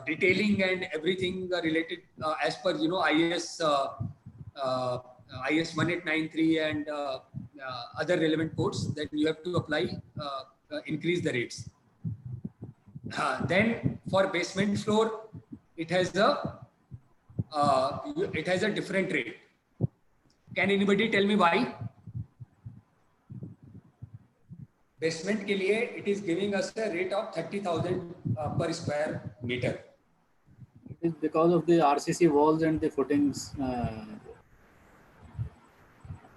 detailing and everything related as per IS 1893 and other relevant codes, then you have to apply increase the rates. Then for basement floor, it has a different rate. Can anybody tell me why? Basement के लिए it is giving us a rate of 30,000 per square meter. It is because of the RCC walls and the footings.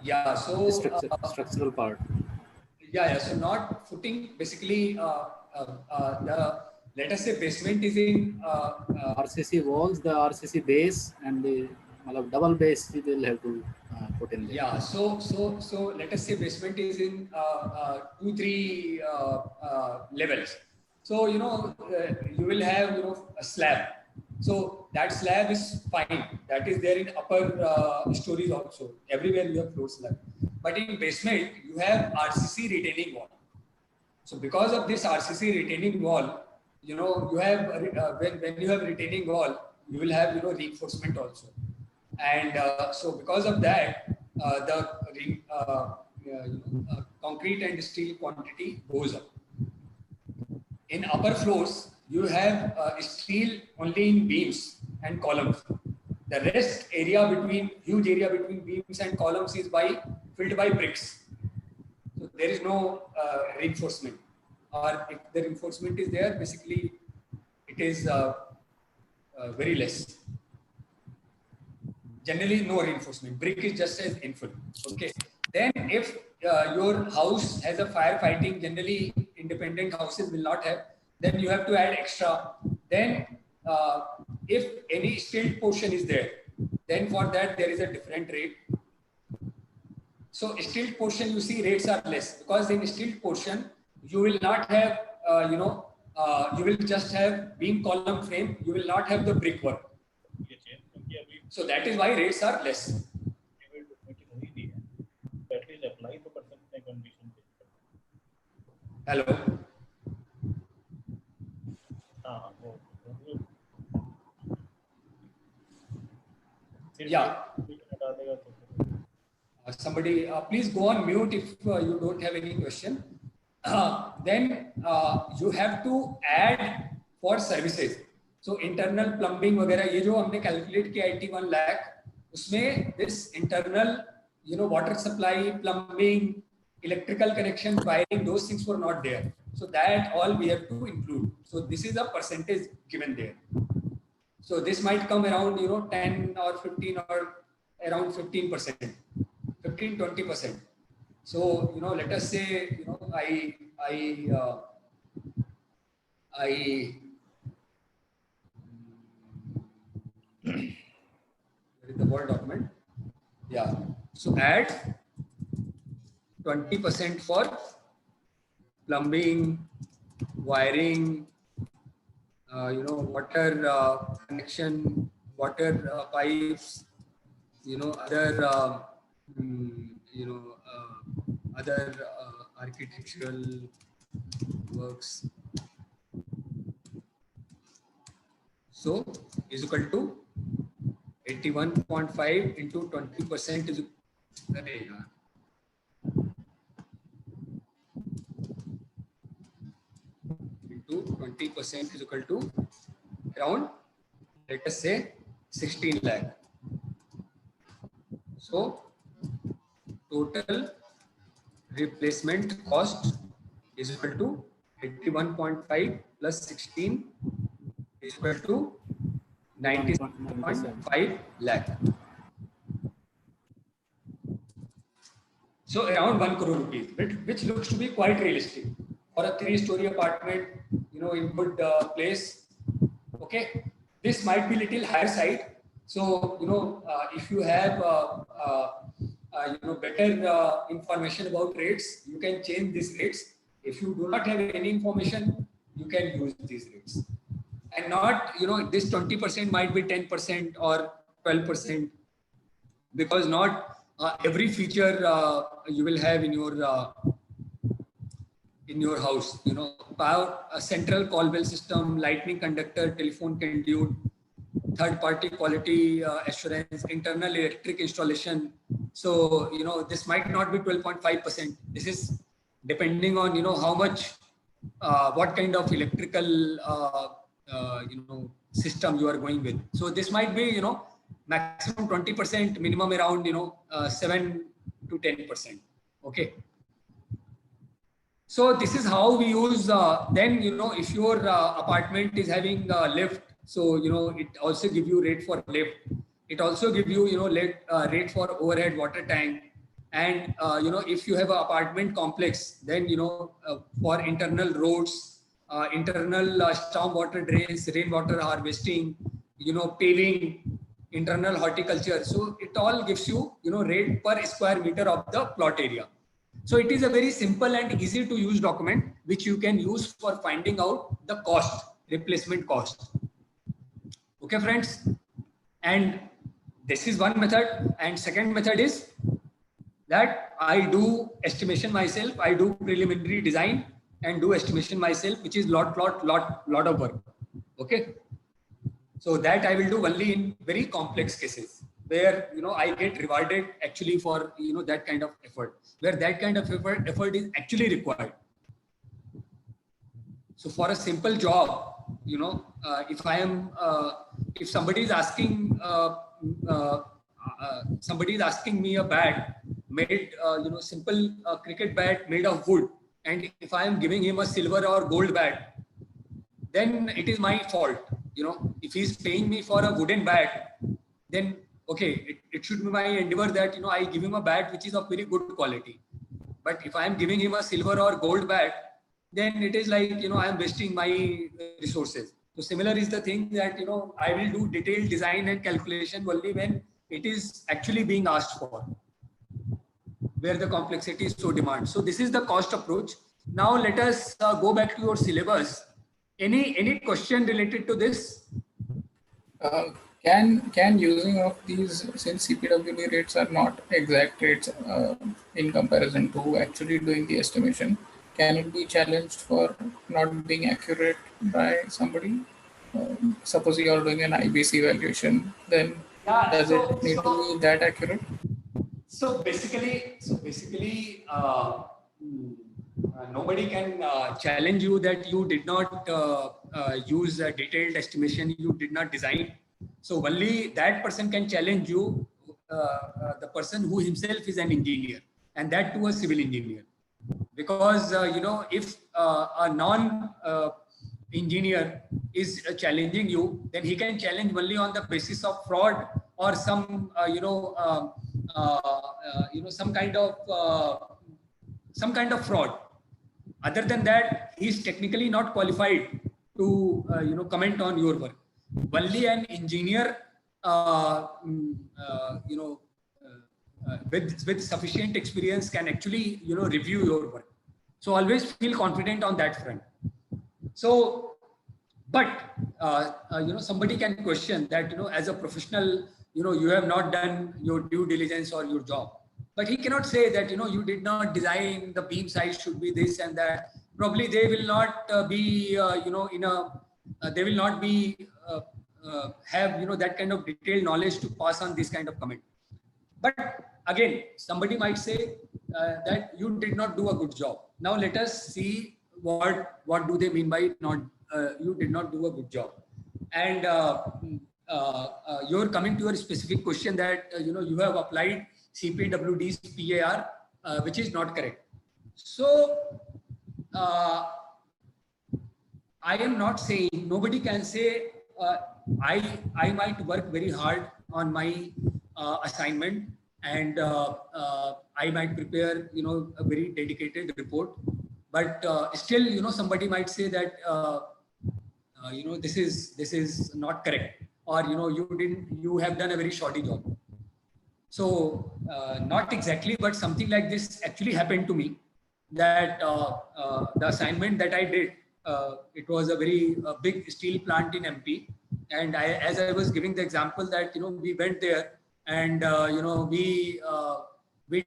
Yeah, so structural part. Yeah. So not footing. Basically, let us say basement is in RCC walls, the RCC base, and the double base you will have to put in there. Yeah. So let us say basement is in 2-3 levels. So you will have a slab. So that slab is fine. That is there in upper stories also. Everywhere you have floor slab. But in basement you have RCC retaining wall. So because of this RCC retaining wall, you have when you have retaining wall, you will have reinforcement also. And so because of that, the concrete and steel quantity goes up. in upper floors, you have steel only in beams and columns. The rest area between, huge area between beams and columns is filled by bricks. So there is no reinforcement, or if the reinforcement is there, basically it is very less. Generally no reinforcement, brick is just as infill. Okay. Then if your house has a firefighting, generally independent houses will not have, then you have to add extra. Then if any stilt portion is there, then for that there is a different rate. So stilt portion, you see rates are less, because in stilt portion you will not have you will just have beam column frame, you will not have the brickwork. So that is why rates are less. Hello. Yeah. Somebody, please go on mute if you don't have any question. Then you have to add for services. So internal plumbing वगैरह, ये जो हमने calculate किया 81 lakh, उसमें this internal, water supply, plumbing, electrical connection, wiring, those things were not there. So that all we have to include. So this is a percentage given there. So this might come around 10 or 15 or around 15%, 15-20%. So let us say where is the Word document? Yeah. So add 20% for plumbing, wiring, water connection, water pipes, other other architectural works. So is equal to 81.5 into 20% is into 20% is equal to around, let us say, 16 lakh. So total replacement cost is equal to 81.5 plus 16 is equal to 96.5 lakh. So around 1 crore rupees, which looks to be quite realistic for a 3-story apartment, in good place. Okay, this might be little higher side. So if you have better information about rates, you can change these rates. If you do not have any information, you can use these rates. And not, this 20% might be 10% or 12%, because not every feature you will have in your house. Power, central call bell system, lightning conductor, telephone conduit, third-party quality assurance, internal electric installation. So this might not be 12.5%. This is depending on how much, what kind of electrical system you are going with. So this might be maximum 20%, minimum around 7 to 10%. Okay. So this is how we use. Then if your apartment is having a lift, so it also give you rate for lift. It also give you rate for overhead water tank. And if you have an apartment complex, then for internal roads, internal storm water drains, rainwater harvesting, paving, internal horticulture. So it all gives you rate per square meter of the plot area. So it is a very simple and easy to use document which you can use for finding out the cost, replacement cost. Okay, friends. And this is one method. And second method is that I do estimation myself. I do preliminary design and do estimation myself, which is lot of work. Okay. So that I will do only in very complex cases where I get rewarded actually for that kind of effort, where that kind of effort is actually required. So for a simple job, if somebody is asking, me a bat made, simple cricket bat made of wood, and if I am giving him a silver or gold bat, then it is my fault. If he's paying me for a wooden bat, then okay, it should be my endeavor that I give him a bat which is of very good quality. But if I am giving him a silver or gold bat, then it is like I am wasting my resources. So similar is the thing that I will do detailed design and calculation only when it is actually being asked for, where the complexity is so demand. So this is the cost approach. Now let us go back to your syllabus. Any question related to this? Can using of these, since CPWD rates are not exact rates in comparison to actually doing the estimation, can it be challenged for not being accurate by somebody? Suppose you are doing an IBC valuation, then does it need to be that accurate? So basically, nobody can challenge you that you did not use a detailed estimation, you did not design. So only that person can challenge you, the person who himself is an engineer, and that too a civil engineer. Because if a non-engineer is challenging you, then he can challenge only on the basis of fraud or some some kind of fraud. Other than that, he is technically not qualified to comment on your work. Only an engineer with sufficient experience can actually review your work. So always feel confident on that front. So, but somebody can question that as a professional you have not done your due diligence or your job. But he cannot say that you did not design the beam size should be this and that. Probably they will not be they will not be have that kind of detailed knowledge to pass on this kind of comment. But again, somebody might say that you did not do a good job. Now let us see what do they mean by not you did not do a good job. And you're coming to your specific question that you have applied CPWD's PAR, which is not correct. So I am not saying, nobody can say I might work very hard on my assignment, and I might prepare a very dedicated report, but still somebody might say that this is not correct, or you have done a very shoddy job. So not exactly, but something like this actually happened to me, that the assignment that I did, it was a very big steel plant in MP, and as I was giving the example that we went there, and we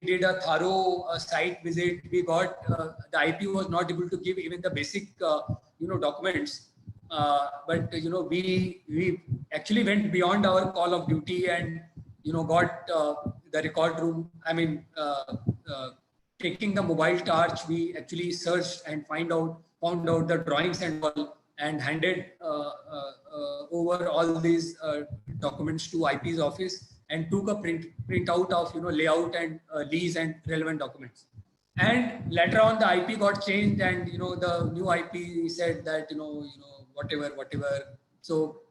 did a thorough site visit. We got the IP was not able to give even the basic documents, but we actually went beyond our call of duty and got the record room. I mean, taking the mobile torch, we actually searched and found out the drawings and all, and handed over all these documents to IP's office, and took a print out of layout and lease and relevant documents. And later on, the IP got changed, and the new IP said that whatever. So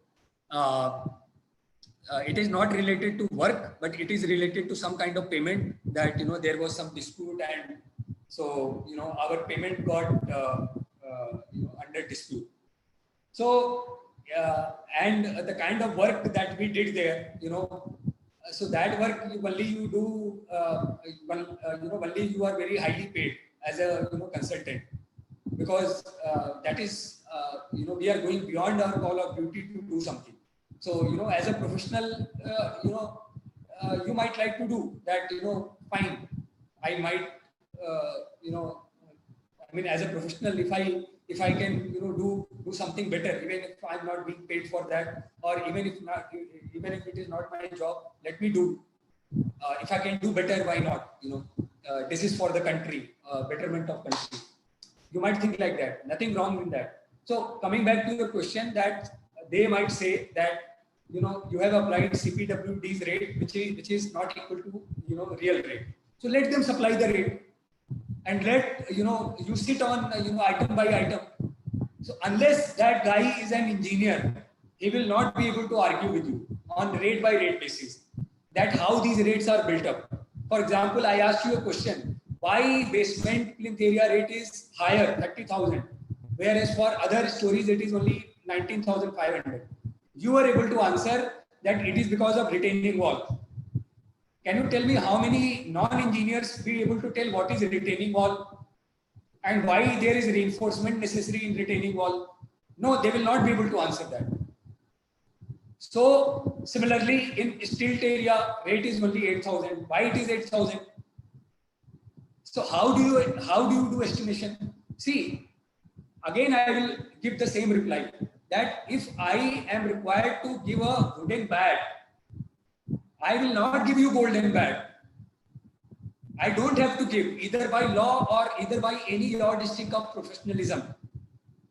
it is not related to work, but it is related to some kind of payment that there was some dispute, and so our payment got under dispute. So and the kind of work that we did there, so that work only you do only you are very highly paid as a consultant, because that is we are going beyond our call of duty to do something. So as a professional you might like to do that, fine, I might I mean, as a professional, if I can do something better, even if I'm not being paid for that, or even if it is not my job, let me do. If I can do better, why not? This is for the country, betterment of country. You might think like that. Nothing wrong in that. So coming back to your question, that they might say that, you know, you have applied CPWD's rate, which is not equal to, you know, real rate. So let them supply the rate, and let, you know, you sit on, you know, item by item. So unless that guy is an engineer, he will not be able to argue with you on rate by rate basis that how these rates are built up. For example, I asked you a question: why basement plinth area rate is higher, 30,000, whereas for other stories it is only 19,500? You were able to answer that it is because of retaining wall. Can you tell me how many non-engineers be able to tell what is a retaining wall and why there is reinforcement necessary in retaining wall? No, they will not be able to answer that. So similarly, in stilt area, rate is only 8,000. Why it is 8,000? So how do you do estimation? See, again I will give the same reply, that if I am required to give a wooden bat, I will not give you golden bat. I don't have to give, either by law or either by any yardstick of professionalism.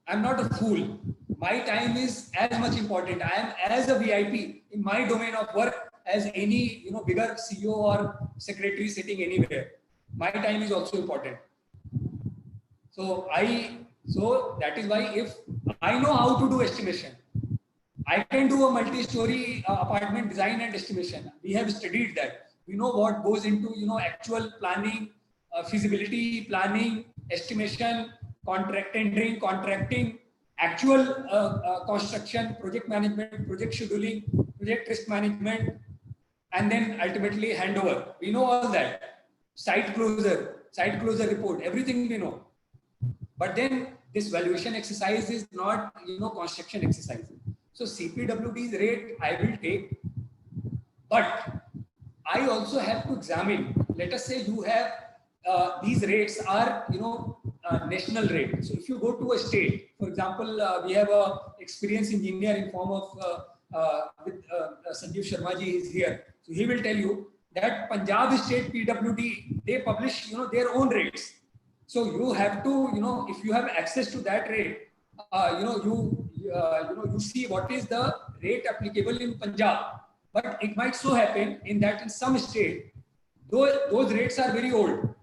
I'm not a fool. My time is as much important. I am as a VIP in my domain of work as any, you know, bigger CEO or secretary sitting anywhere. My time is also important. So that is why if I know how to do estimation, I can do a multi-story apartment design and estimation. We have studied that. We know what goes into, you know, actual planning, feasibility planning, estimation, contract tendering, contracting, actual construction, project management, project scheduling, project risk management, and then ultimately handover. We know all that. Site closure report, everything we know. But then this valuation exercise is not, you know, construction exercise. So CPWD's rate I will take, but I also have to examine. Let us say you have these rates are, you know, national rate. So if you go to a state, for example, we have a experienced engineer in form of Sanjeev Sharma ji is here. So he will tell you that Punjab state PWD, they publish, you know, their own rates. So you have to, you know, if you have access to that rate, you see what is the rate applicable in Punjab. But it might so happen in that in some state, those rates are very old.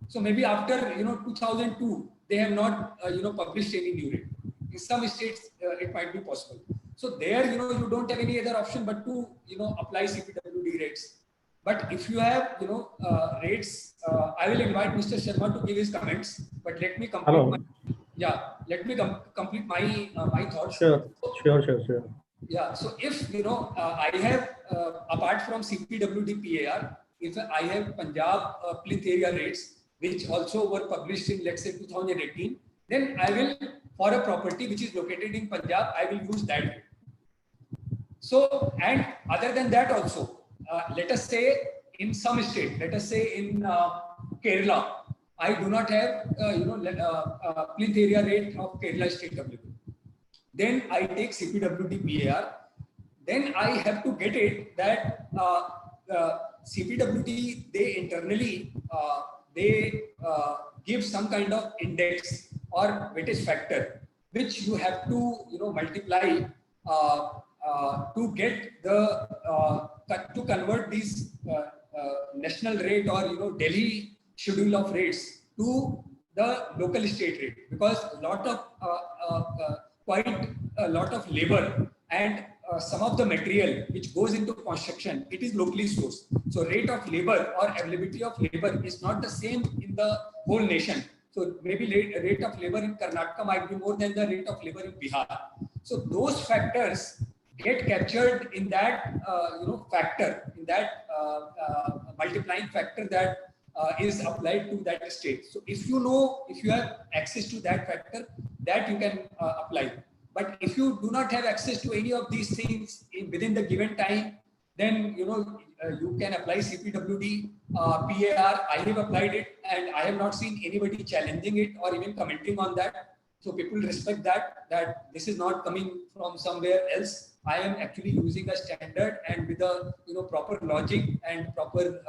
So maybe after, you know, 2002, they have not, published any new rate. In some states, it might be possible. So there, you know, you don't have any other option but to, you know, apply CPWD rates. But if you have, you know, rates, I will invite Mr. Sharma to give his comments. But let me complete. Let me complete my my thoughts. Sure. Yeah. So if, you know, I have apart from CPWD PAR, if I have Punjab plinth area rates, which also were published in, let's say, 2018, then I will, for a property which is located in Punjab, I will use that rate. So, and other than that also, let us say in some state, let us say in Kerala, I do not have, plinth area rate of Kerala state available. Then I take CPWD PAR. Then I have to get it that CPWD, they internally, they give some kind of index or weightage factor, which you have to, you know, multiply to get the to convert these national rate or, you know, Delhi schedule of rates to the local state rate, because quite a lot of labor and some of the material which goes into construction, it is locally sourced. So rate of labor or availability of labor is not the same in the whole nation. So maybe rate of labor in Karnataka might be more than the rate of labor in Bihar. So those factors get captured in that factor, in that multiplying factor that is applied to that state. So if you have access to that factor, that you can apply. But if you do not have access to any of these things within the given time, then you can apply CPWD, PAR. I have applied it and I have not seen anybody challenging it or even commenting on that. So people respect that this is not coming from somewhere else. I am actually using a standard and with a proper logic and proper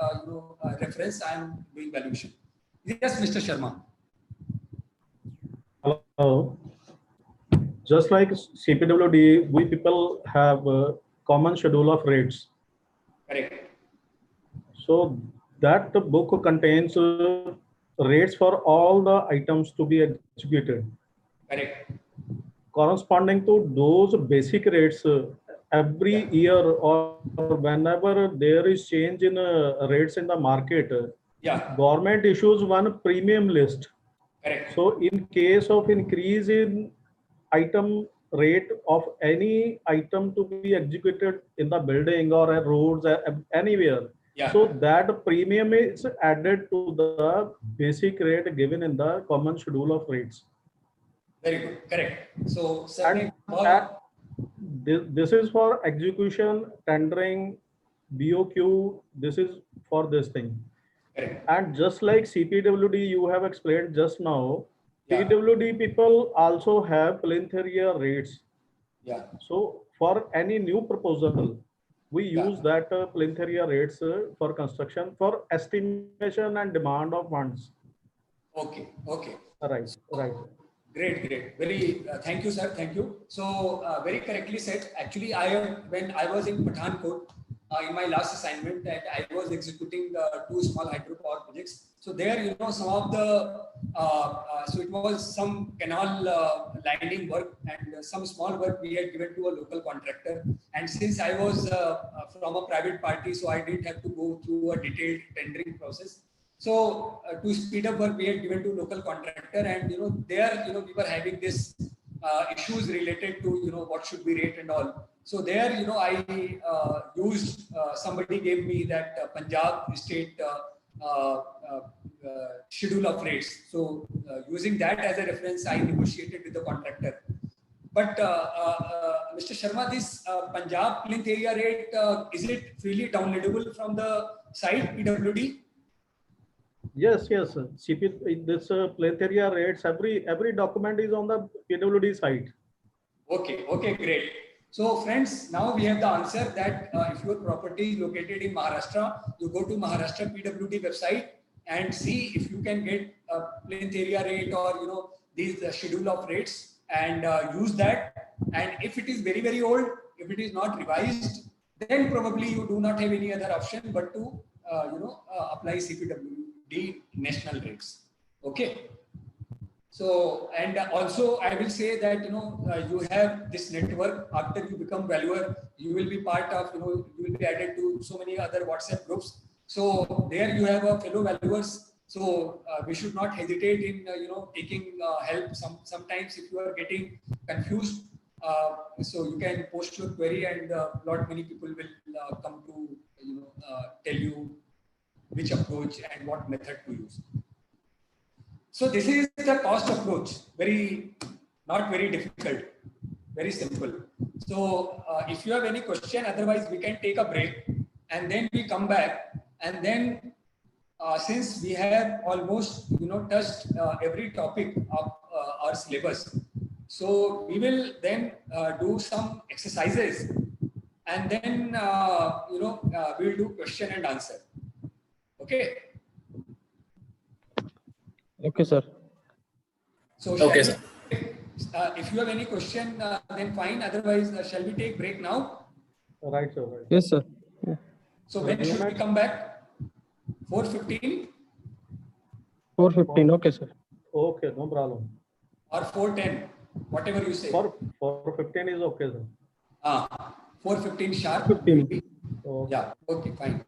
reference. I am doing valuation. Yes, Mr. Sharma. Hello. just like CPWD, we people have a common schedule of rates. Correct. So that book contains rates for all the items to be executed. Correct. Corresponding to those basic rates, every year or whenever there is change in rates in the market, government issues one premium list. Correct. So in case of increase in item rate of any item to be executed in the building or at roads anywhere, so that premium is added to the basic rate given in the common schedule of rates. Very good. Correct. So this is for execution, tendering, BOQ. This is for this thing. Correct. And just like CPWD, you have explained just now, PWD people also have plinth area rates. Yeah. So for any new proposal, we use that plinth area rates for construction for estimation and demand of funds. Okay. Okay. Right. Right. Great, great. Very, thank you, sir. Thank you. So, very correctly said. Actually, when I was in Pathankot, in my last assignment, that I was executing two small hydropower projects. So there, some of the, so it was some canal lining work and some small work we had given to a local contractor. And since I was from a private party, so I didn't have to go through a detailed tendering process. So to speed up work, we had given to local contractor, and there we were having this issues related to what should be rate and all. So there I used somebody gave me that Punjab state schedule of rates. So using that as a reference, I negotiated with the contractor. But Mr. Sharma, this Punjab plinth area rate, is it freely downloadable from the site PWD? Yes, yes. CP, this plinth area rates, every document is on the PWD site. Okay, okay, great. So friends, now we have the answer that if your property is located in Maharashtra, you go to Maharashtra PWD website and see if you can get a plinth area rate or these schedule of rates and use that. And if it is very, very old, if it is not revised, then probably you do not have any other option but to apply CPWD national rates. Okay. So, and also I will say that, you have this network. After you become valuer, you will be part of, you will be added to so many other WhatsApp groups. So there you have a fellow valuers. So we should not hesitate in, taking help. Sometimes if you are getting confused, so you can post your query and lot many people will come to, tell you which approach and what method to use. So this is the cost approach, not very difficult, very simple. So if you have any question, otherwise we can take a break and then we come back. And then since we have almost, touched every topic of our syllabus, so we will then do some exercises and then, we'll do question and answer. Okay. Okay, sir. So okay, sir. If you have any question, then fine. Otherwise, shall we take break now? Right, sir. Right. Yes, sir. Yeah. So when should we come back? 4:15? 4:15. Okay, sir. Okay, no problem. Or 4:10, whatever you say. 4:15 is okay, sir. 4:15 sharp. 15. Okay. Yeah. Okay. Fine.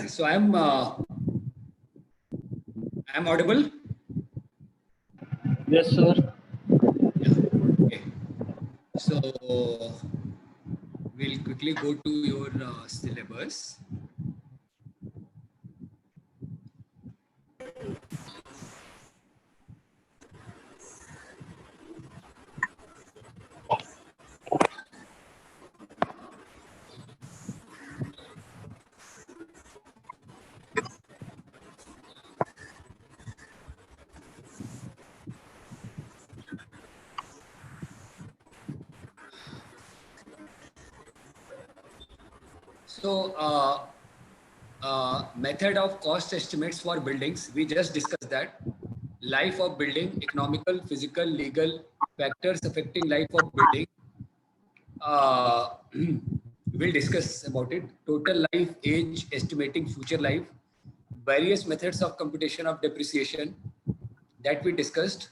So I'm audible? Yes, sir. Okay. So we'll quickly go to your syllabus. So method of cost estimates for buildings, we just discussed that. Life of building, economical, physical, legal factors affecting life of building. We'll discuss about it. Total life, age, estimating future life, various methods of computation of depreciation that we discussed.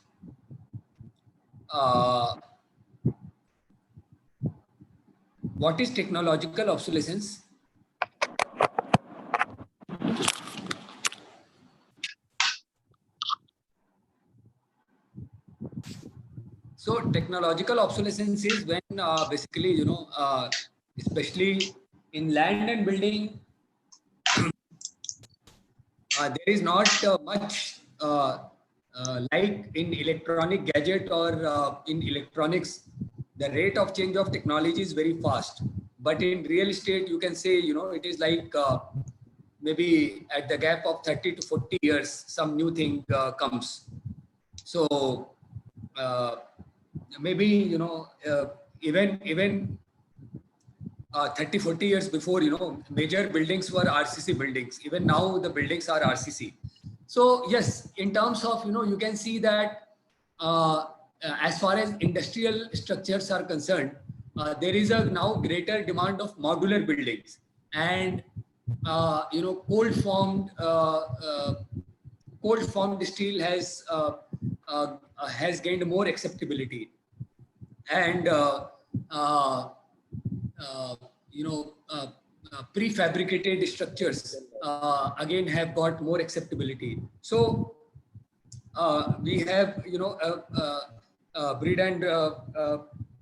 What is technological obsolescence? So technological obsolescence is when basically, you know, especially in land and building, there is not much like in electronic gadget or in electronics, the rate of change of technology is very fast. But in real estate, you can say, you know, it is like maybe at the gap of 30 to 40 years, some new thing comes. So maybe, you know, even 30, 40 years before, you know, major buildings were RCC buildings. Even now the buildings are RCC. So yes, in terms of, you know, you can see that as far as industrial structures are concerned, there is a now greater demand of modular buildings, and you know, cold formed steel has gained more acceptability, and you know, prefabricated structures again have got more acceptability. So we have, you know, Breed and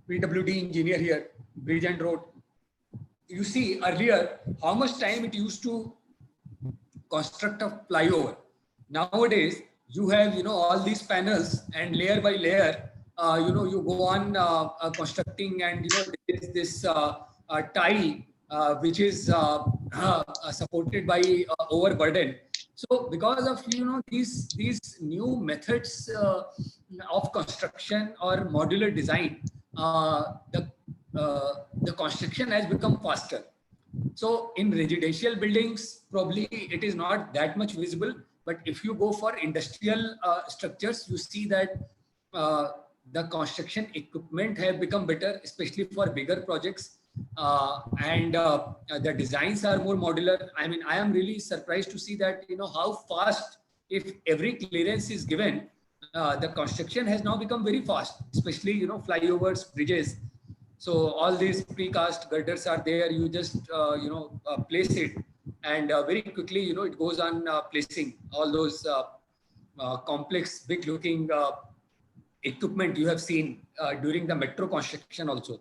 PWD engineer here, Bridge and Road. You see earlier how much time it used to construct a flyover. Nowadays, you have, you know, all these panels, and layer by layer, you know, you go on constructing, and you know, there is this tile which is supported by overburden. So because of, you know, these new methods of construction or modular design, the construction has become faster. So in residential buildings, probably it is not that much visible, but if you go for industrial structures, you see that the construction equipment have become better, especially for bigger projects, and the designs are more modular. I mean, I am really surprised to see that, you know, how fast, if every clearance is given, the construction has now become very fast, especially, you know, flyovers, bridges. So all these precast girders are there. You just you know, place it, and very quickly, you know, it goes on placing all those complex, big-looking equipment you have seen during the metro construction also.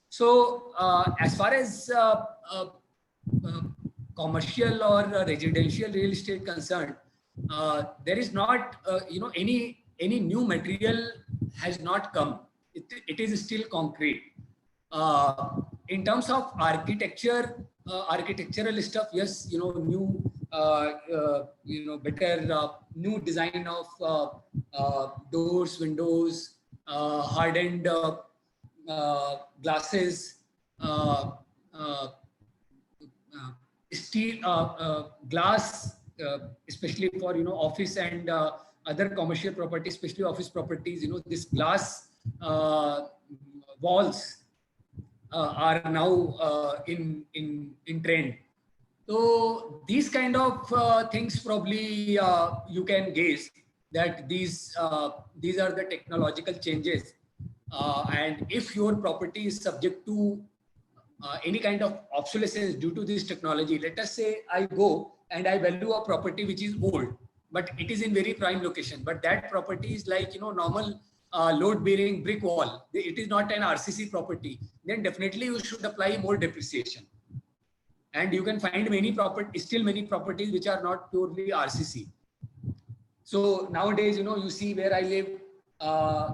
So as far as commercial or residential real estate concerned, there is not you know, any new material has not come. It is still concrete. In terms of architecture, architectural stuff, yes, you know, new you know, better new design of doors, windows, hardened glasses, uh, uh, steel, glass, especially for, you know, office and other commercial properties, especially office properties. You know, this glass walls are now in trend. So these kind of things, probably you can guess that these are the technological changes, and if your property is subject to any kind of obsolescence due to this technology. Let us say I go and I value a property which is old, but it is in very prime location, but that property is like, you know, normal load bearing brick wall, it is not an RCC property, then definitely you should apply more depreciation. And you can find many properties which are not purely RCC. So nowadays, you know, you see where I live,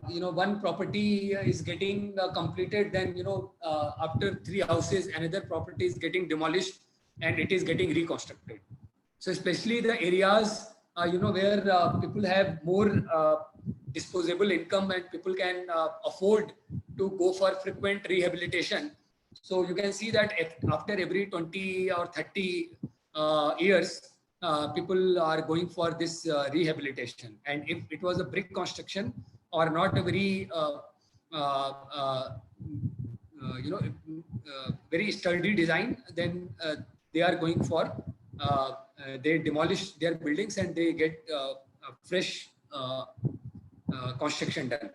you know, one property is getting completed, then, you know, after 3 houses, another property is getting demolished and it is getting reconstructed. So especially the areas, you know, where people have more disposable income and people can afford to go for frequent rehabilitation. So you can see that after every 20 or 30 years, people are going for this rehabilitation. And if it was a brick construction or not a very, you know, very sturdy design, then they are going for, they demolish their buildings and they get a fresh construction done.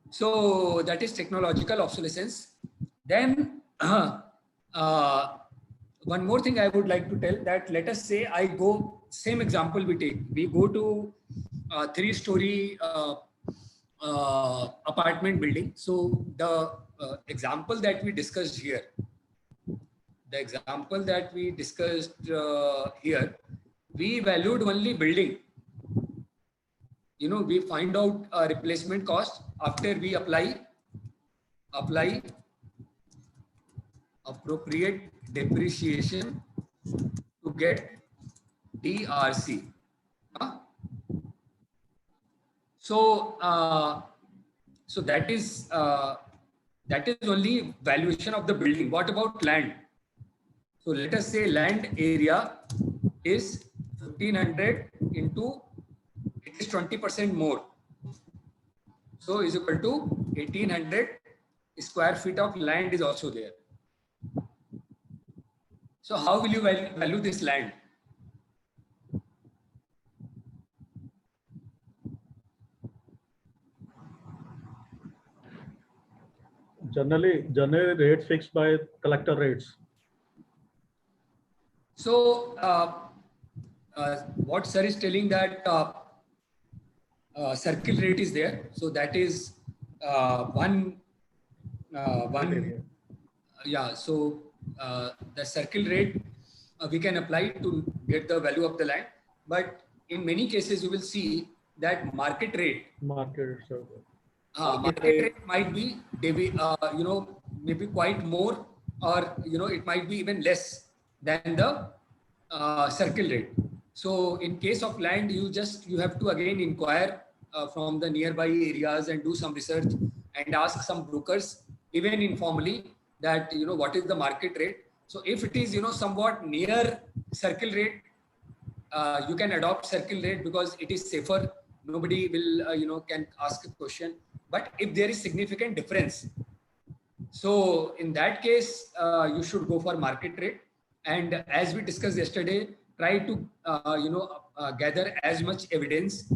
So that is technological obsolescence. Then one more thing I would like to tell, that let us say I go, same example we go to a 3-story apartment building. So the example that we discussed here, here, we valued only building. You know, we find out a replacement cost after we apply appropriate depreciation to get DRC. So so that is only valuation of the building. What about land? So let us say land area is 1500 into, it is 20% more. So is equal to 1800 square feet of land is also there. So how will you value this land? Generally rates fixed by collector rates. So what sir is telling, that circle rate is there. So that is one. Yeah. So the circle rate we can apply to get the value of the land, but in many cases you will see that market rate might be you know, maybe quite more, or you know, it might be even less than the circle rate. So in case of land, you have to again inquire from the nearby areas and do some research and ask some brokers, even informally, that, you know, what is the market rate. So if it is, you know, somewhat near circle rate, you can adopt circle rate because it is safer. Nobody will, you know, can ask a question. But if there is significant difference, so in that case, you should go for market rate. And as we discussed yesterday, try to, you know, gather as much evidence.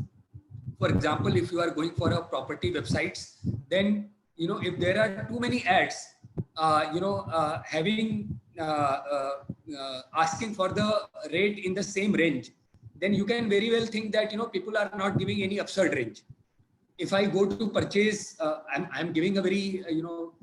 For example, if you are going for a property websites, then, you know, if there are too many ads, you know, having asking for the rate in the same range, then you can very well think that, you know, people are not giving any absurd range. If I go to purchase, I'm giving a very, you know,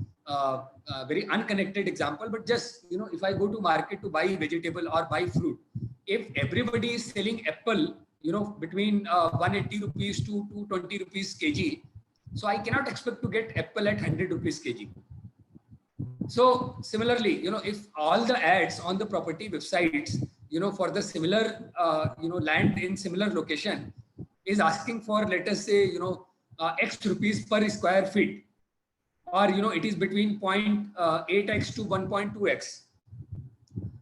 very unconnected example, but just, you know, if I go to market to buy vegetable or buy fruit, if everybody is selling apple, you know, between 180 rupees to 220 rupees kg, so I cannot expect to get apple at 100 rupees kg. So similarly, you know, if all the ads on the property websites, you know, for the similar, you know, land in similar location is asking for, let us say, you know, X rupees per square feet, or, you know, it is between 0.8x to 1.2x.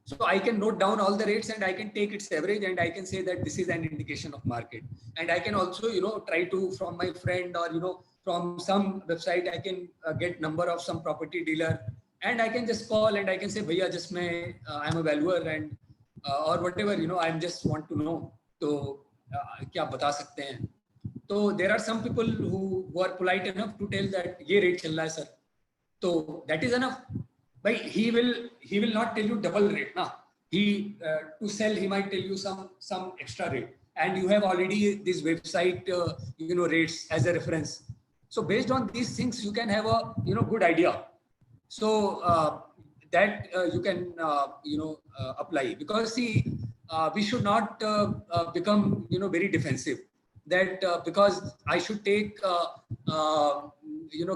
So I can note down all the rates and I can take its average and I can say that this is an indication of market. And I can also, you know, try to, from my friend or, you know, from some website, I can get number of some property dealer, and I can just call and I can say, bhaiya, just I'm a valuer and or whatever, you know, I just want to know. So kya bata sakte hain? So there are some people who are polite enough to tell that ye rate chal raha hai, sir. So that is enough. But he will not tell you double rate, na. he to sell, he might tell you some extra rate, and you have already this website rates as a reference. So based on these things, you can have a good idea. So that you can apply, because see, we should not become very defensive, that because I should take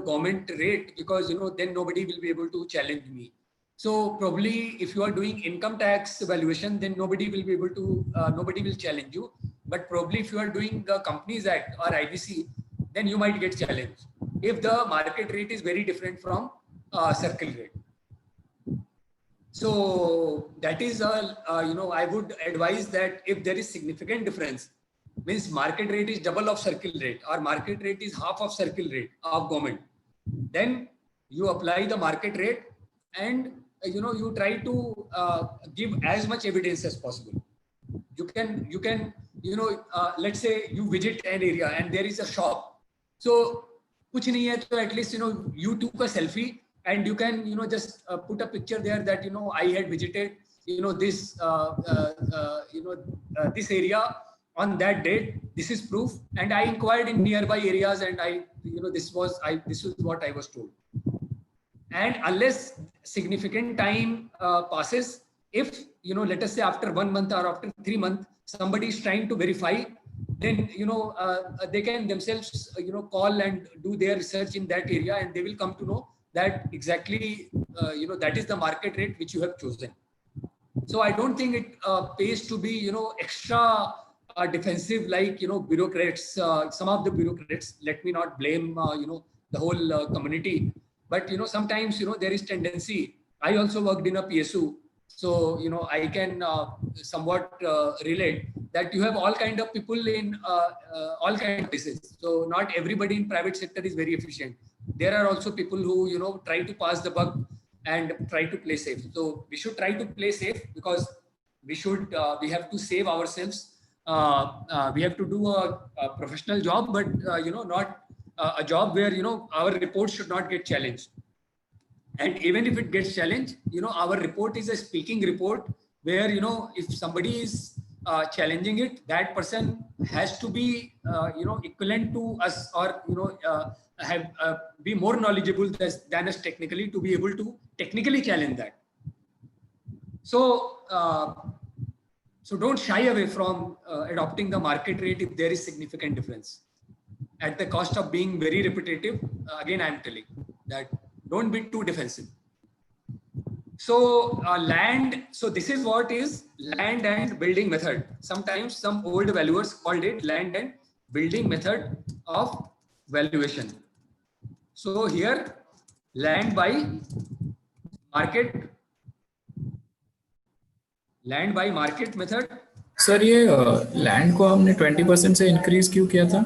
government rate, because then nobody will be able to challenge me. So probably if you are doing income tax valuation, then nobody will be able to nobody will challenge you. But probably if you are doing the Companies Act or IBC, then you might get challenged if the market rate is very different from circle rate. So that is I would advise that if there is significant difference, means market rate is double of circle rate or market rate is half of circle rate of government, then you apply the market rate, and you try to give as much evidence as possible. You can let's say you visit an area and there is a shop, so kuch nahi hai, so at least you took a selfie and you can just put a picture there that I had visited this this area on that date. This is proof, and I inquired in nearby areas, and this is what I was told. And unless significant time passes, if let us say after 1 month or after 3 months somebody is trying to verify, then they can themselves call and do their research in that area, and they will come to know that exactly that is the market rate which you have chosen. So I don't think it pays to be extra defensive like bureaucrats. Some of the bureaucrats, let me not blame the whole community, but sometimes there is tendency. I also worked in a PSU, so I can somewhat relate that you have all kind of people in all kind of places. So not everybody in private sector is very efficient. There are also people who try to pass the buck and try to play safe. So we should try to play safe, because we have to save ourselves. We have to do a professional job, but not a job where our report should not get challenged. And even if it gets challenged, our report is a speaking report where if somebody is challenging it, that person has to be equivalent to us, or have be more knowledgeable than us technically, to be able to technically challenge that. So so don't shy away from adopting the market rate if there is significant difference, at the cost of being very repetitive. Again, I am telling that don't be too defensive. So land, so this is what is land and building method. Sometimes some old valuers called it land and building method of valuation. So here land by market method. Sir ये land को हमने 20% से increase क्यों किया था?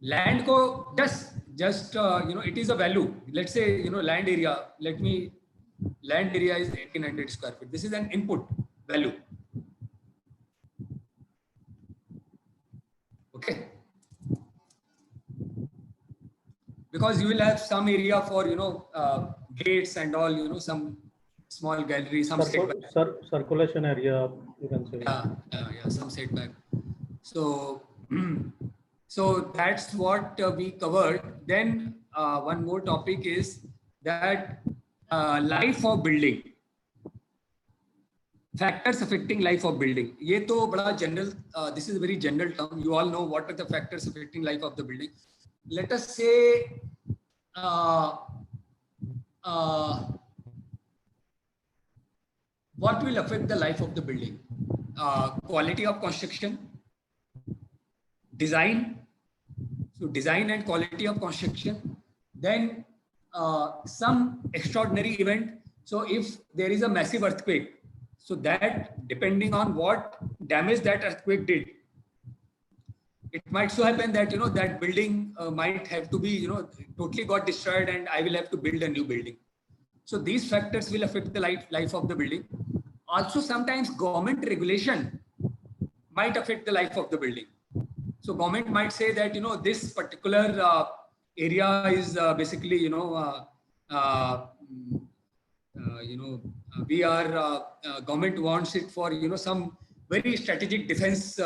Land को just it is a value. Let's say land area, land area is 1800 square feet. This is an input value. Okay, because you will have some area for gates and all, some small gallery, some circulation area, you can say. Yeah, some setback. So so that's what we covered. Then one more topic is that life of building, factors affecting life of building. ये तो बड़ा general, this is a very general term. You all know what are the factors affecting life of the building. Let us say what will affect the life of the building? Quality of construction, design. So design and quality of construction. Then some extraordinary event. So if there is a massive earthquake, so that depending on what damage that earthquake did, it might so happen that that building might have to be totally got destroyed, and I will have to build a new building. So these factors will affect the life of the building. Also, sometimes government regulation might affect the life of the building. So government might say that this particular area is basically we are government wants it for some very strategic defense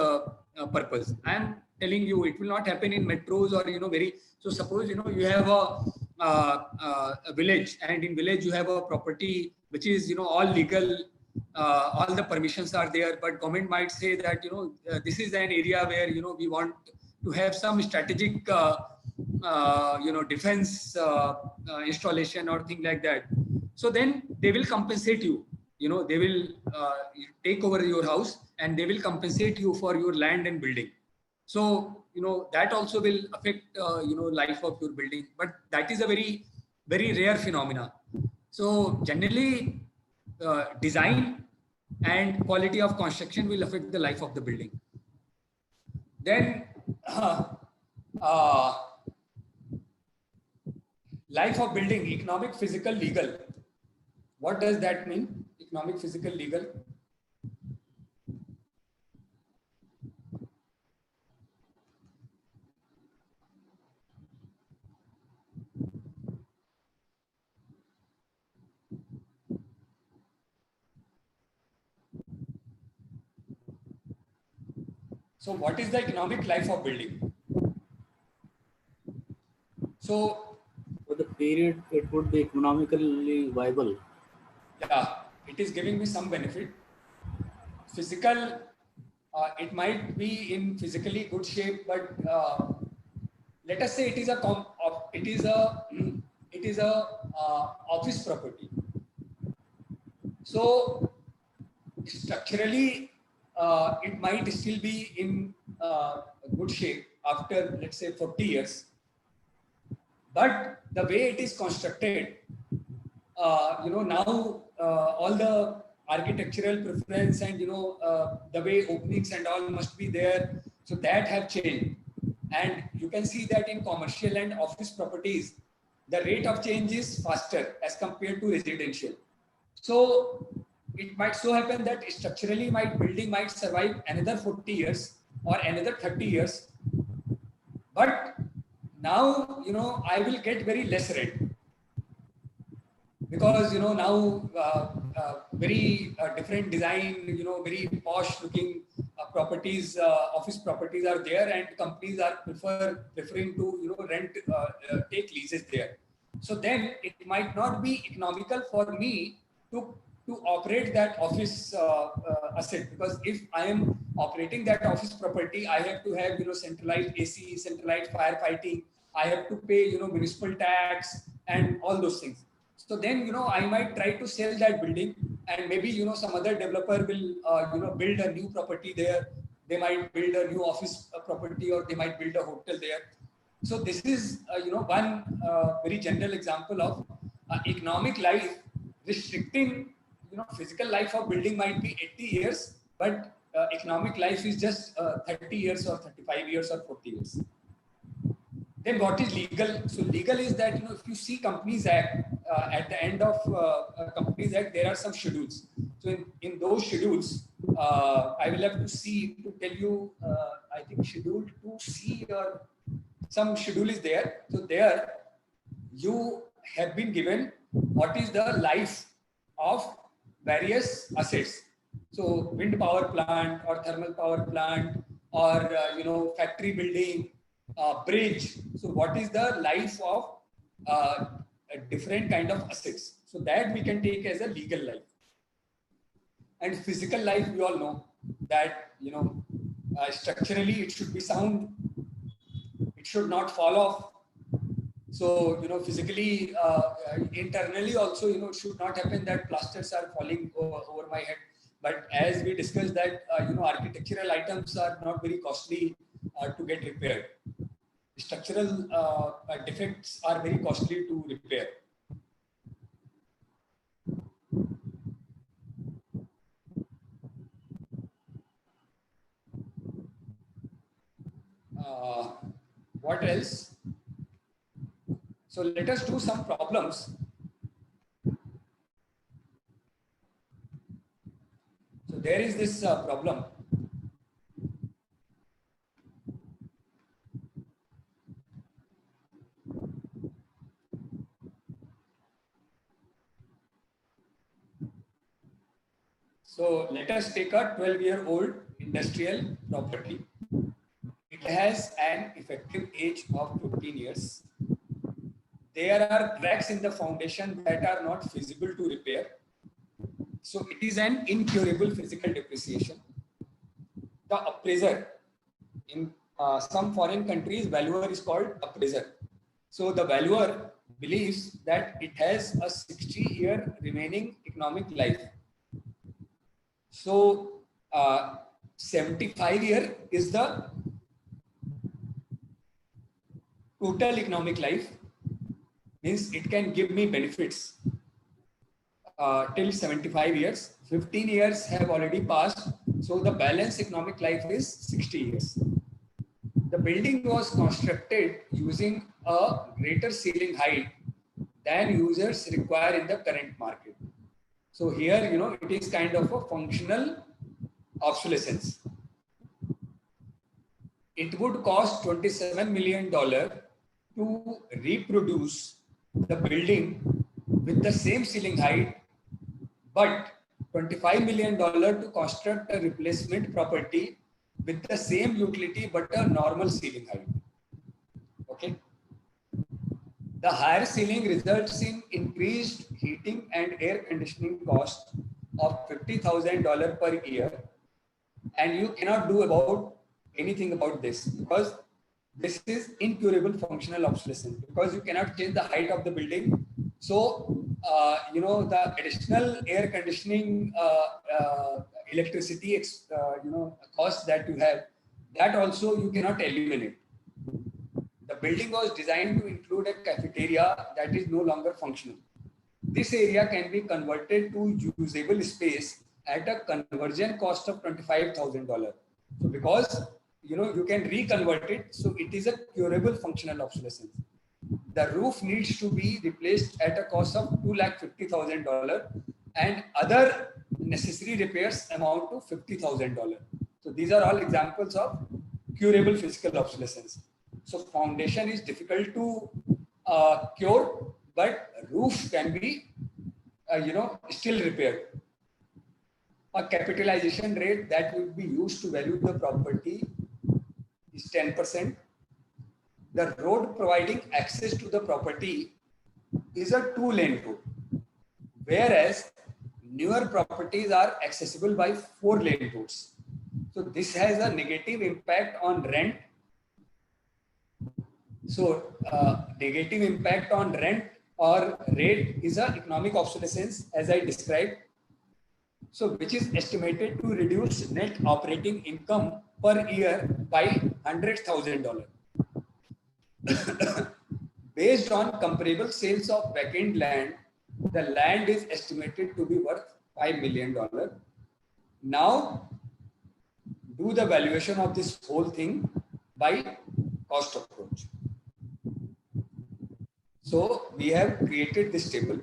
purpose. I am telling you, it will not happen in metros or very. So suppose you have a village, and in village you have a property which is all legal, all the permissions are there, but government might say that this is an area where we want to have some strategic defense installation or thing like that. So then they will compensate you. They will take over your house and they will compensate you for your land and building. So that also will affect life of your building, but that is a very very rare phenomena. So generally, design and quality of construction will affect the life of the building. Then uh, life of building, economic, physical, legal. What does that mean? Economic, physical, legal. So what is the economic life of building? So for the period it would be economically viable. Yeah, it is giving me some benefit. Physical, it might be in physically good shape, but let us say it is a office property. So structurally, it might still be in good shape after, let's say, 40 years. But the way it is constructed, now all the architectural preference and the way openings and all must be there, so that have changed. And you can see that in commercial and office properties, the rate of change is faster as compared to residential. So it might so happen that structurally my building might survive another 40 years or another 30 years, but now I will get very less rent, because now very different design, very posh looking properties, office properties are there, and companies are preferring to rent, take leases there. So then it might not be economical for me to operate that office asset, because if I am operating that office property, I have to have centralized AC, centralized firefighting, I have to pay municipal tax and all those things. So then, I might try to sell that building, and maybe, some other developer will, build a new property there. They might build a new office property, or they might build a hotel there. So this is, one very general example of economic life restricting, physical life of building might be 80 years, but economic life is just 30 years or 35 years or 40 years. Then what is legal? So legal is that, if you see Companies Act, at the end of Companies Act, there are some schedules. So in those schedules, I will have to tell you, I think Schedule 2C or some schedule is there. So there you have been given what is the life of various assets. So wind power plant or thermal power plant, or factory building, bridge. So what is the life of a different kind of assets? So that we can take as a legal life. And physical life, we all know that structurally it should be sound. It should not fall off. So physically, internally also, it should not happen that plasters are falling over my head. But as we discussed that, architectural items are not very costly to get repaired. Structural defects are very costly to repair. What else? So let us do some problems. So there is this problem. So let us take a 12-year-old industrial property. It has an effective age of 15 years. There are cracks in the foundation that are not feasible to repair. So it is an incurable physical depreciation. The appraiser, in some foreign countries, valuer is called appraiser. So the valuer believes that it has a 60-year remaining economic life. So 75-year is the total economic life, means it can give me benefits till 75 years. 15 years have already passed, so the balance economic life is 60 years. The building was constructed using a greater ceiling height than users require in the current market. So here, it is kind of a functional obsolescence. It would cost $27 million to reproduce the building with the same ceiling height, but $25 million to construct a replacement property with the same utility but a normal ceiling height. Okay. The higher ceiling results in increased heating and air conditioning cost of $50,000 per year, and you cannot do anything about this because this is incurable functional obsolescence, because you cannot change the height of the building. So the additional air conditioning electricity cost that you have, that also you cannot eliminate. The building was designed to include a cafeteria that is no longer functional. This area can be converted to usable space at a conversion cost of $25,000. So because you can reconvert it, so it is a curable functional obsolescence. The roof needs to be replaced at a cost of $250,000, and other necessary repairs amount to $50,000. So these are all examples of curable physical obsolescence. So foundation is difficult to cure, but roof can be still repaired. A capitalization rate that would be used to value the property is 10%. The road providing access to the property is a 2-lane road, whereas newer properties are accessible by 4-lane roads. So this has a negative impact on rent. So negative impact on rent or rate is an economic obsolescence, as I described. So which is estimated to reduce net operating income per year by $100,000. Based on comparable sales of vacant land, the land is estimated to be worth $5 million. Now, do the valuation of this whole thing by cost approach. So we have created this table.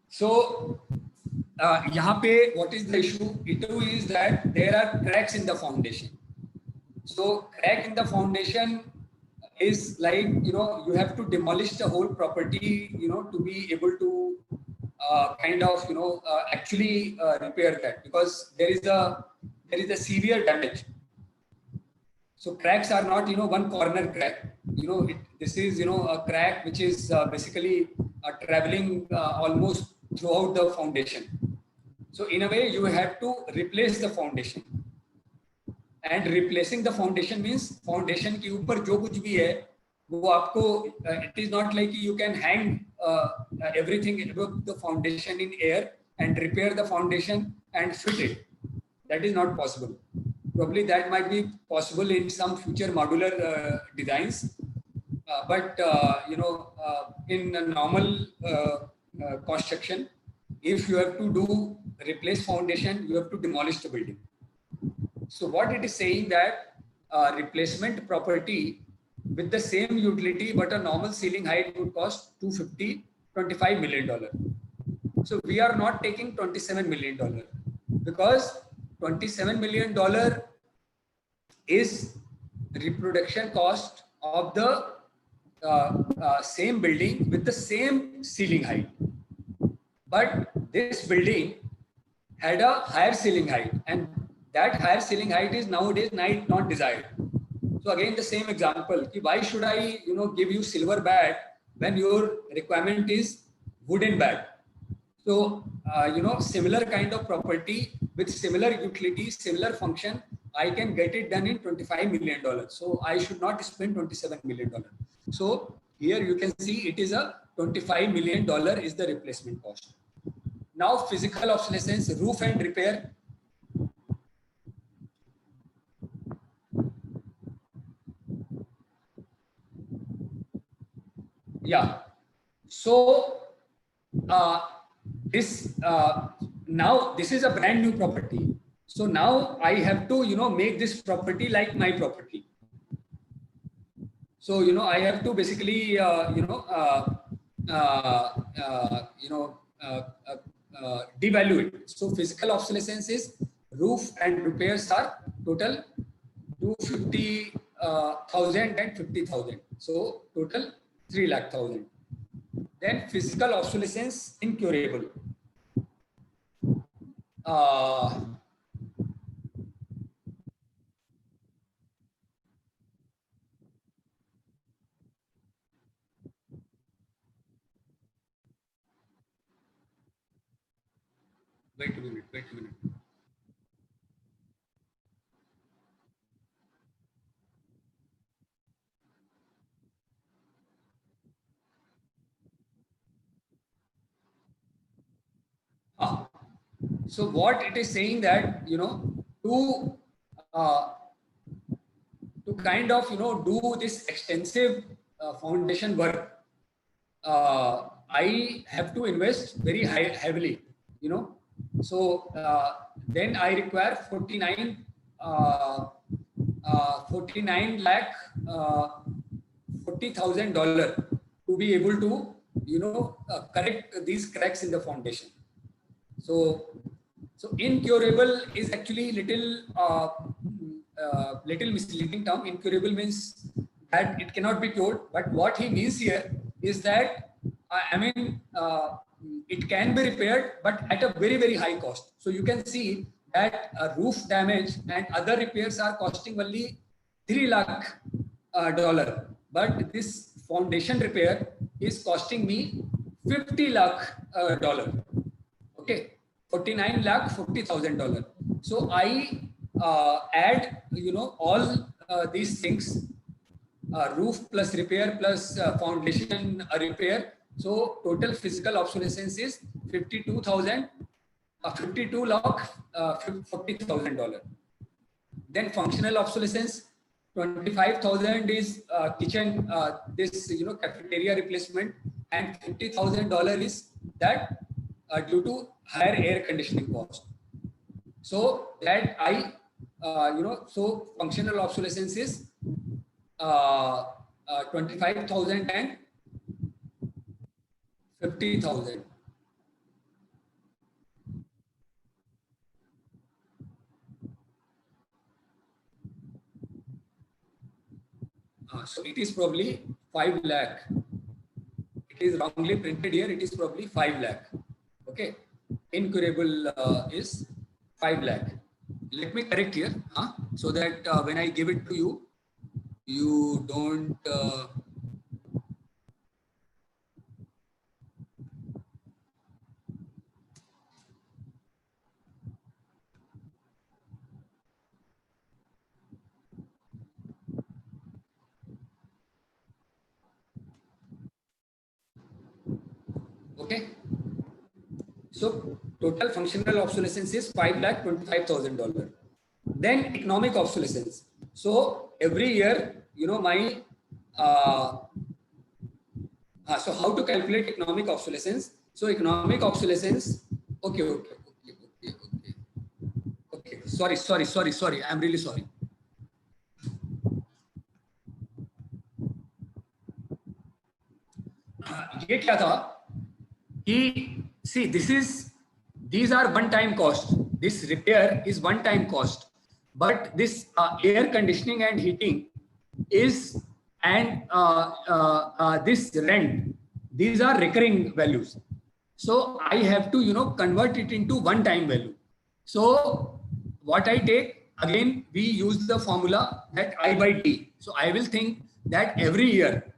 So what is the issue? Issue is that there are cracks in the foundation. So crack in the foundation is like, you have to demolish the whole property, to be able to actually repair that, because there is a severe damage. So cracks are not, one corner crack. This is, a crack which is basically traveling almost throughout the foundation. So in a way, you have to replace the foundation. And replacing the foundation means foundation के ऊपर जो कुछ भी है वो आपको, it is not like you can hang everything above the foundation in air and repair the foundation and fit it. That is not possible. Probably that might be possible in some future modular designs, but in a normal construction, if you have to replace foundation, you have to demolish the building. So what it is saying that replacement property with the same utility but a normal ceiling height would cost $25 million. So we are not taking $27 million because $27 million is reproduction cost of the same building with the same ceiling height. But this building had a higher ceiling height, and that higher ceiling height is nowadays not desired. So again, the same example, why should I give you silver bat when your requirement is wooden bat? So similar kind of property with similar utility, similar function, I can get it done in $25 million. So I should not spend $27 million. So here you can see it is a $25 million is the replacement cost. Now physical obsolescence, roof and repair. Yeah. So now this is a brand new property. So now I have to make this property like my property. So I have to basically devalue it. So physical obsolescence is roof and repairs are total 250,000 and 50,000. So total 3,00,000. Then physical obsolescence incurable. Wait a minute. So what it is saying that to kind of do this extensive foundation work, I have to invest very heavily, So then I require 49 lakh $40,000 to be able to correct these cracks in the foundation. So incurable is actually little misleading term. Incurable means that it cannot be cured, but what he means here is that it can be repaired, but at a very, very high cost. So you can see that roof damage and other repairs are costing only $3 lakh, but this foundation repair is costing me $50 lakh. Okay, 49 lakh $40,000. So I add all these things, roof plus repair plus foundation repair. So total physical obsolescence is 52 lakh $40,000. Then functional obsolescence, 25,000 is kitchen, this cafeteria replacement, and $50,000 is that due to higher air conditioning cost. So that so functional obsolescence is 25,000 and 50,000. So it is probably 5 lakh. It is wrongly printed here. It is probably 5 lakh. Okay. Incurable is 5 lakh. Let me correct here, so that when I give it to you, you don't. Okay. So total functional obsolescence is $5,25,000. Then economic obsolescence. So every year, my so how to calculate economic obsolescence? So economic obsolescence. Okay. Sorry. I'm really sorry. ये क्या था कि see these are one time cost. This repair is one time cost, but this air conditioning and heating is and this rent, these are recurring values. So I have to, convert it into one-time value. So what I take, again, we use the formula that I by D. So I will think that every year,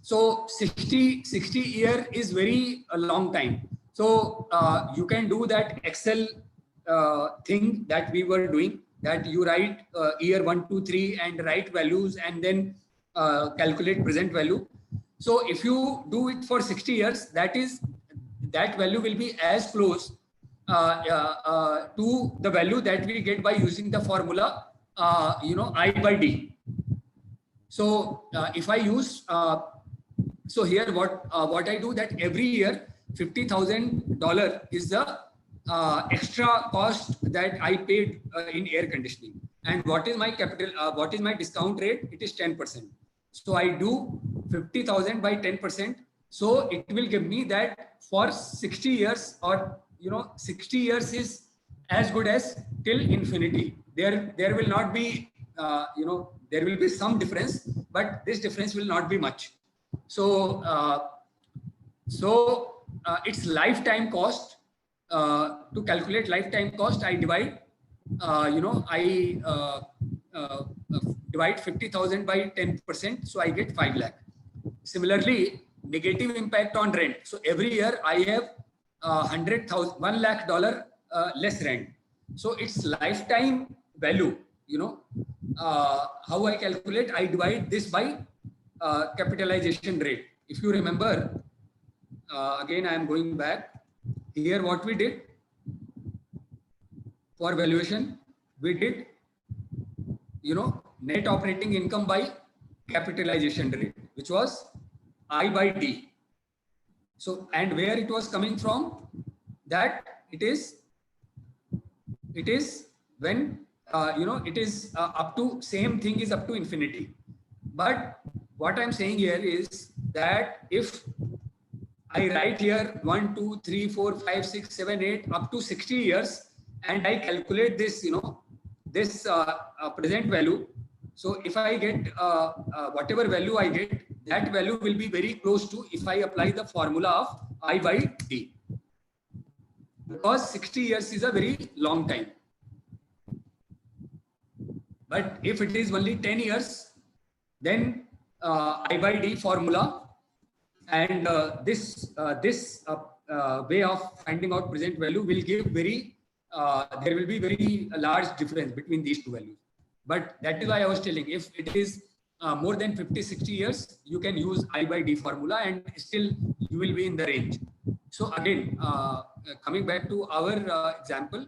so 60 year is very a long time. So you can do that Excel thing that we were doing, that you write year 1, 2, 3 and write values and then calculate present value. So if you do it for 60 years, that value will be as close to the value that we get by using the formula, I by D. So if I use, so here what I do, that every year $50,000 is the extra cost that I paid in air conditioning. And what is my capital? What is my discount rate? It is 10%. So I do 50,000 by 10%. So it will give me that for 60 years, or 60 years is as good as till infinity. There will not be, there will be some difference, but this difference will not be much. So its lifetime cost, to calculate lifetime cost, I divide, divide 50,000 by 10%, so I get 5 lakh. Similarly, negative impact on rent. So every year I have $1 lakh less rent. So its lifetime value, how I calculate, I divide this by capitalization rate. If you remember, again I am going back here, what we did for valuation, we did net operating income by capitalization rate, which was I by D. So, and where it was coming from, that it is when it is up to, same thing is up to infinity. But what I'm saying here is that if I write here 1, 2, 3, 4, 5, 6, 7, 8 up to 60 years, and I calculate this, this present value. So if I get whatever value I get, that value will be very close to if I apply the formula of I by D, because 60 years is a very long time. But if it is only 10 years, then I by D formula and this way of finding out present value will give very, there will be very large difference between these two values. But that is why I was telling, if it is more than 50, 60 years, you can use I by D formula and still you will be in the range. So again, coming back to our example,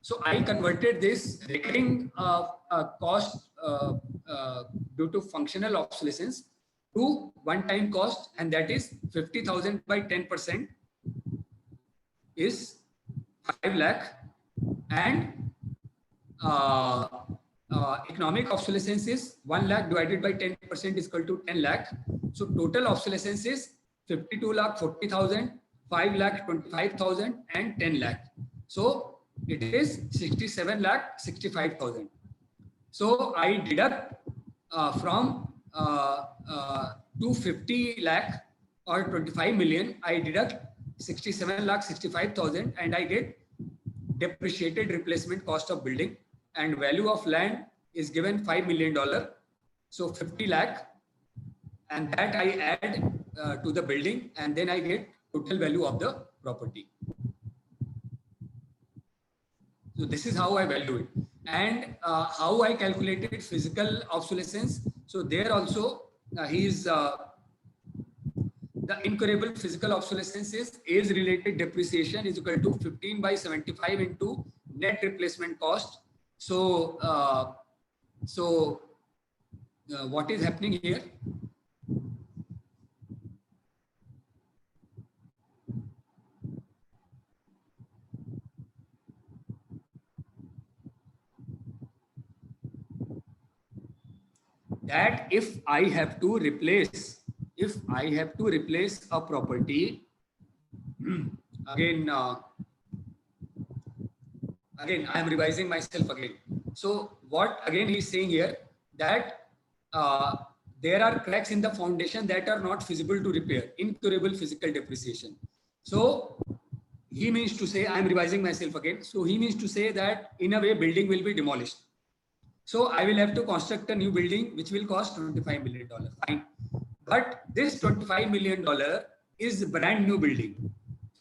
so I converted this recurring cost due to functional obsolescence to one-time cost, and that is 50,000 by 10% is 5 lakh, and economic obsolescence is 1 lakh divided by 10% is equal to 10 lakh. So total obsolescence is 52 lakh 40,000, 5 lakh 25,000 and 10 lakh. So it is 67 lakh 65,000. So I deduct from 250 lakh or 25 million, I deduct 67 lakh 65,000 and I get depreciated replacement cost of building, and value of land is given $5 million. So 50 lakh, and that I add to the building, and then I get total value of the property. So this is how I value it. And how I calculated physical obsolescence. So there also the incurable physical obsolescence is age-related depreciation is equal to 15 by 75 into net replacement cost. So, what is happening here? That if I have to replace a property, again I am revising myself again. So what again he's saying here, that there are cracks in the foundation that are not feasible to repair, incurable physical depreciation. So he means to say, I am revising myself again. So he means to say that in a way building will be demolished. So I will have to construct a new building which will cost $25 million. Fine. But this $25 million is a brand new building.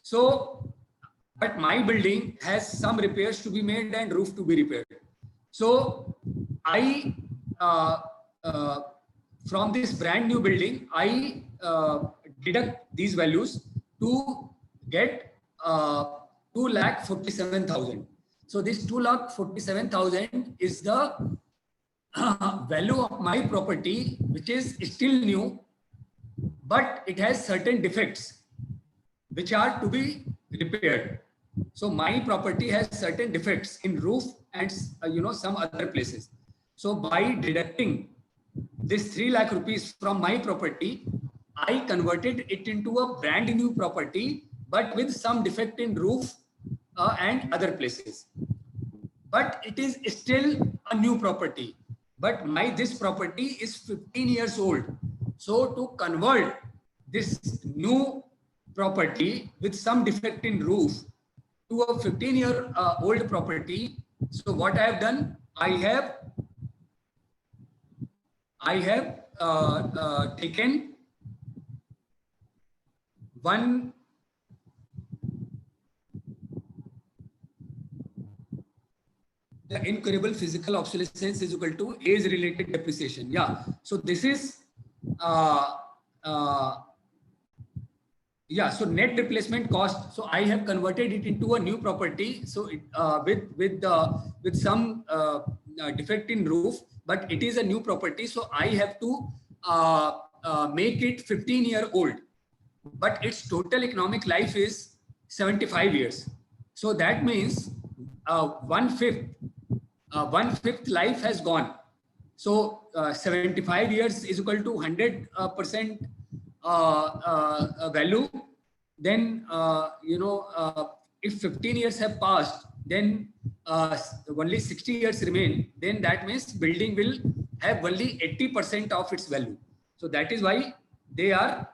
So, but my building has some repairs to be made and roof to be repaired. So I, from this brand new building, I deduct these values to get 2,47,000. So this 2,47,000 is the value of my property, which is still new, but it has certain defects which are to be repaired. So my property has certain defects in roof and some other places. So by deducting this 3 lakh rupees from my property, I converted it into a brand new property, but with some defect in roof and other places. But it is still a new property. But this property is 15 years old. So to convert this new property with some defect in roof to a 15-year-old property, so what I have done, I have taken one the incurable physical obsolescence is equal to age-related depreciation. Yeah. So this is yeah. So net replacement cost. So I have converted it into a new property. So it, with some defect in roof, but it is a new property. So I have to make it 15-year-old, but its total economic life is 75 years. So that means 1/5 life has gone. So 75 years is equal to 100% value. Then if 15 years have passed, then only 60 years remain. Then that means building will have only 80% of its value. So that is why they are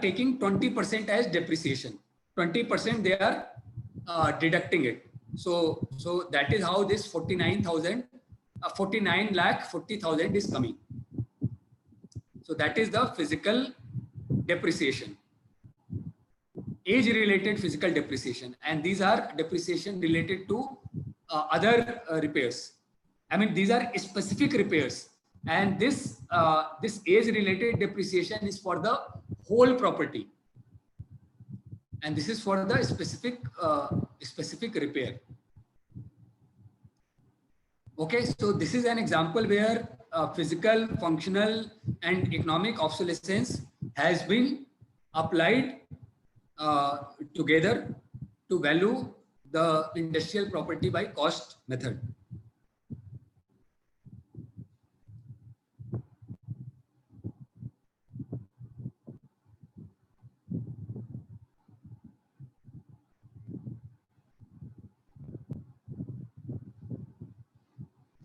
taking 20% as depreciation. 20% they are deducting it. So that is how this 49,40,000 is coming. So that is the physical depreciation, age-related physical depreciation, and these are depreciation related to other repairs. I mean, these are specific repairs, and this age-related depreciation is for the whole property, and this is for the specific repair. Okay, so this is an example where physical, functional, and economic obsolescence has been applied together to value the industrial property by cost method.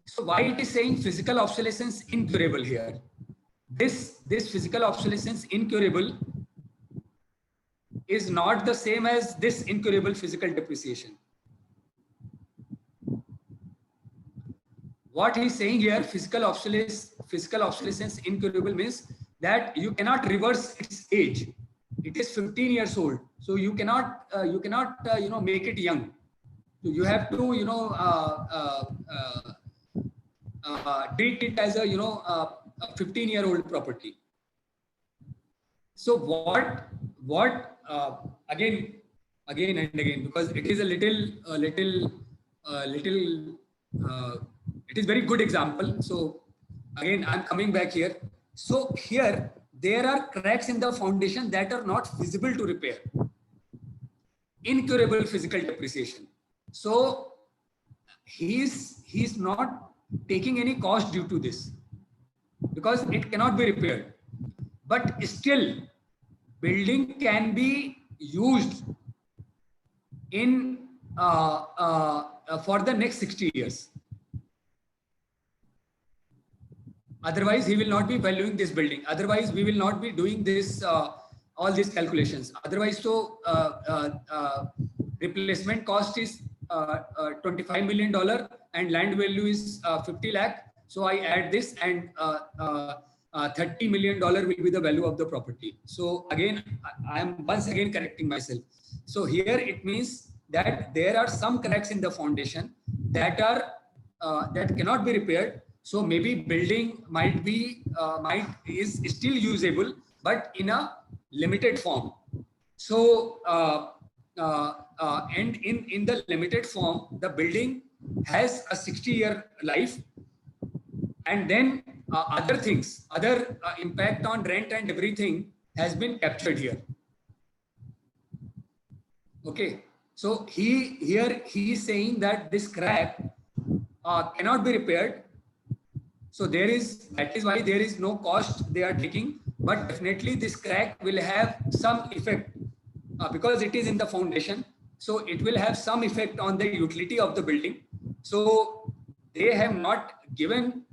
So why it is saying physical obsolescence incurable here? This physical obsolescence incurable is not the same as this incurable physical depreciation. What he is saying here, physical obsolescence incurable means that you cannot reverse its age. It is 15 years old, so you cannot make it young. So you have to treat it as a 15-year-old property. So what again and again, because it is a little it is very good example. So again I'm coming back here. So here there are cracks in the foundation that are not feasible to repair. Incurable physical depreciation. So he's not taking any cost due to this because it cannot be repaired. But still, building can be used in for the next 60 years. Otherwise, he will not be valuing this building. Otherwise, we will not be doing this, all these calculations. Otherwise, so replacement cost is $25 million and land value is 50 lakh. So I add this and $30 million will be the value of the property. So again, I am once again correcting myself. So here it means that there are some cracks in the foundation that are that cannot be repaired. So maybe building is still usable, but in a limited form. So and in the limited form, the building has a 60-year life, and then other things, other impact on rent and everything has been captured here. Okay, so he is saying that this crack cannot be repaired. So that is why there is no cost they are taking, but definitely this crack will have some effect because it is in the foundation. So it will have some effect on the utility of the building. So they have not given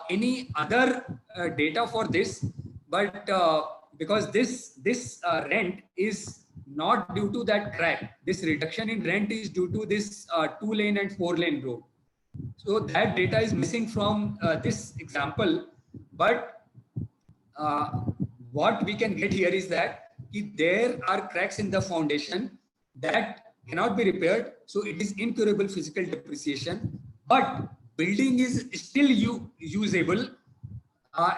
any other data for this, but because this rent is not due to that crack. This reduction in rent is due to this 2-lane and 4-lane road. So that data is missing from this example, but what we can get here is that if there are cracks in the foundation that cannot be repaired, so it is incurable physical depreciation, but building is still usable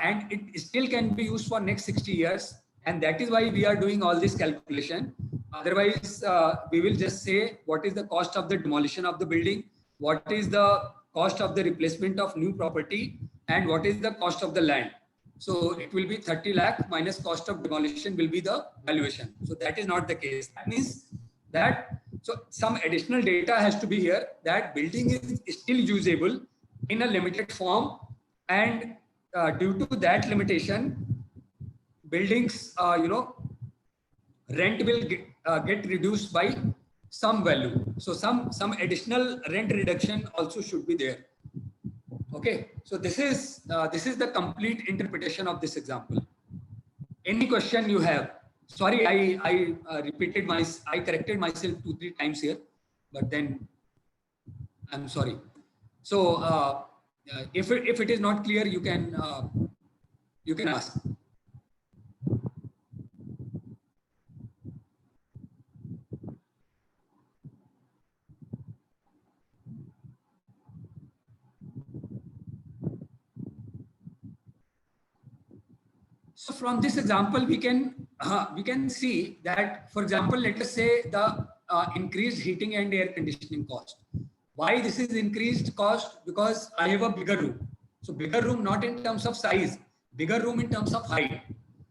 and it still can be used for next 60 years, and that is why we are doing all this calculation. Otherwise, we will just say what is the cost of the demolition of the building, what is the cost of the replacement of new property, and what is the cost of the land. So it will be 30 lakh minus cost of demolition will be the valuation. So that is not the case. That means that so some additional data has to be here that building is still usable in a limited form, and due to that limitation, buildings, rent will get reduced by some value. So some additional rent reduction also should be there. Okay, so this is the complete interpretation of this example. Any question you have? Sorry, I corrected myself 2-3 times here, but then I'm sorry. So if it is not clear, you can ask. So from this example, we can see that, for example, let us say the increased heating and air conditioning cost. Why this is increased cost? Because I have a bigger room. So bigger room not in terms of size, bigger room in terms of height.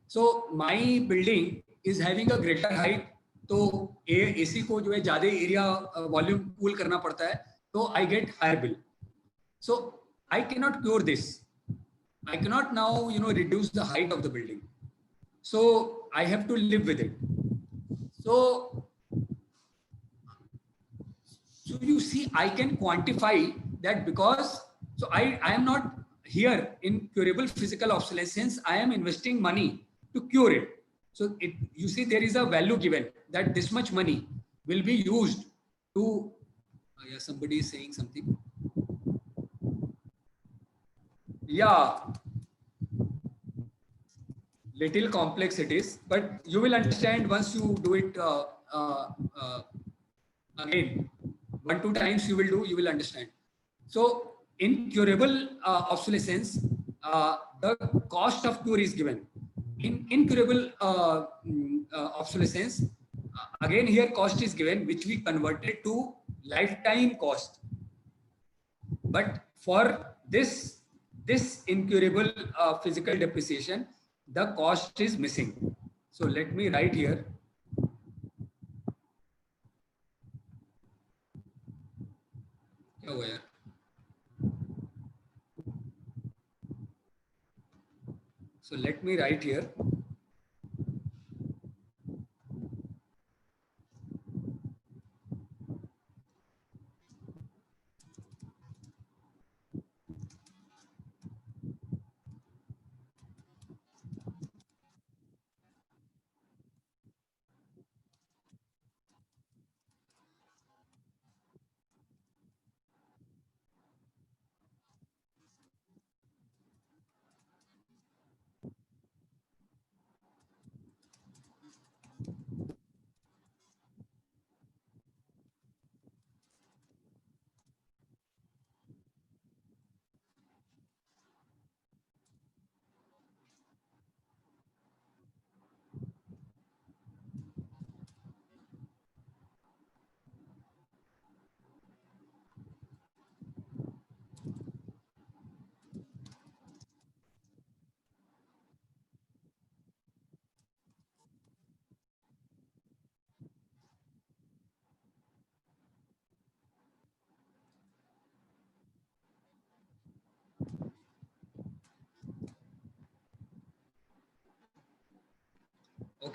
So my building is having a greater height. तो AC को जो है ज़्यादा area volume cool करना पड़ता है, तो I get higher bill. So I cannot cure this. I cannot now, reduce the height of the building. So I have to live with it. So you see, I can quantify that because, so I am not here in curable physical obsolescence. I am investing money to cure it. So you see, there is a value given that this much money will be used to, yeah, somebody is saying something. Yeah, little complex it is, but you will understand once you do it again. 1-2 times you will understand. So in curable obsolescence, the cost of cure is given. In incurable obsolescence, again here cost is given, which we converted to lifetime cost. But for this incurable physical depreciation, the cost is missing. So let me write here. क्या हुआ यार? So let me write here.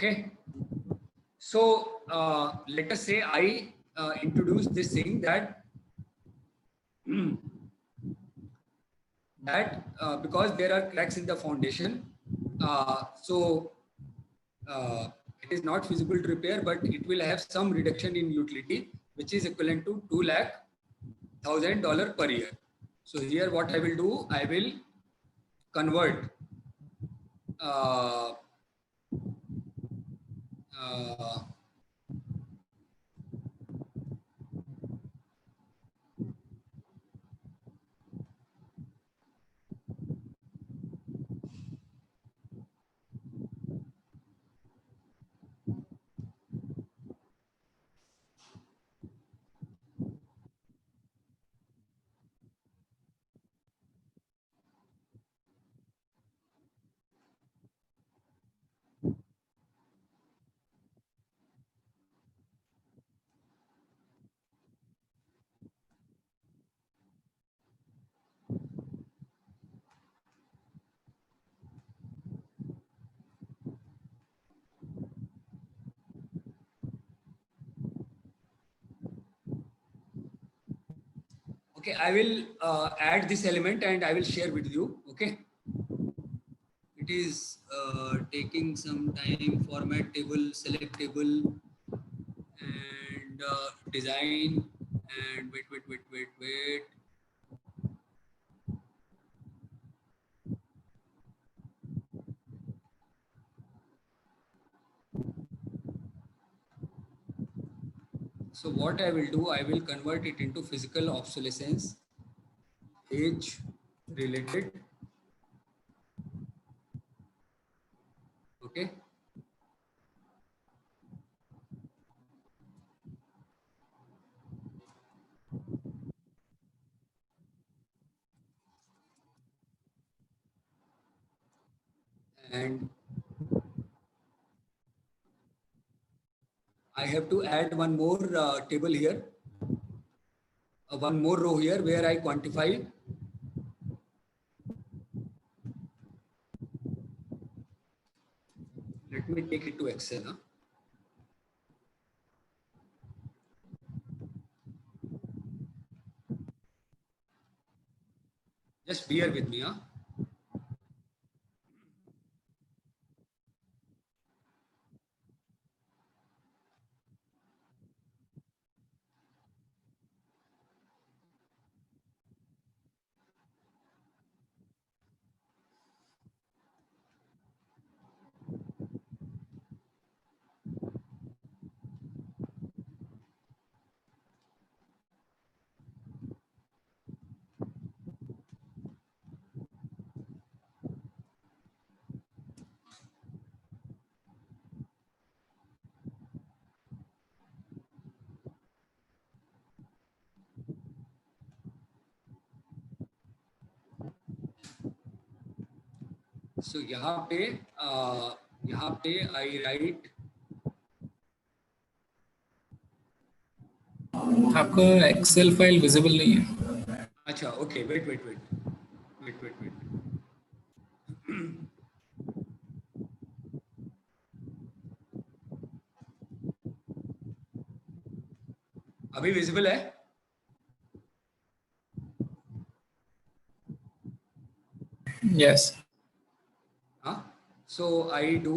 Okay. So let us say I introduce this thing that because there are cracks in the foundation, so it is not feasible to repair, but it will have some reduction in utility, which is equivalent to $2,00,000 per year. So here what I will do, I will convert uh, uh, okay, I will add this element and I will share with you. Okay. It is taking some time. Format table, select table, and design. And wait. So what I will do, I will convert it into physical obsolescence, age related. Okay. And I have to add one more table here, one more row here where I quantify. Let me take it to Excel. Huh? Just bear with me. Huh? So यहाँ पे I write. आपका Excel file visible नहीं है. अच्छा, okay, wait. अभी visible है? Yes. हाँ. So I do.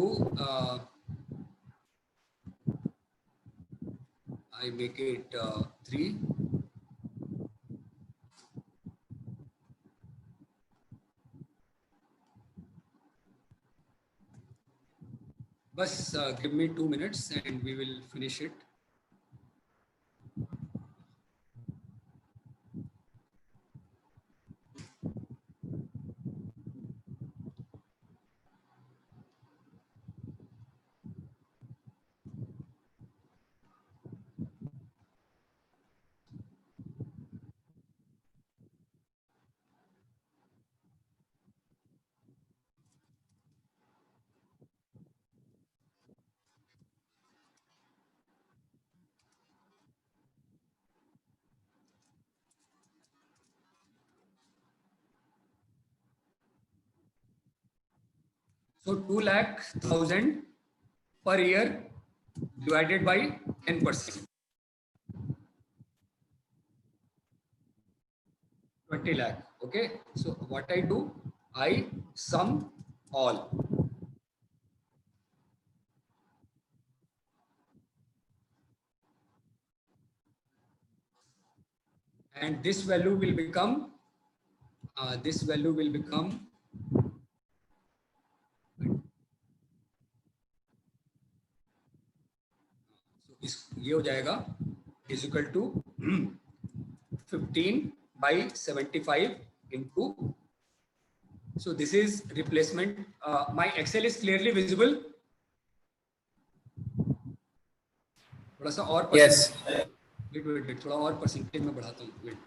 I make it 3. Bus, give me 2 minutes and we will finish it. So 2,00,000 per year divided by 10%. 20 lakh. Okay. So what I do, I sum all. And this value will become, ये हो जाएगा is equal to 15 by 75 into, so this is replacement. My Excel is clearly visible. थोड़ा सा और yes, wait, थोड़ा और percentage में बढ़ाता हूँ. Wait.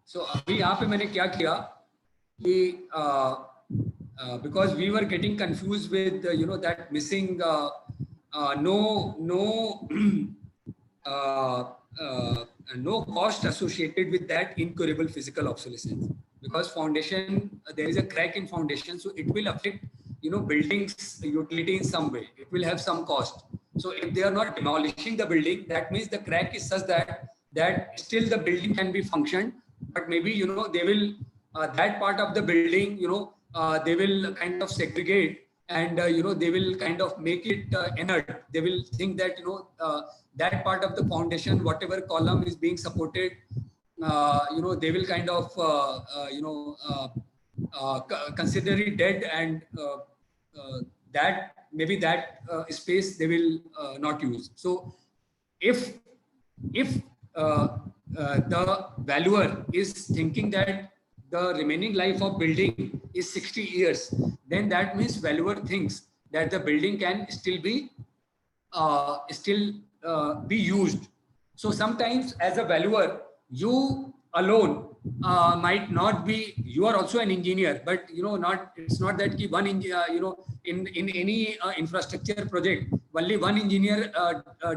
So अभी यहाँ पे मैंने क्या किया कि because we were getting confused with that missing no cost associated with that incurable physical obsolescence, because foundation, there is a crack in foundation, so it will affect buildings utility in some way. It will have some cost. So if they are not demolishing the building, that means the crack is such that still the building can be functioned, but maybe they will that part of the building they will kind of segregate, and they will kind of make it inert. They will think that that part of the foundation, whatever column is being supported, they will kind of consider it dead, and that maybe that space they will not use. So if the valuer is thinking that the remaining life of building is 60 years, then that means valuer thinks that the building can still be used. So sometimes as a valuer, you alone might not be, you are also an engineer, but it's not that one engineer, in any infrastructure project, only one engineer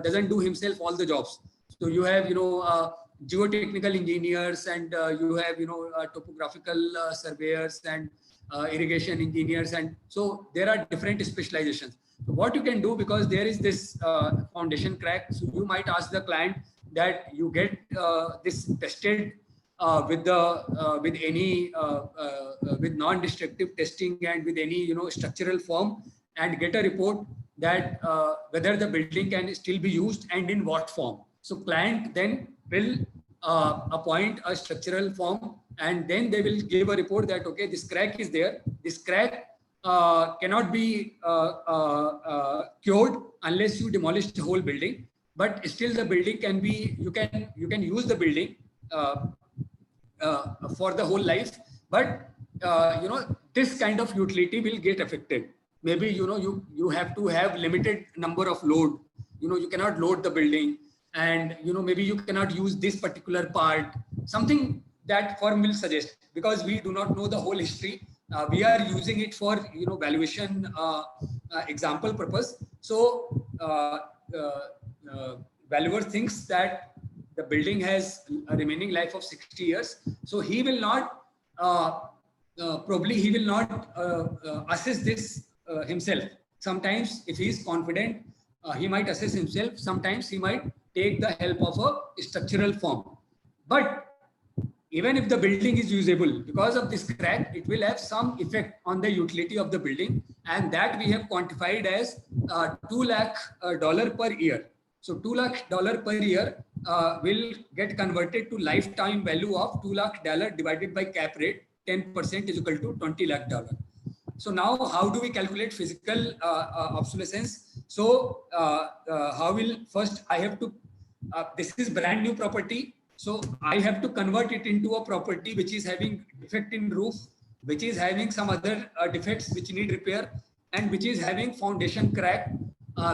doesn't do himself all the jobs. So you have geotechnical engineers, and you have topographical surveyors, and irrigation engineers, and so there are different specializations. So what you can do, because there is this foundation crack, so you might ask the client that you get this tested with non-destructive testing, and with any structural firm, and get a report that whether the building can still be used and in what form. So client then will appoint a structural firm, and then they will give a report that okay, this crack is there. This crack cannot be cured unless you demolish the whole building, but still the building can be, you can use the building for the whole life, but this kind of utility will get affected. Maybe you have to have limited number of load. You cannot load the building, and maybe you cannot use this particular part. Something that firm will suggest, because we do not know the whole history. We are using it for valuation example purpose. So valuer thinks that the building has a remaining life of 60 years, so he will not probably he will not assess this himself. Sometimes if he is confident, he might assess himself. Sometimes he might take the help of a structural firm. But even if the building is usable, because of this crack, it will have some effect on the utility of the building, and that we have quantified as $2 lakh per year. So $2 lakh per year will get converted to lifetime value of $2 lakh divided by cap rate. 10% is equal to $20 lakh. So now how do we calculate physical obsolescence? So how will first I have to, this is brand new property. So I have to convert it into a property which is having defect in roof, which is having some other defects which need repair, and which is having foundation crack,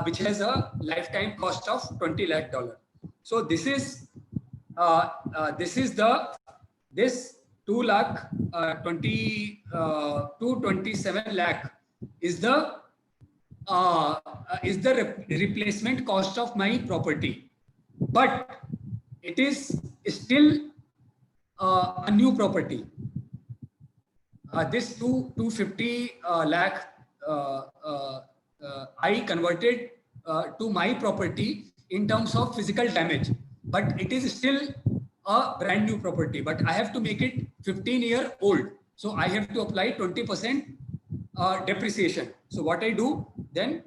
which has a lifetime cost of $20 lakh. So this is this 2 lakh 227 lakh is the replacement cost of my property, but it is still a new property. this 250 lakh I converted to my property in terms of physical damage, but it is still a brand new property, but I have to make it 15-year-old. So I have to apply 20% depreciation. So what I do, then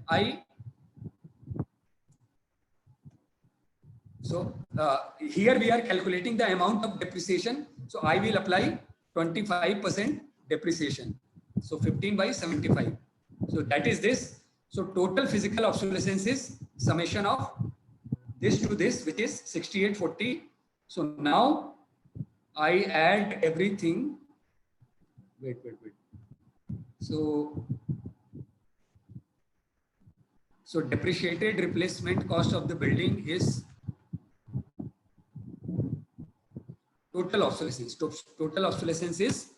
here we are calculating the amount of depreciation. So I will apply 25% depreciation. So 15 by 75. So that is this. So total physical obsolescence is summation of this to this, which is 6840. So now I add everything. Wait. So depreciated replacement cost of the building is total obsolescence. Total obsolescence is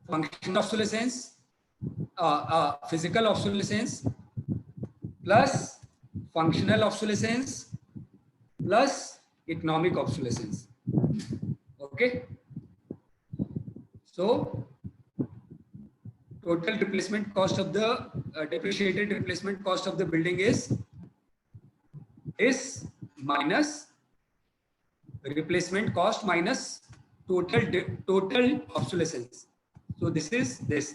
functional obsolescence, physical obsolescence plus functional obsolescence plus economic obsolescence. Okay. So total replacement cost of the depreciated replacement cost of the building is this minus replacement cost minus total obsolescence. So this is this,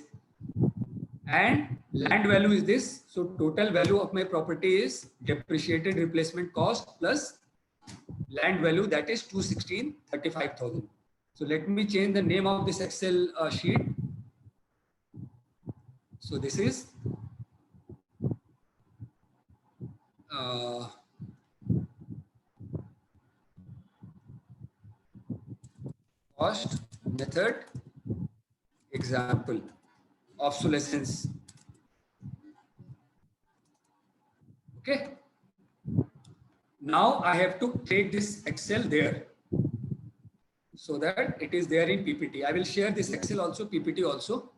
and land value is this. So total value of my property is depreciated replacement cost plus land value, that is 216,35,000. So let me change the name of this Excel sheet. So this is cost method example obsolescence. Okay. Now I have to take this Excel there so that it is there in PPT. I will share this Excel also, PPT also.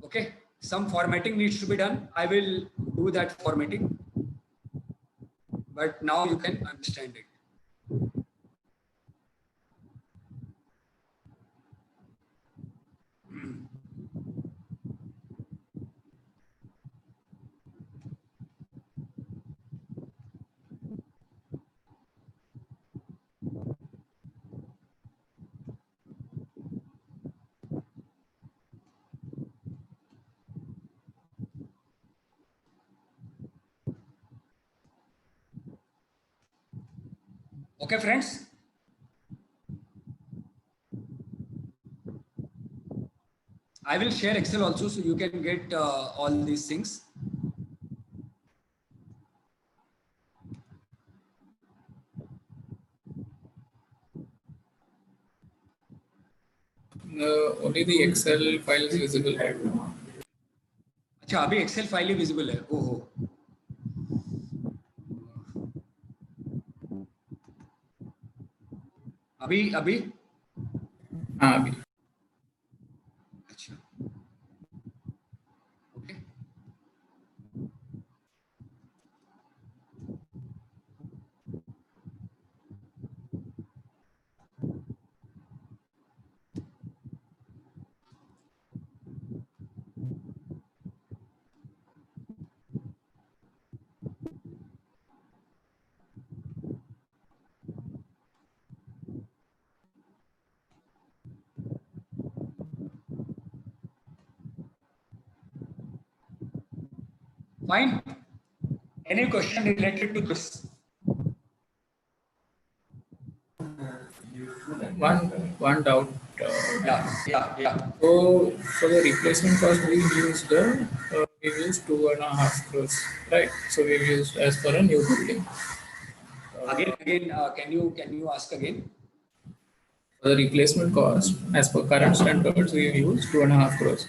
Okay, some formatting needs to be done. I will do that formatting, but now you can understand it. Okay, friends. I will share Excel also so you can get all these things. Only the Excel file is visible right now. अच्छा अभी Excel file ही visible है. ओहो. अभी हाँ अभी. अच्छा. Okay. Fine. Any question related to this? One doubt. Yeah. So for the replacement cost, we use the We've used 2.5 crores, right? So we've used as per a new building. Again, can you ask again? For the replacement cost, as per current standards, we've used 2.5 crores.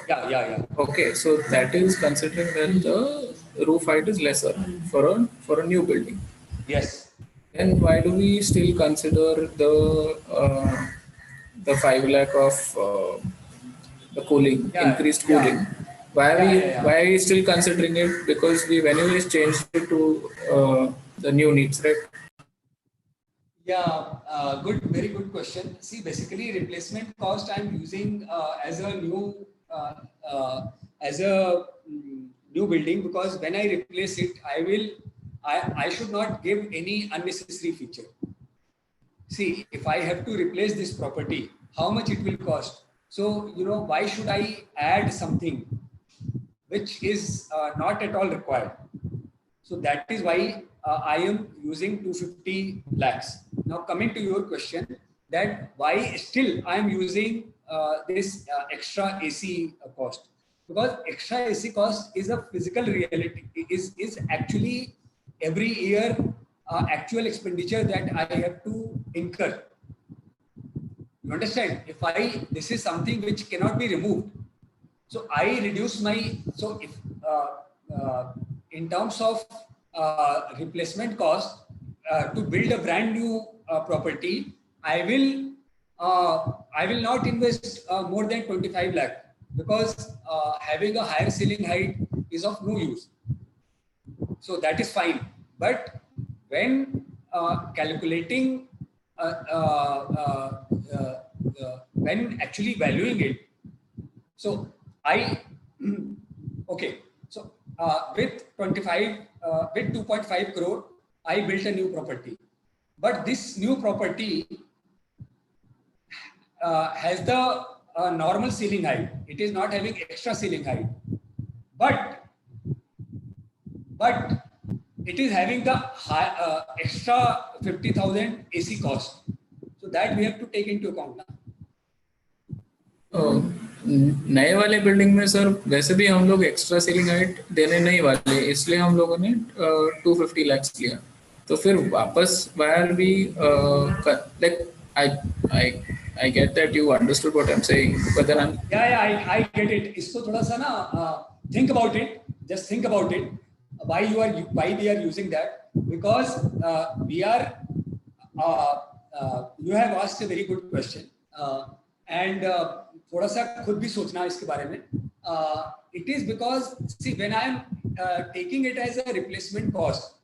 Yeah. Okay, so that is considering that the roof height is lesser for a new building. Yes. Then why do we still consider the 5 lakh of the cooling, increased cooling? Why are we still considering it? Because we've anyways changed it to the new needs, right? Yeah, very good question. See, basically, replacement cost I'm using as a new new building, because when I replace it, I should not give any unnecessary feature. See, if I have to replace this property, how much it will cost? So, why should I add something which is not at all required? So that is why I am using 250 lakhs. Now, coming to your question, that why still I am using this extra AC cost? Because extra AC cost is a physical reality, is actually every year actual expenditure that I have to incur. You understand? This is something which cannot be removed. So I reduce my, so if in terms of replacement cost to build a brand new property, I will not invest more than 25 lakh, because having a higher ceiling height is of no use. So that is fine. But when calculating, when actually valuing it, so okay. So with 2.5 crore, I built a new property. But this new property has the normal ceiling height. It is not having extra ceiling height. But it is having the extra 50,000 AC cost. So that we have to take into account now. नए वाले building में sir वैसे भी हम लोग extra ceiling height देने नहीं वाले, इसलिए हम लोगों ने 250 lakhs लिया. तो फिर वापस वायर भी like I get that you understood what I'm saying, but then I get it. इसको थोड़ा सा ना think about it. Just think about it. Why we are using that? Because we are. You have asked a very good question, and थोड़ा सा खुद भी सोचना इसके बारे में. It is because, see, when I am taking it as a replacement cost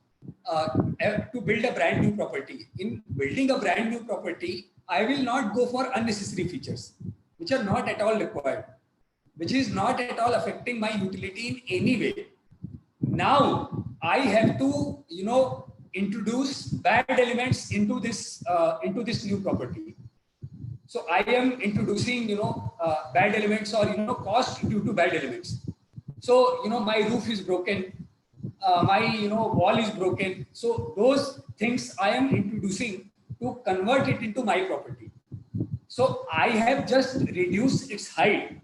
to build a brand new property. In building a brand new property, I will not go for unnecessary features which are not at all required, which is not at all affecting my utility in any way. Now I have to, introduce bad elements into this new property. So I am introducing, bad elements, or cost due to bad elements. So my roof is broken, my wall is broken. So those things I am introducing to convert it into my property. So I have just reduced its height.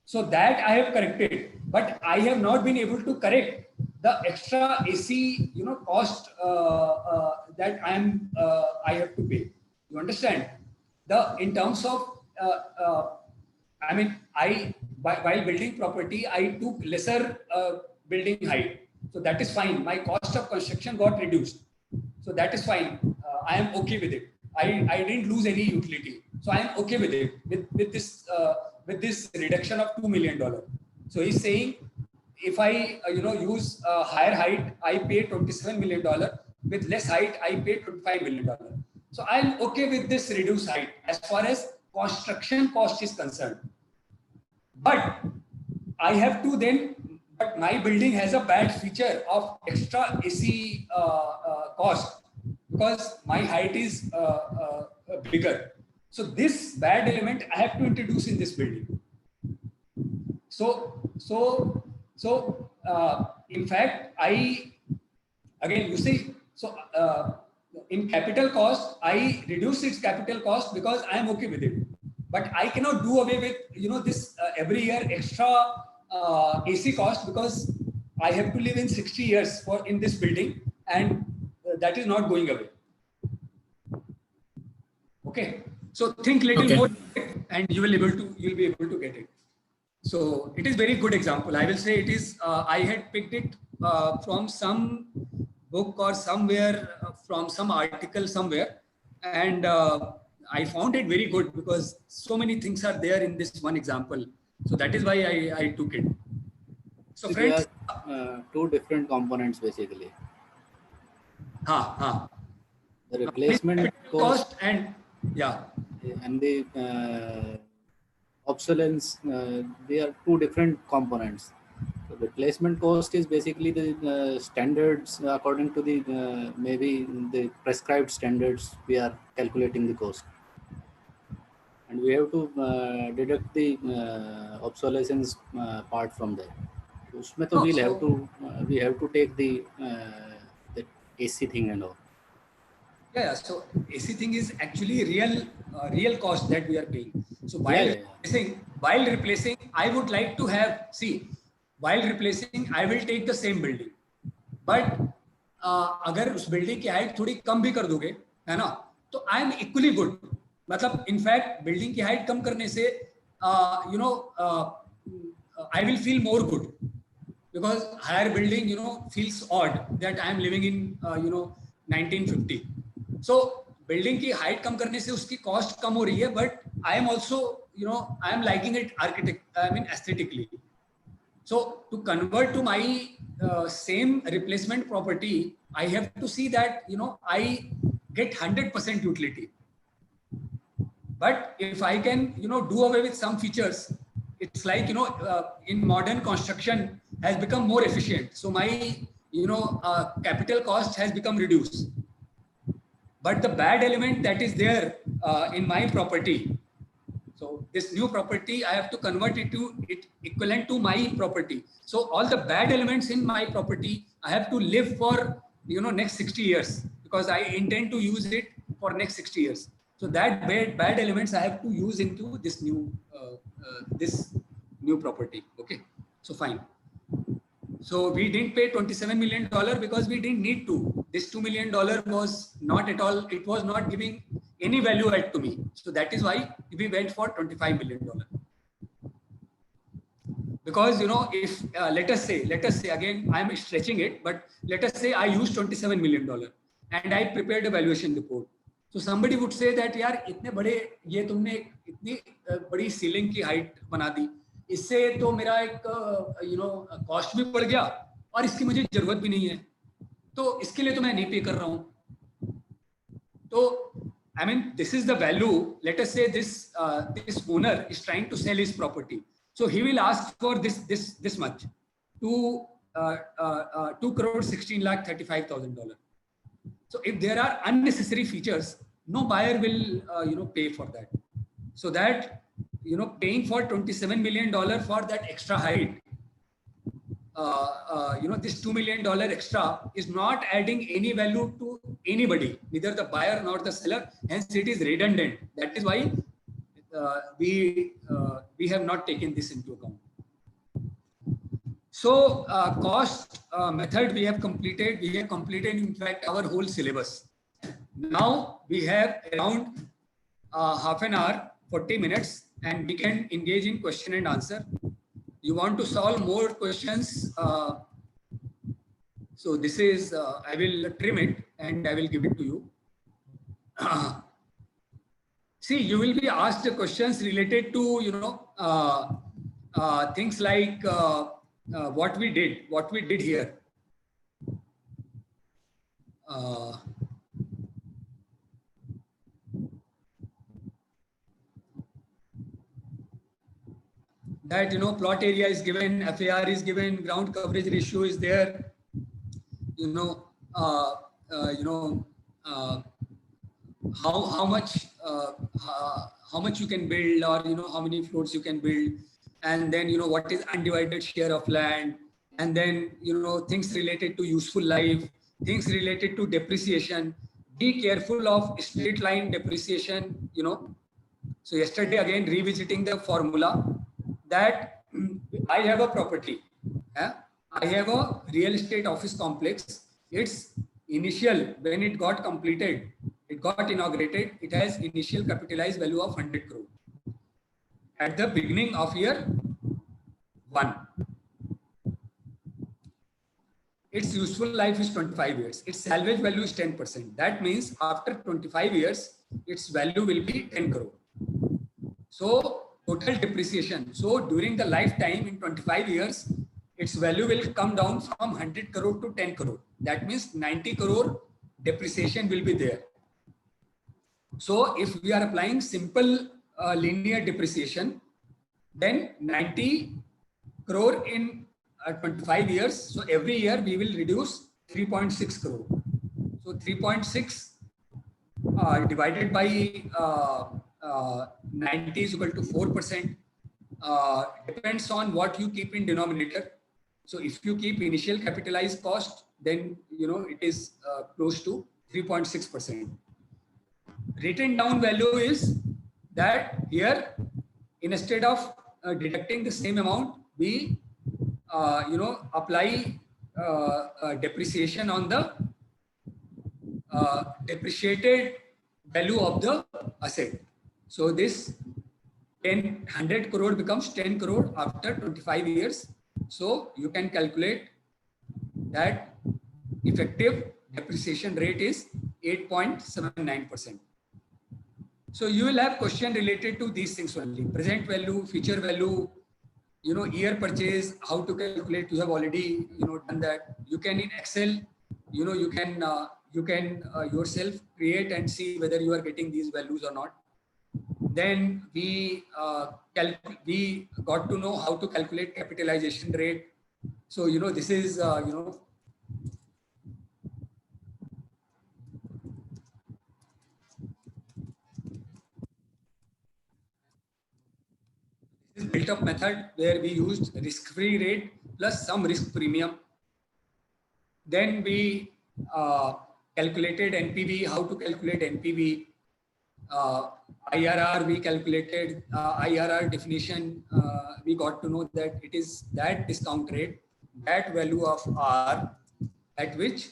So that I have corrected, but I have not been able to correct the extra AC, cost that I have to pay. You understand? In terms of, while building property, I took lesser building height. So that is fine. My cost of construction got reduced. So that is fine. I am okay with it. I didn't lose any utility. So I am okay with it, with this reduction of $2 million. So he's saying, if I use higher height, I pay $27 million. With less height, I pay $25 million. So I'm okay with this reduced height as far as construction cost is concerned. But I have to then, but my building has a bad feature of extra AC cost, because my height is bigger. So this bad element I have to introduce in this building. So in fact, again, you see, so in capital cost, I reduce its capital cost because I am okay with it. But I cannot do away with, this every year extra AC cost because I have to live in 60 years in this building, and that is not going away. Okay, so think little more, and you'll be able to get it. So it is very good example. I will say it is. I had picked it from some book or somewhere, from some article somewhere, and I found it very good because so many things are there in this one example. So that is why I took it. So friends, there are two different components basically. The replacement cost and the obsolescence, they are two different components. The replacement cost is basically the standards according to the maybe the prescribed standards we are calculating the cost, and we have to deduct the obsolescence part from there. Usme to we have to take the AC thing and all. Yeah, so AC thing is actually real cost that we are paying. So while replacing, I would like to have, while replacing, I will take the same building, but अगर उस building की height थोड़ी कम भी कर दोगे, है ना, तो आई एम इक्वली गुड. मतलब इनफैक्ट बिल्डिंग की हाइट कम करने से I will feel more good, because higher building feels odd that I am living in 1950. So building की height कम करने से उसकी cost कम हो रही है, but I am also I am liking it aesthetically. So to convert to my same replacement property, I have to see that I get 100% utility. But if I can do away with some features, it's like in modern construction has become more efficient. So my capital cost has become reduced. But the bad element that is there in my property, so this new property, I have to convert it to equivalent to my property. So all the bad elements in my property, I have to live for next 60 years, because I intend to use it for next 60 years. So that bad elements I have to use into this new property. Okay, so fine. So we didn't pay $27 million because we didn't need to. This $2 million was not at all, it was not giving any value add to me. So that is why we went for $25 million. Because if let us say again, I am stretching it, but let us say I used $27 million and I prepared a valuation report. So somebody would say that यार इतने बड़े ये तुमने इतनी बड़ी ceiling की height बना दी, इससे तो मेरा एक कॉस्ट भी बढ़ गया और इसकी मुझे जरूरत भी नहीं है, तो इसके लिए तो मैं नहीं पे कर रहा हूँ. तो I mean, this is the value. Let us say this owner is trying to sell his property, so he will ask for this much, $2 crore 16,35,000. So if there are unnecessary features, no buyer will pay for that. So that paying for $27 million for that extra height, this $2 million extra is not adding any value to anybody, neither the buyer nor the seller. Hence, it is redundant. That is why we have not taken this into account. So cost method we have completed. We have completed, in fact, our whole syllabus. Now we have around half an hour, 40 minutes, and we can engage in question and answer. You want to solve more questions? So this is, I will trim it and I will give it to you. See, you will be asked the questions related to, things like what we did here. That plot area is given, FAR is given, ground coverage ratio is there, how much you can build, or how many floors you can build, and then what is undivided share of land, and then things related to useful life, things related to depreciation. Be careful of straight line depreciation. So yesterday again revisiting the formula, that I have a property. I have a real estate office complex. Its initial, when it got completed, it got inaugurated, it has initial capitalized value of 100 crore. At the beginning of year 1. Its useful life is 25 years. Its salvage value is 10%. That means after 25 years, its value will be 10 crore. So total depreciation. So during the lifetime in 25 years, its value will come down from 100 crore to 10 crore. That means 90 crore depreciation will be there. So if we are applying simple linear depreciation, then 90 crore in 25 years. So every year we will reduce 3.6 crore. So 3.6 divided by 90 is equal to 4%. Depends on what you keep in denominator. So if you keep initial capitalized cost, then it is close to 3.6%. Written down value is that here, instead of deducting the same amount, we apply depreciation on the depreciated value of the asset. So this 100 crore becomes 10 crore after 25 years. So you can calculate that effective depreciation rate is 8.79%. So you will have question related to these things only: present value, future value, year purchase, how to calculate. You have already done that. You can in Excel, you can yourself create and see whether you are getting these values or not. Then we got to know how to calculate capitalization rate. So this is built-up method where we used risk-free rate plus some risk premium. Then we calculated NPV. How to calculate NPV? IRR, we calculated IRR definition. We got to know that it is that discount rate, that value of R at which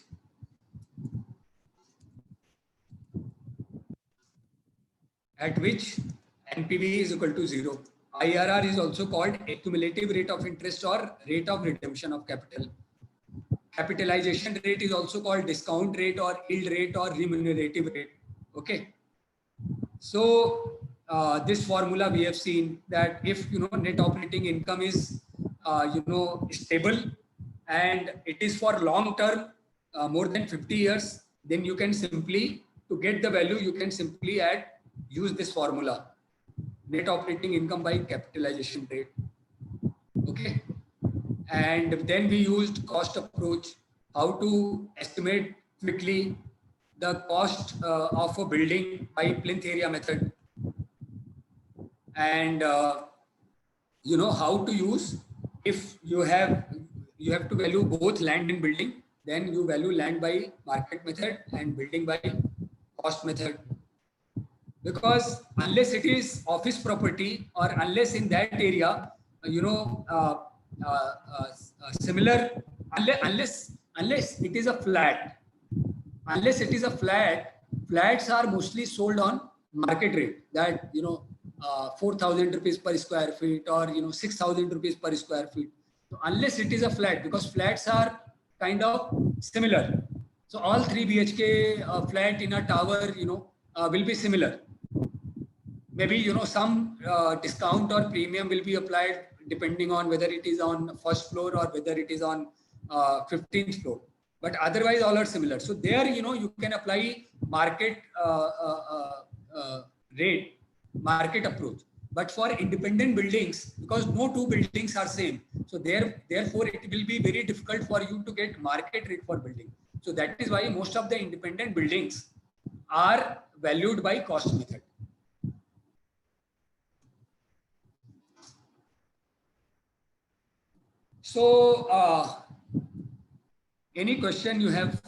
NPV is equal to 0. IRR is also called accumulative rate of interest or rate of redemption of capital. Capitalization rate is also called discount rate or yield rate or remunerative rate. Okay. So this formula we have seen that if net operating income is stable and it is for long term, more than 50 years, then you can simply, to get the value, you can simply use this formula: net operating income by capitalization rate. Okay. And then we used cost approach, how to estimate quickly the cost of a building by plinth area method. And how to use, if you have to value both land and building, then you value land by market method and building by cost method. Because unless it is office property or unless in that area, similar, unless it is a flat, flats are mostly sold on market rate, that 4,000 rupees per square feet or 6,000 rupees per square feet. So unless it is a flat, because flats are kind of similar, so all 3 BHK flat in a tower will be similar. Maybe some discount or premium will be applied depending on whether it is on first floor or whether it is on 15th floor. But otherwise all are similar. So there you can apply market rate, market approach. But for independent buildings, because no two buildings are same, so therefore it will be very difficult for you to get market rate for building. So that is why most of the independent buildings are valued by cost method. So any question you have?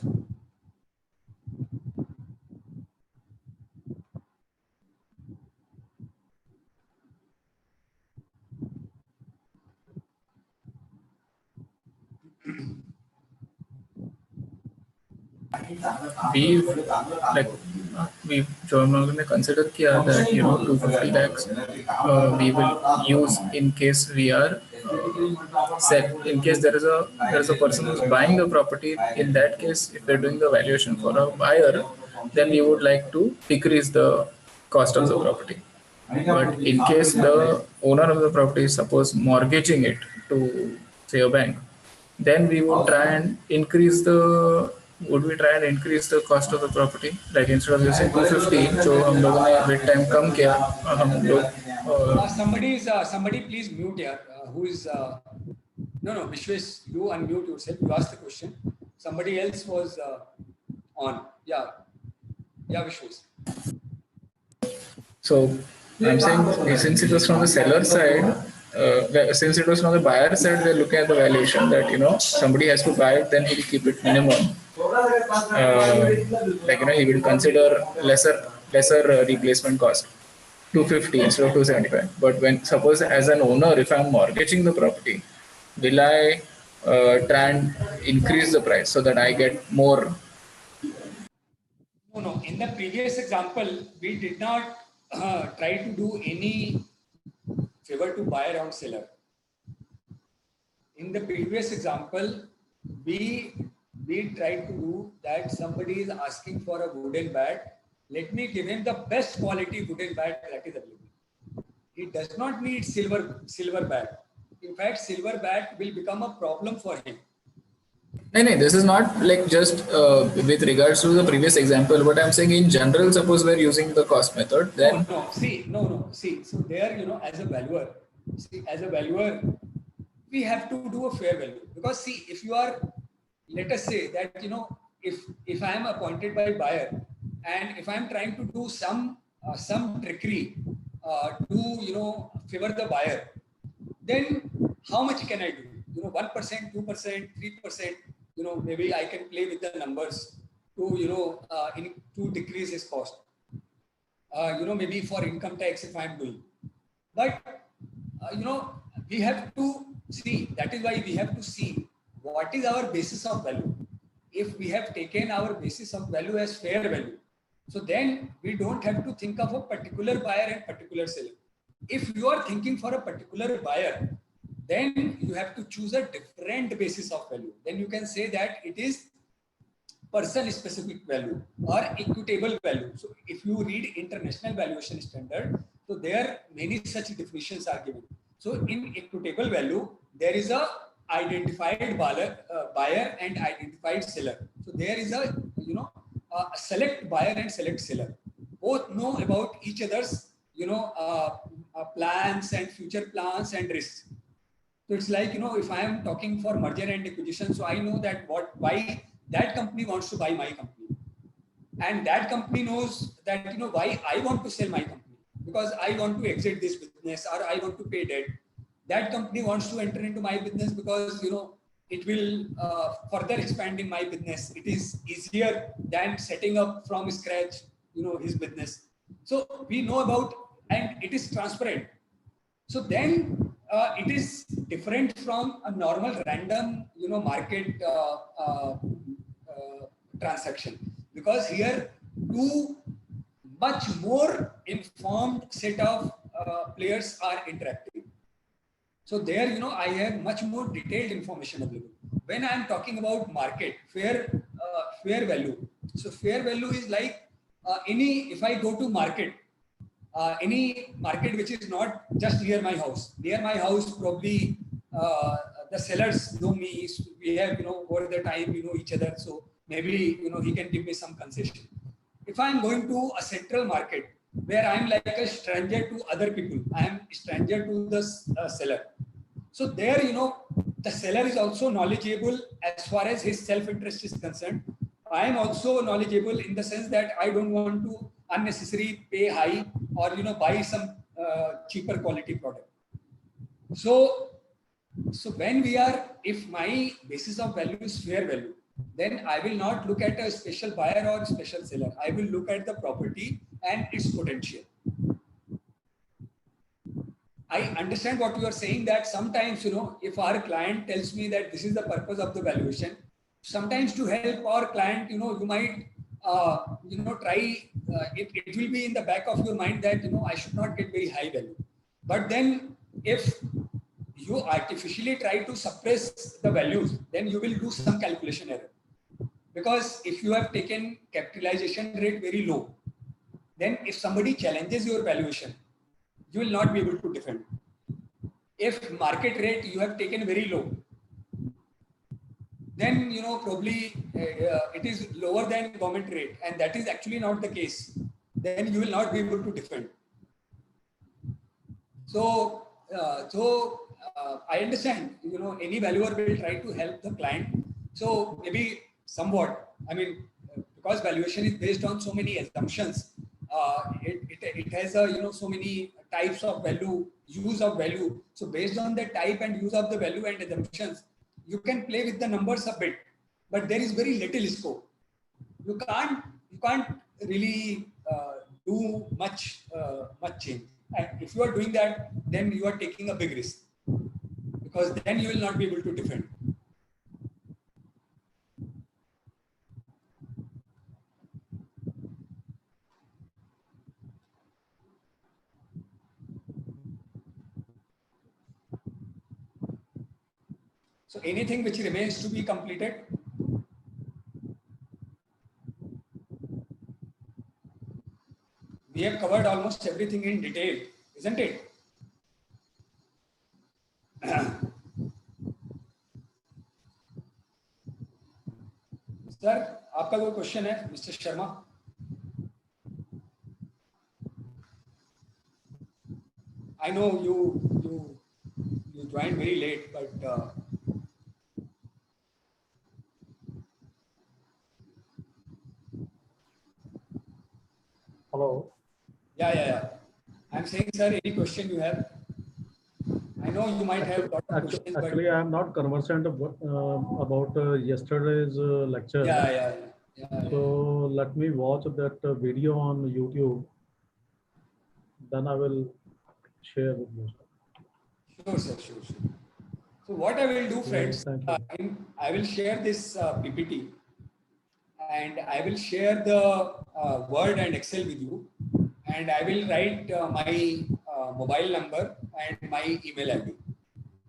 we've considered that 250 lakhs we will use in case we are in case there is a person who's buying the property. In that case, if we're doing the valuation for a buyer, then we would like to decrease the cost of the property. But in case the owner of the property is suppose mortgaging it to say a bank, then we would try and increase the cost of the property. Like instead of using 250, so हम लोगों ने with time कम किया, हम लोग somebody please mute here. Who is no Vishwesh, you unmute yourself. You asked the question. Somebody else was on. Yeah Vishwesh. So I'm saying since it was from the seller side, since it was from the buyer side, we're looking at the valuation that somebody has to buy it, then he'll keep it minimum. He will consider lesser replacement cost, 250 instead of 275. But when suppose as an owner, if I'm mortgaging the property, will I try and increase the price so that I get more? No. In the previous example, we did not try to do any favor to buyer or seller. In the previous example, we tried to do that somebody is asking for a wooden bat. Let me give him the best quality wooden bat that is available. He does not need silver bat. In fact, silver bat will become a problem for him. No, this is not like just with regards to the previous example. What I'm saying in general, suppose we're using the cost method, then See, so there, as a valuer, we have to do a fair value, because see, if you are, let us say that if I am appointed by buyer and if I am trying to do some trickery to favor the buyer, then how much can I do? 1%, 2%, 3%. Maybe I can play with the numbers to decrease his cost. Maybe for income tax if I am doing. But we have to see. That is why we have to see what is our basis of value. If we have taken our basis of value as fair value, so then we don't have to think of a particular buyer and particular seller. If you are thinking for a particular buyer, then you have to choose a different basis of value. Then you can say that it is person specific value or equitable value. So if you read international valuation standard, so there many such definitions are given. So in equitable value, there is a identified buyer and identified seller. So there is a select buyer and select seller. Both know about each other's plans and future plans and risks. So it's like, if I am talking for merger and acquisition, so I know that why that company wants to buy my company, and that company knows that why I want to sell my company, because I want to exit this business or I want to pay debt. That company wants to enter into my business because it will further expanding my business. It is easier than setting up from scratch his business. So we know about, and it is transparent. So then it is different from a normal random market transaction, because here two much more informed set of players are interacting. So there I have much more detailed information available. When I am talking about market fair value, so fair value is like if I go to market, any market which is not just near my house. Near my house, probably the sellers know me. We have over the time each other. So maybe he can give me some concession. If I am going to a central market where I am like a stranger to other people, I am stranger to the seller. So there the seller is also knowledgeable as far as his self-interest is concerned. I am also knowledgeable in the sense that I don't want to unnecessarily pay high or buy some cheaper quality product. So when if my basis of value is fair value, then I will not look at a special buyer or special seller. I will look at the property and its potential. I understand what you are saying, that sometimes, you know, if our client tells me that this is the purpose of the valuation, sometimes to help our client, you know, you might, you know, try, it will be in the back of your mind that, you know, I should not get very high value. But then if you artificially try to suppress the values, then you will do some calculation error. Because if you have taken capitalization rate very low, then if somebody challenges your valuation, you will not be able to defend. If market rate you have taken very low, then, you know, probably it is lower than government rate, and that is actually not the case. Then you will not be able to defend. So, I understand, you know, any valuer will try to help the client. So maybe somewhat, I mean, because valuation is based on so many assumptions, it has a, you know, so many types of value, use of value. So based on the type and use of the value and assumptions, you can play with the numbers a bit, but there is very little scope. You can't really do much change. And if you are doing that, then you are taking a big risk, because then you will not be able to defend. So anything which remains to be completed? We have covered almost everything in detail, isn't it? Sir, आपका कोई question है, mister Sharma? I know you joined very late, but Hello. Yeah. I'm saying, sir, any question you have? I know you might have a lot of questions. Actually, I am not conversant about yesterday's lecture. Yeah. So let me watch that video on YouTube. Then I will share with you. Sure, sir. Sure. So what I will do, friends, I will share this PPT, and I will share the Word and Excel with you, and I will write my mobile number and my email ID.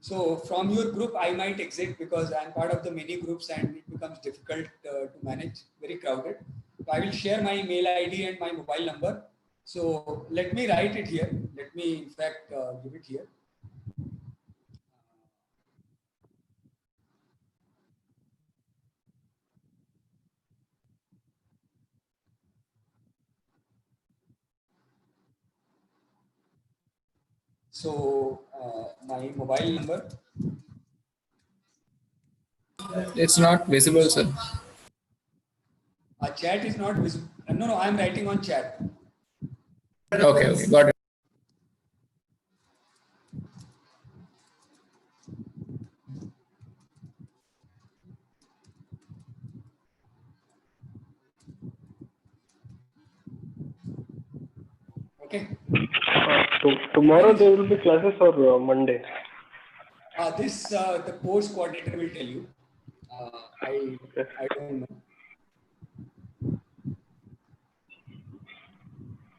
So from your group, I might exit because I'm part of the many groups and it becomes difficult to manage, very crowded. So I will share my mail ID and my mobile number. So let me write it here. Let me, in fact, give it here. So my mobile number. It's not visible, sir. Chat is not visible. No, I'm writing on chat. Okay, got it. Okay. Tomorrow there will be classes or Monday? The course coordinator will tell you. I don't know.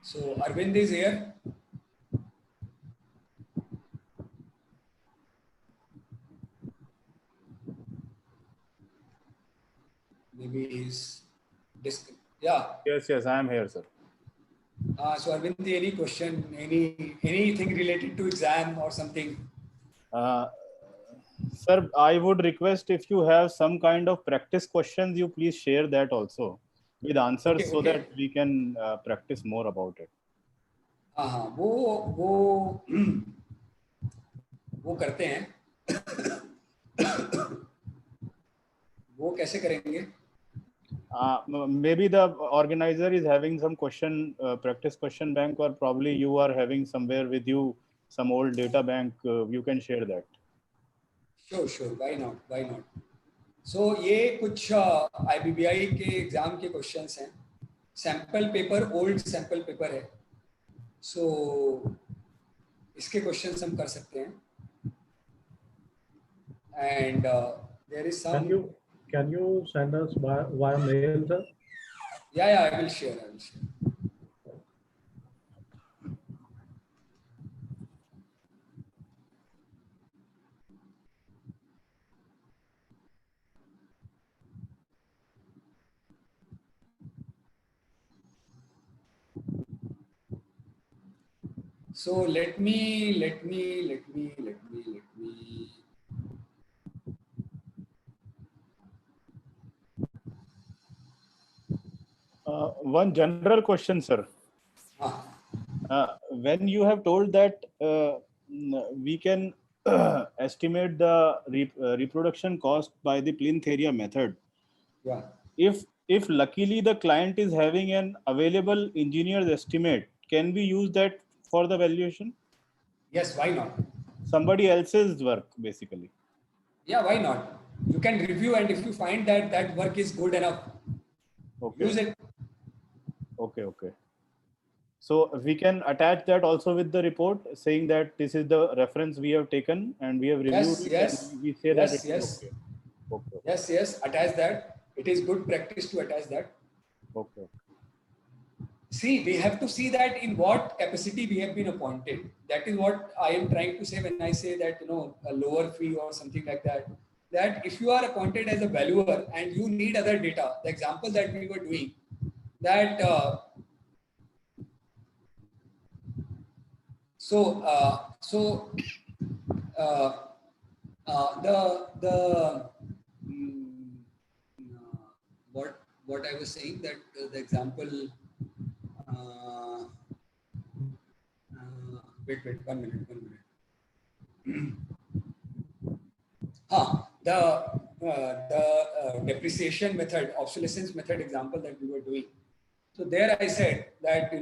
So Arvind is here. Maybe he's yeah. Yes, I am here, sir. So Arvind, any question, anything related to exam or something? Sir, I would request if you have some kind of practice questions, you please share that also with answers so that we can practice more about it. वो करते हैं. वो कैसे करेंगे? Maybe the organizer is having some practice question bank, or probably you are having somewhere with you some old data bank. You can share that. Sure. Why not? So ये कुछ IBBI के exam के questions हैं. Sample paper, old sample paper है. So इसके questions हम कर सकते हैं. And there is some. Can you send us via mail, sir? Yeah, I will share. So let me. One general question, sir. When you have told that we can estimate the reproduction cost by the plinth area method. Yeah. If luckily the client is having an available engineer's estimate, can we use that for the valuation? Yes, why not? Somebody else's work, basically. Yeah, why not? You can review, and if you find that that work is good enough, use it. Okay. So we can attach that also with the report, saying that this is the reference we have taken and we have reviewed it. Yes. And we say that it is okay. Yes. Attach that. It is good practice to attach that. Okay. See, we have to see that in what capacity we have been appointed. That is what I am trying to say when I say that, a lower fee or something like that. That if you are appointed as a valuer and you need other data, the example that we were doing, that what I was saying, that the example. Wait, 1 minute. The depreciation method, obsolescence method example that we were doing. So there I said that,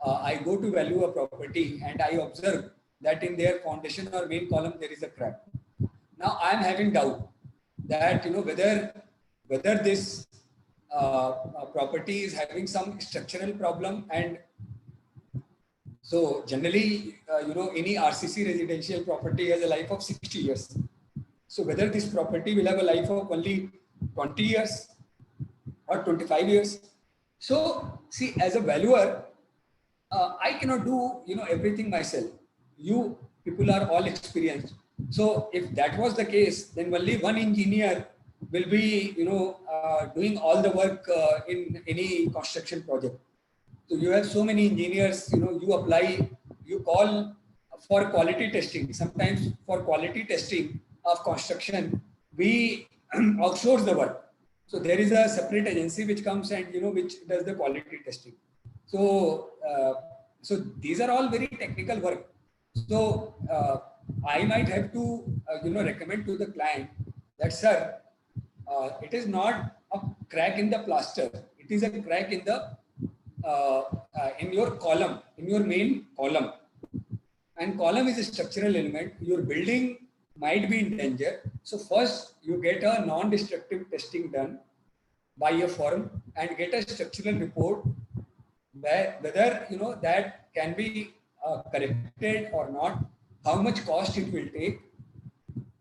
I go to value a property and I observe that in their foundation or main column there is a crack. Now I am having doubt that, whether this property is having some structural problem. And so generally, any RCC residential property has a life of 60 years. So whether this property will have a life of only 20 years or 25 years. So see, as a valuer, I cannot do, everything myself. You people are all experienced. So if that was the case, then only one engineer will be, doing all the work in any construction project. So you have so many engineers, you apply, you call for quality testing. Sometimes for quality testing of construction, we outsource the work. So there is a separate agency which comes and, which does the quality testing. So, so these are all very technical work. So I might have to, recommend to the client that, sir, it is not a crack in the plaster. It is a crack in the in your column, in your main column. And column is a structural element. Your building might be in danger. So first you get a non-destructive testing done by a firm and get a structural report whether that can be corrected or not, how much cost it will take,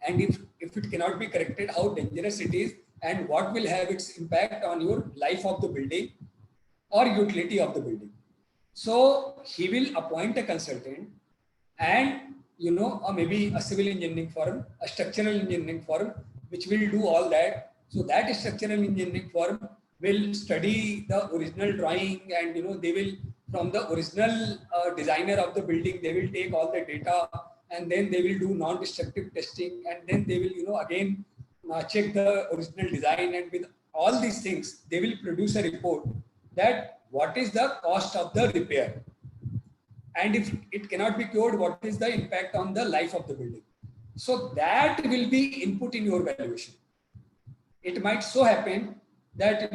and if it cannot be corrected, how dangerous it is, and what will have its impact on your life of the building or utility of the building. So he will appoint a consultant and, or maybe a civil engineering firm, a structural engineering firm, which will do all that. So that structural engineering firm will study the original drawing and, they will, from the original designer of the building, they will take all the data and then they will do non-destructive testing, and then they will, again check the original design, and with all these things, they will produce a report that what is the cost of the repair, and if it cannot be cured, what is the impact on the life of the building. So that will be input in your valuation. It might so happen that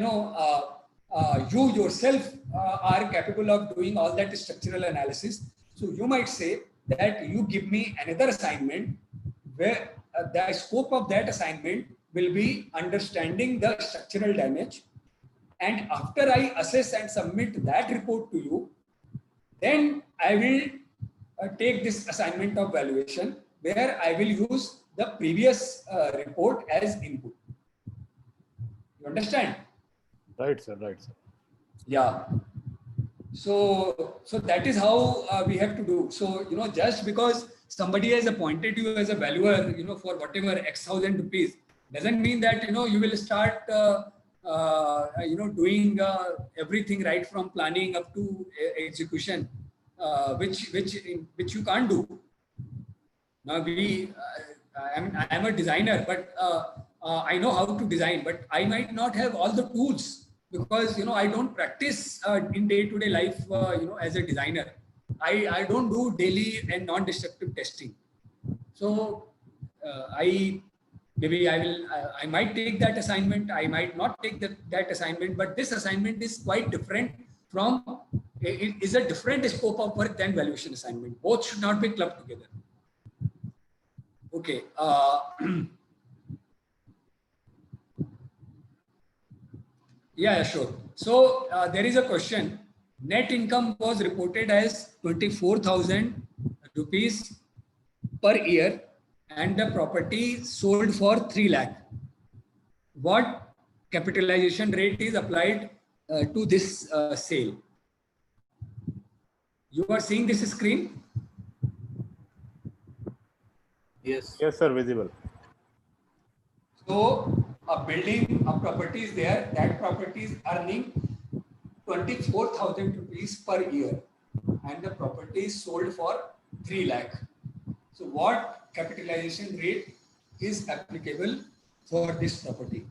you yourself are capable of doing all that structural analysis. So you might say that you give me another assignment where the scope of that assignment will be understanding the structural damage. And after I assess and submit that report to you, then I will take this assignment of valuation where I will use the previous report as input. You understand? Right, sir. Right, sir. Yeah. So that is how we have to do. So, just because somebody has appointed you as a valuer, for whatever X thousand rupees, doesn't mean that, you will start, doing everything right from planning up to execution, which you can't do. Now I'm a designer, but I know how to design, but I might not have all the tools because I don't practice in day-to-day life. As a designer, I don't do daily and non-destructive testing. So I might take that assignment. I might not take that assignment, but this assignment is quite different from. It is a different scope of work than valuation assignment. Both should not be clubbed together. Okay. Yeah, sure. So there is a question. Net income was reported as 24,000 rupees per year and the property sold for 3 lakh. What capitalization rate is applied to this sale? You are seeing this screen? Yes. Yes, sir. Visible. So a building, a property is there. That property is earning 24,000 rupees per year, and the property is sold for 3 lakh. So what capitalization rate is applicable for this property?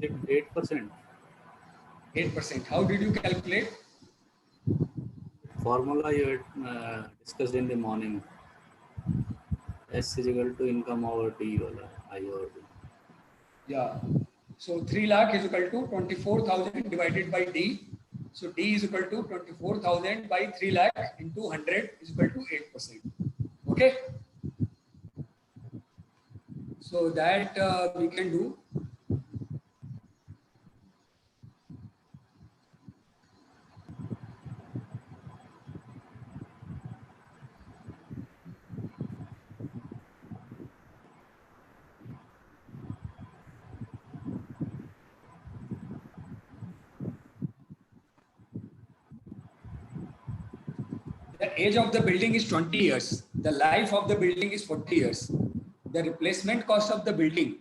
8%. 8%. How did you calculate? Formula you had discussed in the morning. S is equal to income over T, I over D. Yeah. So 3 lakh is equal to 24,000 divided by D. So D is equal to 24,000 by 3 lakh into 100 is equal to 8%. Okay. So that we can do. The age of the building is 20 years. The life of the building is 40 years. The replacement cost of the building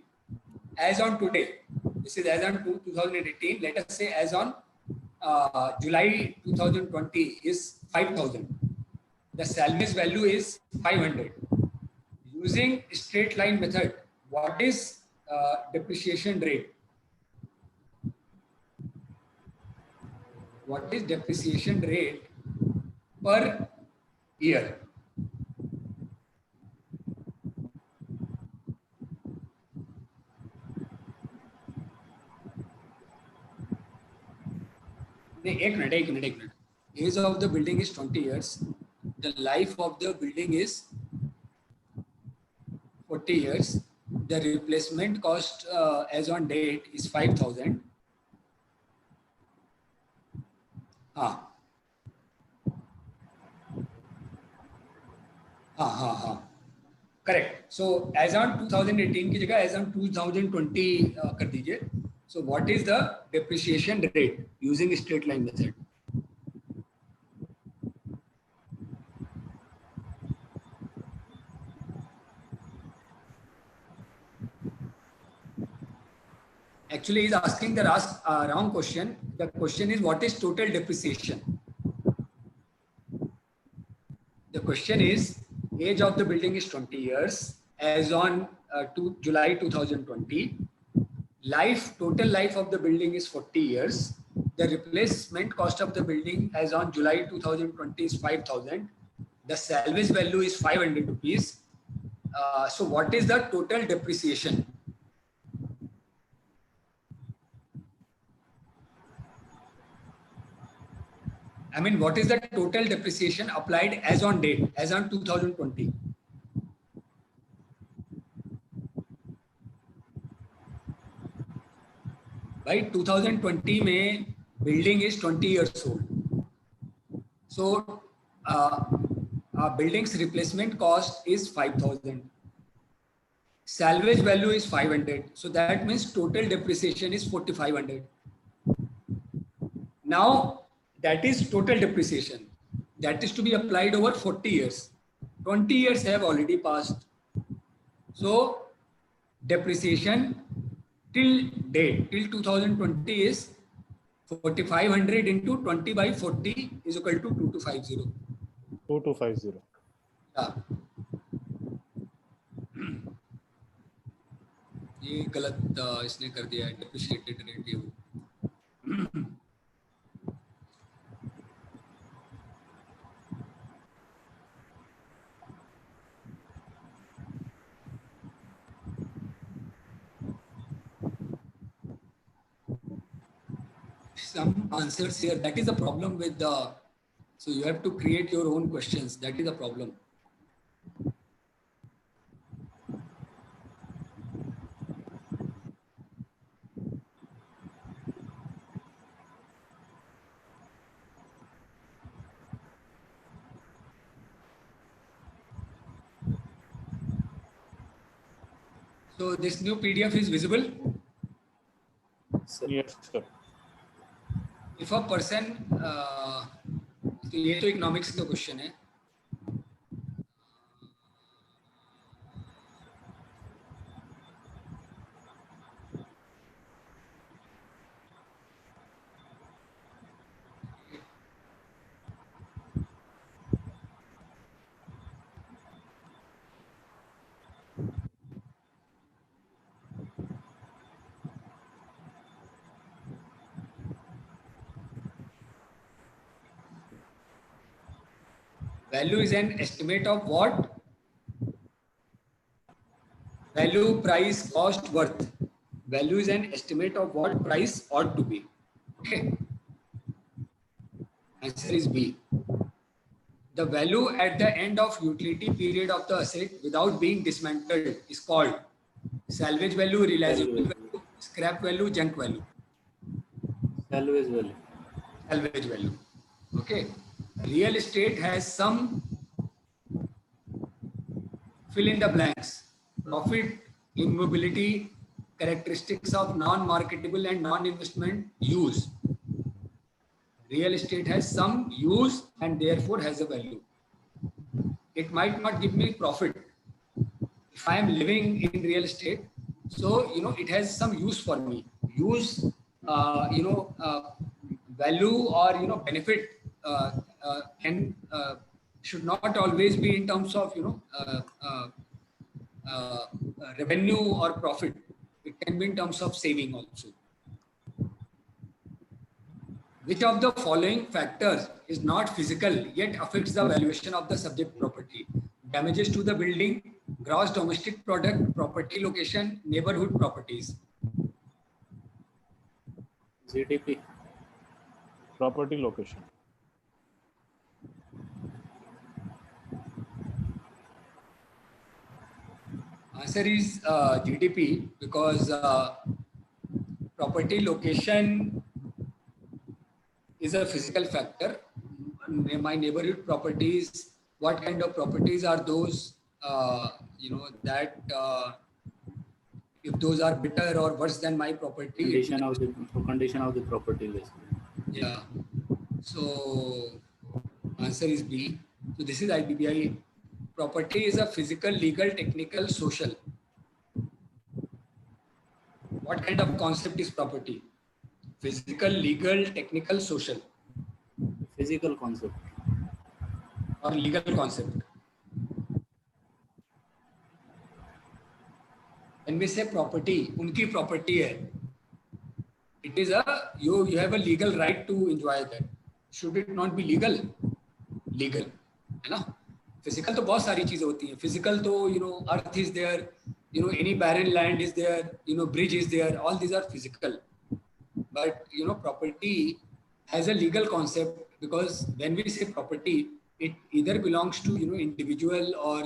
as on today, this is as on 2018, let us say as on July 2020 is 5,000. The salvage value is 500. Using straight line method, what is depreciation rate? What is depreciation rate per year? एक minute. Age of the building is 20 years. The life of the building is 40 years. The replacement cost as on date is 5,000. Correct. So as on 2018 की जगह as on 2020 कर दीजिए. So what is the depreciation rate using straight line method? Actually, he is asking the wrong question. The question is, what is total depreciation? The question is, age of the building is 20 years as on July 2020. Total life of the building is 40 years. The replacement cost of the building as on July 2020 is 5,000. The salvage value is 500 rupees. So what is the total depreciation? I mean, what is the total depreciation applied as on date, as on 2020? Right, 2020 में building is 20 years old. So building's replacement cost is 5,000. Salvage value is 500. So that means total depreciation is 4,500. Now that is total depreciation. That is to be applied over 40 years. 20 years have already passed. So depreciation till date, till 2020 is 4,500 into 20 by 40 is equal to 2250. 2250. Yeah. ये गलत इसने कर दिया है depreciated rate ये. Some answers here. That is the problem with the. So you have to create your own questions. That is the problem. So this new PDF is visible? Yes, sir. If a person, तो ये तो economics का question है. Value is an estimate of what? Value, price, cost, worth. Value is an estimate of what price ought to be. Okay. Answer is B. The value at the end of utility period of the asset without being dismantled is called salvage value, realizable value, scrap value, junk value. Salvage value. Salvage value. Okay. Real estate has some fill in the blanks. Profit, immobility, characteristics of non-marketable and non-investment use. Real estate has some use and therefore has a value. It might not give me profit if I am living in real estate. So, it has some use for me. Use, value or, benefit can should not always be in terms of, revenue or profit. It can be in terms of saving also. Which of the following factors is not physical yet affects the valuation of the subject property? Damages to the building, gross domestic product, property location, neighborhood properties. GDP. Property location. Answer is GDP because property location is a physical factor. My neighborhood properties, what kind of properties are those? That if those are better or worse than my property. Condition of the property list. Yeah. So answer is B. So this is IBBI. Property is a physical, legal, technical, social. What kind of concept is property? Physical, legal, technical, social. Physical concept. Or legal concept. When we say property, unki property hai. It is you have a legal right to enjoy that. Should it not be legal? Legal, है ना? Physical तो बहुत सारी चीजें होती हैं. Physical तो earth is there, any barren land is there, bridge is there. All these are physical. But property has a legal concept because when we say property, it either belongs to individual or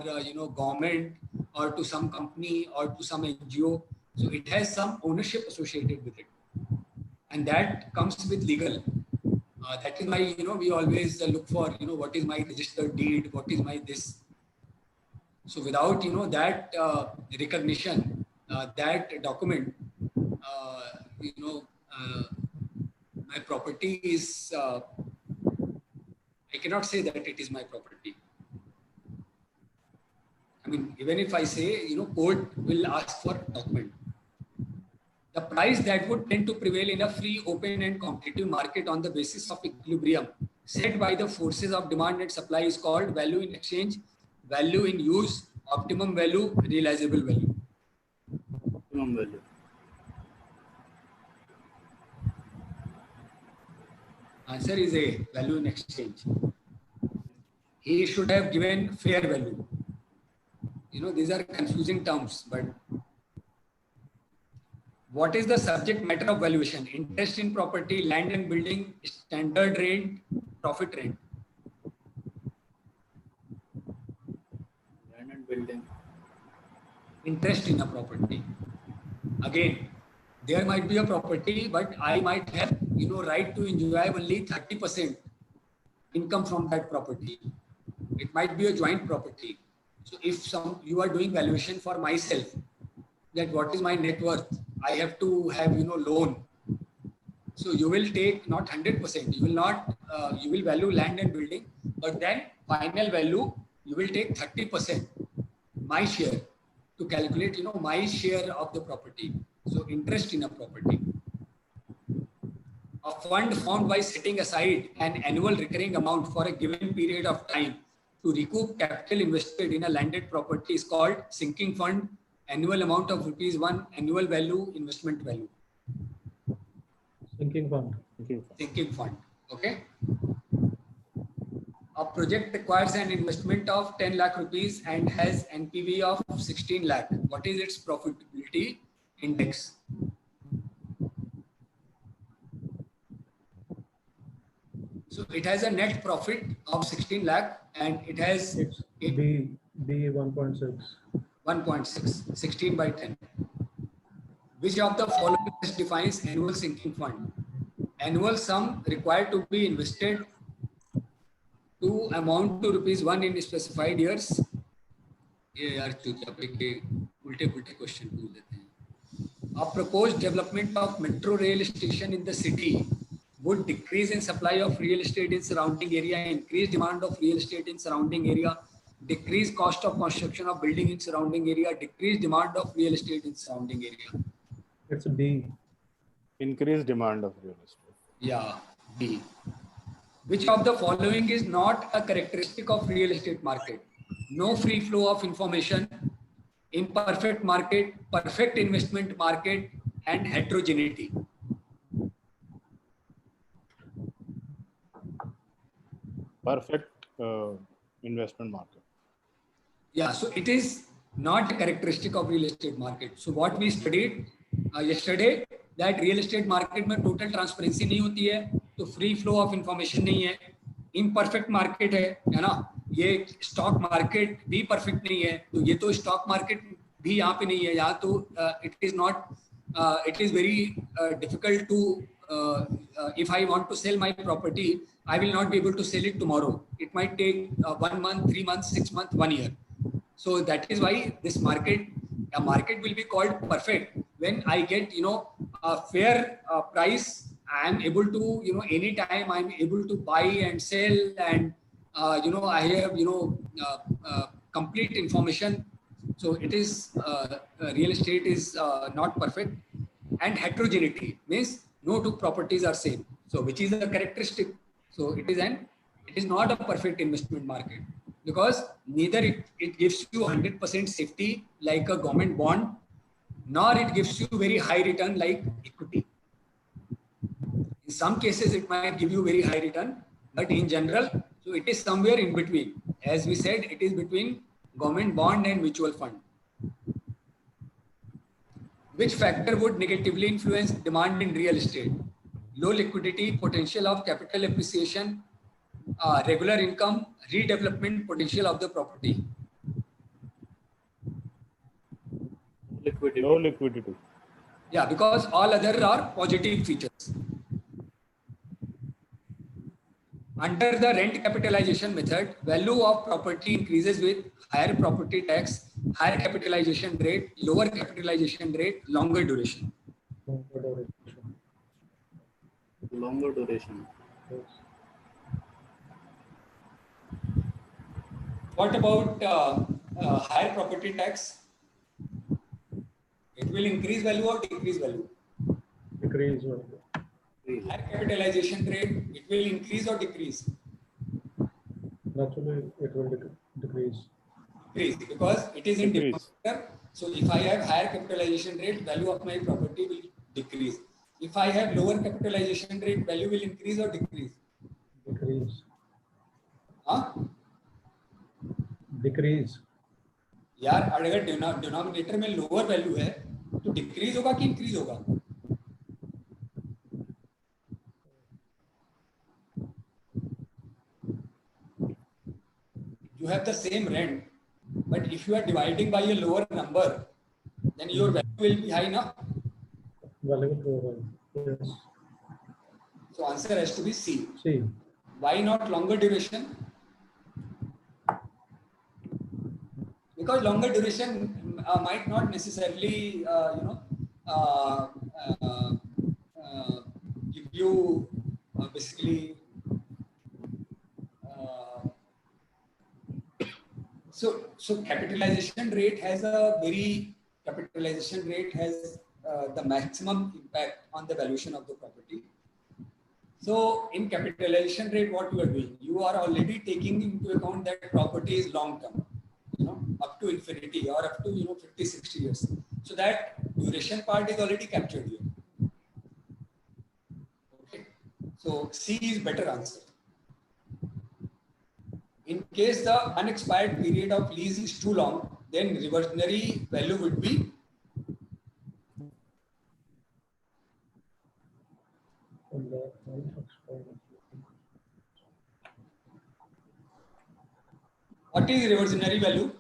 government or to some company or to some NGO. So it has some ownership associated with it. and that comes with legal. That is why we always look for what is my registered deed, what is my this. So without that recognition, that document, my property is. I cannot say that it is my property. I mean, even if I say, court will ask for document. The price that would tend to prevail in a free, open and competitive market on the basis of equilibrium set by the forces of demand and supply is called value in exchange, value in use, optimum value, realizable value. Optimum value. Answer is A, value in exchange. He should have given fair value. These are confusing terms, but what is the subject matter of valuation? Interest in property, land and building, standard rent, profit rent. Land and building. Interest in a property. Again, there might be a property, but I might have, right to enjoy only 30% income from that property. It might be a joint property. So if you are doing valuation for myself, that what is my net worth? I have to have, loan. So you will take not 100%, you will not, you will value land and building, but then final value, you will take 30%, my share, to calculate, my share of the property. So interest in a property. A fund formed by setting aside an annual recurring amount for a given period of time to recoup capital invested in a landed property is called sinking fund, annual amount of ₹1, annual value, investment value. Sinking fund. Sinking fund. Okay. A project requires an investment of 10 lakh rupees and has NPV of 16 lakh. What is its profitability index? So it has a net profit of 16 lakh and it has B 1.6. 1.6, 16 by 10. Which of the following best defines annual sinking fund? Annual sum required to be invested to amount to ₹1 in specified years. ये यार चुपचाप के उल्टे question पूछ देते हैं. A proposed development of metro rail station in the city would decrease in supply of real estate in surrounding area, increase demand of real estate in surrounding area, decrease cost of construction of building in surrounding area, decrease demand of real estate in surrounding area. It's B. Increase demand of real estate. Yeah, B. Which of the following is not a characteristic of real estate market? No free flow of information, imperfect market, perfect investment market, and heterogeneity. Perfect investment market. Yeah, so it is not a characteristic of real estate market. So what we studied yesterday, that real estate market में total transparency नहीं होती है, तो free flow of information नहीं है, imperfect market है ना, ये stock market भी perfect नहीं है, तो ये तो stock market भी यहाँ पे नहीं है, यहाँ तो it is not, it is very difficult to, if I want to sell my property, I will not be able to sell it tomorrow. It might take 1 month, 3 months, 6 months, 1 year. So that is why this market, a market will be called perfect when I get, a fair price. I am able to, anytime I am able to buy and sell, and, I have, complete information. So it is, real estate is not perfect. And heterogeneity means no two properties are same. So which is the characteristic? So it is not a perfect investment market, because neither it gives you 100% safety like a government bond, nor it gives you very high return like equity. In some cases, it might give you very high return, but in general, so it is somewhere in between. As we said, it is between government bond and mutual fund. Which factor would negatively influence demand in real estate? Low liquidity, potential of capital appreciation, regular income, redevelopment potential of the property. Low liquidity. Yeah, because all other are positive features. Under the rent capitalization method, value of property increases with higher property tax, higher capitalization rate, lower capitalization rate, longer duration. Longer duration. Yes. What about higher property tax? It will increase value or decrease value? Decrease. Higher capitalization rate, it will increase or decrease? Naturally, it will decrease. Decrease, because it is in Decrease. denominator. So if I have higher capitalization rate, value of my property will decrease. If I have lower capitalization rate, value will increase or decrease? Decrease. हाँ? Decrease. यार अगर denominator में lower value है तो decrease होगा कि increase होगा? You have the same rent, but if you are dividing by a lower number, then your value will be high, na? Value will go high. Yes. So answer has to be C. C. Why not longer duration? Because longer duration might not necessarily, give you basically. So capitalization rate has the maximum impact on the valuation of the property. So in capitalization rate, what you are doing, you are already taking into account that property is long term, up to infinity or up to 50, 60 years. So that duration part is already captured here. Okay. So C is better answer. In case the unexpired period of lease is too long, then reversionary value would be what is reversionary value?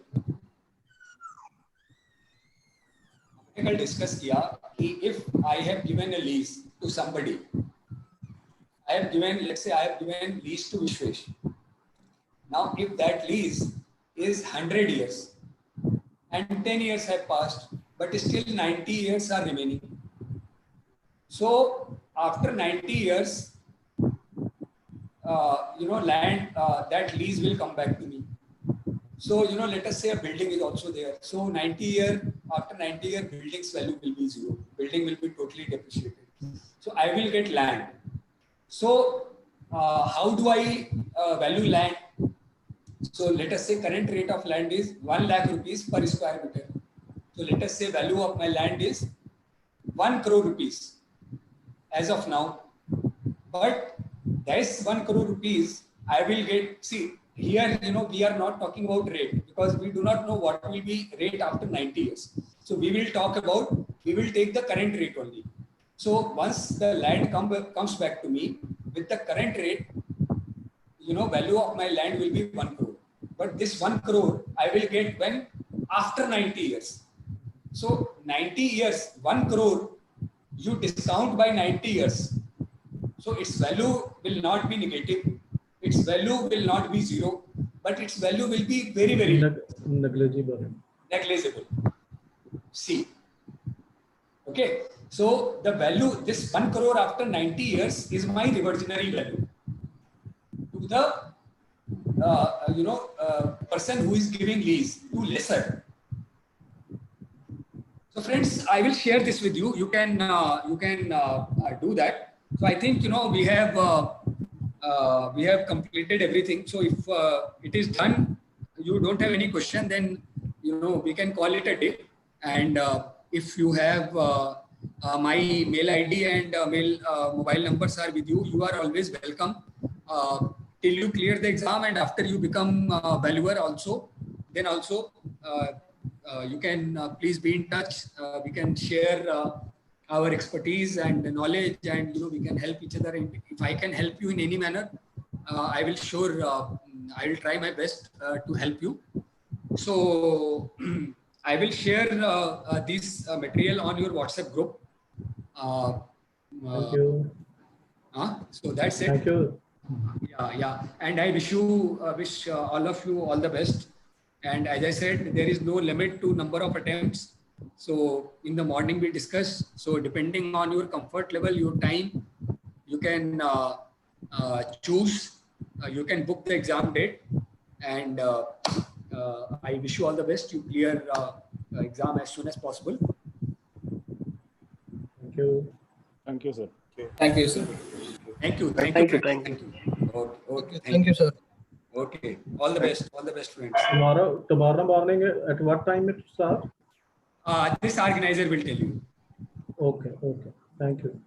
हमने कल discuss किया कि if I have given a lease to somebody, let's say I have given lease to Vishwesh. Now, if that lease is 100 years and 10 years have passed, but still 90 years are remaining. So, after 90 years, land, that lease will come back to me. So, let us say a building is also there. So, after 90 year, building's value will be zero. Building will be totally depreciated. So, I will get land. So, how do I value land? So let us say current rate of land is 1 lakh rupees per square meter. So let us say value of my land is 1 crore rupees as of now. But this 1 crore rupees I will get, see here, we are not talking about rate because we do not know what will be rate after 90 years. So we will take the current rate only. So once the land comes back to me with the current rate, value of my land will be 1 crore. But this 1 crore I will get when? After 90 years. So 90 years, 1 crore, you discount by 90 years. So its value will not be negative. Its value will not be zero, but its value will be very, very negligible. C. Okay. So the value, this 1 crore after 90 years is my reversionary value to the person who is giving lease to lesser. So friends, I will share this with you. You can do that. So I think we have completed everything. So if it is done, you don't have any question, then we can call it a day. And if you have my mail ID and mobile numbers are with you, you are always welcome. Till you clear the exam and after you become valuer also, then also you can please be in touch. We can share our expertise and knowledge, and we can help each other. And if I can help you in any manner, I will I will try my best to help you. So I will share this material on your WhatsApp group. Thank you. So that's it. Thank you. Yeah. And I wish all of you all the best. And as I said, there is no limit to number of attempts. So in the morning we discuss. So depending on your comfort level, your time, you can choose. You can book the exam date. And I wish you all the best. You clear exam as soon as possible. Thank you. Thank you, sir. Thank you, sir. Thank you. Thank you. Okay. Thank you, sir. Okay. All the best, students. Tomorrow morning at what time it starts? This organizer will tell you. Okay. Thank you.